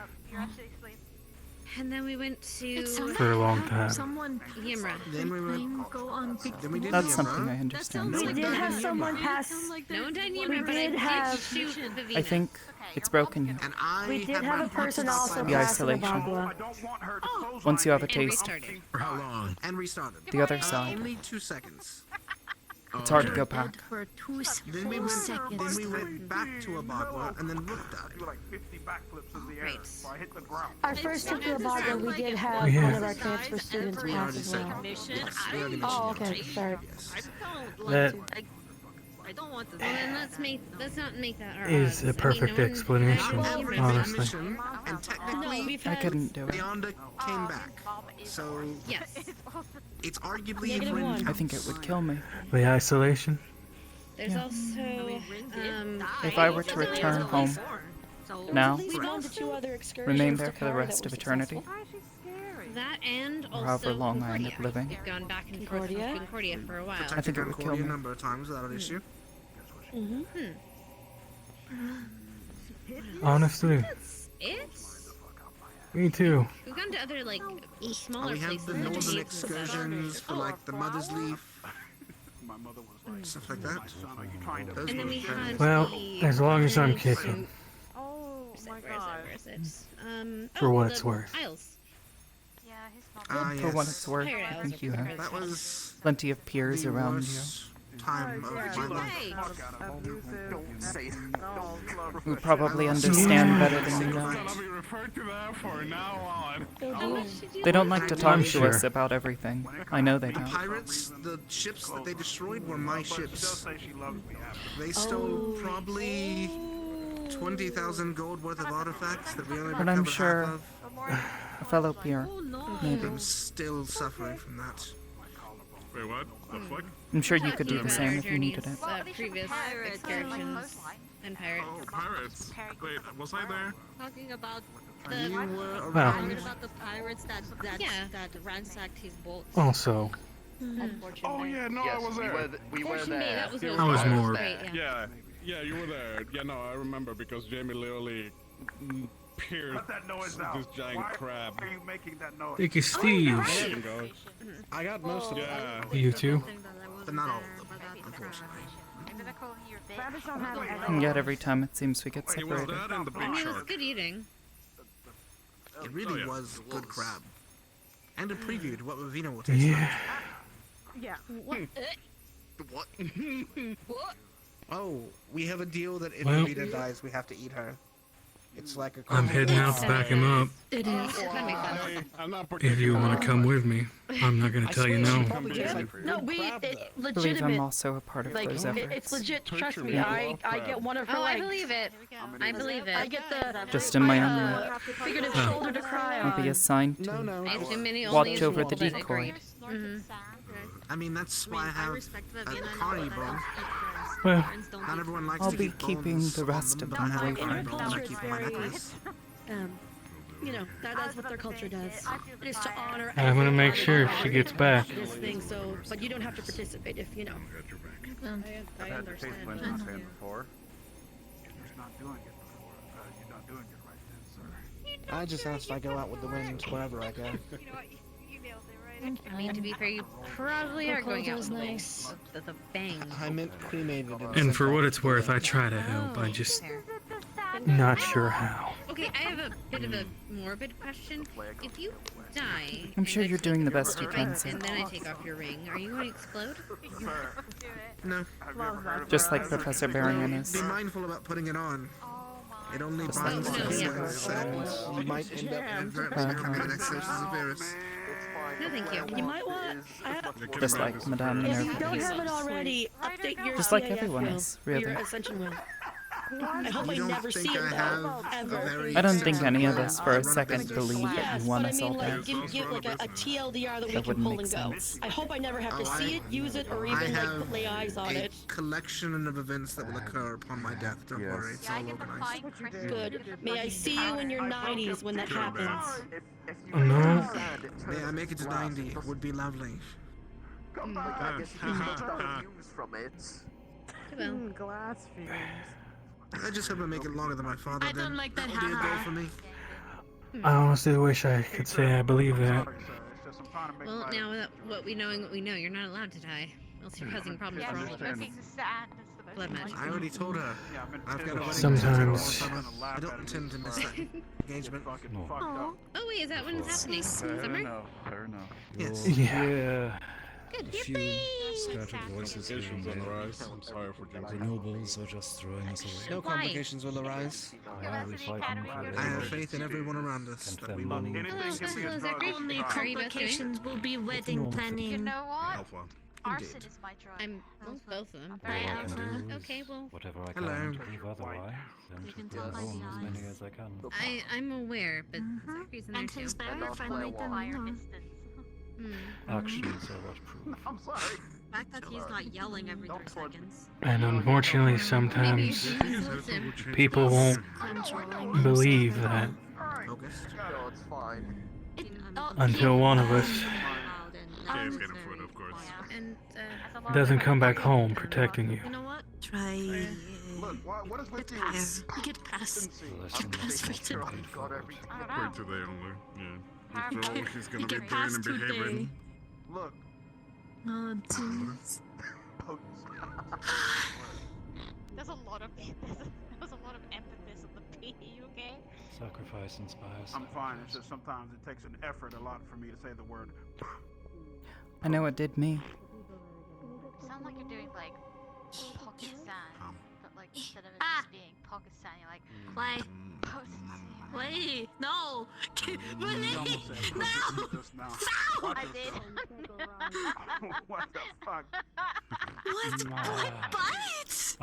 And then we went to for a long time. Someone Yimra. Then we went. go on big Then we did That's Yimra. something I understand. We did have someone pass. No one died in We Yimra, but I did have. did shoot Vivina. I think it's broken. And I We did had have my a person purpose also The pass in isolation. Abagua. Once you have a And taste, restarted. For how long? And restarted. the other side, Only 2 seconds. it's hard to go back. for 2 Then we went back to Abagua, and then Rook died. Right. Our first trip to Abagua, we did have Yeah. one of our transfer students We pass already as said. well. Yes, we already Oh, mentioned okay, sorry. Yes. That I don't want to. Well, then let's not make that our is odds. a perfect explanation, Every honestly. mission, and technically, I couldn't do it. Beyonda came back. So Yes. it's arguably infringed. I think it would kill me. The isolation? There's also If I were to return home now, We've gone to 2 other excursions remain to there for the Kara rest that of were eternity, successful. that and also or however long I end up Concordia. living, We've gone back and forth with Concordia for a while. I think it would kill Concordia me. a number of times without an issue. Honestly, It's me too. we've gone to other like smaller We have places. the that northern we- excursions for like the Mother's Leaf, stuff like that. Those And then were we very- had Well, the as long as I'm Isles. kicking, Where is it? for what the it's worth. Isles. For what it's worth, I think you have That was plenty of peers the around worst time of my life. you who probably understand better than you know. They don't like to talk to us about everything. I know they The don't. pirates, the ships that they destroyed were my ships. They stole probably 20,000 gold worth of artifacts that we only But I'm recovered sure half of. a fellow peer, maybe. I'm still suffering from that. Wait, what? The fuck? I'm sure you could do the same if you needed it. Previous excursions and pirates. Oh, pirates. Wait, was I there? Talking about You were Well. talking about the pirates that ransacked his boats. Also, Oh yeah, no, I was there. We were there. I was more. Yeah, you were there. Yeah, no, I remember because Jamie literally pierced this giant crab. Why are you making that noise? Thank you, Steve. I got most of Yeah. You too. but not all of them, unfortunately. And yet every time it seems we get It was separated. that and the I big mean, it was shark. good eating. It really yeah. was good crab. And a preview to what Vivino will taste Yeah. What? What? What? Oh, we have a deal that if Well- Vivino dies, we have to eat her. It's like a I'm heading out to back him up. It is. I'm not If you want to come with me, I'm not gonna tell you no. No, we I believe I'm legitimate. also a part of Like those efforts. it's legit. Trust me, Yeah. I get one of her Oh, I legs. believe it. I believe it. I get the Just in my own way. figurative Oh. shoulder to cry I'll be on. assigned No, to no. I assume many watch only over the people that decoy. agreed. Mhm. I mean, that's why I have a carny bone. Well, Not everyone likes I'll to be keep keeping bones the on rest them, of but I them have away a from carny me. bone that I keep on my necklace. That's what their culture does. It is to honor. I'm gonna make everybody sure that she gets back. This thing, so, but you don't have to participate if you know. I've had to taste Winston's hand before. You're not doing it before. You're not doing it right then, sir. I just asked if I go out with the wind wherever I go. I mean, to be fair, you probably Your are going out culture is with nice. the bang. I meant cremated. And for what it's worth, I try to help. I just not sure how. Okay, I have a bit of a morbid question. If you die, I'm sure and I you're take doing the your best you ring, can, Sam. and then I take off your ring, are you going to explode? No. Just like Professor Barrion is. Be mindful about putting it on. It only Just binds like to me. things, and you might end up inadvertently becoming an exorcist of Varus. No, thank you. You might want. Just like Madame If you Minerva. don't have it already, update your Just like CIF everyone will, is, or really. Your Ascension will. I hope I You don't never think see it I though, have a ever. very I don't think any of sensible us for a run second business? believe that Yes, you want but I us mean, all like, dead. get like a TLDR that we That can wouldn't pull make and go. sense. I hope I never have to Oh, see it, use it, or I even have like lay eyes on a it. collection of events that will occur upon my death. Don't worry, it's all organized. Good. May I see you in your 90s when that happens. Oh, no. May I make it to 90? It would be lovely. Come back, I guess you can use from it. Glass fumes. I just hope I make it longer than my father. I don't then. like that, That would be a goal haha. for me. I honestly wish I could say I believe that. Well, now that what we know, you're not allowed to die. Else you're causing problems for all of us. Blood magic. I already told her. I've got a wedding Sometimes. reservation all summer. I don't intend to miss that engagement. Oh, wait, is that when it's happening? Summer? Fair enough. Yes. Yeah. Good. A few Yippee! scattered voices here Complications and on the there. rise. I'm sorry for The jinxing. nobles are just throwing us away. No complications will arise. Why are we fighting for I have faith in everyone around us And that their we will. money. Only complications will be wedding planning. You know what? Alpha. Arson is my drug. I'm both of them. All I can do is Okay, well, whatever I Hello. can to leave otherwise, and to bring home as many as I can. I'm aware, but Zachary's in there And too. his bearer finally done. Actions are what prove. I'm sorry. The fact that he's not yelling every 3 seconds. And unfortunately, sometimes people won't believe that Focused. No, it's fine. until one of us James getting food, of course. And doesn't come back home protecting you. You know what? Try. Look, what is with you? Pass. Get past. The pass for today. For today only. Yeah. That's all she's gonna You be get doing past and today. behaving. Look. Oh, jeez. There's a lot of emphasis on the P, okay? Sacrifice inspires. I'm fine. It's just sometimes it takes an effort a lot for me to say the word. I know it did me. You sound like you're doing like pocket sand, but like instead of it just being pocket sand, you're like Why? Wait, no! Willie! No! No! I did. What the fuck? What? Bite?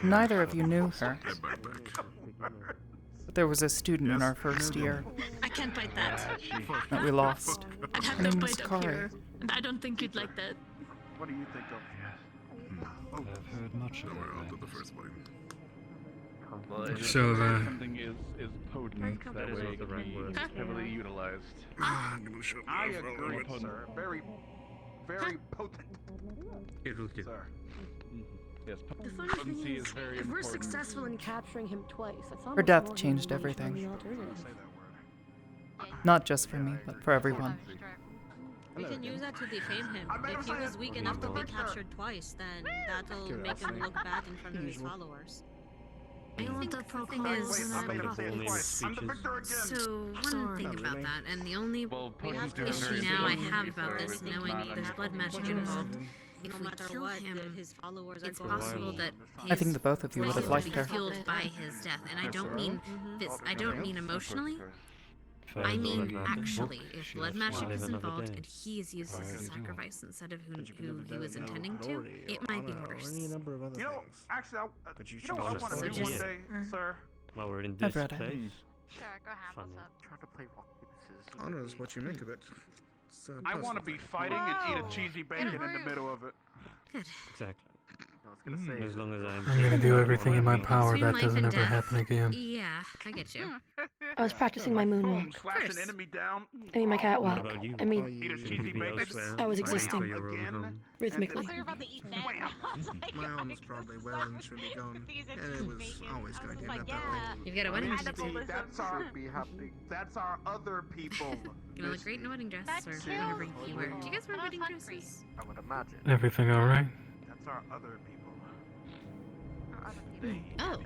Neither of you knew her. But there was a student in our first year I can't bite that. that we lost. I'd have Her to name was bite up Kari. here, and I don't think you'd like that. What do you think of? I've heard much of it. So, something is potent, that way it can be heavily utilized. I agree, sir. Very, very potent. Sir. Yes, The funny thing potency is, is very if we're important. successful in capturing him twice, that's Her almost death more changed humiliation than everything. the alternative. Not just for me, but for everyone. We can use that to defame him. If he was weak enough to be captured twice, then that'll make him look bad in front of his followers. I want to propose is- an So, one thing about that, and the only issue now I have about this, knowing there's blood magic involved, if we kill him, it's possible that I think the both of you would have liked her. fueled by his death, and I don't mean this. I don't mean emotionally. I mean actually, if blood magic is involved and he is used as a sacrifice instead of who he was intending to, it might be worse. You know, actually, you know what I want to do one day, sir? While we're in I've this read it. place. Sure, go ahead. What's up? Try to play rock, paper, scissors. Honor is what you make of it. It's, I want to be fighting and eat a cheesy bacon in the middle of it. Exactly. I was gonna say, As long as I'm gonna do everything in my power Between that life doesn't and ever death. happen again. Yeah, I get you. I was practicing my Boom, moonwalk. slash an enemy down. I mean my What catwalk. about you? I mean, Eat a Should cheesy you be bacon. elsewhere? I was Wait for existing. your own Again. home? rhythmically. You're about to eat that. My arm is probably well and truly gone, and it was always going to end up that way. You've got a wedding dress. That's our, that's our other people. Gonna look great in a wedding dress, or whatever you wear. Do you guys wear wedding dresses? I would imagine. Everything alright? That's our other people. Oh.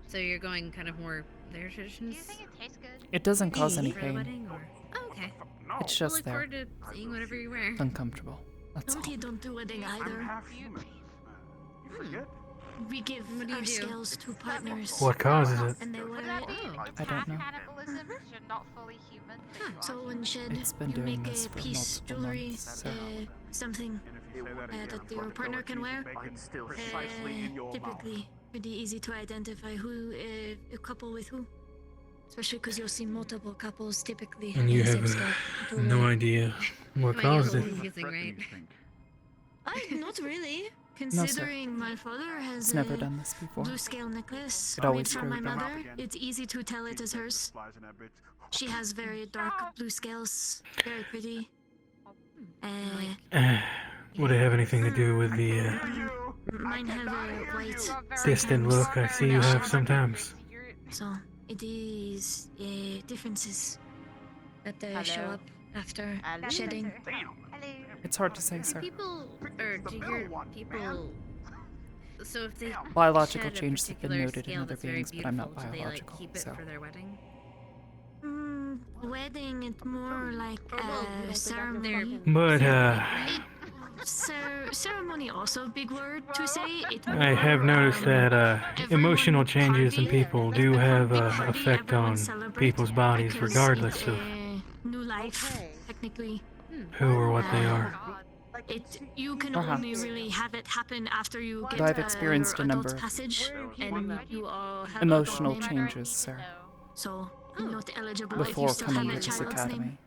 So you're going kind of more their traditions? Do you think it tastes good? It doesn't cause any For the pain. wedding, or? Oh, okay. It's We'll just look there. forward to seeing whatever you wear. Uncomfortable. That's all. Don't do wedding I'm either. half human. You forget? We give What do you our do? scales to partners. What causes it? And they wear Would that it. be I don't know. cannibalism because you're not fully human? but you are So human? instead, It's been you doing make this a for piece, multiple jewelry, months, so- something And if you say that again, that your partner can wear. It's still precisely in your mouth. Typically, pretty easy to identify who a couple with who. Especially because you'll see multiple couples typically. And you having have sex no idea what My caused yellow it. confusing, right? Not really. Considering my father has It's never done this before. blue scale necklace It made always from my screwed them up. mother, it's easy to tell it is hers. She has very dark blue scales, very pretty. Would it have anything to do with the Mine have a white distant look I see you have sometimes? So it is differences that show up after shedding. It's hard to say, sir. People, or do your people... So if they Biological shed a changes have been particular noted in scale other that's very beings, but I'm not beautiful, do they, biological, keep it so- for their wedding? Wedding, it's more like a ceremony. But, Ceremony also a big word to say. It I have noticed that emotional changes in people do have an effect on people's bodies regardless of new life, technically. who or what they are. You can Perhaps. only really have it happen after you get But I've experienced your a number adult of passage, and you all have emotional adult name. changes, sir, So you're not eligible if you before still coming have a to this child's academy. name.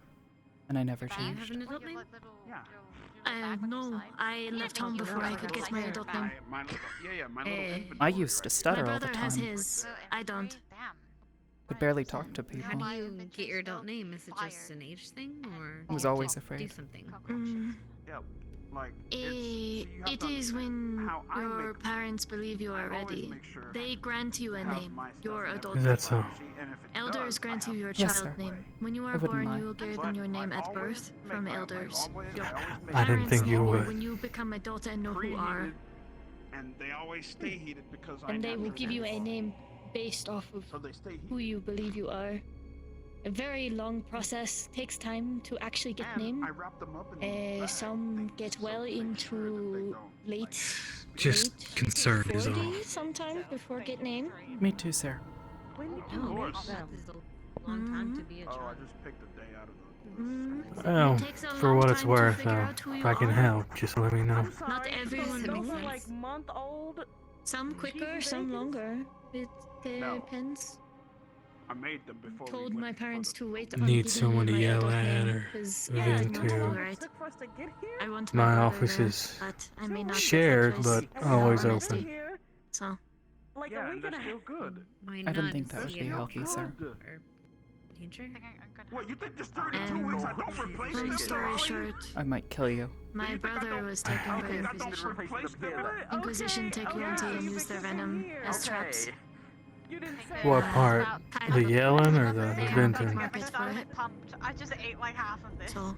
And I never Do you have changed. an adult name? No, I left home before I could get my adult name. I used to stutter My all the brother has time. his. I don't. Could barely talk to people. How do you get your adult name? Is it just an age thing, or I was do you always have to afraid. do something? Yeah, like It is when your parents believe you are ready. They grant you a name, your adult Is that so? Elders grant you your Yes, child sir. name. When you I are wouldn't born, mind. you will give them your name at birth from elders. Your I didn't think you parents would. When you become adult and know who are, and they always stay heated because I and they will naturally give you a name based off of who you believe you are. A very long process, takes time to actually get named. Some get well into late Just concerned is all. 40 sometime before get named. Me too, sir. Oh, that is a long time to be a child. I just picked a day out of the. Well, It takes a for long what it's time to worth, figure out who if you I can are. help, just let me know. Not everyone Those makes are sense. like month-old. Some quicker, some longer. It depends. I made them before. Told my parents to wait on Need giving someone me to my yell adult at name, or 'cause vent I did not to. feel right. I want My brother office there, is but I may not shared, get that but choice. always Honesty. open. So, Like Yeah, a and week they're and a still half. good. Why I don't not think that would see be it healthy, sir. Good. Danger? What, you think this 32 weeks I don't replace them? long story short, I might kill you. my brother was taken by Inquisition. Inquisition take you into and use their venom as traps. What part? The yelling or the venting? Market for it. Pumped. I just ate like half of this. So,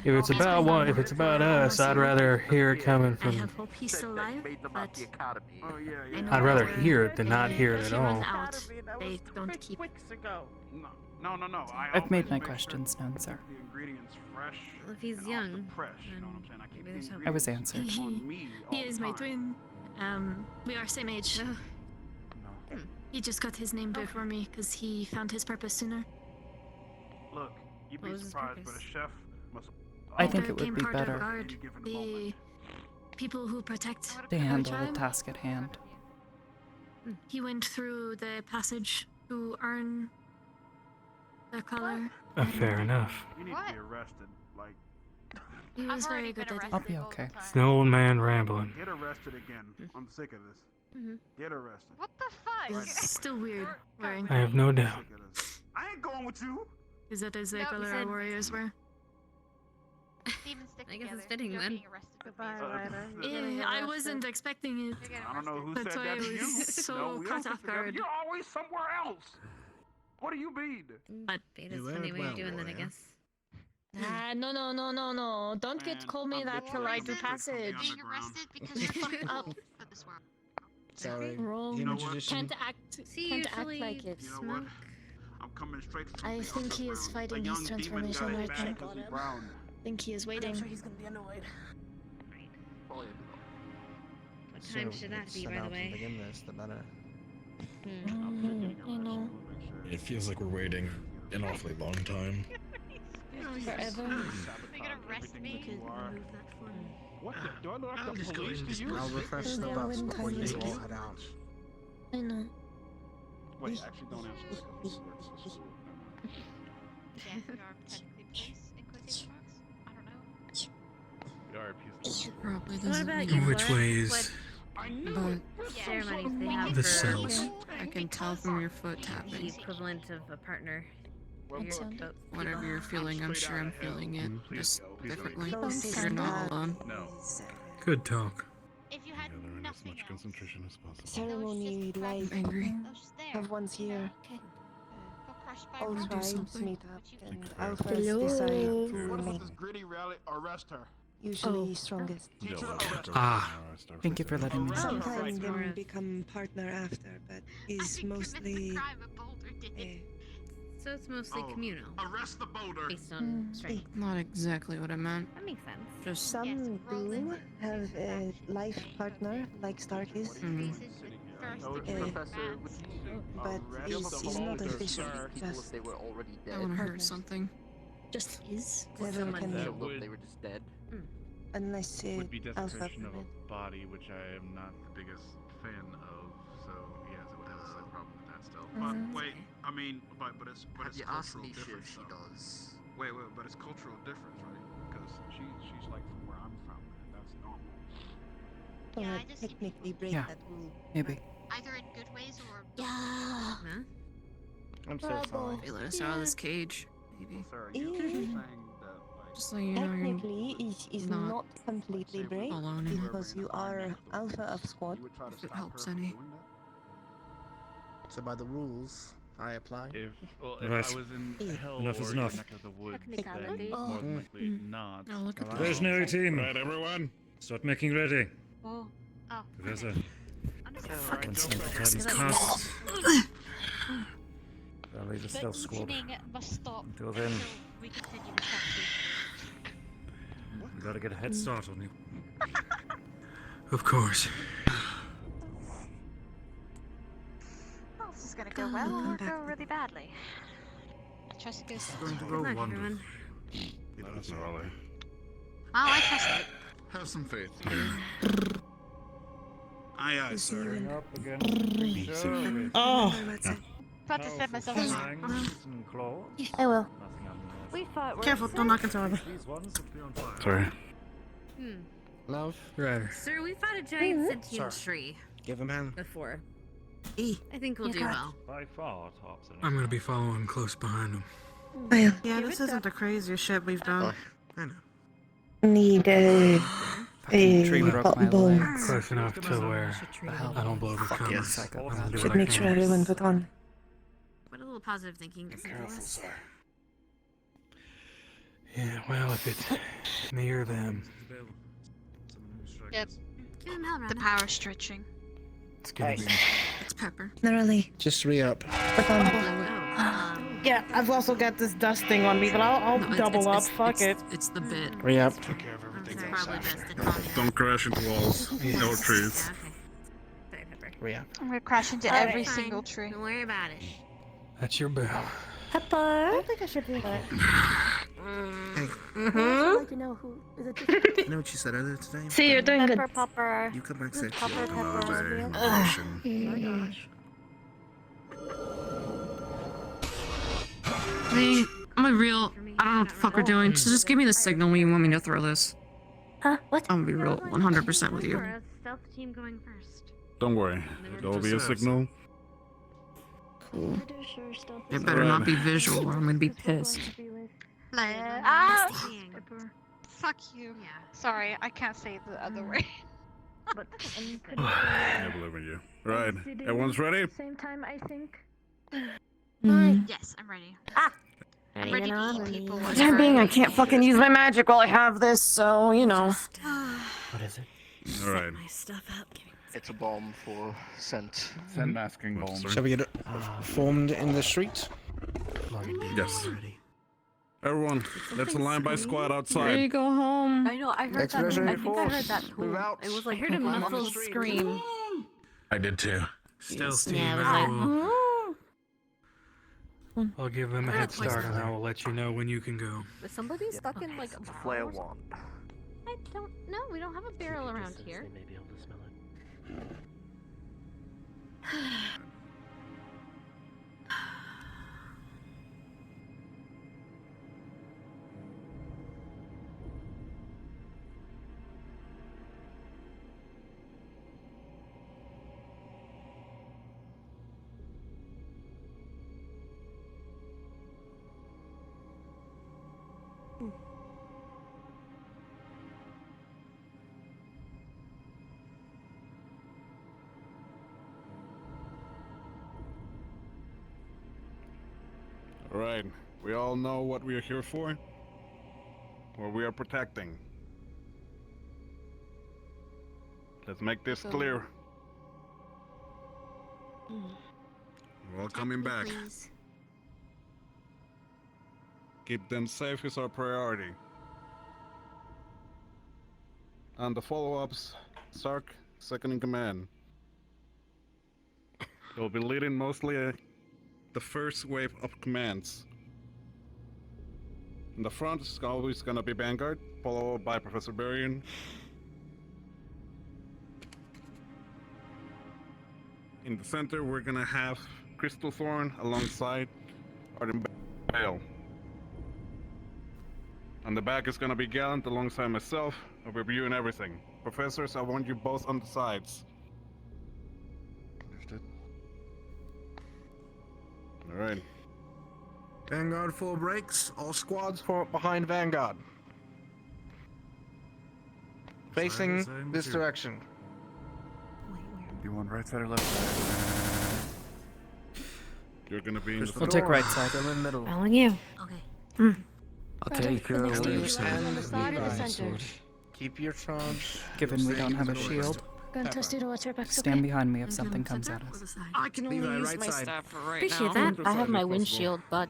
If it's about what, if it's about us, I'd rather hear it coming I from. have hope he's still alive, but I know I'd rather that, hear it than not hear it if at you run all. out, they don't keep. No. I've made my questions known, sir. The ingredients fresh. Well, if he's young, Fresh, you know what I'm saying? I keep maybe there's hope. I was answered. He is my twin. We are same age. He just got his name before me because he found his purpose sooner. Look, you'd be surprised, but a chef must. I think it Became would be part of better guard, the people who protect to our handle the tribe. task at hand. He went through the passage to earn the color. Fair enough. You need to be arrested. Like, He was very good at it. I'll be okay. It's an old man rambling. get arrested again. I'm sick of this. Get arrested. What the fuck? It's still weird wearing. I have no doubt. I ain't going with you. Is that as the Nope, color he our said- warriors were? Even stick I guess it's together. fitting You're then. being arrested with me. Yeah, I wasn't expecting it. I don't know who That's said why that I to you. was so No, we caught don't off stick together. guard. You're always somewhere else. What do you mean? But Beta's funny way of doing that, I guess. No. Don't call me that till I do passage. Being arrested because you fucked up for this world. Sorry. Wrong. You know what? Can't act usually like it. You know what? I'm coming straight from I the think he is underground. fighting A his young demon transformation got right back now. 'cause he's brown. I think he is waiting. he's gonna be annoyed. What time should that be, by the way? Begin this, the better. I know. It feels like we're waiting an awfully long time. Forever. They gonna arrest me? What the? Do I look like I'll the just go police and to you? I'll refresh the Yeah, box when before time you is all right. head out. I know. Wait, actually, don't answer this. 'cause this is- Yeah, we are technically police in quotation marks. I don't know. We are peaceful. Probably What doesn't. about you? Which What- way is What ceremonies they have the for cells? I can tell from your foot the tapping. equivalent of a partner? Well, Your sounded- boat Whatever people. you're feeling, I'm sure I'm feeling it. Just please differently. Don't You're not alone. No. Good talk. If you had Gather in as nothing much else, concentration as possible. Ceremony like I'm angry. I was just there. have once a year. Got crushed by All rocks. tribes something. meet up and Hello. alphas decide who What if remain. this gritty rally arrest her? Usually strongest. Thank you for letting me know. Sometimes More they of- become partner after, but I is didn't commit the mostly crime a boulder did. uh, So it's mostly communal, Arrest the boulder. based on strength. Not exactly what I meant. That makes sense. Just some Yes, do rolling. have a life partner like Stark is, Faces with first degree Professor, would rats. you but is not official. people if Just they were already I dead? want to hurt Partners. something. Just is. never someone can So that know look, they were just dead. unless Would be alpha desecration of permit. a body, which I am not the biggest fan of. So yes, it would have a slight problem with that still. But wait, I mean, but it's You asked cultural me difference. she though. does. Wait, but it's cultural difference, right? Because she's like from where I'm from, and that's normal. Yeah, I Or just see technically people break Yeah. that rule. Maybe. either in good ways or Yeah. Huh? I'm so Bravo. sorry. They let us out of this cage. Maybe. Sarah, Yeah. you're saying that like Just so you know, you're Technically, it is not not completely break alone in it. because you are alpha of squad. you would try to If it stop helps her from any. doing that? So by the rules, I apply. If Right. I was in hell Enough or is your enough. neck of the woods, then Technicality. more than likely Mm. not. Oh, look at Wow. Visionary team. Right, everyone. Start making ready. Oh. Oh. Professor. I'm Fucking costs. I'll leave the stealth squad. Must stop Until then, we continue with capture. we gotta get a head start on you. Of course. Well, this is gonna go well or go really badly. I trust it goes Going to Good go luck, wonderful. everyone. That's Raleigh. Oh, I trust it. Have some faith. Aye, aye, sir. Up again. Oh! About to set myself up. I will. We fought. Careful, don't knock into other. Sorry. Love. Right. Sir, we fought a giant sentient tree Give him hand. before. E. I think we'll You do got- well. By far, tops. I'm gonna be following close behind him. Yeah, Give this it isn't the craziest shit we've done. I know. Need a tree broke my bowl. leg. Close enough to where I don't blow the cover. yes. I'm gonna do Should what I make sure can. everyone put on. What a little positive thinking doesn't do us. Yeah, well, if it's near them, Yep. Give him hell, The power stretching. it's gonna be. It's Pepper. Narrowly. Just re-up. Put on. Yeah, I've also got this dust thing on me, but I'll No, double up. Fuck it. It's the bit. Re-up. Took care of everything It's else. probably best to call me. Don't crash into walls or trees. Yeah, okay. Sorry, Pepper. Re-up. I'm gonna crash into Alright, every fine. single tree. Don't worry about it. That's your bell. Pepper. I don't think I should do that. Hey, I'd like to know who is it. you know what you said earlier today? See, you're doing good. Pepper, Popper. You come back safe. Pepper, Pepper. I mean, I'm a real. I don't know what the fuck we're doing. So just give me the signal when you want me to throw this. Huh? What? I'm gonna be real 100% with you. Stealth team going first. Don't worry. There'll be a signal. Cool. It better not be visual or I'm gonna be pissed. Fuck you. Yeah. Sorry, I can't say it the other way. But I believe in you. Right. Everyone's ready? Same time, I think. Yes, I'm ready. I'm ready to eat people. For the time being, I can't fucking use my magic while I have this, so, you know. What is it? Alright. My stuff out. It's a bomb for scent. Scent masking bomb. Shall we get it formed in the street? Yes. Everyone, let's align by squad Ready to outside. go home. I know. I heard that. I think I heard that too. It was like I heard a muffled scream. I did too. Stealth team. Yeah, I was like, I'll give them a head start and I will let you know when you can go. is somebody stuck in like a Flare barrel? wand. I don't know. We don't have a barrel around here. They may be able to smell it. Alright. We all know what we are here for. What we are protecting. Let's make this clear. We're all coming back. Keep them safe is our priority. And the follow-ups, Sark, second in command. He'll be leading mostly the first wave of commands. In the front is always gonna be Vanguard, followed by Professor Barian. In the center, we're gonna have Crystal Thorn alongside Arden Bale. On the back is gonna be Gallant alongside myself, reviewing everything. Professors, I want you both on the sides. Understood. Alright. Vanguard 4 breaks. All squads. For behind Vanguard. Facing this direction. You want right side or left side? You're gonna be in the We'll take right side. Still in the middle. Following you. Okay. I'll take The next left to you, side. on the side or the center? Keep your charge. Given we don't have a shield. Gonna test you to watch your backs, Stand okay? behind me if something comes at us. I can only Levi, use right my side. staff for right Appreciate now. that. I have my windshield, but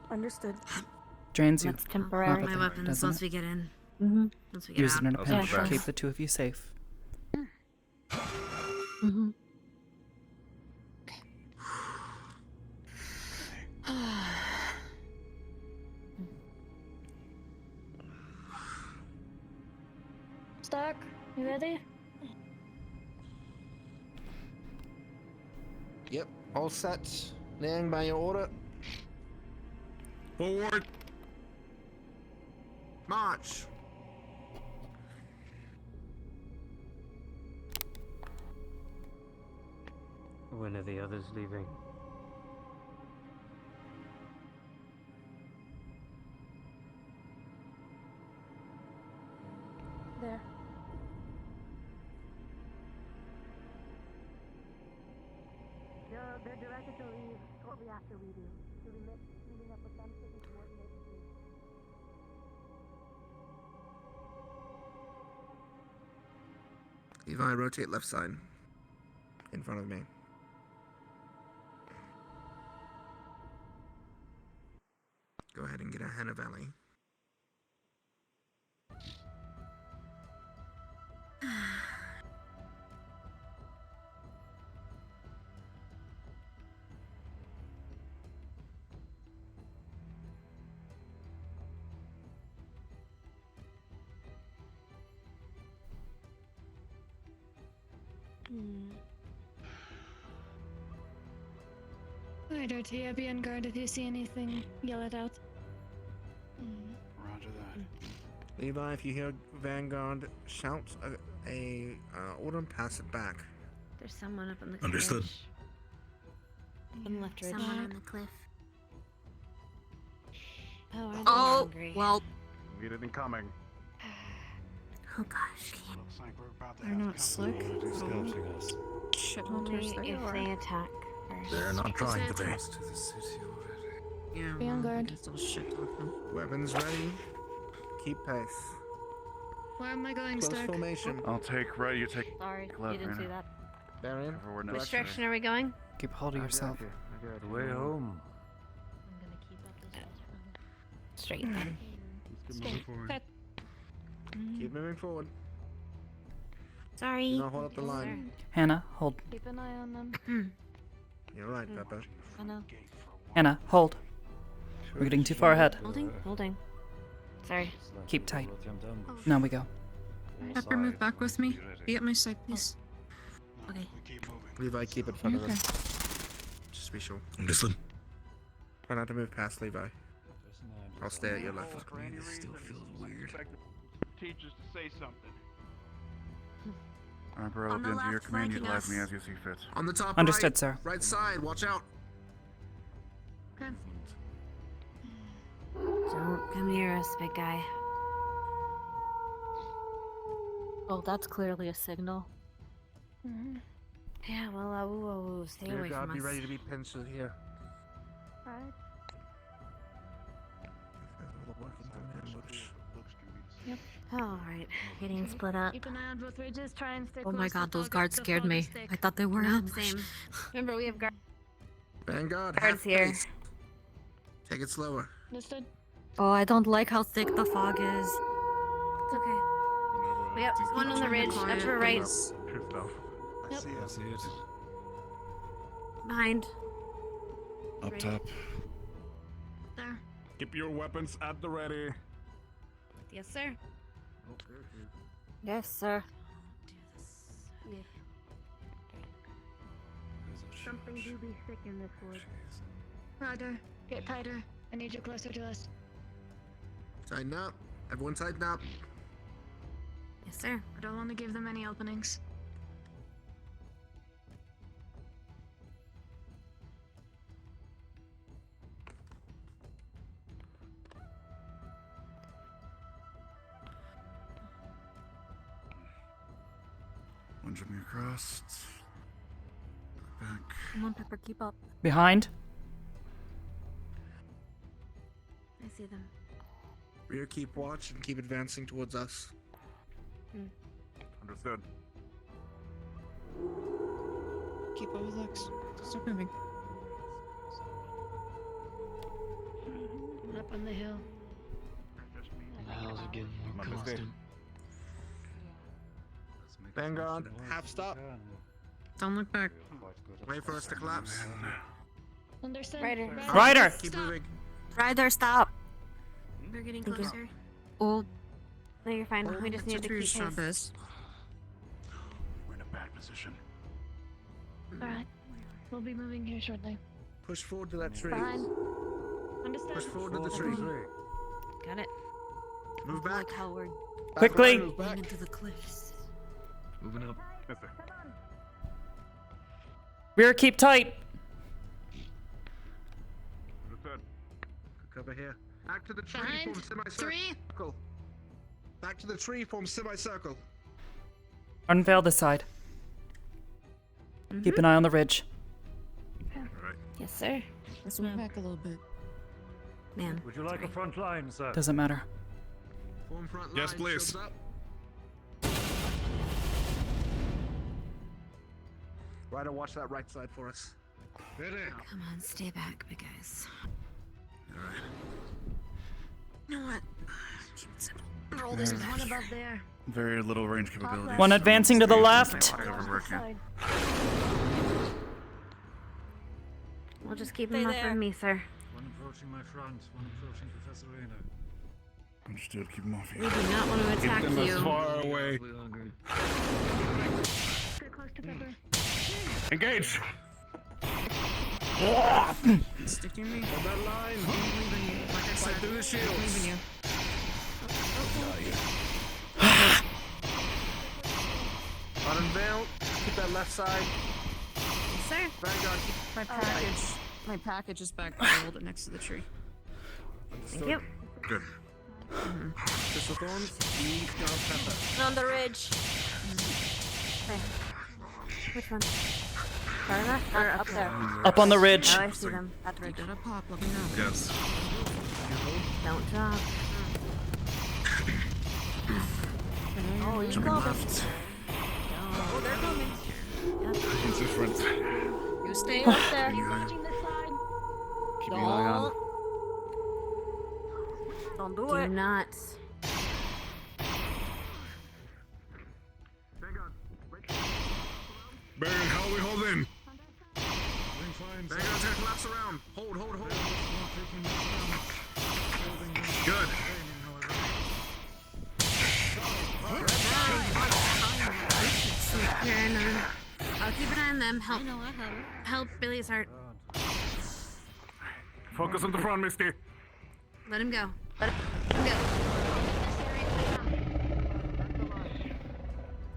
Understood. Drains you. that's temporary. My weapons doesn't once it? we get in. Mm-hmm. Once we get Use out. it in a I'll pinch. do that. Keep the two of you safe. Mm-hmm. Stark, you ready? Yep, all set. Liang, by your order. Forward. March. When are the others leaving? There. They're directed to leave shortly after we do. You'll be meeting up with them so we can coordinate with you. Levi, rotate left side. In front of me. Go ahead and get a Hannah Valley. Alright, Artia, be on guard if you see anything. Yell it out. Roger that. Levi, if you hear Vanguard, shout a order and pass it back. There's someone up on the cliff. Understood. On the left ridge. Someone on the cliff. Oh, I'm hungry. Well, Meet it incoming. Oh gosh. Looks like we're about to they're not slick. They're scouting us. Shit, Only hunters they if are. they attack first. They're not trying to be. Close to the city already. Yeah, Be on well, guard. I guess I'll shit talk them. Weapons ready. Keep pace. Where am I going, Close Stark? formation. I'll take right, you take Sorry, left, you didn't see Raina. that. Varian. Everywhere Which next direction are we going? Keep hold of yourself. The way home. I'm gonna keep up this fast. Straight then. Moving forward. Keep moving forward. Sorry. Do not hold up the line. Hannah, hold. Keep an eye on them. You're right, Pepper. I know. Hannah, hold. We're getting too far ahead. Holding. Sorry. Keep tight. Now we go. Pepper, move back with me. Be at my side, please. Okay. Levi, keep it in front of them. Just be sure. Understood. Try not to move past Levi. I'll stay at your left. This still feels weird. Teachers to say something. Arbor will On be the under your left, command. flanking Utilize me us. as you see fit. On the top Understood, right. sir. Right side, watch out. Don't come near us, big guy. Oh, that's clearly a signal. Yeah, well, stay Dear away God, from be us. ready to be pinched with here. Alright. Alright, getting split up. Keep an eye on both ridges. Try and stay Oh close my to god, those fog- guards the scared foggy me. stick. I thought they were Yep, ambush. same. Remember, we have guards. Vanguard, Guards half here. pace. Take it slower. Understood? Oh, I don't like how thick the fog is. It's okay. Yep, one on the ridge, upper right. True stuff. Yep. I see it. Behind. Up top. There. Keep your weapons at the ready. Yes, sir. Yes, sir. Something do be thick in this wood. Ryder, get tighter. I need you closer to us. Tighten up. Everyone tighten up. Yes, sir. I don't want to give them any openings. One jump across. Back. Come on, Pepper, keep up. Behind. I see them. Rear, keep watch and keep advancing towards us. Understood. Keep over the legs. Stop moving. Up on the hill. The hell's it getting more constant? Vanguard, half stop. Don't look back. Wait for us to collapse. Understand? Ryder! Keep moving. Ryder, stop. We're getting Thank you. closer. Oh. No, you're fine. We just need to keep pace. We're in a bad position. Alright. We'll be moving here shortly. Push forward to that tree. Fine. Understand? Push forward to the tree. Got it. Move back. Howard. Quickly! Move back. Into the cliffs. Moving up. Rear, keep tight. Cover here. Back to the tree. Behind. Form semicircle. Three. Back to the tree. Form semicircle. Unveil this side. Keep an eye on the ridge. Yes, sir. Let's move back a little bit. Man. Would you like a front line, sir? Doesn't matter. Form front Yes, line, please. shields up. Ryder, watch that right side for us. Come on, stay back, big guys. Alright. You know what? Keep it simple. Roll There's this back. one above there. Very little range capability. One advancing to the left. We'll just keep Stay him up there. from me, sir. One approaching my front, one approaching Professor Reyna. Understood. Keep them off We you. do not want to attack Keep them you. as far away. Engage! Sticking me. Hold that line. Like I said, through the shields. leaving you. Unveil. Keep that left side. Yes, sir. Vanguard, keep My package. My package is back. I rolled it next to the tree. Thank you. Good. Crystal Thorns. Eat down pepper. On the ridge. Okay. Which one? Far left or up there? Up on the ridge. Oh, I see them. At the You ridge. gotta pop. Let me know. Yes. Don't drop. Oh, you Jumping love left. Oh, they're coming. It's different. You stay up there. Keep an eye on. Don't do Do it. not. Baron, how are we holding? Vanguard's gonna collapse around. Hold, hold, hold. Good. Here, and I'll keep an eye on them. Help. I know, I have it. Help Billy's heart. Focus on the front, Misty. Let him go. Let him go.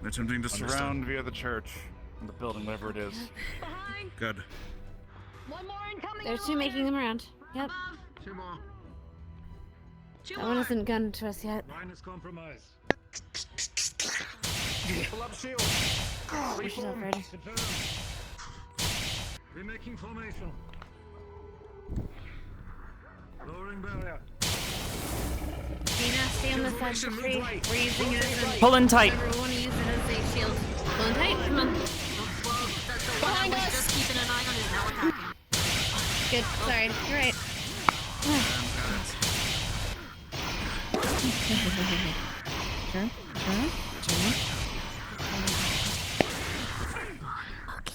They're attempting to Surround via the church. The building, whatever it is. Good. One more incoming. There's two making them around. Yep. Two more. Two That one more. hasn't gone to us yet. Line is compromised. Pull up shield. Push it up, Ryder. Confirmed. Remaking formation. Lowering barrier. Tina, stay on the side of the tree. We're using it as a... Pulling tight. Remember, we want to use it as a shield. Pulling tight. Come on. That's the one I was just keeping an eye on is now attacking. Good. Sorry. You're right. Turn.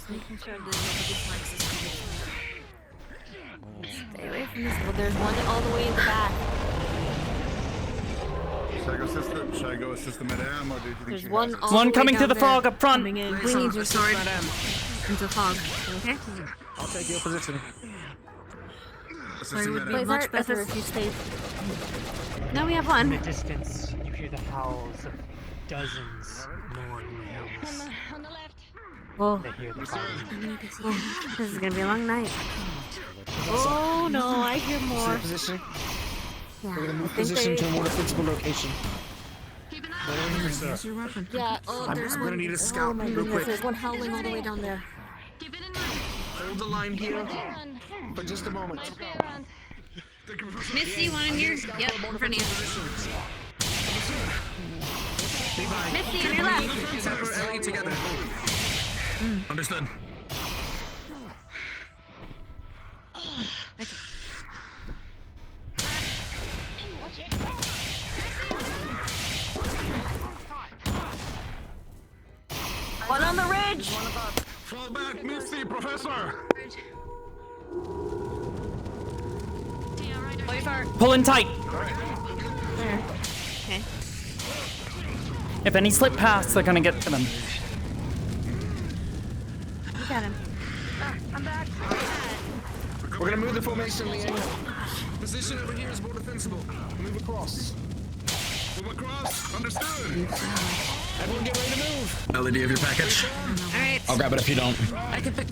Making sure that nobody flanks us. Stay away from this. Well, there's one all the way in the back. Should I go assist the madame, or do you think There's she one has it? all One the way coming to down the there. fog up front. Coming in. We need your sword Madame. into fog. Okay? I'll take your position. So it would be Blazer, much better assist. if you stayed. No, we have In the one. distance, you hear the howls of dozens more in the hills. On the left. Whoa. They hear the fire. Oh, this is gonna be a long night. Oh no, I hear more. Position. Yeah. We're gonna move I think position to they- a more defensible location. Use your weapon. Yeah, oh, there's I'm one. gonna need a Oh scout my real goodness, quick. There's one howling all the way down there. Hold the line here for just a moment. Misty, one in here. Yep, in front of you. Be by. Misty, on your left. Pepper, Ellie together. Understood. One on the ridge! Fall back, Misty, Professor! Pulling tight. There. Okay. If any slip past, they're gonna get to them. You got him. I'm back. We're gonna move the formation, Liang. Position over here is more defensible. Move across. Move across. Understood. Everyone get ready to move. LED of your package. Alright. I'll grab it if you don't. I can pick.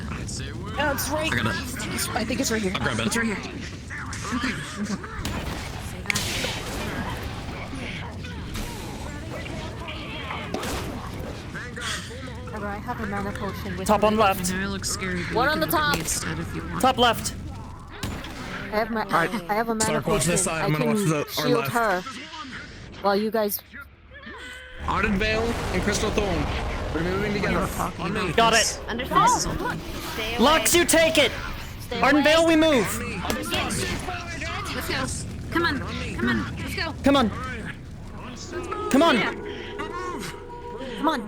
Oh, it's right. I got it. I think it's right here. I'll grab it. It's right here. Okay. Arbor, I have a mana potion with Top me. on left. I look scary. but One you on can the look at top. me instead if you want. Top left. I have I have a mana Stark, watch potion. this side. I I'm gonna can watch our shield left. her. While you guys. Ardent Veil and Crystal Thorn. We're moving together. On me. Got it. Understood. Lux, you take it. Ardent Veil, we move. Let's go. Come on. Come on. Let's go. Come on. Come on. Come on.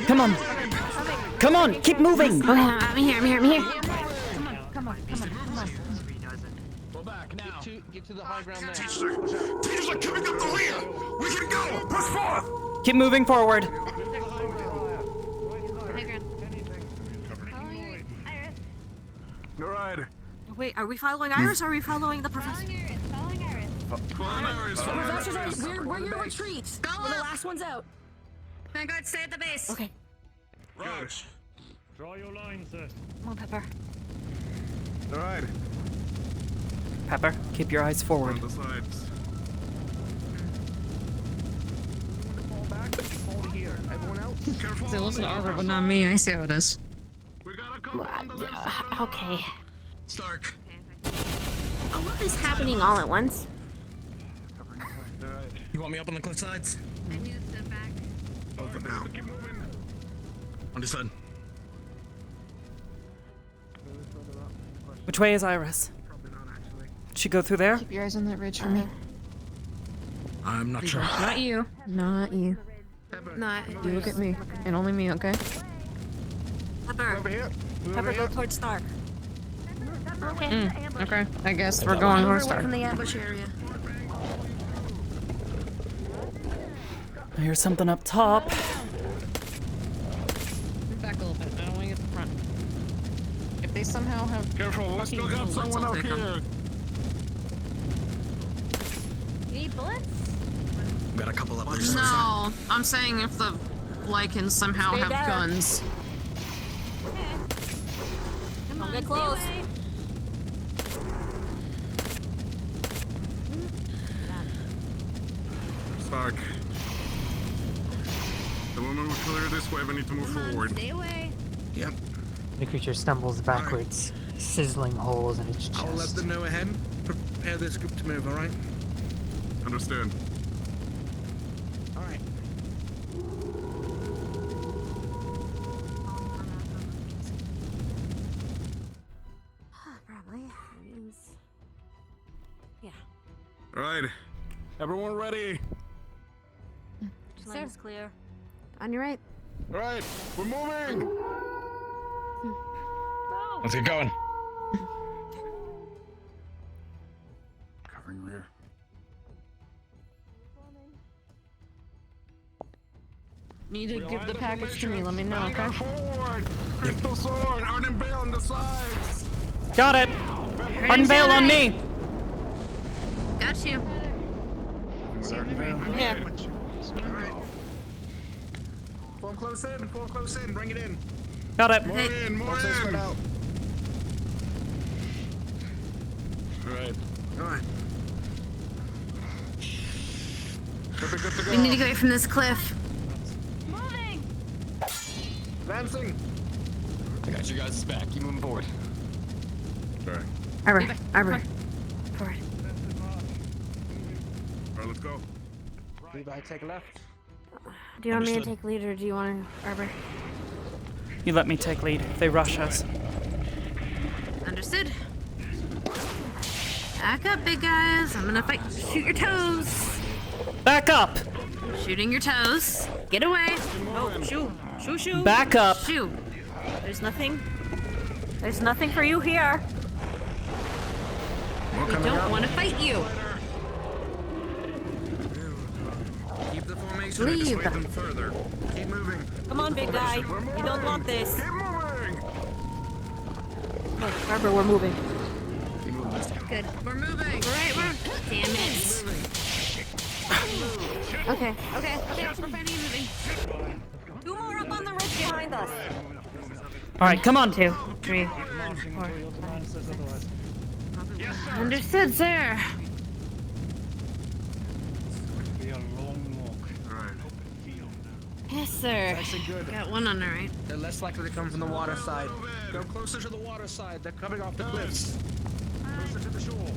Come on. Come on. Keep moving. Oh, yeah, I'm here. I'm here. I'm here. Come on. Go back now. Get to the high ground there. Teacher, coming up the rear. We can go. Push forth. Keep moving forward. All right. Wait, are we following Iris or are we following the professor? Professor's right. We're your retreat. Go We're the up. last ones out. Vanguard, stay at the base. Okay. Right. Draw your lines, sir. Come on, Pepper. All right. Pepper, keep your eyes forward. On the sides. Everyone else? Careful. Say, listen to Arbor, but not me. I see how it is. We gotta go on the left side. Okay. Stark. Oh, what is happening all at once? You want me up on the cliff sides? I need to step back. Over now. Keep moving. Understood. Which way is Iris? She go through there? Keep your eyes on that ridge for me. I'm not sure. Not you. Not you. Not. You look at me. And only me, okay? Pepper. Over here. Pepper, go towards Stark. Okay. Okay. I guess we're going towards Away Stark. from the ambush area. I hear something up top. Back a little bit. I don't want to get the front. If they somehow have. Careful. We still got someone up here. You need bullets? We got a couple up there. No, I'm saying if the Lycans somehow Stay have down. guns. Don't get close. Stark. The woman will clear this way. We need to move forward. Stay away. Yep. The creature stumbles backwards, sizzling holes in its chest. I'll let them know ahead. Prepare this group to move, alright? Understand. Alright. Probably. Yeah. Right. Everyone ready? Line's clear. On your right. All right. We're moving. Let's get going. Covering rear. Need to give the package to me. Let me know, okay? Forward. Crystal sword. Ardent Veil on the sides. Got it. Ardent Veil on me. Got you. I'm here. Alright. Form close in. Form close in. Bring it in. Got it. More in. More Also spread in. out. All right. Alright. Should be good to go. We need to get away from this cliff. Advancing. I got you guys' back. Keep moving forward. Sorry. Arbor. Arbor. Forward. All right, let's go. Levi, take left. Do you want me to Understood. take lead or do you want Arbor? You let me take lead. They rush us. Understood. Back up, big guys. I'm gonna fight. Shoot your toes. Back up! Shooting your toes. Get away. No, shoo. Shoo, shoo. Back up! Shoo. There's nothing. There's nothing for you here. We don't want to fight you. Keep the formation. Leave. Dissuade them further. Keep moving. Come on, big guy. You don't want this. Keep moving. Oh, Arbor, we're moving. Keep moving this time. Good. We're moving. Right, damn it. Okay. Okay. We're fighting and moving. 2 more up on the ridge behind us. Alright, come on. 2, 3, 4. Understood, sir. Be a long walk. Alright. Yes, sir. Actually good. Got one on the right. They're less likely to come from the water side. Go closer to the water side. They're coming off the cliffs. Closer to the shore.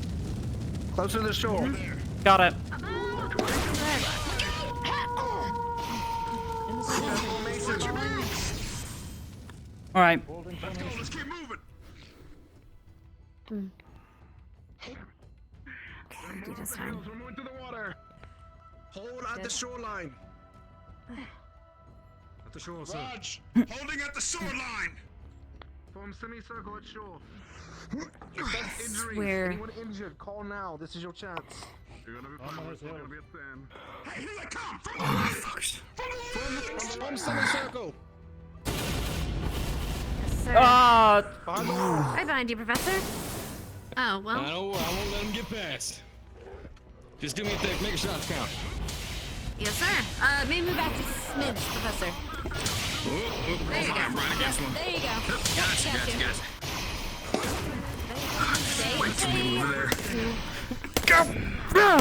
Closer to the shore. Got it. Alright. Let's keep moving. Do this time. We're moving to the water. Hold at the shoreline. At the shore, sir. Raj, holding at the shoreline. Form semicircle at shore. Defense injuries. Where? Anyone injured, call now. This is your chance. You're gonna be fine. We're gonna be at sand. Hey, here they come! Oh, fuck. Form semicircle. Yes, sir. Right behind you, Professor. Oh, well. I won't let him get past. Just do me a favor, make your shots count. Yes, sir. Maybe move back to Smids, Professor. There you go. There you go. Gotcha. Wait till we move over there. 2, 4,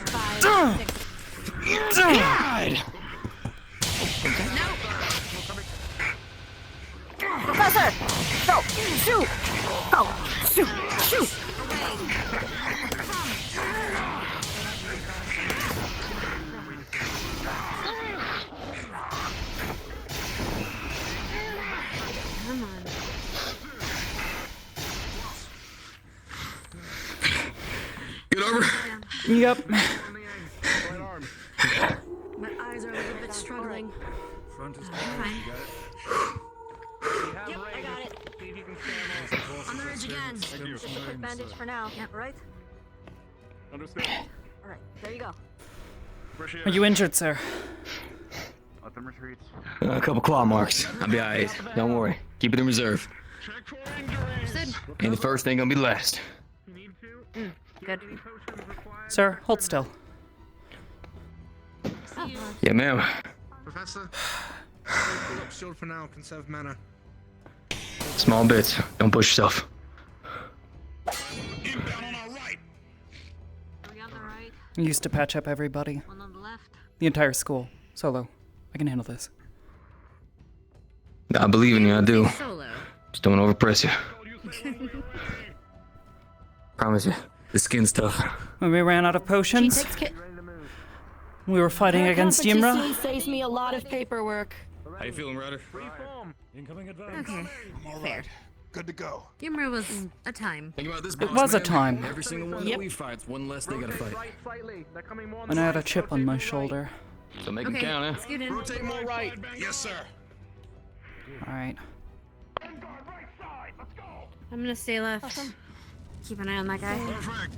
5, 6. God! Professor! Go! Shoot! Go! Shoot! Shoot! Come on. Get over. Yep. My eyes are a little bit struggling. Front is Fine. Yep, I got it. On the ridge again. Just a quick bandage for now, right? Understand? Alright, there you go. Are you injured, sir? Let them retreat. A couple claw marks. I'll be alright. Don't worry. Keep it in reserve. Understood. Ain't the first thing gonna be the last. Good. Sir, hold still. Yeah, ma'am. Professor, pull up shield for now. Conserve mana. Small bits. Don't push yourself. Inbound on our right. 3 on the right, I used to patch up everybody. 1 on the left. The entire school. Solo. I can handle this. I believe in you, I do. Solo. Just don't overpress you. Promise you. The skin's tough. When we ran out of potions, we were fighting against Yimra. Competition saves me a lot of paperwork. How you feeling, Ryder? Incoming advance. Okay. Fair. Good to go. Yimra was a time. Think about this, It was a time. Every single one that we fight's one less they gotta fight. Right slightly. They're coming more on And the I had a right. chip on my shoulder. So make them Okay. count, eh? Scoot in. Rotate more right. Yes, sir. Alright. I'm gonna stay left. Keep an eye on that guy.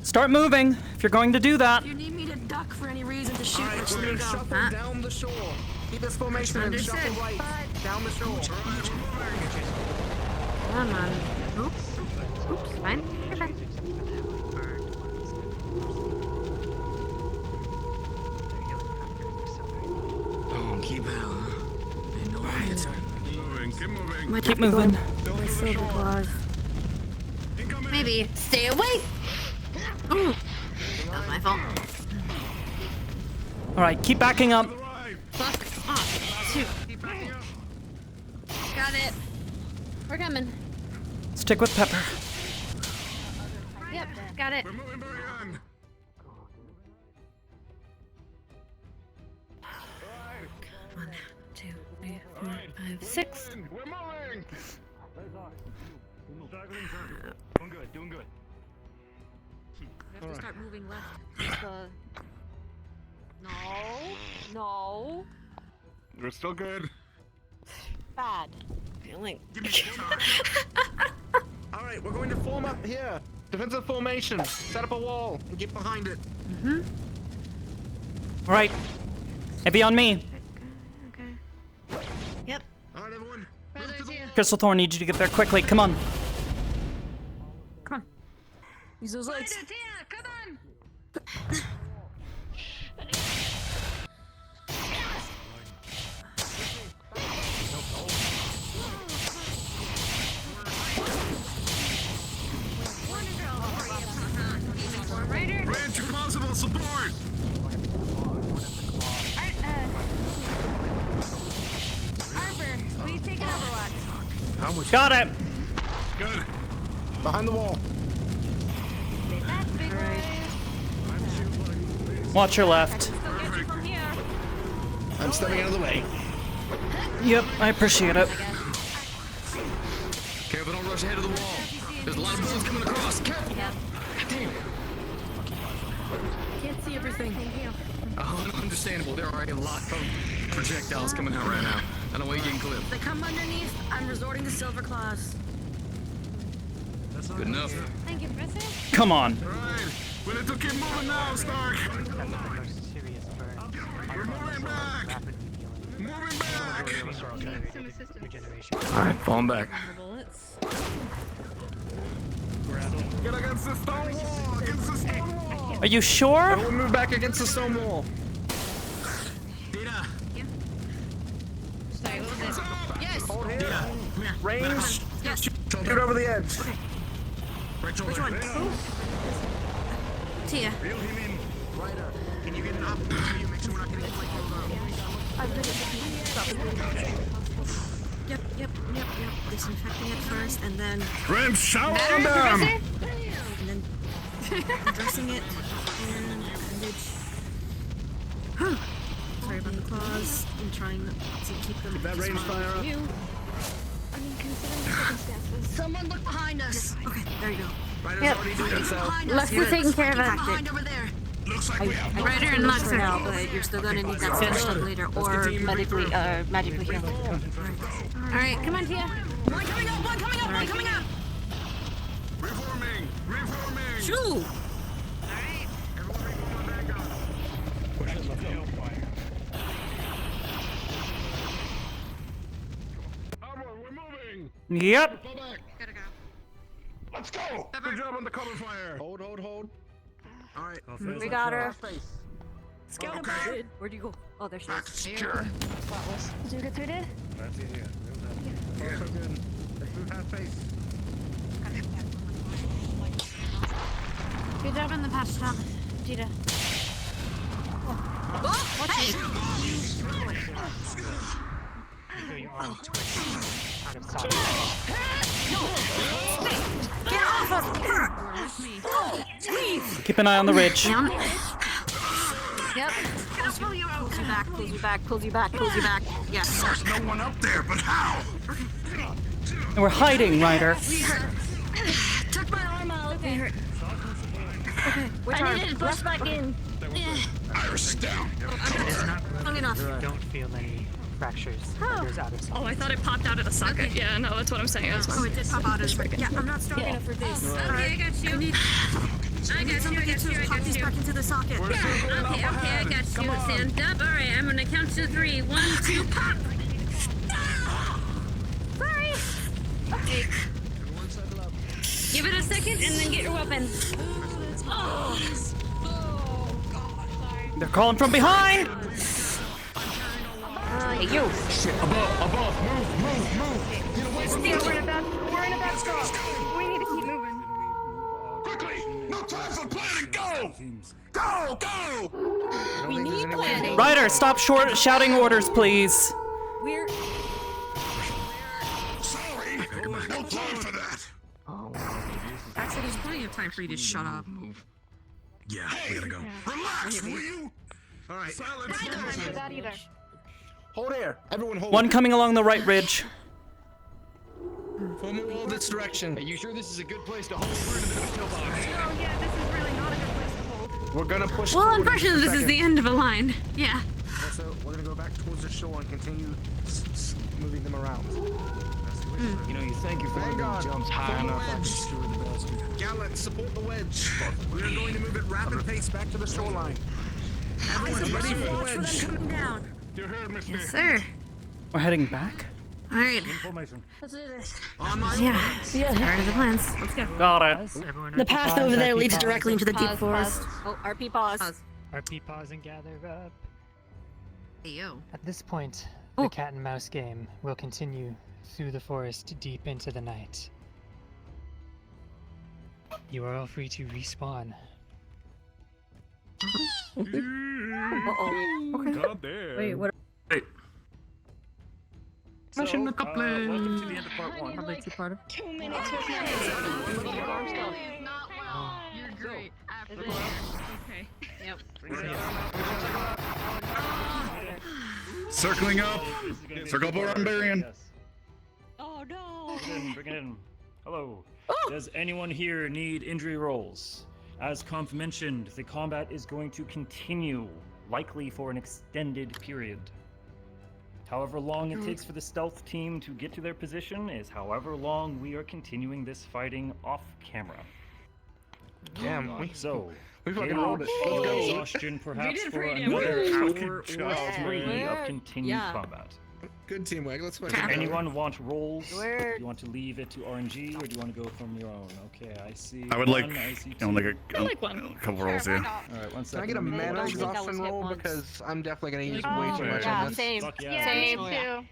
Start moving if you're going to do that. If you need me to duck for any reason to shoot, Alright, let we're me gonna go. shuffle down the shore. Keep this formation and Understood. shuffle right. Down the shore. Come on. Oops. Oops. Fine. You're fine. Oh, keep out. Ain't no answer. Keep moving. Might Keep have to go moving. My silver claws. Maybe. Stay awake! Ooh. That was my fault. Alright, keep backing up. Fuck off. Shoot. Got it. We're coming. Stick with Pepper. Yep. Got it. We're moving back on. 1, 2, 3, 4, 5, 6. We're moving. Doing good, doing good. We have to start moving left. No. We're still good. Bad. Give me All right, we're going to form up here. Defensive formation. Set up a wall and get behind it. All right. Heavy on me. Yep. All right, everyone. Crystal Thorn needs you to get there quickly. Come on. Come on. Use those legs. Come on. Ranch impossible support! Arbor, will you take an overwatch? How much? Got it. Good. Behind the wall. That's big boys. Watch your left. I'm stepping out of the way. Yep, I appreciate it. Careful, don't rush ahead of the wall. There's a lot of bullets coming across. Careful. Damn. Can't see everything. Understandable. There are a lot of projectiles coming out right now. I don't want you getting clipped. If they come underneath, I'm resorting to silver claws. Good enough. Thank you, Professor. Come on. Alright, we need to keep moving now, Stark. Serious burn. We're moving back. Moving back. Some assistance. Regeneration. Alright, falling back. Bullets. Get against the stone wall. Against the stone wall. Are you sure? Everyone move back against the stone wall. Data. Sorry, what was it? Yes. Hold here. Data. Come here. Range. Yes. Shoot over the edge. Right shoulder. Which one? Tia. Reel him in. Ryder, can you get an optical view? Make sure we're not getting like Yep. Disinfecting it first, and then. Rim, shower Better, on them. Professor? And then dressing it and bandage. Sorry about the claws. I'm trying to keep them. Keep that range fire up. You. I mean, considering the circumstances. Someone look behind us. Okay, there you go. Ryder's Yep. already doing it, so. Lux is taking care of it. Behind over there. Looks like we have Ryder and Lux are out, but you're still gonna need that stitched up later, or medically, magically healed. Alright, come on, Tia. One coming up, one coming up, one coming up! reforming. Shoo! Arbor, we're moving. Yep. Fall back. Let's go. Good job on the cover fire. Hold. All right. We got her. Scout Okay. Where'd you go? Oh, there she Back is. secure. Did you get through it? That's it here. Also good. Let's move half face. Good job on the patch job, Jita. Oh, hey! Your arm twisted out of socket. Get off of me! Keep an eye on the ridge. Down. Yep. Pulls you back. Yes. There's no one up there, but how? And we're hiding, Ryder. We hurt. Tuck my arm out. We hurt. Okay, which arm? I needed to push back in. Iris down. Long enough. Don't feel any fractures. There's out of socket. Oh, I thought it popped out of the socket. Okay. Yeah, no, that's what I'm saying. That's Oh, it did pop out as yeah, I'm not strong enough for this. Okay, I got you. I got you. Pop these back into the socket. Okay, I got you. Stand up. All right, I'm gonna count to 3. 1, 2, pop. Sorry. Okay. Give it a second and then get your weapon. Oh. They're calling from behind. Hey, you. Shit, above, move. Get away from me. We're in a bad spot. We need to keep moving. Quickly, no time for planning, go! We need planning. Ryder, stop shouting orders, please. We're Sorry, no time for that. Actually, there's plenty of time for you to shut up. Yeah, we gotta go. Relax, will you? All right. Silence. That either. Hold here. Everyone hold. One coming along the right ridge. Form a wall this direction. Are you sure this is a good place to hold? We're in the middle of the box. Oh yeah, this is really not a good place to hold. We're gonna push. Well, forward in unfortunately, just a this is the second. end of a line. Yeah. So we're gonna go back towards the shore and continue moving them around. You know, you think if one of them jumps high enough, I can destroy the bastard. Gallant, support the wedge. We are going to move at rapid pace back to the shoreline. Everyone ready for the wedge. Coming down. You heard me, Yes, sir. We're heading back. All right. Information. Let's do this. Yeah. It's part of the plans. Let's go. Got it. The path over there leads directly into the deep Pause, forest. Oh, RP pause. RP pause and gather up. Hey, yo. At this point, the cat and mouse game will continue through the forest deep into the night. You are all free to respawn. Uh-oh. Okay. God damn. Wait, what? Wait. So, Mission welcome to the end of part 1. Are they two-parter? 2 minutes with my Look at your arm stuff. You're great. Okay. Yep. Circling up. Circle up around Barian. Oh no. Bring it in. Hello. Does anyone here need injury rolls? As Conf mentioned, the combat is going to continue, likely for an extended period. However long it takes for the stealth team to get to their position is however long we are continuing this fighting off camera. Damn. So, We fucking in rolled it. Let's go. exhaustion perhaps for pretty another damn hour or 3 of continued combat. Good teamwork. Let's watch Does it. anyone want rolls? Do you want to leave it to RNG, or do you want to go from your own? Okay, I see. I would like, one, I see I would two. like a couple rolls, yeah. Alright, 1 Can I second. get a let me mana roll. exhaustion roll because I'm definitely gonna use way too Okay. much Yeah, on this. same. Fuck Yeah, yeah. same Oh, too.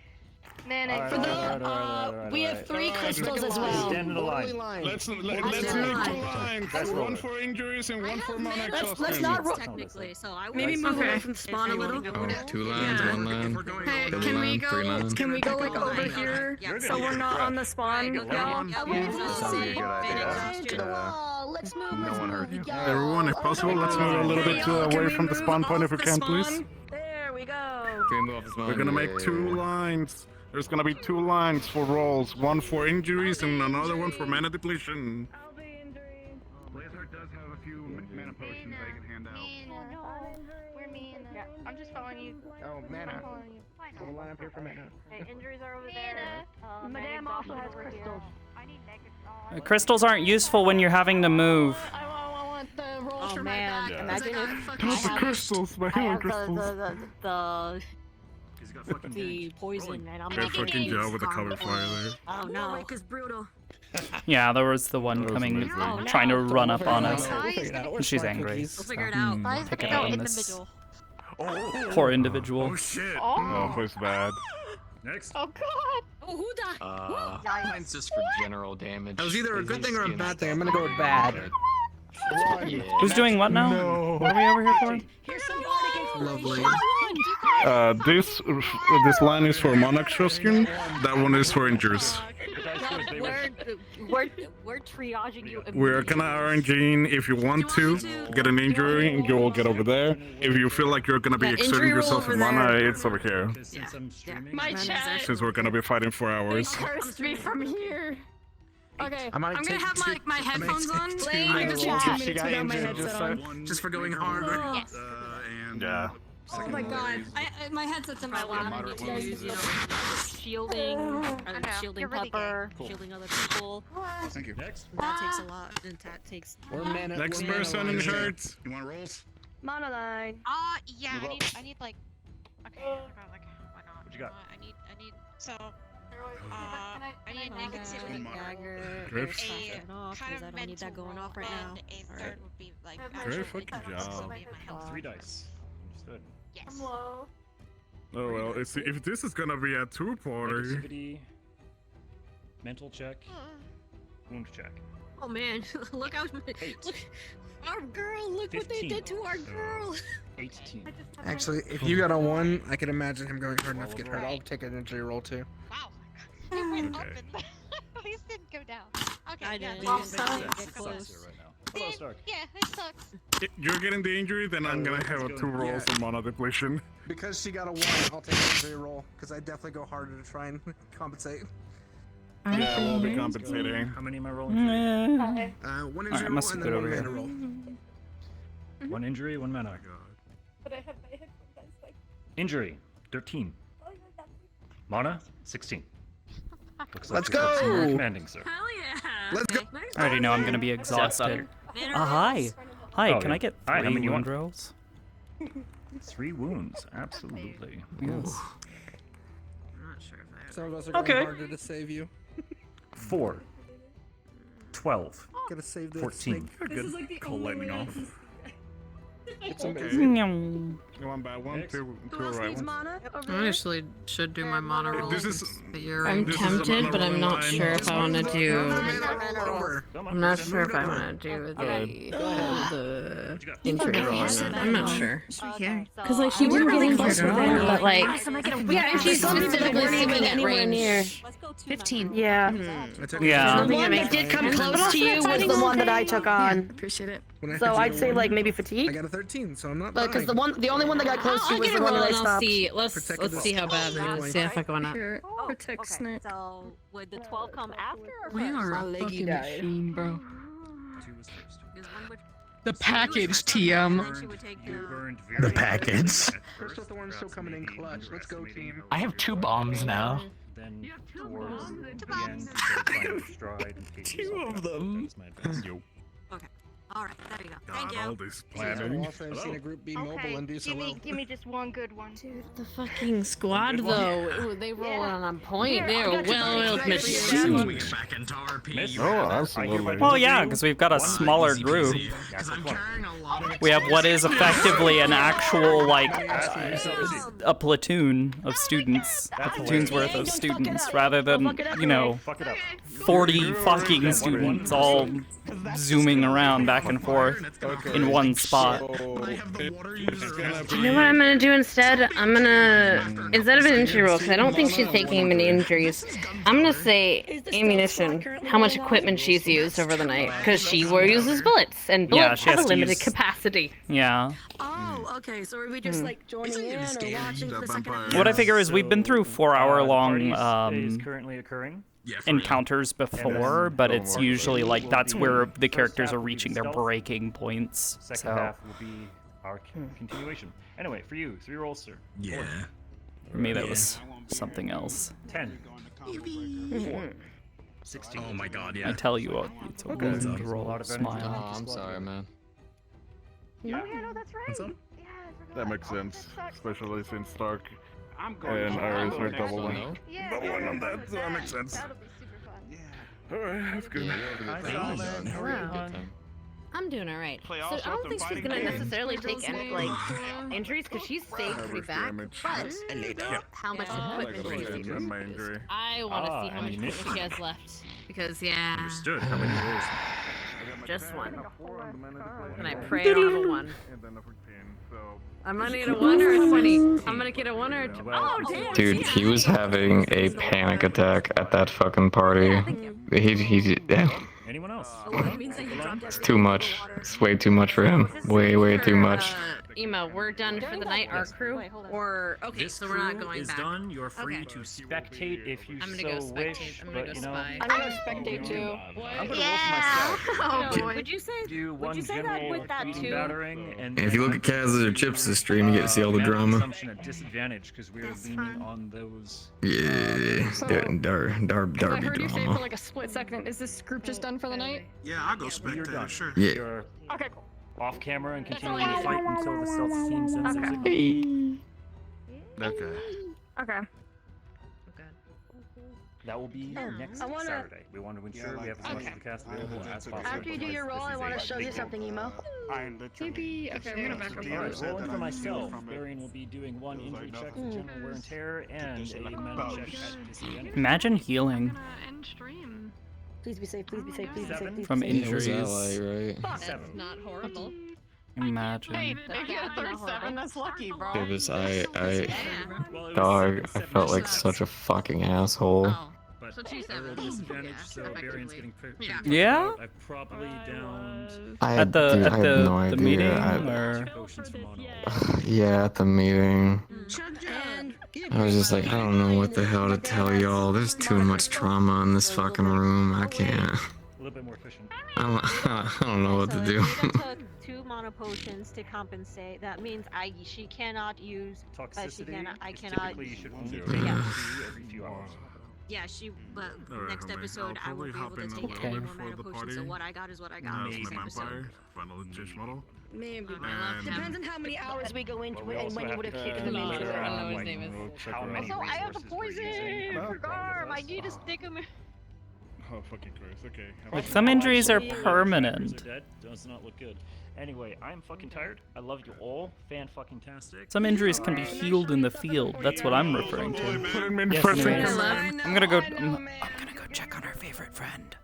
Man, Alright, for the alright, we have alright. 3 crystals as well. Stand in the line. Let's make Let's 2 roll. lines. Let's roll One it. for injuries and one for mana exhaustion. Let's not roll. Technically, so I would Maybe move say away from spawn a little. Oh, 2 lines, Yeah. 1 line. Hey, double can we line, 3 go? lines. Can we go like Pick a over line. here Yeah. so we're not on the spawn? Go Yeah. on. Sounds like a good idea. Let's move. No one heard you. Everyone, if possible, let's move a little bit away from the spawn point if we can, please. There we go. Can we move off the spawn? We're gonna make 2 lines. There's gonna be 2 lines for rolls. One for injuries and another one for mana depletion. I'll be injury. Blazeheart does have a few mana potions they can hand out. We're me and Yeah, I'm just following you. Oh, mana. Following you. We'll line up here for mana. Okay, injuries are over there. Madame also has crystals. Crystals aren't useful when you're having to move. I want the rolls Oh for man, my back. imagine if Not the crystals, my healing crystals. the poison and I'm Good like, fucking job with the cover fire there. oh no. Mike is brutal. Yeah, there was the one coming, trying to run up on us. She's angry. We'll figure it out. Guys, Pick go it out in on the this middle. poor individual. Oh shit! Oh, it's bad. Next. Oh god. Oh, who died? Mine's just for general damage. That was either a good thing or a bad thing. I'm gonna go with bad. Yeah. Who's doing what now? No. What are we over here for? Here's some body Lovely. This line is for mana exhaustion. That one is for injuries. We're triaging you. We're gonna RNG if you want to get an injury, you will get over there. If you feel like you're gonna be Yeah, exerting injury roll yourself over in mana, there. it's over here. Since I'm streaming, My chat Since we're gonna be fighting for hours. cursed me from here. Okay. I might I'm take gonna have my headphones on. I just just watch. she got injured just so. Just for going harder. Yes. And yeah. Oh my god. My headset's in my lap. Shielding, shielding you're really pepper, shielding other people. Thank you. Next. That takes a lot, and that takes. We're mana. Next we're mana person in lines. shirts. You want rolls? Mana line. Yeah, I need like, okay, why not? What you got? I need, so, I need a negative, One more. Dagger, Great. a off, kind because I of don't need that mental going roll, off right now. and a Alright. third would be like Great actual fucking weakness, so job. it'd be my health. 3 dice. Understood. Yes. Oh well, if this is gonna be a 2-party. Aggressivity, mental check, wound check. Oh man, look how look, our girl. Look what they 15. did to our girl. 18. Actually, if you got a 1, I can imagine him going hard enough to get hurt. I'll take an injury roll too. Wow. You went up Okay. and at least didn't go down. Okay, I yeah, did. yeah, It yeah. get close. Here right now. Hello, Stark. Yeah, it sucks. If you're getting the injury, then I'm gonna have a 2 rolls of mana depletion. Because she got a 1, I'll take an injury roll. Because I definitely go harder to try and compensate. Yeah, we'll be compensating. How many am I rolling? One Alright, I injury must roll and have then put one over here. mana roll. One injury, one mana. But I have my headphones on, so I Injury, 13. Mana, 16. Looks Let's like this looks more go! commanding, sir. Hell yeah. Let's go. I already know I'm gonna be exhausted. Hi. Hi, Oh, can yeah. I get Hi, 3 how many you wound want? rolls? 3 wounds, absolutely. Yes. I'm not sure if I have. Some of us are going Okay. harder to save you. 4. 12. Gotta save the 14. snake. You're This good. is like the Cool only lightning way I off. can- It's Nyam. You want bad one, two right ones. I actually should do my mono roll. This is. But you're I'm right. tempted, but I'm not sure if I want to do. Over. I'm not sure if I want to do the injury roll or not. I'm not sure. Because like she didn't get injured at all, but like yeah, and she's specifically aiming at range. 15. Yeah. Yeah. The one that did come close to you was the one that I took on. Appreciate it. When I So hit I'd you say one, like maybe I fatigue. got a 13, so I'm not But because dying. the only one that got close to you I'll was get the a one roll that I and I'll stopped. see. Let's Protected see how bad it is. See if I go on up. Protect snake. So would the 12 come after or We are first? a leggy fucking died. machine, bro. 2 was first. Because one would The package, TM. then she would take You the burned The very package. hard at Crystal first, Thorn's still perhaps coming in maybe clutch. Let's go, underestimating team. how I have 2 bombs now. Then towards the end, you started finding stride and pace yourself Two of up. them. That was my advice. Yo. Okay. All right. There you go. Thank God, all you. this I've planning. also seen a group be mobile and do so well. give me just one good one. Dude, the fucking squad though, they roll on point. They're a well-oiled machine. Back into RP. Miss? Oh, absolutely. Well, yeah, because we've got a smaller group. Because I'm carrying a lot of We have what is effectively an actual, like, a platoon of students. A platoon's worth of students, rather than, you know, Fuck it up. 40 fucking students all zooming around back and forth in one spot. You know what I'm gonna do instead? I'm gonna instead of an injury roll, because I don't think she's taking many injuries. I'm gonna say ammunition. How much equipment she's used over the night? Because she uses bullets, and Yeah, bullets she have has a to limited use- capacity. Yeah. Oh, okay. So are we just like joining in or watching for the second episode? What I figure is we've been through 4-hour-long Parties is currently occurring. encounters before, but it's usually like that's where the characters are reaching their breaking points. Second So half will be our continuation. Anyway, for you, 3 rolls, sir. Yeah. for me, that was something else. 10. 16. Oh my god, I yeah. tell you what, it's a wound roll. Smile. I'm sorry, man. Yeah, no, that's right. What's up? That makes sense, especially since Stark and Iris are doubling. Doubling on that, so that makes sense. Alright, that's good. I'm doing all right. So I don't think she's gonna necessarily take any like injuries because she's stayed pretty back. But how much equipment she's used? I want to see how much equipment she has left because yeah, Understood. How many rolls? just one. And I pray I don't have a 1. I'm gonna need a 1 or a 20. I'm gonna get a 1 or a 20. Oh damn! Dude, he was having a panic attack at that fucking party. He Anyone else? it's too much. It's way too much for him. Way too much. Emo, we're done for the night, our crew? Or, okay, This so we're not crew going is back. done. You're free Okay. to spectate if you I'm gonna so go spectate. wish, I'm gonna but go you know, spy. I'm gonna go spectate too. I'm gonna roll for myself. Oh, boy. Would you say? Do one you say that general with that beating too? battering, and If you look at Kaz's or Chips' stream, you get to see all the drama. Assumption at disadvantage because we're leaning on those. Yeah, Darby I heard you say for drama. like a split second. Is this group just done for the night? Yeah, I'll go You're spectator, done. sure. Yeah. You're Okay, cool. off camera and continuing to fight until the stealth team sends their signal. Okay. Okay. That will be next I wanna- Saturday. We want to ensure we have as much of the cast available as possible. After you do your roll, I want to show you something, Emo. Maybe. Okay, I'm gonna back up. Alright, rolling for myself. Varian will be doing 1 injury check for general wear and tear and a mana check at disadvantage. Imagine healing End stream. Please be safe, please be safe, please be safe, please from be safe. injuries. right? That's not horrible. Imagine. If you get 37, that's lucky, bro. Davis, Well, it was dog, I 7 felt like shots, such a fucking asshole. Oh. but So two I rolled sevens. disadvantage, Yeah, so Varian's getting Yeah. Yeah? I've probably downed I At had, the dude, I at had the no idea. the meeting I, or potions for mono. yeah, at the meeting. Chug jug. I was just like, I don't know what the hell to tell y'all. There's too much trauma in this fucking room. I can't. A little bit more efficient. I don't know what to do. Jada took 2 mana potions to compensate. That means she cannot use Toxicity I is cannot. typically you should only take Yeah. 2 every few hours. Yeah, but Alright, next homie. episode I'll I won't be able probably to hop in take a any little more before mana the potions. So party. what I got is what I got. As Next my episode. vampire, final Tish model. Maybe. And Depends on how many hours we go into we it and also when you have would have to kicked keep them an into eye it. on, his name is. how many Also, I have the resources we're using poison for from Garm. I us. need to stick him in. Oh, fucking Christ. Okay. Like, some injuries are Trackers permanent. are dead. Does not look good. Anyway, I'm fucking tired. I love you all. Fan-fucking-tastic. Some injuries can be healed in the field. That's what I'm referring to. Put him in Yes, first anyways. in I'm gonna go. I'm gonna go check on our favorite friend.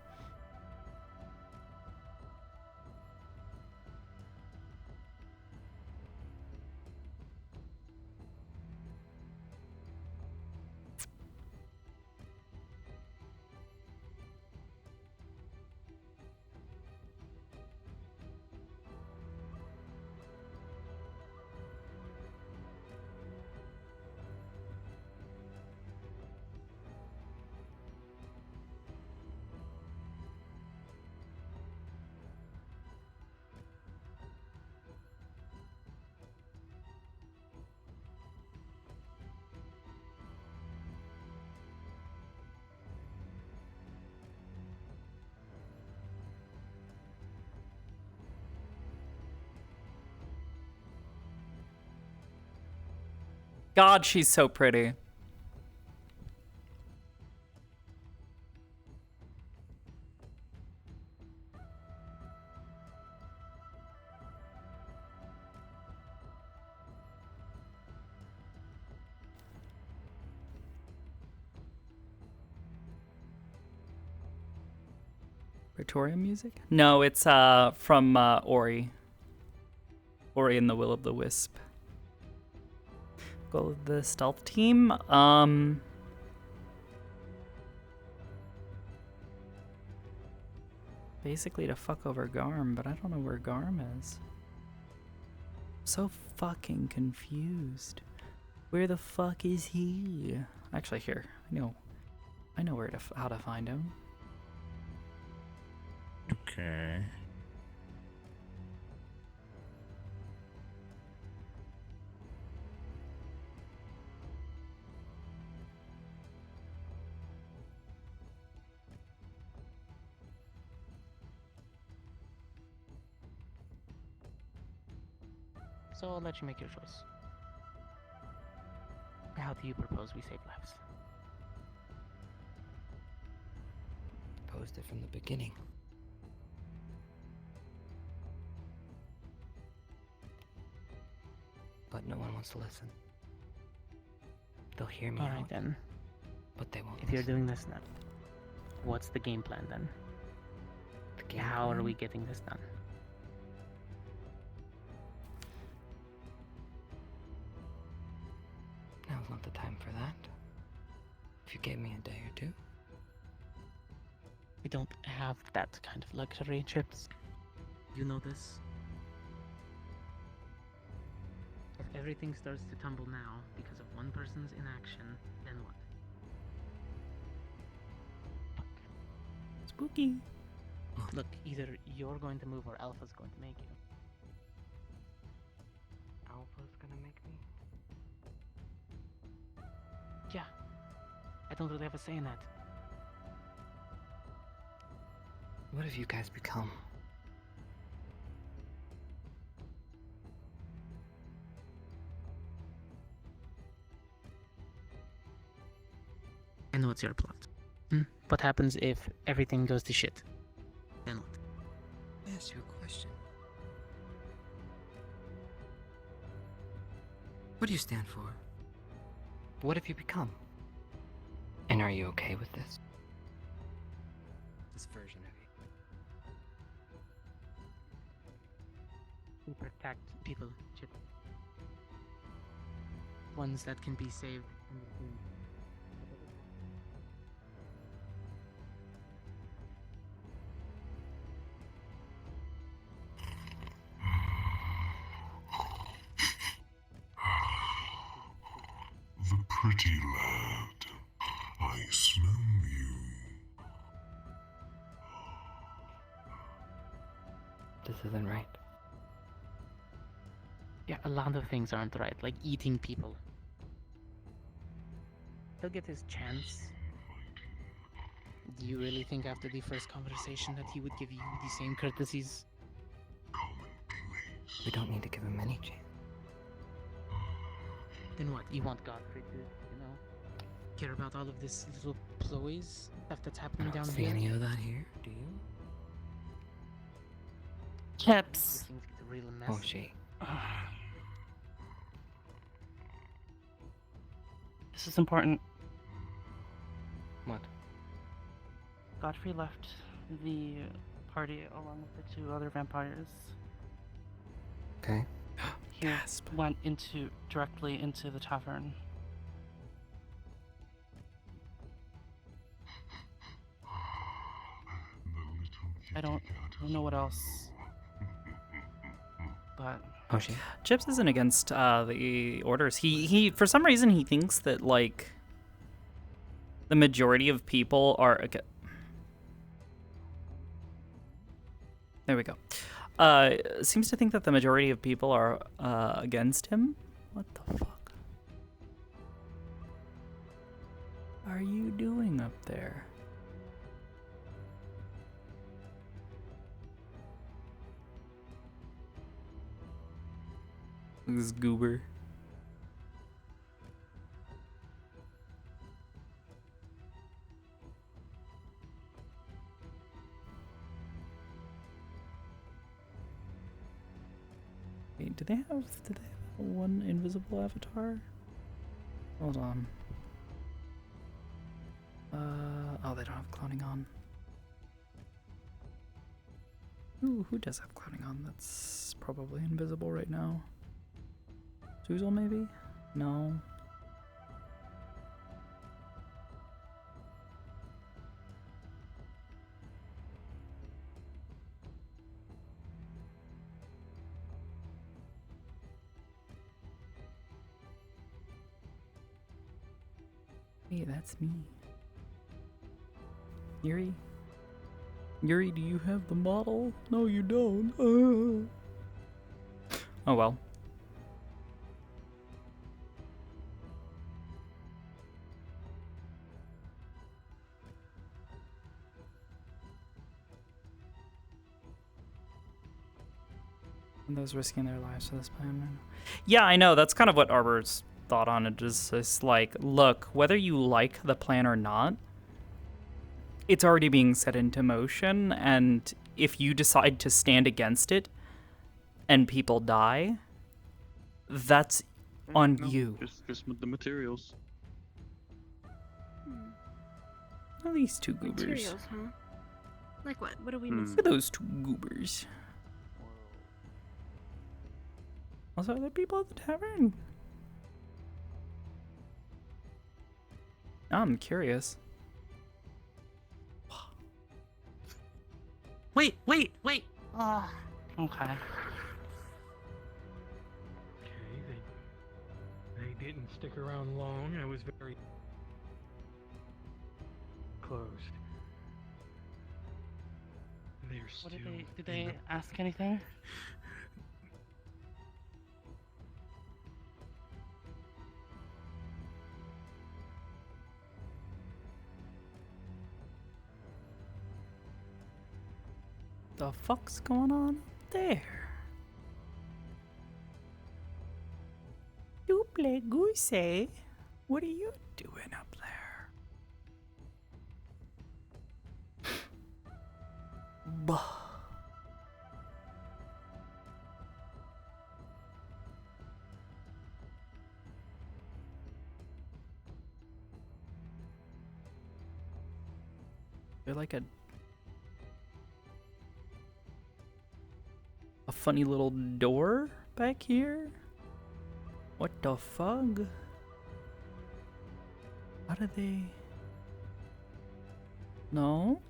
God, she's so pretty. Praetorian music? No, it's from Ori. Ori and the Will of the Wisp. Go with the stealth team. Basically to fuck over Garm, but I don't know where Garm is. So fucking confused. Where the fuck is he? Actually, here. I know where how to find him. Okay. So I'll let you make your choice. How do you propose we save lives? Proposed it from the beginning. But no one wants to listen. They'll hear me Alright out, then. but they won't If you're listen. doing this now, what's the game plan then? The game How are plan? we getting this done? Now's not the time for that. If you gave me a day or two. We don't have that kind of luxury, Chips. You know this. If everything starts to tumble now because of one person's inaction, then what? Spooky. Look, either you're going to move or Alpha's going to make you. Alpha's gonna make me? Yeah. I don't really have a say in that. What have you guys become? I know it's your plot. What happens if everything goes to shit? Then what? Let me ask you a question. What do you stand for? What have you become? And are you okay with this? This version of you. We protect people, Chip. Ones that can be saved in the team. The pretty lad. I smell you. This isn't right. Yeah, a lot of things aren't right, like eating people. He'll get his chance. Do you really think after the first conversation that he would give you the same courtesies? We don't need to give him any chance. Then what? You want Godfrey to, you know, care about all of this little ploys stuff that's happening down See here? any of that here, do you? Chips. Things get real Oh, messy. she. This is important. What? Godfrey left the party along with the 2 other vampires. Okay. He went directly into the tavern. I don't know what else. But Oh, she. Chips isn't against the orders. He for some reason he thinks that like the majority of people are. There we go. Seems to think that the majority of people are against him. What the fuck are you doing up there? This goober. Wait, did they have one invisible avatar? Hold on. Oh, they don't have cloning on. Ooh, who does have cloning on? That's probably invisible right now. Zoozle, maybe? No. Hey, that's me. Yuri? Yuri, do you have the model? No, you don't. Oh well. And those risking their lives for this plan. Yeah, I know. That's kind of what Arbor's thought on it. Is just like, look, whether you like the plan or not, it's already being set into motion, and if you decide to stand against it and people die, that's on you. Just with the materials. At least 2 goobers. Materials, huh? Like what? What are we missing? Look at those 2 goobers. Also, are there people at the tavern? I'm curious. wait. Okay. Okay, they didn't stick around long. I was very closed. They're What still. did they ask anything? The fuck's going on up there? Double goose, what are you doing up there? Bah. They're like a funny little door back here? What the fuck? How did they... No?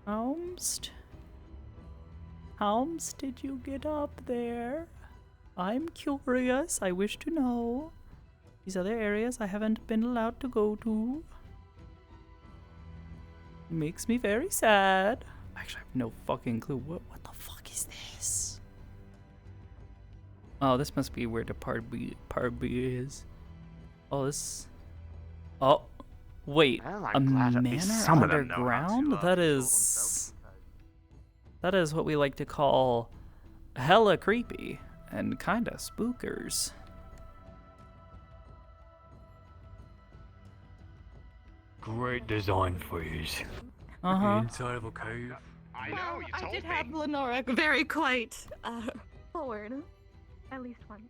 Helmst? Helmst, did you get up there? I'm curious. I wish to know. These other areas I haven't been allowed to go to. It makes me very sad. Actually, I have no fucking clue. What the fuck is this? Oh, this must be where the part B is. Oh, this... Oh, wait. Well, A I'm glad at least manor some of them know how underground? to, That is... That is what we like to call hella creepy and kinda spookers. Great design freeze. Uh-huh. Inside of a cave. I know, you told me. I did have Lenora very quite forward. At least once.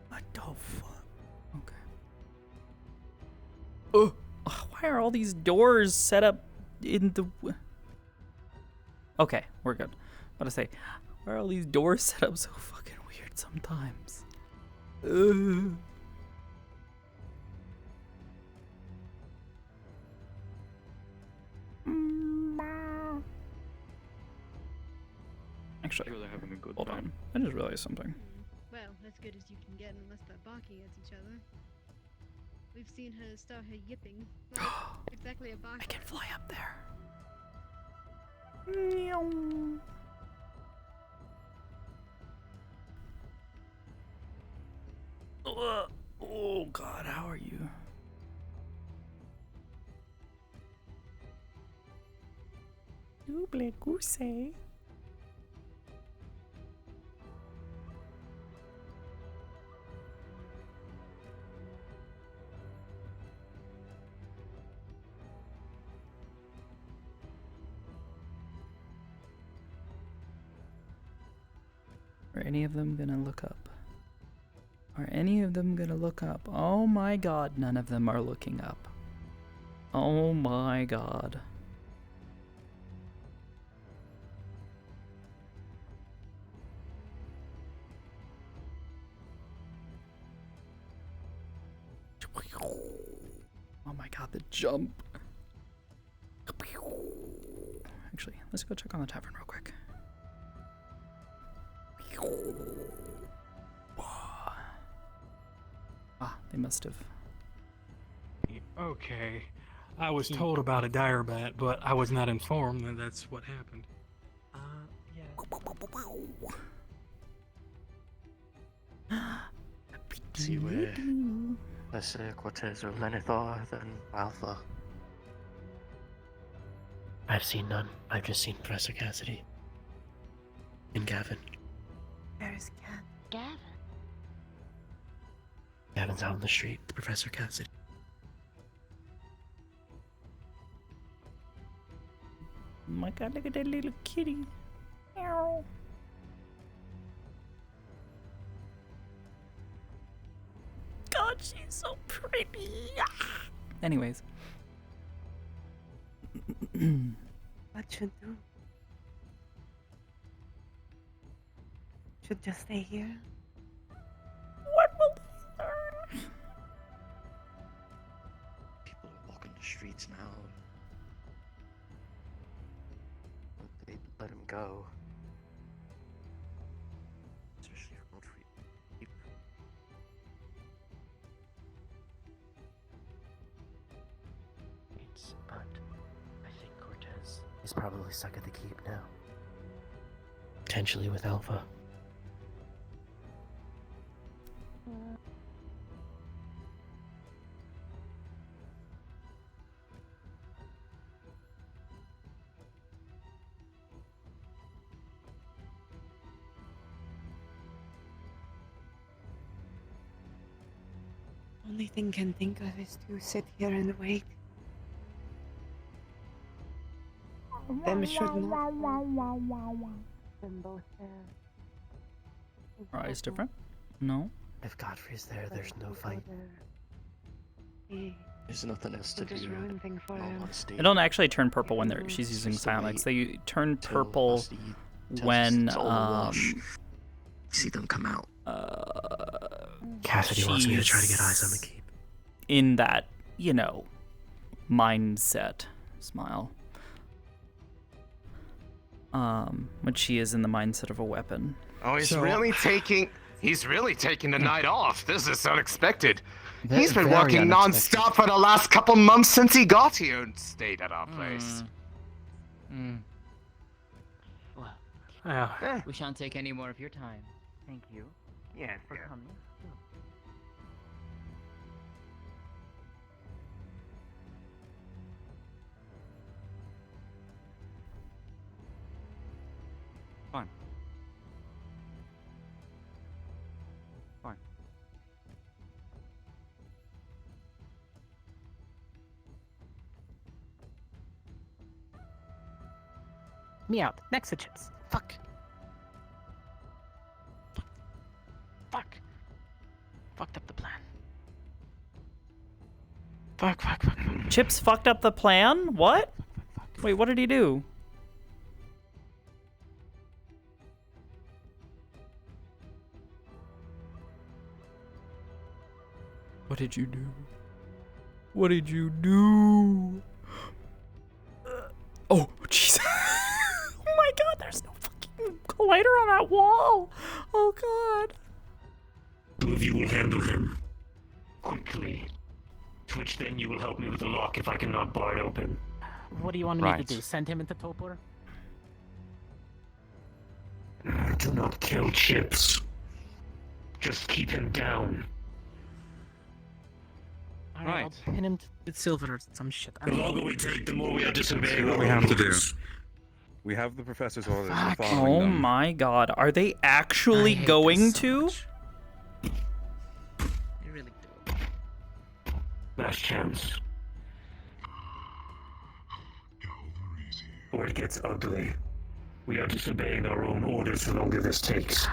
What the fuck? Okay. Oh, why are all these doors set up in the... Okay, we're good. About to say, why are all these doors set up so fucking weird sometimes? Actually, hold on. I just realized something. Well, as good as you can get unless they're barking at each other. We've seen her start her yipping. Well, exactly a bark. I can fly up there. Oh god, how are you? Double goose. Are any of them gonna look up? Are any of them gonna look up? Oh my god, none of them are looking up. Oh my god. Oh my god, the jump. Actually, let's go check on the tavern real quick. Ah, they must have. Okay. I was told about a dire bat, but I was not informed that that's what happened. See where less Cortez or Lenithar than Alpha. I've seen none. I've just seen Professor Cassidy. And Gavin. Where's Gavin? Gavin's out on the street. Professor Cassidy. Oh my god, look at that little kitty. Meow. God, she's so pretty. Anyways. What should do? Should just stay here? What will they learn? People are walking the streets now. They let him go. Especially from what we... But I think Cortez is probably stuck at the keep now. Potentially with Alpha. Only thing can think of is to sit here and wait. Them should not. Them both there. Are eyes different? No. If Godfrey's there, there's no fight. There's nothing else to do. They don't actually turn purple when she's using Silence. They turn purple when see them come out. Cassidy wants me to try to get eyes on the keep. In that, you know, mindset. Smile. when she is in the mindset of a weapon. Oh, he's really taking the night off. This is unexpected. He's been very working unexpected. non-stop for the last couple months since he got here and stayed at our place. Well, we shan't take any more of your time. Thank you. Yeah, for coming. Fine. Fine. Me out. Next to chips. Fuck. Fuck. Fucked up the plan. Fuck. Chips fucked up the plan? What? Wait, what did he do? What did you do? What did you do? Oh, jeez. Oh my god, there's no fucking collider on that wall. Oh god. Two of you will handle him. Quickly. Twitch, then you will help me with the lock if I cannot bar it open. What do you want me to do? Send him into torpor? Do not kill Chips. Just keep him down. Alright, I'll pin him with silver or some shit. The longer we take, the more we are disobeying What our we have to do. orders. We have the professor's orders. We're Oh following them. my god, are they actually going to? I really do. Last chance. Or it gets ugly. We are disobeying our own orders the longer this takes.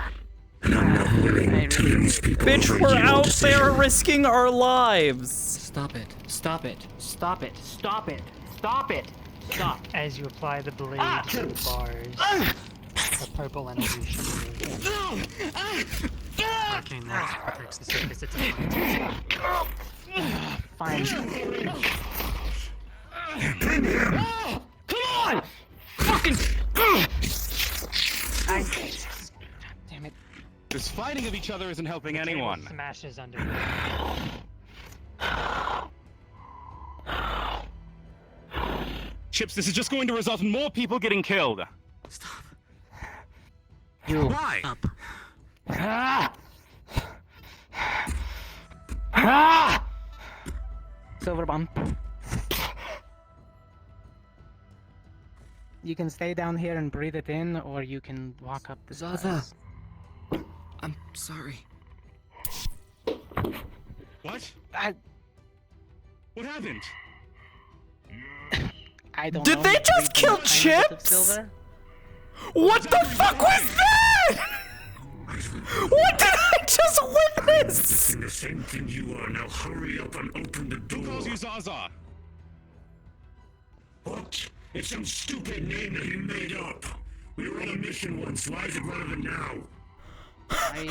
And I'm not willing to lose people Bitch, over we're your out decision. there risking our lives. Stop it. Stop it. Stop it. Stop it. Stop it. Stop. As you apply the blade to the bars, the purple energy should arcane light protects the surface it's on. Fine. Come on! Fucking. Damn it. This fighting of each other isn't helping anyone. Smashes under. Chips, this is just going to result in more people getting killed. You. Why? Up. Ah! Ah! Silver bomb. You can stay down here and breathe it in, or you can walk up the Zaza. stairs. I'm sorry. What? What happened? I don't Did know. they just kill Chips? Silver? What the fuck was that? What did I just witness? Doing the same thing you are. Now hurry up and open the door. Who calls you Zaza? What? It's some stupid name that he made up. We were on a mission once. Why is it relevant now? I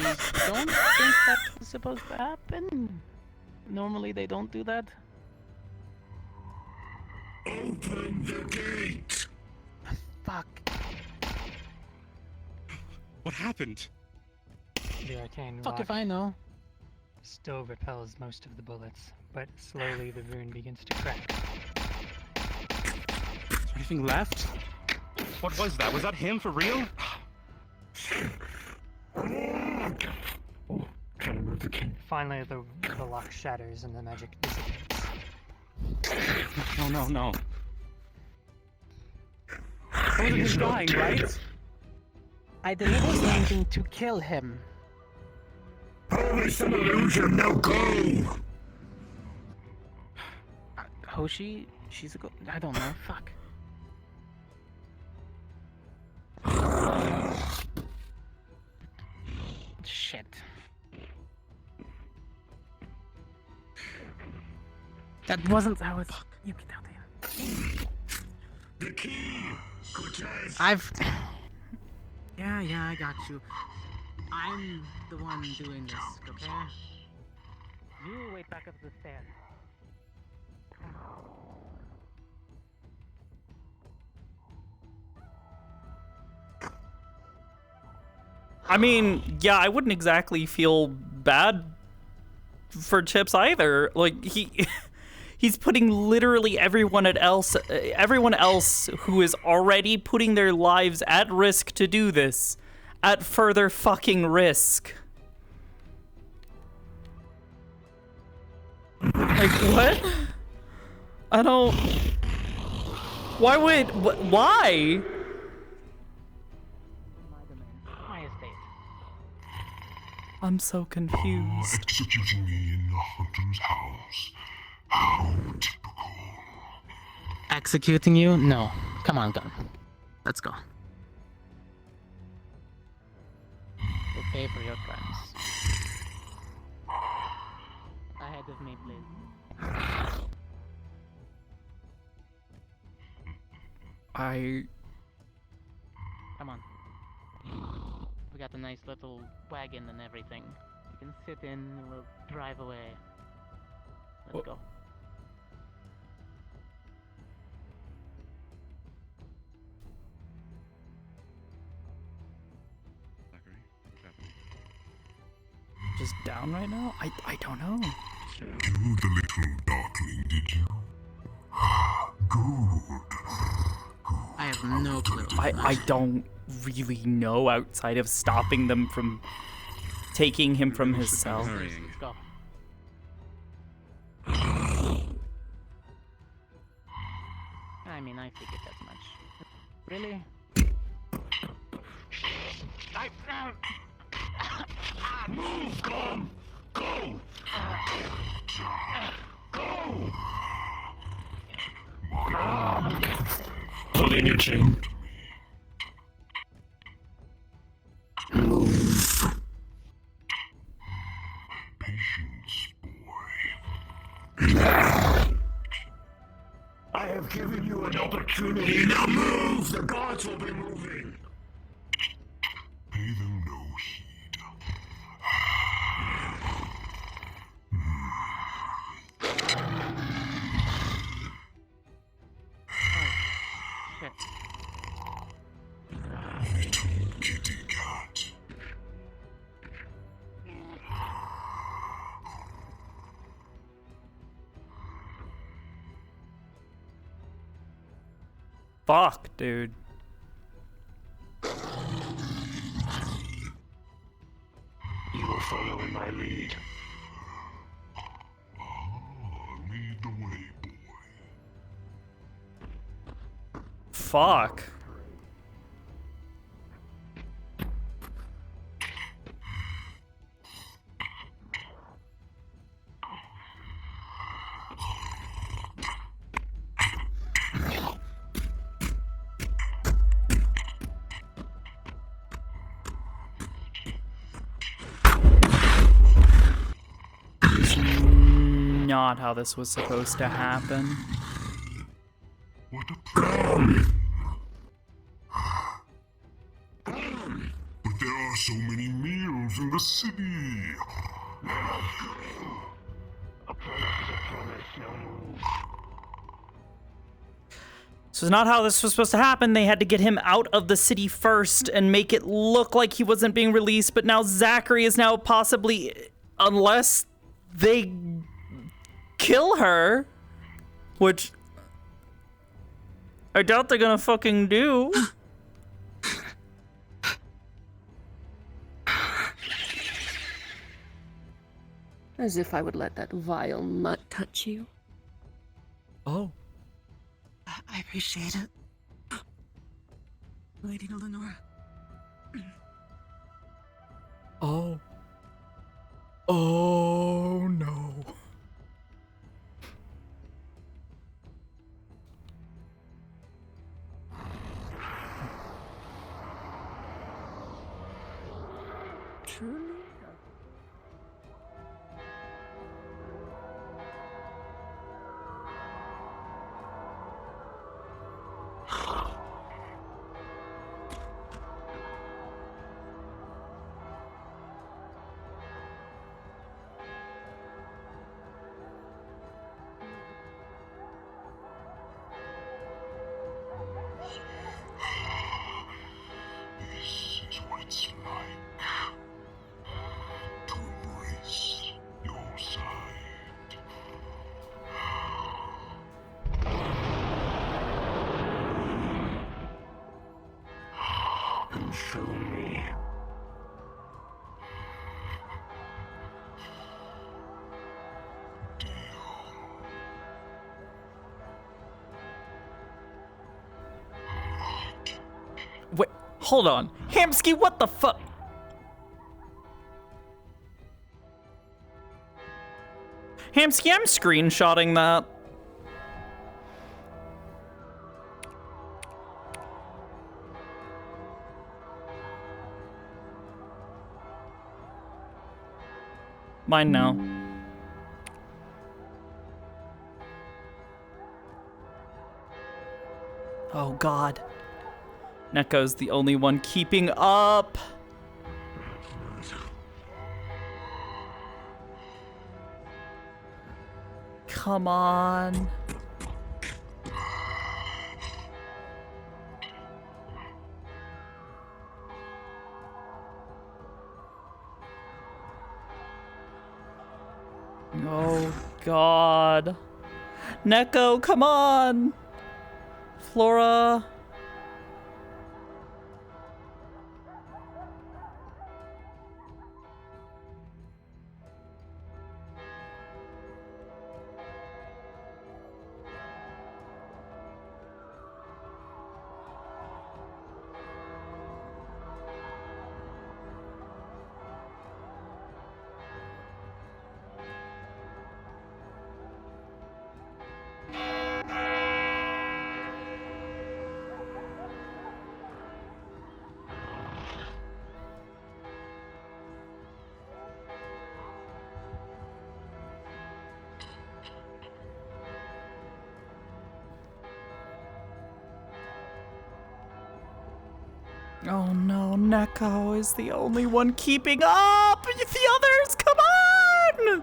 don't think that's supposed to happen. Normally they don't do that. Open the gate! Fuck. What happened? The arcane Fuck rock if I know. still repels most of the bullets, but slowly the rune begins to crack. Is there anything left? What was that? Was that him for real? Finally, the lock shatters and the magic dissipates. No. Oh, he's dying, right? I delivered something to kill him. Holy some illusion, now go! Hoshi? She's a go- I don't know. Fuck. Shit. That wasn't how it. You get out here. The key! Cortez! I've. Yeah, I got you. I'm the one doing this, okay? You wait back up the stairs. I mean, yeah, I wouldn't exactly feel bad for Chips either. Like, he's putting literally everyone else who is already putting their lives at risk to do this at further fucking risk. Like, what? I don't... Why would... Why? My estate. I'm so confused. Executing me in the hunter's house. How typical. Executing you? No. Come on, gun. Let's go. You'll pay for your crimes. Ahead of me, please. Come on. We got a nice little wagon and everything. You can sit in and we'll drive away. Let's go. Just down right now? I don't know. You the little darkling, did you? Good. I have no clue. I don't really know outside of stopping them from taking him from his cell. Let's go. I mean, I figured as much. Really? Move, Gum! Go! Go! Pull in your chin. Move. Patience, boy. I have given you an opportunity. Now move! The gods will be moving. Pay them no heed. Shit. Little kitty cat. Fuck, dude. You will follow in my lead. Lead the way, boy. Fuck. Not how this was supposed to happen. What a problem. But there are so many meals in the city. So it's not how this was supposed to happen. They had to get him out of the city first and make it look like he wasn't being released. But now Zachary is now possibly, unless they kill her, which I doubt they're gonna fucking do. As if I would let that vile mutt touch you. Oh. I appreciate it. Lady Eleanor. Oh. Oh no. Truly? This is what it's like. Show me. Wait, hold on. Hamsky, what the fuck? Hamsky, I'm screenshotting that. Mine now. Oh God. Neko's the only one keeping up. Come on. Oh God. Neko, come on. Flora. Oh no, Neko is the only one keeping up! The others, come on!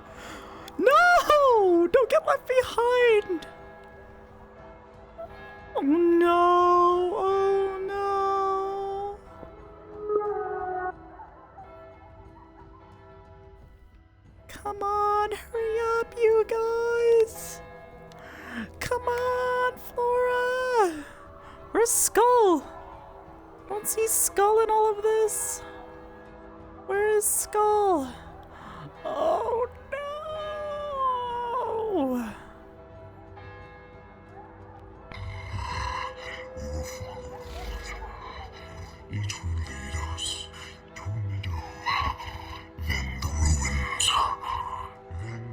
No! Don't get left behind! Oh no! Oh no! Come on, hurry up, you guys! Come on, Flora! Where's Skull? I don't see Skull in all of this. Where is Skull? Oh no! It will lead us to Meadow, then the ruins, then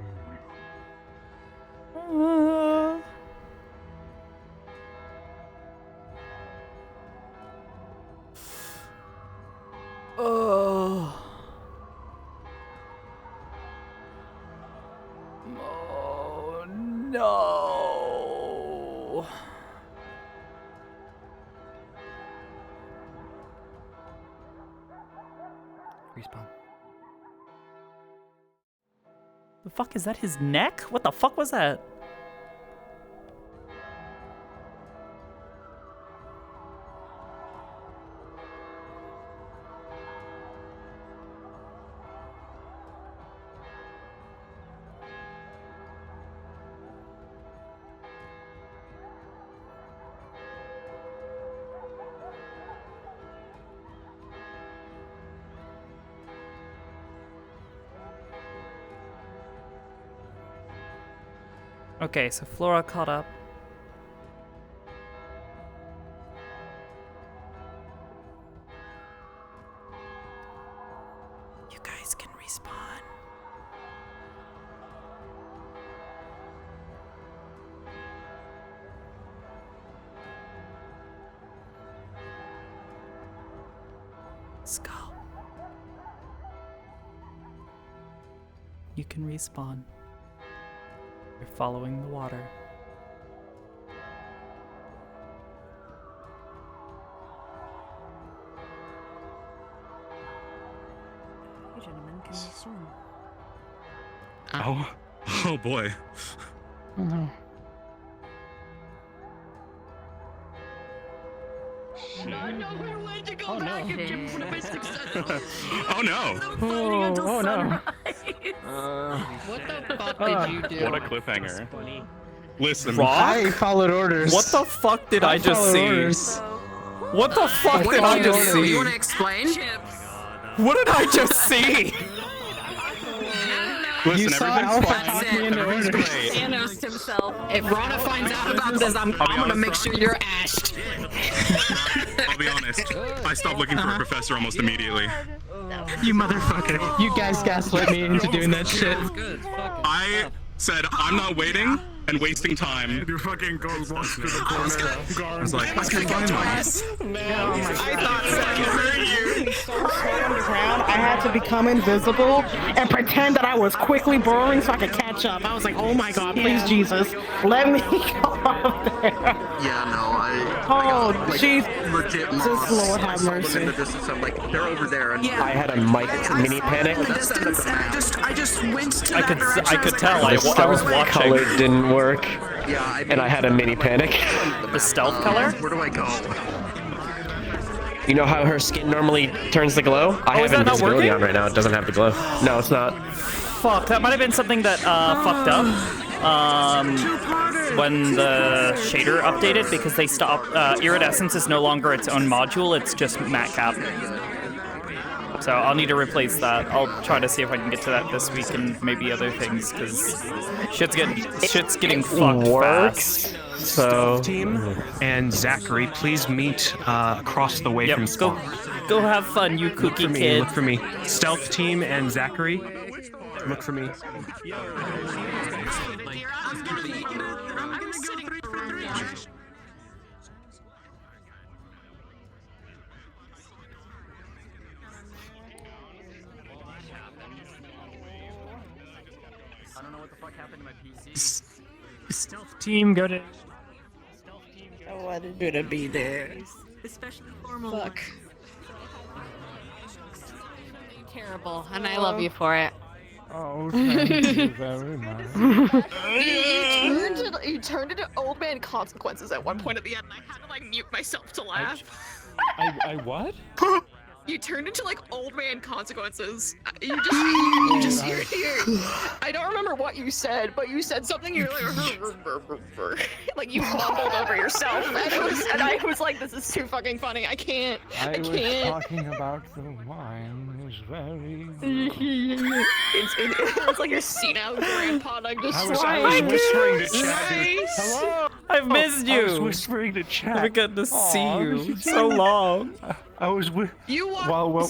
Oh. Oh no. Respawn. The fuck is that, his neck? What the fuck was that? Okay, so Flora caught up. You guys can respawn. Skull. You can respawn. You're following the water. You gentlemen can swim. Oh. Oh boy. Oh no. I know we're way to go Oh, no. back if Jim would have been successful. Oh no. Oh no. What the fuck Ah, did you do? What a cliffhanger. Listen. Rock? I followed orders. What the fuck did I just followed see? orders. What the fuck did I just see? You want to explain? What did I just see? Listen, saw everything's Alpha fine. talk me into Everything's orders. great. Thanos himself. If Rana finds out about this, I'm gonna make sure you're ashed. I'll be honest. I stopped looking for a professor almost immediately. You motherfucker. You guys gaslit me into doing that shit. I said I'm not waiting and wasting time. Your fucking gold walks to the corner. I was like, I can find one. I had to become invisible and pretend that I was quickly burrowing so I could catch up. I was like, oh my god, please, Jesus, let me go up there. Yeah, no, Oh, jeez. legit Just Lord have mercy. in the distance. I'm like, they're over there. And I had a mic mini panic. I just went to I could tell. I was watching. Color didn't work, Yeah, and I had a mini panic. The stealth color? Where do I go? You know how her skin normally turns the glow? I is have that not invisibility working? on right now. It doesn't have the glow. No, it's not. Fuck, that might have been something that fucked up. When the shader updated, because they stopped. Iridescence is no longer its own module; it's just matcap. So I'll need to replace that. I'll try to see if I can get to that this week and maybe other things, because shit's getting fucked fast. So Team and Zachary, please meet across the way from spawn. Go have fun, you cookie kid. Look for me. Stealth Team and Zachary, look for me. I don't know what the fuck happened to my PC. Stealth Team, go to. I wanted you to be there. Especially formal. Fuck. Terrible, and I love you for it. Oh, thank you very much. You turned into old man consequences at one point at the end, and I had to like mute myself to laugh. I what? You turned into like old man consequences. You just I don't remember what you said, but you said something. You're like you mumbled over yourself, and I was like, this is too fucking funny. I can't. I was talking about the wine. It was very. It's like your senile grandpa. And I'm just I was whispering to Chad. Nice. Hello. I've missed you. I was whispering to Chad. I haven't gotten to see you so long. I was with. You while I'm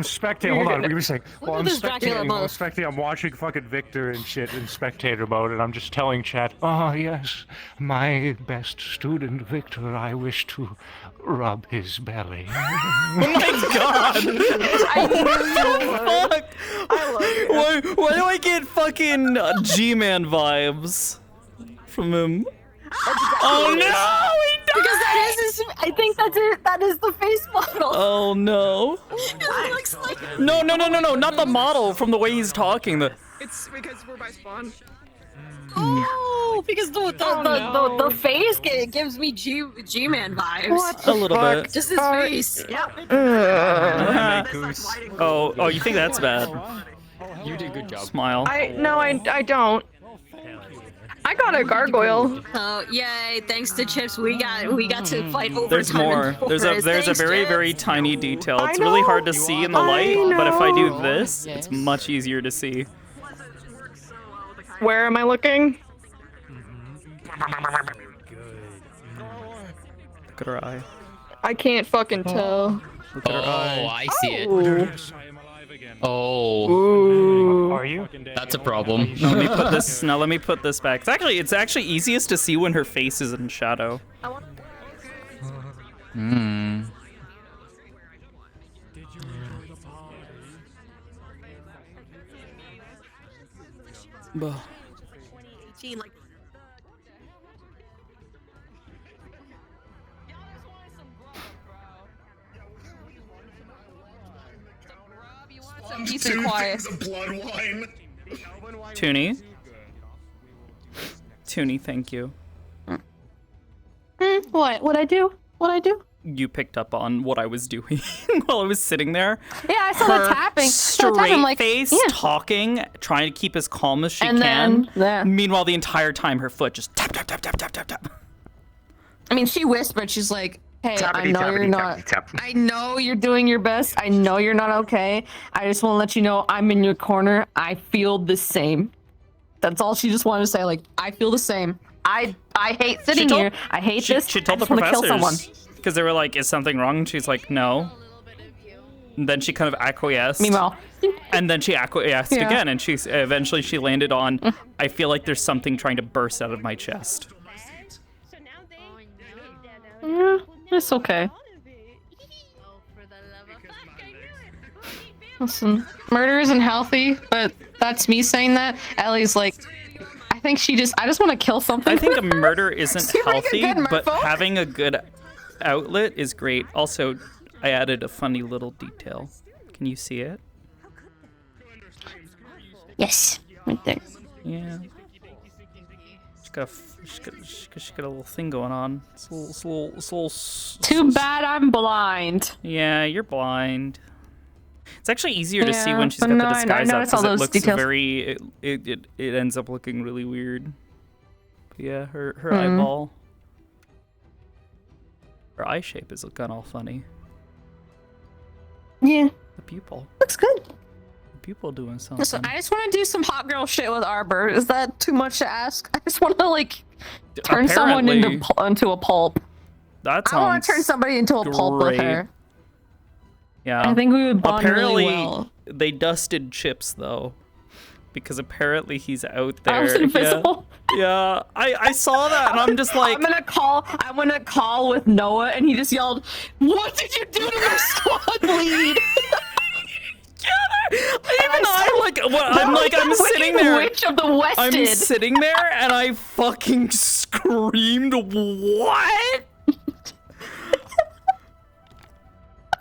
spectating. Hold on, give me a sec. While I'm spectating, I'm watching fucking Victor and shit in spectator mode, and I'm just telling chat, oh yes, my best student Victor, I wish to rub his belly. Oh my god! What the fuck? I love you. Why do I get fucking G-Man vibes from him? Oh no! He died! Because that is I think that's it. That is the face model. Oh no! It looks like. No! Not the model. From the way he's talking. It's because we're by spawn. Oh, because the face gives me G-Man vibes. What a little bit. Just his face. Oh, you think that's bad? You did a good job. Smile. I don't. I got a gargoyle. Oh yay! Thanks to Chips, we got to fight over. There's more. There's a very tiny detail. It's really hard to see in the light, but if I do this, it's much easier to see. Where am I looking? Look at her eye. I can't fucking tell. Look at her eye. I see it. Oh. Oh. Are you? That's a problem. Let me put this back. It's actually easiest to see when her face is in shadow. Hmm. Some peace and quiet. Blood wine. Toonie, thank you. What? What'd I do? What'd I do? You picked up on what I was doing while I was sitting there. Yeah, I saw the tapping. Straight face, talking, trying to keep as calm as she can. Meanwhile, the entire time, her foot just tap, tap, tap, tap, tap, tap, tap. I mean, she whispered, she's like, hey, I Tappity, know you're tappity, not. tappity, tap. I know you're doing your best. I know you're not okay. I just want to let you know I'm in your corner. I feel the same. That's all she just wanted to say. Like, I feel the same. I hate sitting here. I hate this. She told I the just want to kill someone. professors because they were like, "Is something wrong?" And she's like, "No." And then she kind of acquiesced. Meanwhile. And then she acquiesced Yeah. again, and eventually she landed on, "I feel like there's something trying to burst out of my chest." Yeah, it's okay. Listen, murder isn't healthy, but that's me saying that. Ellie's like, I just want to kill something. I think a murder isn't See if we healthy, get good, but merfolk. having a good outlet is great. Also, I added a funny little detail. Can you see it? Yes, right there. Yeah. She's got a little thing going on. Too bad I'm blind. Yeah, you're blind. It's actually easier to see Yeah, when she's but got no, the I disguise up noticed all because it those looks details. very. It ends up looking really weird. But yeah, her Hmm. eyeball, her eye shape is looking all funny. Yeah. The pupil. Looks good. The pupil doing something. Listen, I just want to do some hot girl shit with Arbor. Is that too much to ask? I just want to like turn someone into a pulp. That I want sounds to turn somebody into a pulp with great. her. Yeah. I think we would bond apparently, really well. they dusted Chips though, because apparently he's out there. I was invisible. Yeah, I saw that and I'm just like, I'm gonna call with Noah, and he just yelled, "What did you do to my squad lead?" I'm sitting there. Witch of the Wested. I'm sitting there and I fucking screamed, "What?"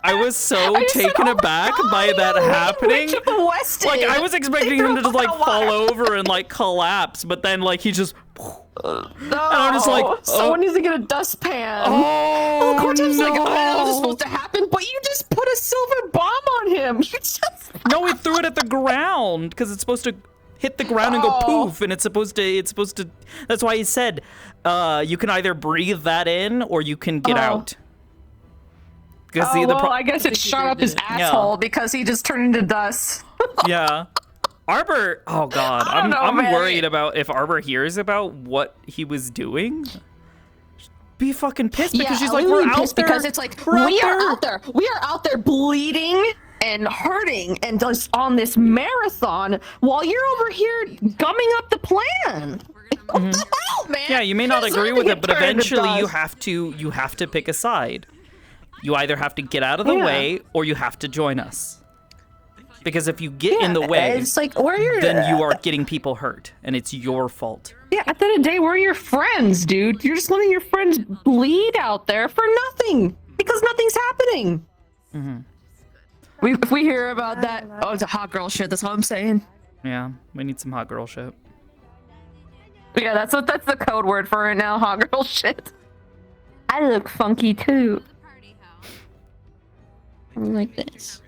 I was so taken aback by that happening. Witch of the Wested. Like I was expecting him to just like fall over and like collapse, but then like he just. No, and I'm just like, someone needs to get a dustpan. Oh, Cortez no. like, I know this was supposed to happen, but you just put a silver bomb on him. You just No, he threw it at the ground because it's supposed to hit the ground and go poof, and it's supposed to. That's why he said, you can either breathe that in or you can get out. Because I guess it shot up his asshole because he just turned into dust. Yeah. Arbor, oh god, I'm worried about if Arbor hears about what he was doing. Be fucking pissed because she's like, we're out there. Because it's like we are out there bleeding and hurting and just on this marathon while you're over here gumming up the plan. What the hell, man? Yeah, you may not Deserve agree to with get it, but turned into eventually you dust. have to pick a side. You either have to get out of the way or you have to join us. Because if you get in the way, it's like, then you are getting people hurt, and it's your fault. Yeah, at the end of the day, we're your friends, dude. You're just letting your friends bleed out there for nothing because nothing's happening. If we hear about that, it's a hot girl shit. That's all I'm saying. Yeah, we need some hot girl shit. Yeah, that's the code word for it now. Hot girl shit. I look funky too. I'm like this.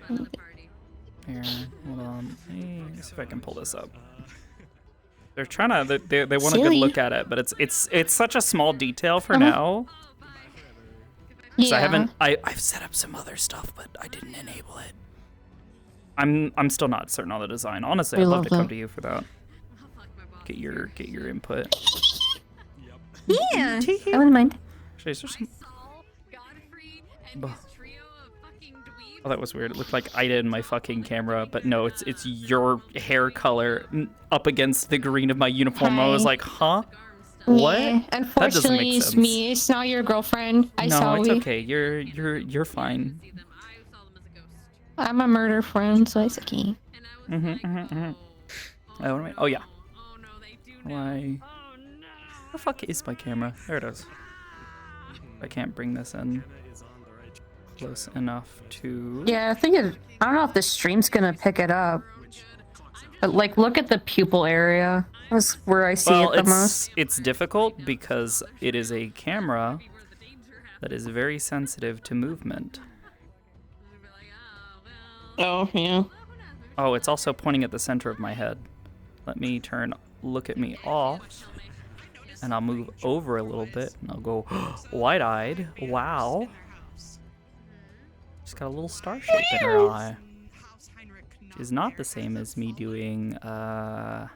Here, hold on. Let's see if I can pull this up. They're trying to. They want a good look at it, but it's such a small detail for now. So I've set up some other stuff, but I didn't enable it. I'm still not certain on the design. Honestly, I'd love to come to you for that. Get your input. Yeah, I wouldn't mind. Actually, is there some? Oh, that was weird. It looked like Ida in my fucking camera, but no, it's your hair color up against the green of my uniform. I was like, huh? What? Yeah, unfortunately, it's me. It's not your girlfriend. No, it's okay. You're fine. I'm a murder friend, so it's okay. Oh yeah. Why? The fuck is my camera? There it is. I can't bring this in close enough to. Yeah, I don't know if the stream's gonna pick it up. But like, look at the pupil area. That's where I see it the most. It's difficult because it is a camera that is very sensitive to movement. Oh yeah. Oh, it's also pointing at the center of my head. Let me turn look at me off, And I'll move over a little bit, and I'll go wide-eyed. Wow. She's got a little star shape in her eye. Which is not the same as me doing, I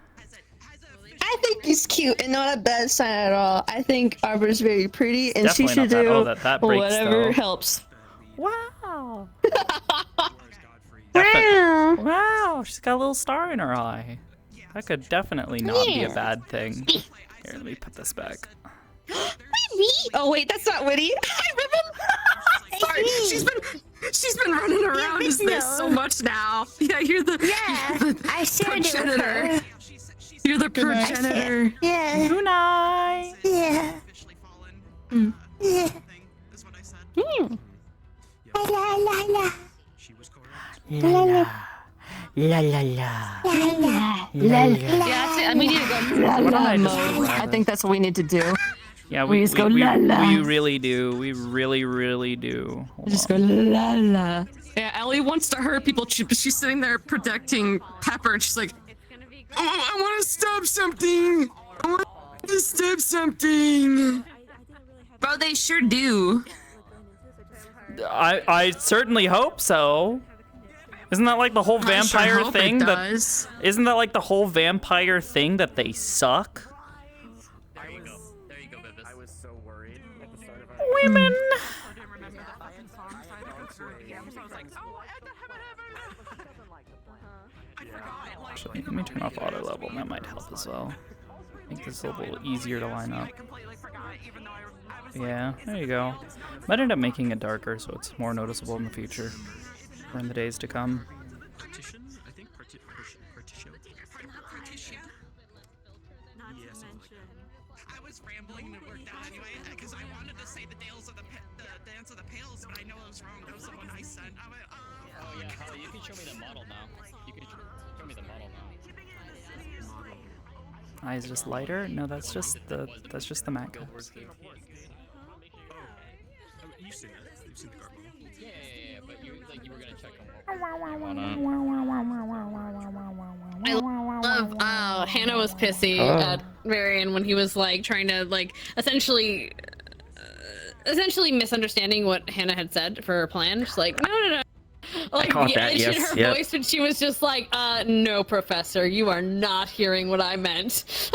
think he's cute and not a bad sign at all. I think Arbor's very pretty, and she should do whatever helps. Wow. Wow. Wow, she's got a little star in her eye. That could definitely not be a bad thing. Here, let me put this back. Oh wait, that's not Witty. Sorry, she's been running around as this so much now. Yeah, you're the I shared it with progenitor. her. You're the progenitor. Yeah. Unai. Yeah. Yeah. La la la. La la. La la la. Yeah, we need to go la la mode. I think that's what we need to do. Yeah, we just go la la. We really do. We really do. Hold Just go la la. Yeah, Ellie wants to hurt people. She's sitting there protecting Pepper, and she's like, "Oh, I want to stop something. I want to stop something." Bro, they sure do. I certainly hope so. Isn't that like the whole vampire thing? Isn't that like the whole vampire thing that they suck? There you go, Vivis. I was so worried at the start of our Women. Actually, let me turn off auto level. That might help as well. Make this a little easier to line up. Yeah, there you go. Might end up making it darker so it's more noticeable in the future or in the days to come. Partition? I think partition. Yes. I was rambling and it worked out anyway because I wanted to say the Dance of the Pales, but I know I was wrong. That was the one I sent. I went, Oh yeah, Holly, you can show me the model now. You can show me the model now. Eyes just lighter? No, that's just the Mac. You've seen it. You've seen the garb model. Yeah, but you were gonna check them. I love Hannah was pissy at Marion when he was like trying to like essentially misunderstanding what Hannah had said for her plan. She's like, no. Like the edge in her voice, and she was just like, "No, Professor, you are not hearing what I meant."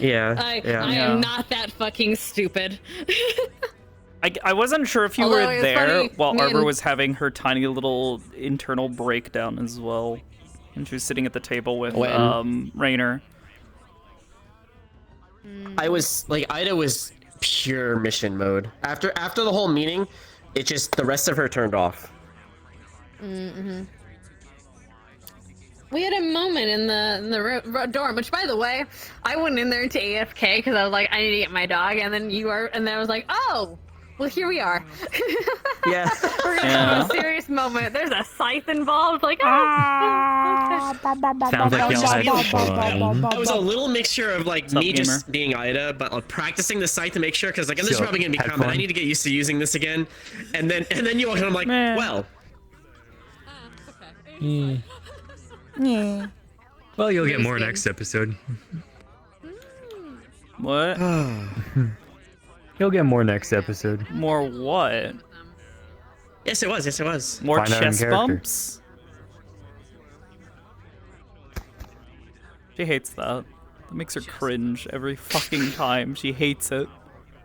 I am not that fucking stupid. I wasn't sure if you Although were it was there funny, while me Arbor and- was having her tiny little internal breakdown as well. And she was sitting at the table with Rainer. I was like, Ida was pure mission mode. After the whole meeting, it just the rest of her turned off. We had a moment in the dorm, which, by the way, I went in there to AFK because I was like, I need to get my dog, and then I was like, oh, well, here we are. Yeah. We're gonna have a serious moment. There's a scythe involved. Like, oh. Sounds like y'all had fun. It was a little mixture of like me just being Ida, but like, practicing the scythe to make sure, because like this is probably gonna be common. I need to get used to using this again, and then you walk in, I'm like, well. Yeah. Well, you'll get more next episode. What? You'll get more next episode. More what? Yes, it was. More Find out in chest character. bumps? She hates that. It makes her cringe every fucking time. She hates it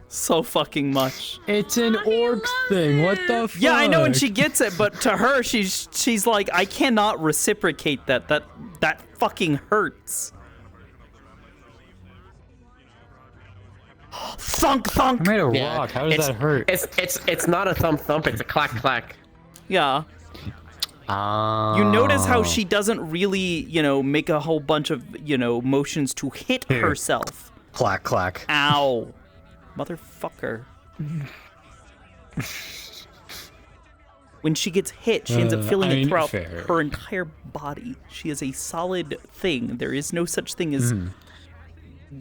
so fucking much. It's an orc thing. What the fuck? Yeah, I know, and she gets it, but to her, she's like, I cannot reciprocate that. That fucking hurts. Thunk thunk. I made a rock. How does that hurt? It's not a thump, it's a clack clack. Yeah. You notice how she doesn't really, make a whole bunch of, motions to hit herself. Clack clack. Ow. Motherfucker. When she gets hit, she ends up feeling it throughout her entire body. She is a solid thing. There is no such thing as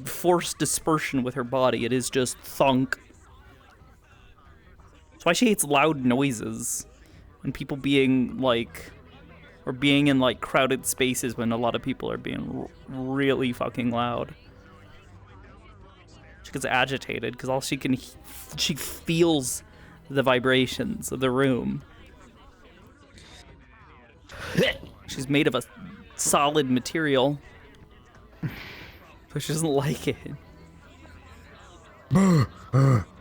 forced dispersion with her body. It is just thunk. That's why she hates loud noises. And people being in crowded spaces when a lot of people are being really fucking loud. She gets agitated because all she can, she feels the vibrations of the room. She's made of a solid material, but she doesn't like it. I'm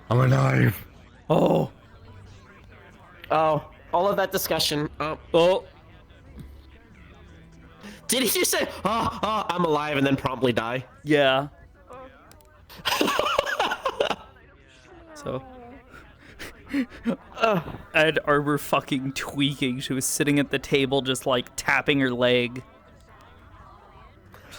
alive. Oh. Oh, all of that discussion. Oh. Did he just say, I'm alive, and then promptly die? Yeah. So. I had Arbor fucking tweaking. She was sitting at the table just like tapping her leg.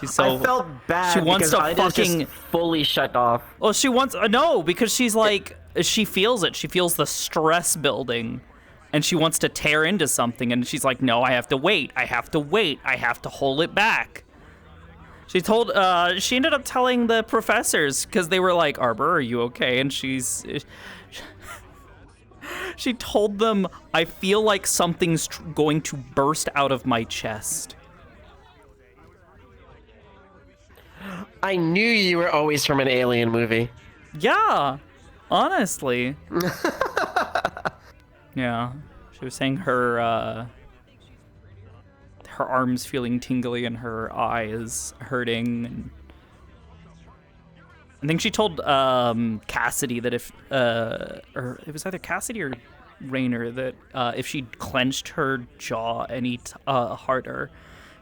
She's so. I felt bad she wants because to I fucking just fully shut off. Well, she wants no because she's like she feels it. She feels the stress building, and she wants to tear into something. And she's like, "No, I have to wait. I have to wait. I have to hold it back." She told. She ended up telling the professors because they were like, "Arbor, are you okay?" And she told them, "I feel like something's going to burst out of my chest." I knew you were always from an alien movie. Yeah, honestly. Yeah, she was saying her arms feeling tingly and her eyes hurting. And I think she told Cassidy that if, or it was either Cassidy or Rainer, that if she clenched her jaw any harder,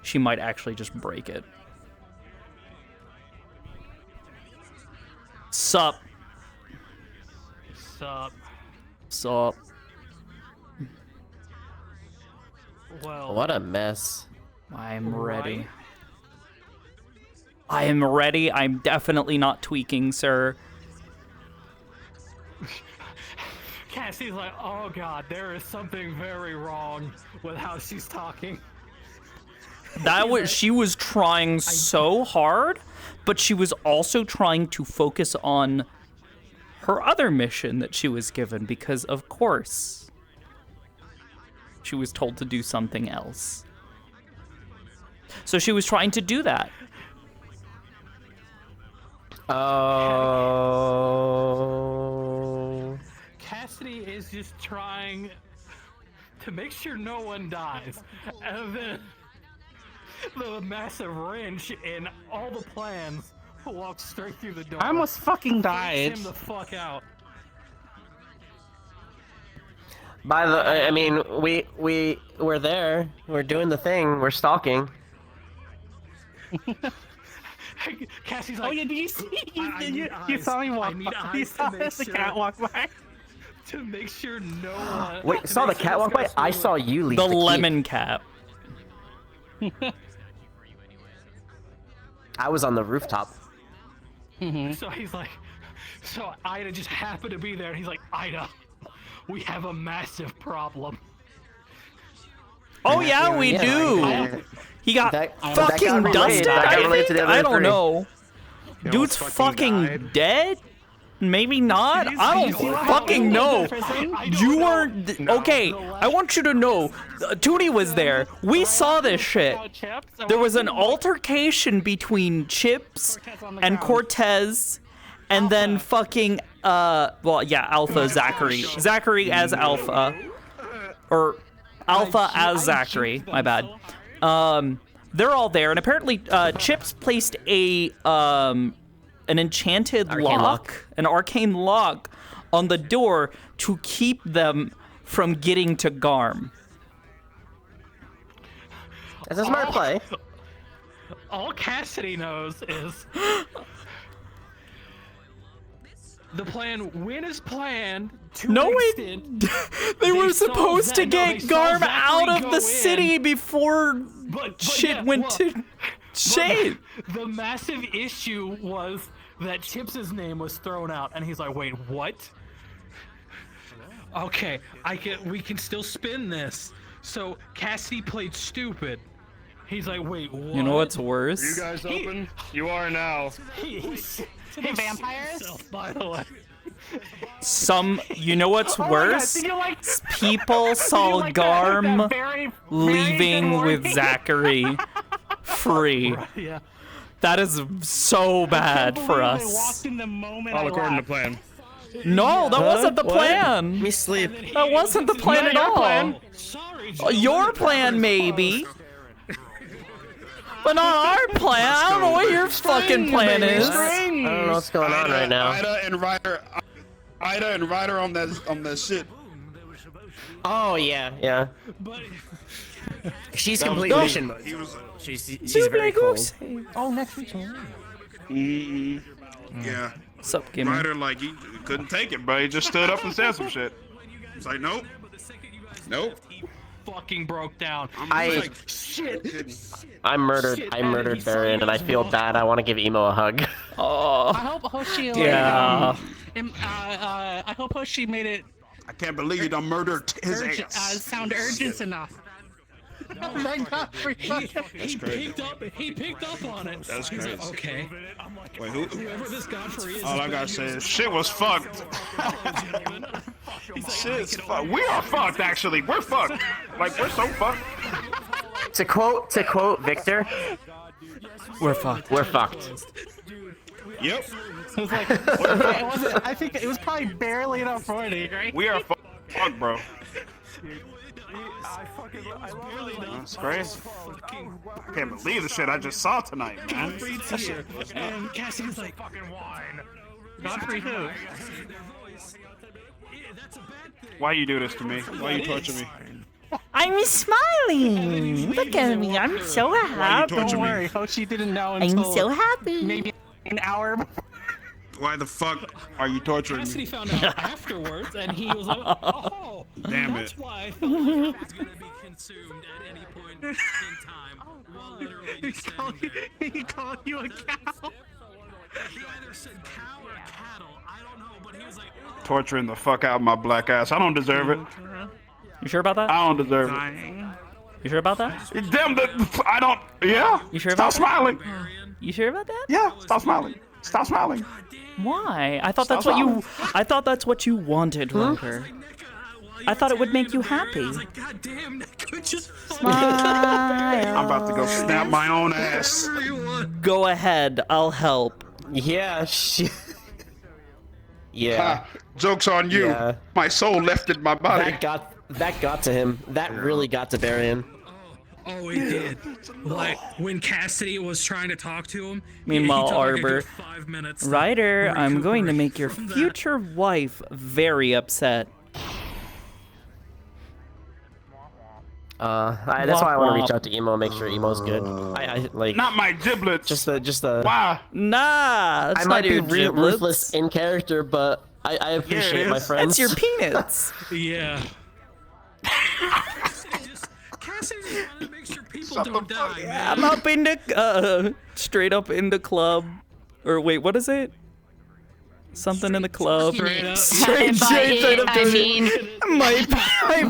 she might actually just break it. Sup. Sup. Sup. Well. What a mess. I'm ready. I am ready. I'm definitely not tweaking, sir. Cassie's like, oh god, there is something very wrong with how she's talking. She was trying so hard, but she was also trying to focus on her other mission that she was given because, of course, she was told to do something else. So she was trying to do that. Oh. Cassidy is just trying to make sure no one dies. And then the massive wrench in all the plans walks straight through the door. I almost fucking Freaks died. him the fuck out. By the, I mean, we're there. We're doing the thing. We're stalking. Cassie's like, oh yeah, did you see? You saw me walk by. You saw the cat walk by. To make sure no one. Wait, saw the cat walk by? I saw you leave the key. lemon cat. I was on the rooftop. So he's like, so Ida just happened to be there, and he's like, Ida, we have a massive problem. Oh yeah, we do. He got fucking dusted. I don't know. Dude's fucking dead. Maybe not. I don't fucking know. You weren't okay. I want you to know, Toonie was there. We saw this shit. There was an altercation between Chips and Cortez, and then fucking well, yeah, Alpha Zachary. Zachary as Alpha, or Alpha as Zachary. My bad. They're all there, and apparently Chips placed an enchanted an arcane lock on the door to keep them from getting to Garm. It's a smart play. All Cassidy knows is the plan went as planned to an extent. They were supposed to get Garm out of the city before shit went to shit. The massive issue was that Chips' name was thrown out, and he's like, wait, what? Okay, we can still spin this. So Cassidy played stupid. He's like, wait, what? You know what's worse? Are you guys open? You are now. To the vampires? By the way. You know what's worse? People saw Garm leaving with Zachary free. Yeah. That is so bad for us. I walked in the moment All I according to left. plan. No, that wasn't the What? plan. Let me sleep. That wasn't the plan at all. Sorry, Your plan, maybe. But not our plan. I don't know what your fucking plan is. I don't know what's going on right now. Ida and Ryder on that shit. Oh yeah. She's complete No. mission mode. She's very cold. Oh, next week. Yeah. Sup, gamer? Ryder like he couldn't take it, bro. He just stood up and said some shit. It's like nope. Fucking broke down. I murdered Varian, and I feel bad. I want to give Emo a hug. Oh. I hope Hoshi. Yeah. I hope Hoshi made it. I can't believe you done murdered his ass. Sound urgent enough. That's crazy. He picked up on it. That's He's crazy. like, okay. Wait, who? Whoever this Godfrey is. All I gotta say is shit was fucked. Shit's fucked. We are fucked, actually. We're fucked. Like, we're so fucked. To quote Victor, We're fucked. we're fucked. Yep. It was like, I think it was probably barely enough already, right? We are fucked, bro. That's crazy. I can't believe the shit I just saw tonight, man. And Cassie's like, Godfrey who? Why you do this to me? Why you torture me? I'm smiling. Look at me. I'm so happy. torture Don't me? worry, Hoshi didn't know I'm until so happy. maybe an hour before. Why the fuck are you torturing Cassidy me? found out afterwards, and he was like, oh, Damn that's it. why I thought it was going to be consumed at any point in time while literally just standing there. He called you a cow? He either said cow or cattle, I don't know, but he was like, Torturing the fuck out of my black ass. I don't deserve it. You sure about that? I don't deserve it. You sure about that? Damn, I don't. Yeah. You sure Stop about that? smiling. You sure about that? Yeah. Stop smiling. Stop smiling. Why? I thought that's what you. I thought that's what you wanted, Roper. I thought it would make you happy. God damn, Neko just Smile. I'm about to go snap my own ass. Go ahead. I'll help. Yeah. Yeah. Ha, joke's on you. Yeah. My soul left in my body. That got to him. That really got to Varian. Oh, he did. Like, when Cassidy was trying to talk to him, Meanwhile, he took like a Arbor. good 5 minutes to Ryder, I'm going to recuperate make your from that. future wife very upset. That's why I want to reach out to Emo and make sure Emo's good. I like Not my giblets. just the. Why? Nah, that's I not might be your giblets. ruthless in character, but I appreciate my friends. That's your peanuts. Yeah. Cassidy just wanted to make sure people don't die, man. I'm up in the straight up in the club, or wait, what is it? Something in the club. Straight up. Straight up. I mean, I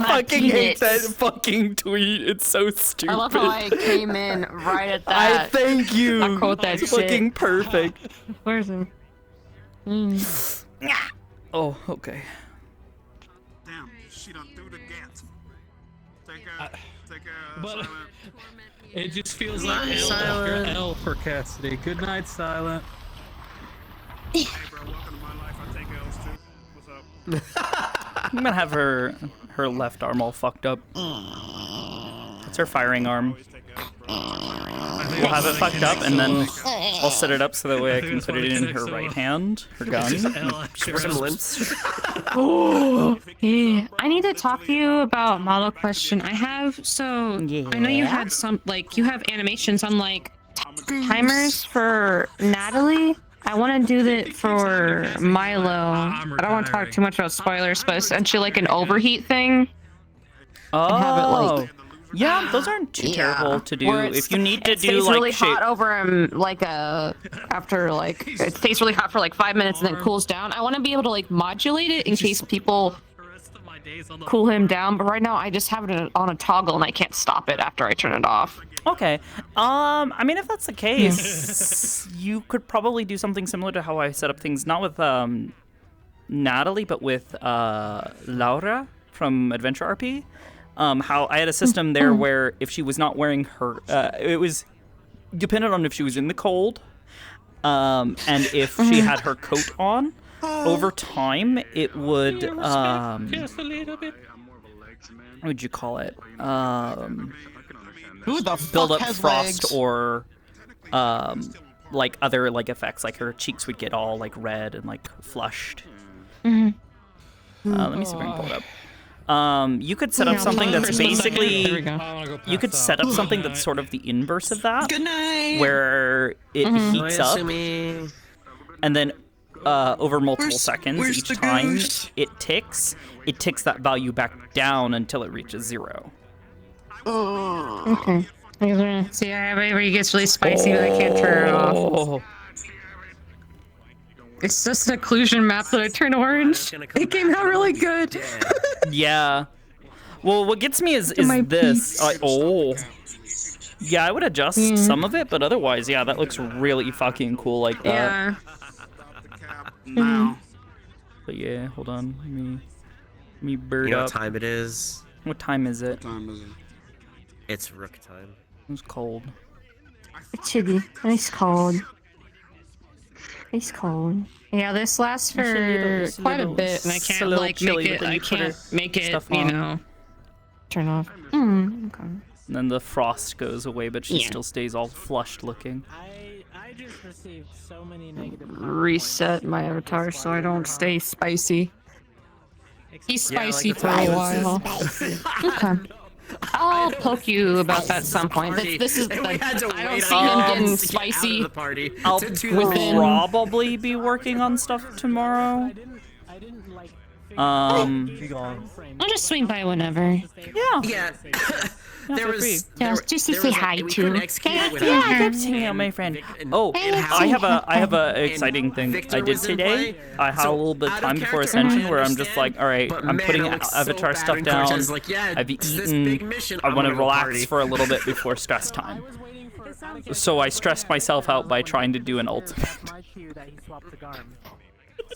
fucking hate peanuts. that fucking tweet. It's so stupid. I love how I came in right at I that. thank you. I quote that It's shit. fucking perfect. Where's him? Oh, okay. Damn, she done threw the gas. Take her. But it just feels like L Silent. after L for Cassidy. Good night, Silent. Hey, bro, welcome to my life. I take L's too. What's up? I'm gonna have her left arm all fucked up. It's her firing arm. We'll have it fucked up, and then I'll set it up so that way I can put it in her right hand, her gun. Oh, yeah. I need to talk to you about model question. I have, so I know you had some, like, you have animations on, like, timers for Natalie. I want to do that for Milo. I don't want to talk too much about spoilers, but essentially, like, an overheat thing. Oh, yeah, those aren't too terrible to do. If you need to it do stays like really shape. hot over him, like after like it stays really hot for like 5 minutes and then cools down. I want to be able to like modulate it in case people cool him down. But right now I just have it on a toggle and I can't stop it after I turn it off. Okay. I mean, if that's the case, you could probably do something similar to how I set up things, not with Natalie, but with Laura from Adventure RP. How I had a system there where if she was not wearing her, it was depended on if she was in the cold, and if she had her coat on. Over time, it would Just a little bit. what would you call it? Who the Build fuck up has frost legs? or like other like effects, like her cheeks would get all like red and like flushed. Let me see if I can pull it up. You could set up something that's basically you could set up something that's sort of the inverse of that. Good night. Where it heats up, and then over multiple seconds each time it ticks that value back down until it reaches 0. Okay. See, whenever it gets really spicy, but I can't turn it off. It's just an occlusion map that I turn orange. It came out really good. Yeah. Well, what gets me is this. Yeah, I would adjust some of it, but otherwise, yeah, that looks really fucking cool like that. Yeah. But yeah, hold on. Let me bird You know up. what time it is? What time is it? It's rook time. It's cold. It's chilly. It's cold. It's cold. Yeah, this lasts for quite a bit, and I can't like make it. I can't make it. You know, turn off. Okay. And then the frost goes away, but she still stays all flushed looking. I just received so many negative Reset my avatar so I don't stay spicy. He's spicy for a while. Okay. I'll poke you about that at some point. This is I don't see him getting spicy. I'll probably be working on stuff tomorrow. I'll just swing by whenever. Yeah. There was just to say hi to. I kept hanging out, my friend. Oh, I have a exciting thing I did today. I had a little bit of time before Ascension where I'm just like, all right, I'm putting Avatar stuff down. I've eaten. I want to relax for a little bit before stress time. So I stressed myself out by trying to do an ultimate.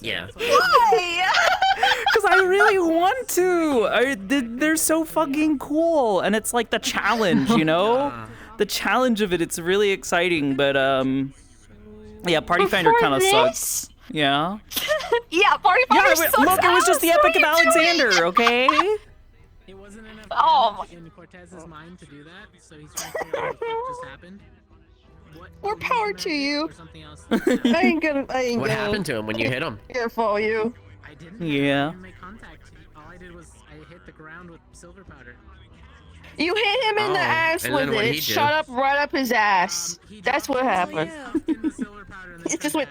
Yeah. Why? Because I really want to. They're so fucking cool, and it's like the challenge, you know, the challenge of it. It's really exciting, but yeah, Party Finder kind of sucks. Yeah. Yeah, Party Finder sucks. Look, it was just the Epic of Alexander, okay? It wasn't enough in Cortez's mind to do that, so he's trying to figure out what just happened. More power to you. I ain't gonna. What happened to him when you hit him? Gonna follow you. I didn't. Yeah. I didn't make contact. All I did was I hit the ground with silver powder. You hit him in the ass with it. It shot up right up his ass. That's what happened. It just went.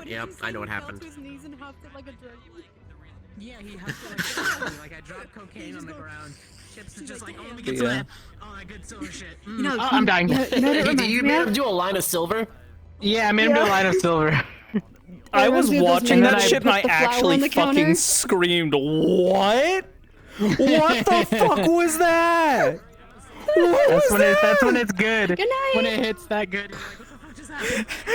Yep, I know what happened. Yeah, he huffed like I dropped cocaine on the ground. Chips is just like, oh, let me get some of that. Oh, that good silver shit. No, I'm dying. Did you make him do a line of silver? Yeah, I made him do a line of silver. I was watching that shit and I actually fucking screamed, what? What the fuck was that? That's when it's good. Good night. When it hits that good.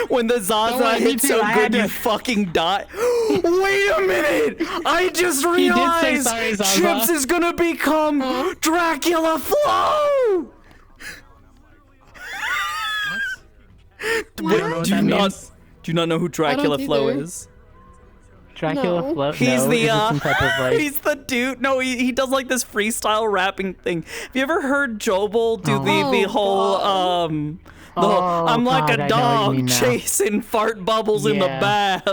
When the Zaza hits so good, you fucking die. Wait a minute! I just realized Chips is gonna become Dracula Flo! What? Do you not know who Dracula Flo is? Dracula Flo? He's no, the some type of, like... he's the dude. No, he does like this freestyle rapping thing. Have you ever heard Jobel do the whole I'm like a dog chasing fart bubbles in the bath.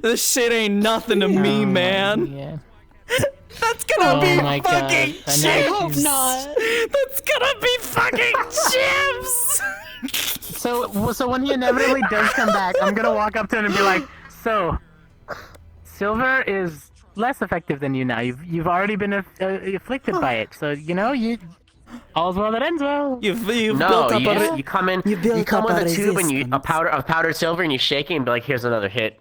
This shit ain't nothing to me, man. Yeah. That's gonna be fucking Chips. I hope not. That's gonna be fucking Chips. So when he inevitably does come back, I'm gonna walk up to him and be like, so, silver is less effective than you now. You've already been afflicted by it, so you know all's well that ends well. You've built up you come in, you come with a tube and of powdered silver, and you shake it and be like, here's another hit.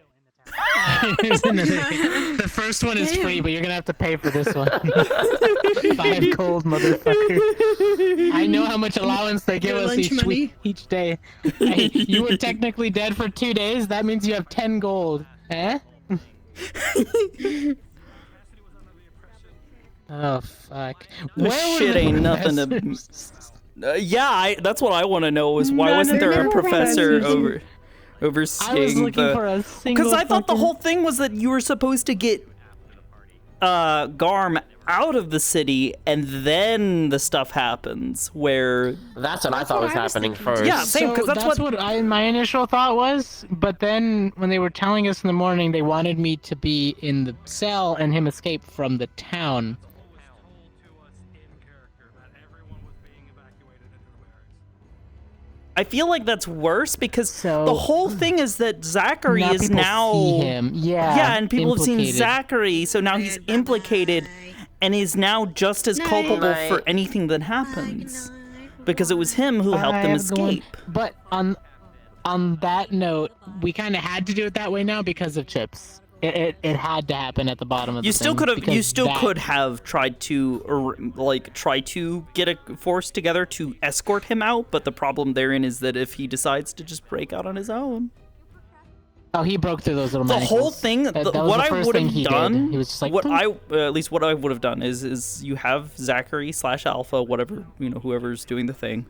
The first one is free, but you're gonna have to pay for this one. 5 gold, motherfucker. I know how much allowance they give us each day. Hey, you were technically dead for 2 days. That means you have 10 gold. Eh? Oh fuck! This shit ain't nothing to. Yeah, that's what I want to know is why wasn't there a professor overseeing Because I thought the whole thing was that you were supposed to get Garm out of the city, and then the stuff happens where. That's what I thought was happening first. Yeah, same. Because that's what my initial thought was. But then when they were telling us in the morning, they wanted me to be in the cell and him escape from the town. I feel like that's worse because the whole thing is that Zachary is now see him. Yeah, and people have seen Zachary, so now he's implicated and is now just as culpable for anything that happens. Because it was him who helped them escape. But on that note, we kind of had to do it that way now because of Chips. It had to happen at the bottom of the thing. You still could have tried to get a force together to escort him out, but the problem therein is that if he decides to just break out on his own. Oh, he broke through those little The manacles. whole thing, what I would have done, he was just like, at least what I would have done is you have Zachary / Alpha, whatever, whoever's doing the thing,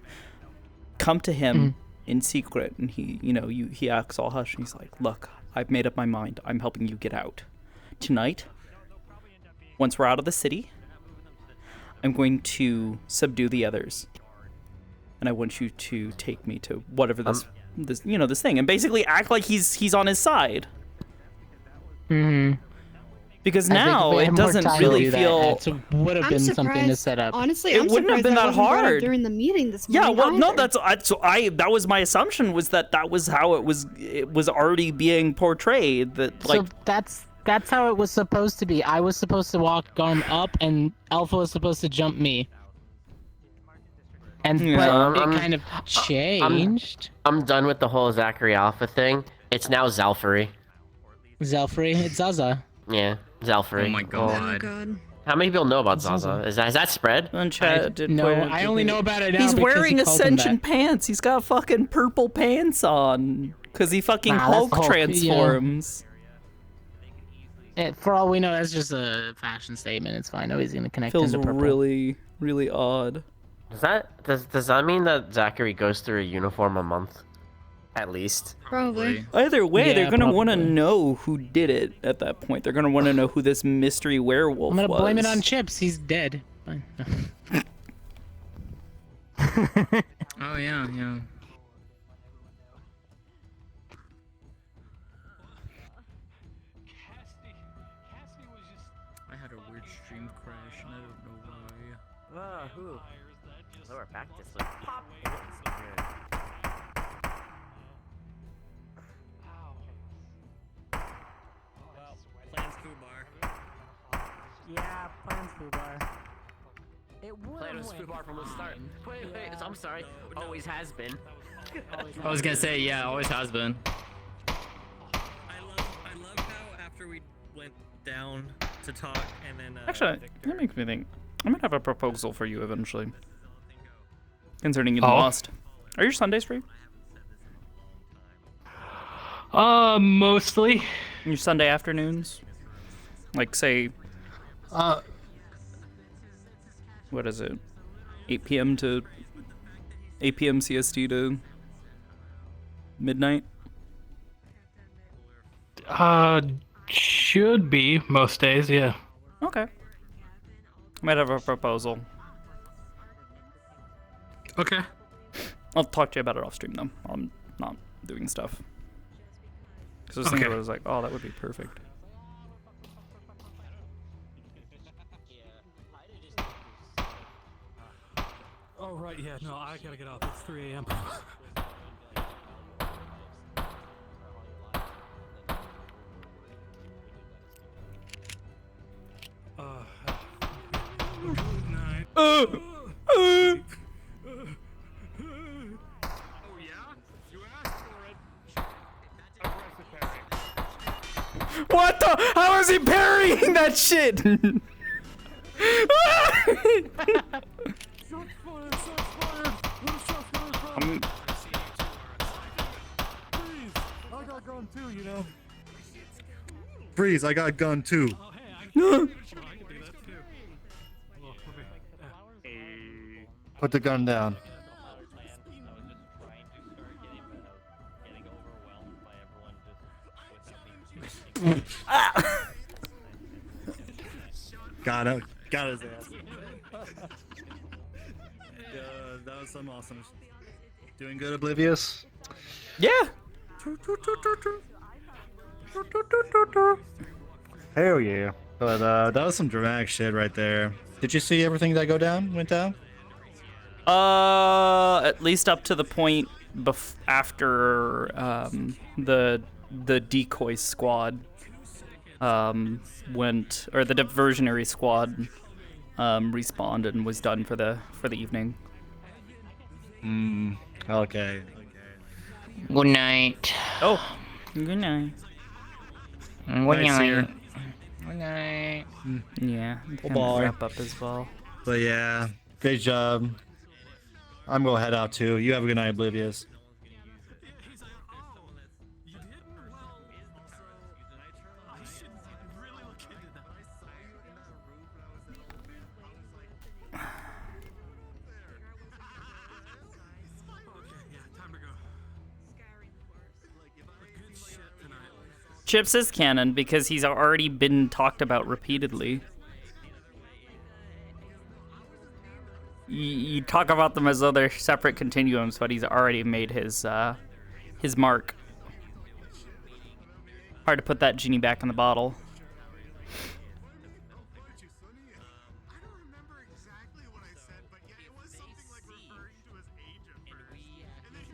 come to him in secret, and he acts all hush, and he's like, look, I've made up my mind. I'm helping you get out. Tonight, once we're out of the city, I'm going to subdue the others. And I want you to take me to whatever this thing, and basically act like he's on his side. Because now it doesn't really feel. It would have been something to set up. Honestly, it wouldn't have been that hard during the meeting this Yeah, morning. well, no, that was my assumption, was that was how it was already being portrayed. So that's how it was supposed to be. I was supposed to walk Garm up, and Alpha was supposed to jump me. But it kind of changed. I'm done with the whole Zachary Alpha thing. It's now Zalfari. Zalfari? It's Zaza. Yeah, Zalfari. Oh my god. Oh god. How many people know about Zaza? Has that spread? I only know about it now. He's because wearing he called him Ascension that. pants. He's got fucking purple pants on because he fucking Hulk transforms. For all we know, that's just a fashion statement. It's fine. Nobody's gonna connect Feels into purple. really, really odd. Does that mean that Zachary goes through a uniform a month? At least. Probably. Either way, they're gonna want to know who did it at that point. They're gonna want to know who this mystery werewolf I'm gonna was. blame it on Chips. He's dead. Fine. Oh yeah. I had a weird stream crash and I don't know why. Who? Lower back just like pop. Plans food bar. Yeah, plans food bar. It would Plan was food bar from the start. Wait, I'm sorry. Always has been. I was gonna say, yeah, always has been. I love how after we went down to talk and then Actually, that makes me think. I'm gonna have a proposal for you eventually. Concerning getting lost. Are your Sundays free? Mostly. Your Sunday afternoons? Like, say, what is it? 8 p.m. CST to midnight? Should be most days, yeah. Okay. Might have a proposal. Okay. I'll talk to you about it off stream though. I'm not doing stuff. Because I was thinking about it, I was like, oh, that would be perfect. Oh, right, yeah, no, I gotta get off. It's 3 a.m. What the? How is he parrying that shit? I got gun too, you know. Freeze, I got gun too. Put the gun down. Got his ass. That was some awesome. Doing good, Oblivious? Yeah. Hell yeah. But that was some dramatic shit right there. Did you see everything that went down? At least up to the point after the decoy squad went, or the diversionary squad respawned and was done for the evening. Okay. Good night. Oh, good night. Good Nice night. here. Good night. Yeah, Oh, kind of boy. wrap up as well. But yeah, great job. I'm gonna head out too. You have a good night, Oblivious. Chips is canon because he's already been talked about repeatedly. You talk about them as though they're separate continuums, but he's already made his mark. Hard to put that genie back in the bottle.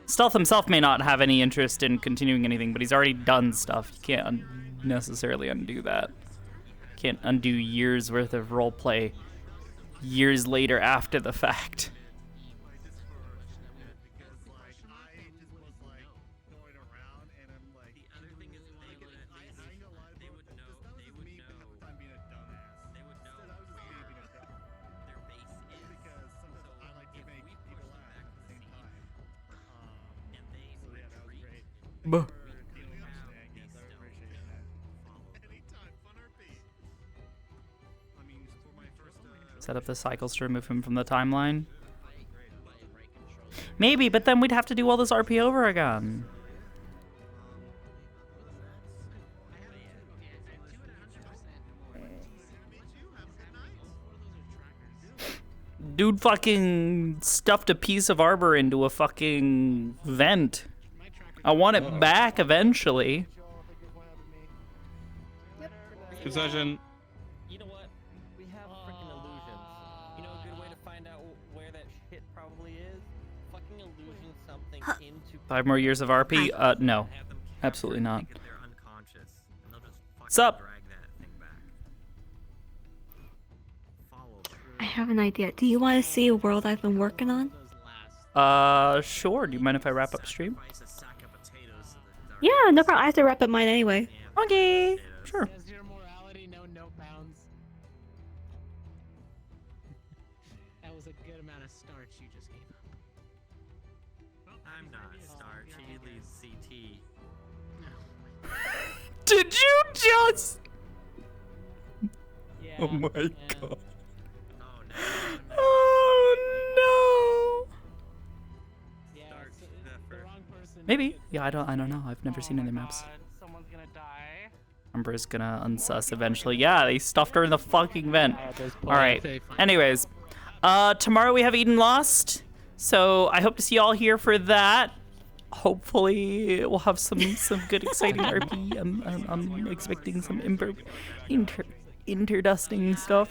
Stealth himself may not have any interest in continuing anything, but he's already done stuff. You can't necessarily undo that. Can't undo years worth of roleplay years later after the fact. Buh. Set up the cycles to remove him from the timeline. Maybe, but then we'd have to do all this RP over again. Dude fucking stuffed a piece of Arbor into a fucking vent. I want it back eventually. Possession. You know what? We have freaking illusions. You know a good way to find out where that shit probably is? Fucking illusion something into. 5 more years of RP? No. Absolutely not. What's up? I have an idea. Do you want to see a world I've been working on? Sure. Do you mind if I wrap up stream? Yeah, no problem. I have to wrap up mine anyway. Okay, sure. Zero morality, no note bounds. That was a good amount of starch you just gave up. I'm not starch. He leaves CT. Did you just? Yeah, Oh my god. Oh no. Maybe. Yeah, I don't know. I've never seen any maps. Someone's gonna die. Umbra's gonna unsus eventually. Yeah, they stuffed her in the fucking vent. Alright. Anyways. Tomorrow we have Eden Lost. So I hope to see you all here for that. Hopefully we'll have some good exciting RP. I'm expecting some interdusting stuff.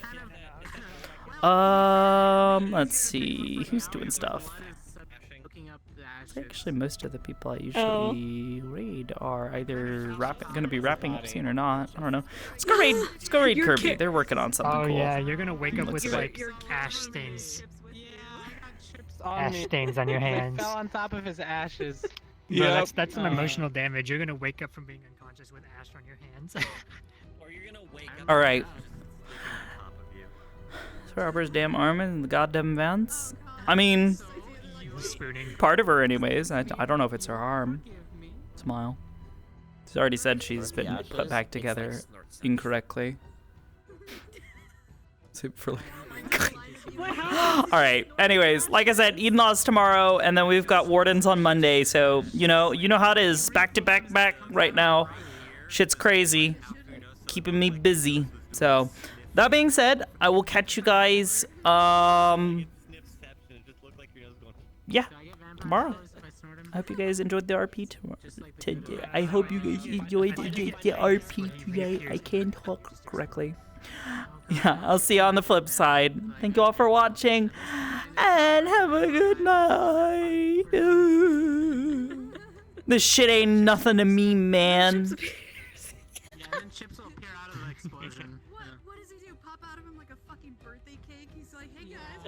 Let's see. Who's doing stuff? Actually, most of the people I usually raid are either gonna be wrapping up soon or not. I don't know. Let's go raid. Let's go raid Kirby. They're working on something cool. Oh yeah, you're gonna wake up Let's with do like it. ash stains. Ash stains on your hands. Fell on top of his ashes. Yeah, that's some emotional damage. You're gonna wake up from being unconscious with ash on your hands. All right. So Arbor's damn arm in the goddamn vents. I mean, part of her anyways. I don't know if it's her arm. Smile. She's already said she's been put back together incorrectly. Super. All right. Anyways, like I said, Eden Laws tomorrow, and then we've got Wardens on Monday. So you know how it is. Back to back right now. Shit's crazy, keeping me busy. So that being said, I will catch you guys. Yeah, tomorrow. I hope you guys enjoyed the RP today. I hope you guys enjoyed the RP today. I can't talk correctly. Yeah, I'll see you on the flip side. Thank you all for watching, and have a good night. This shit ain't nothing to me, man.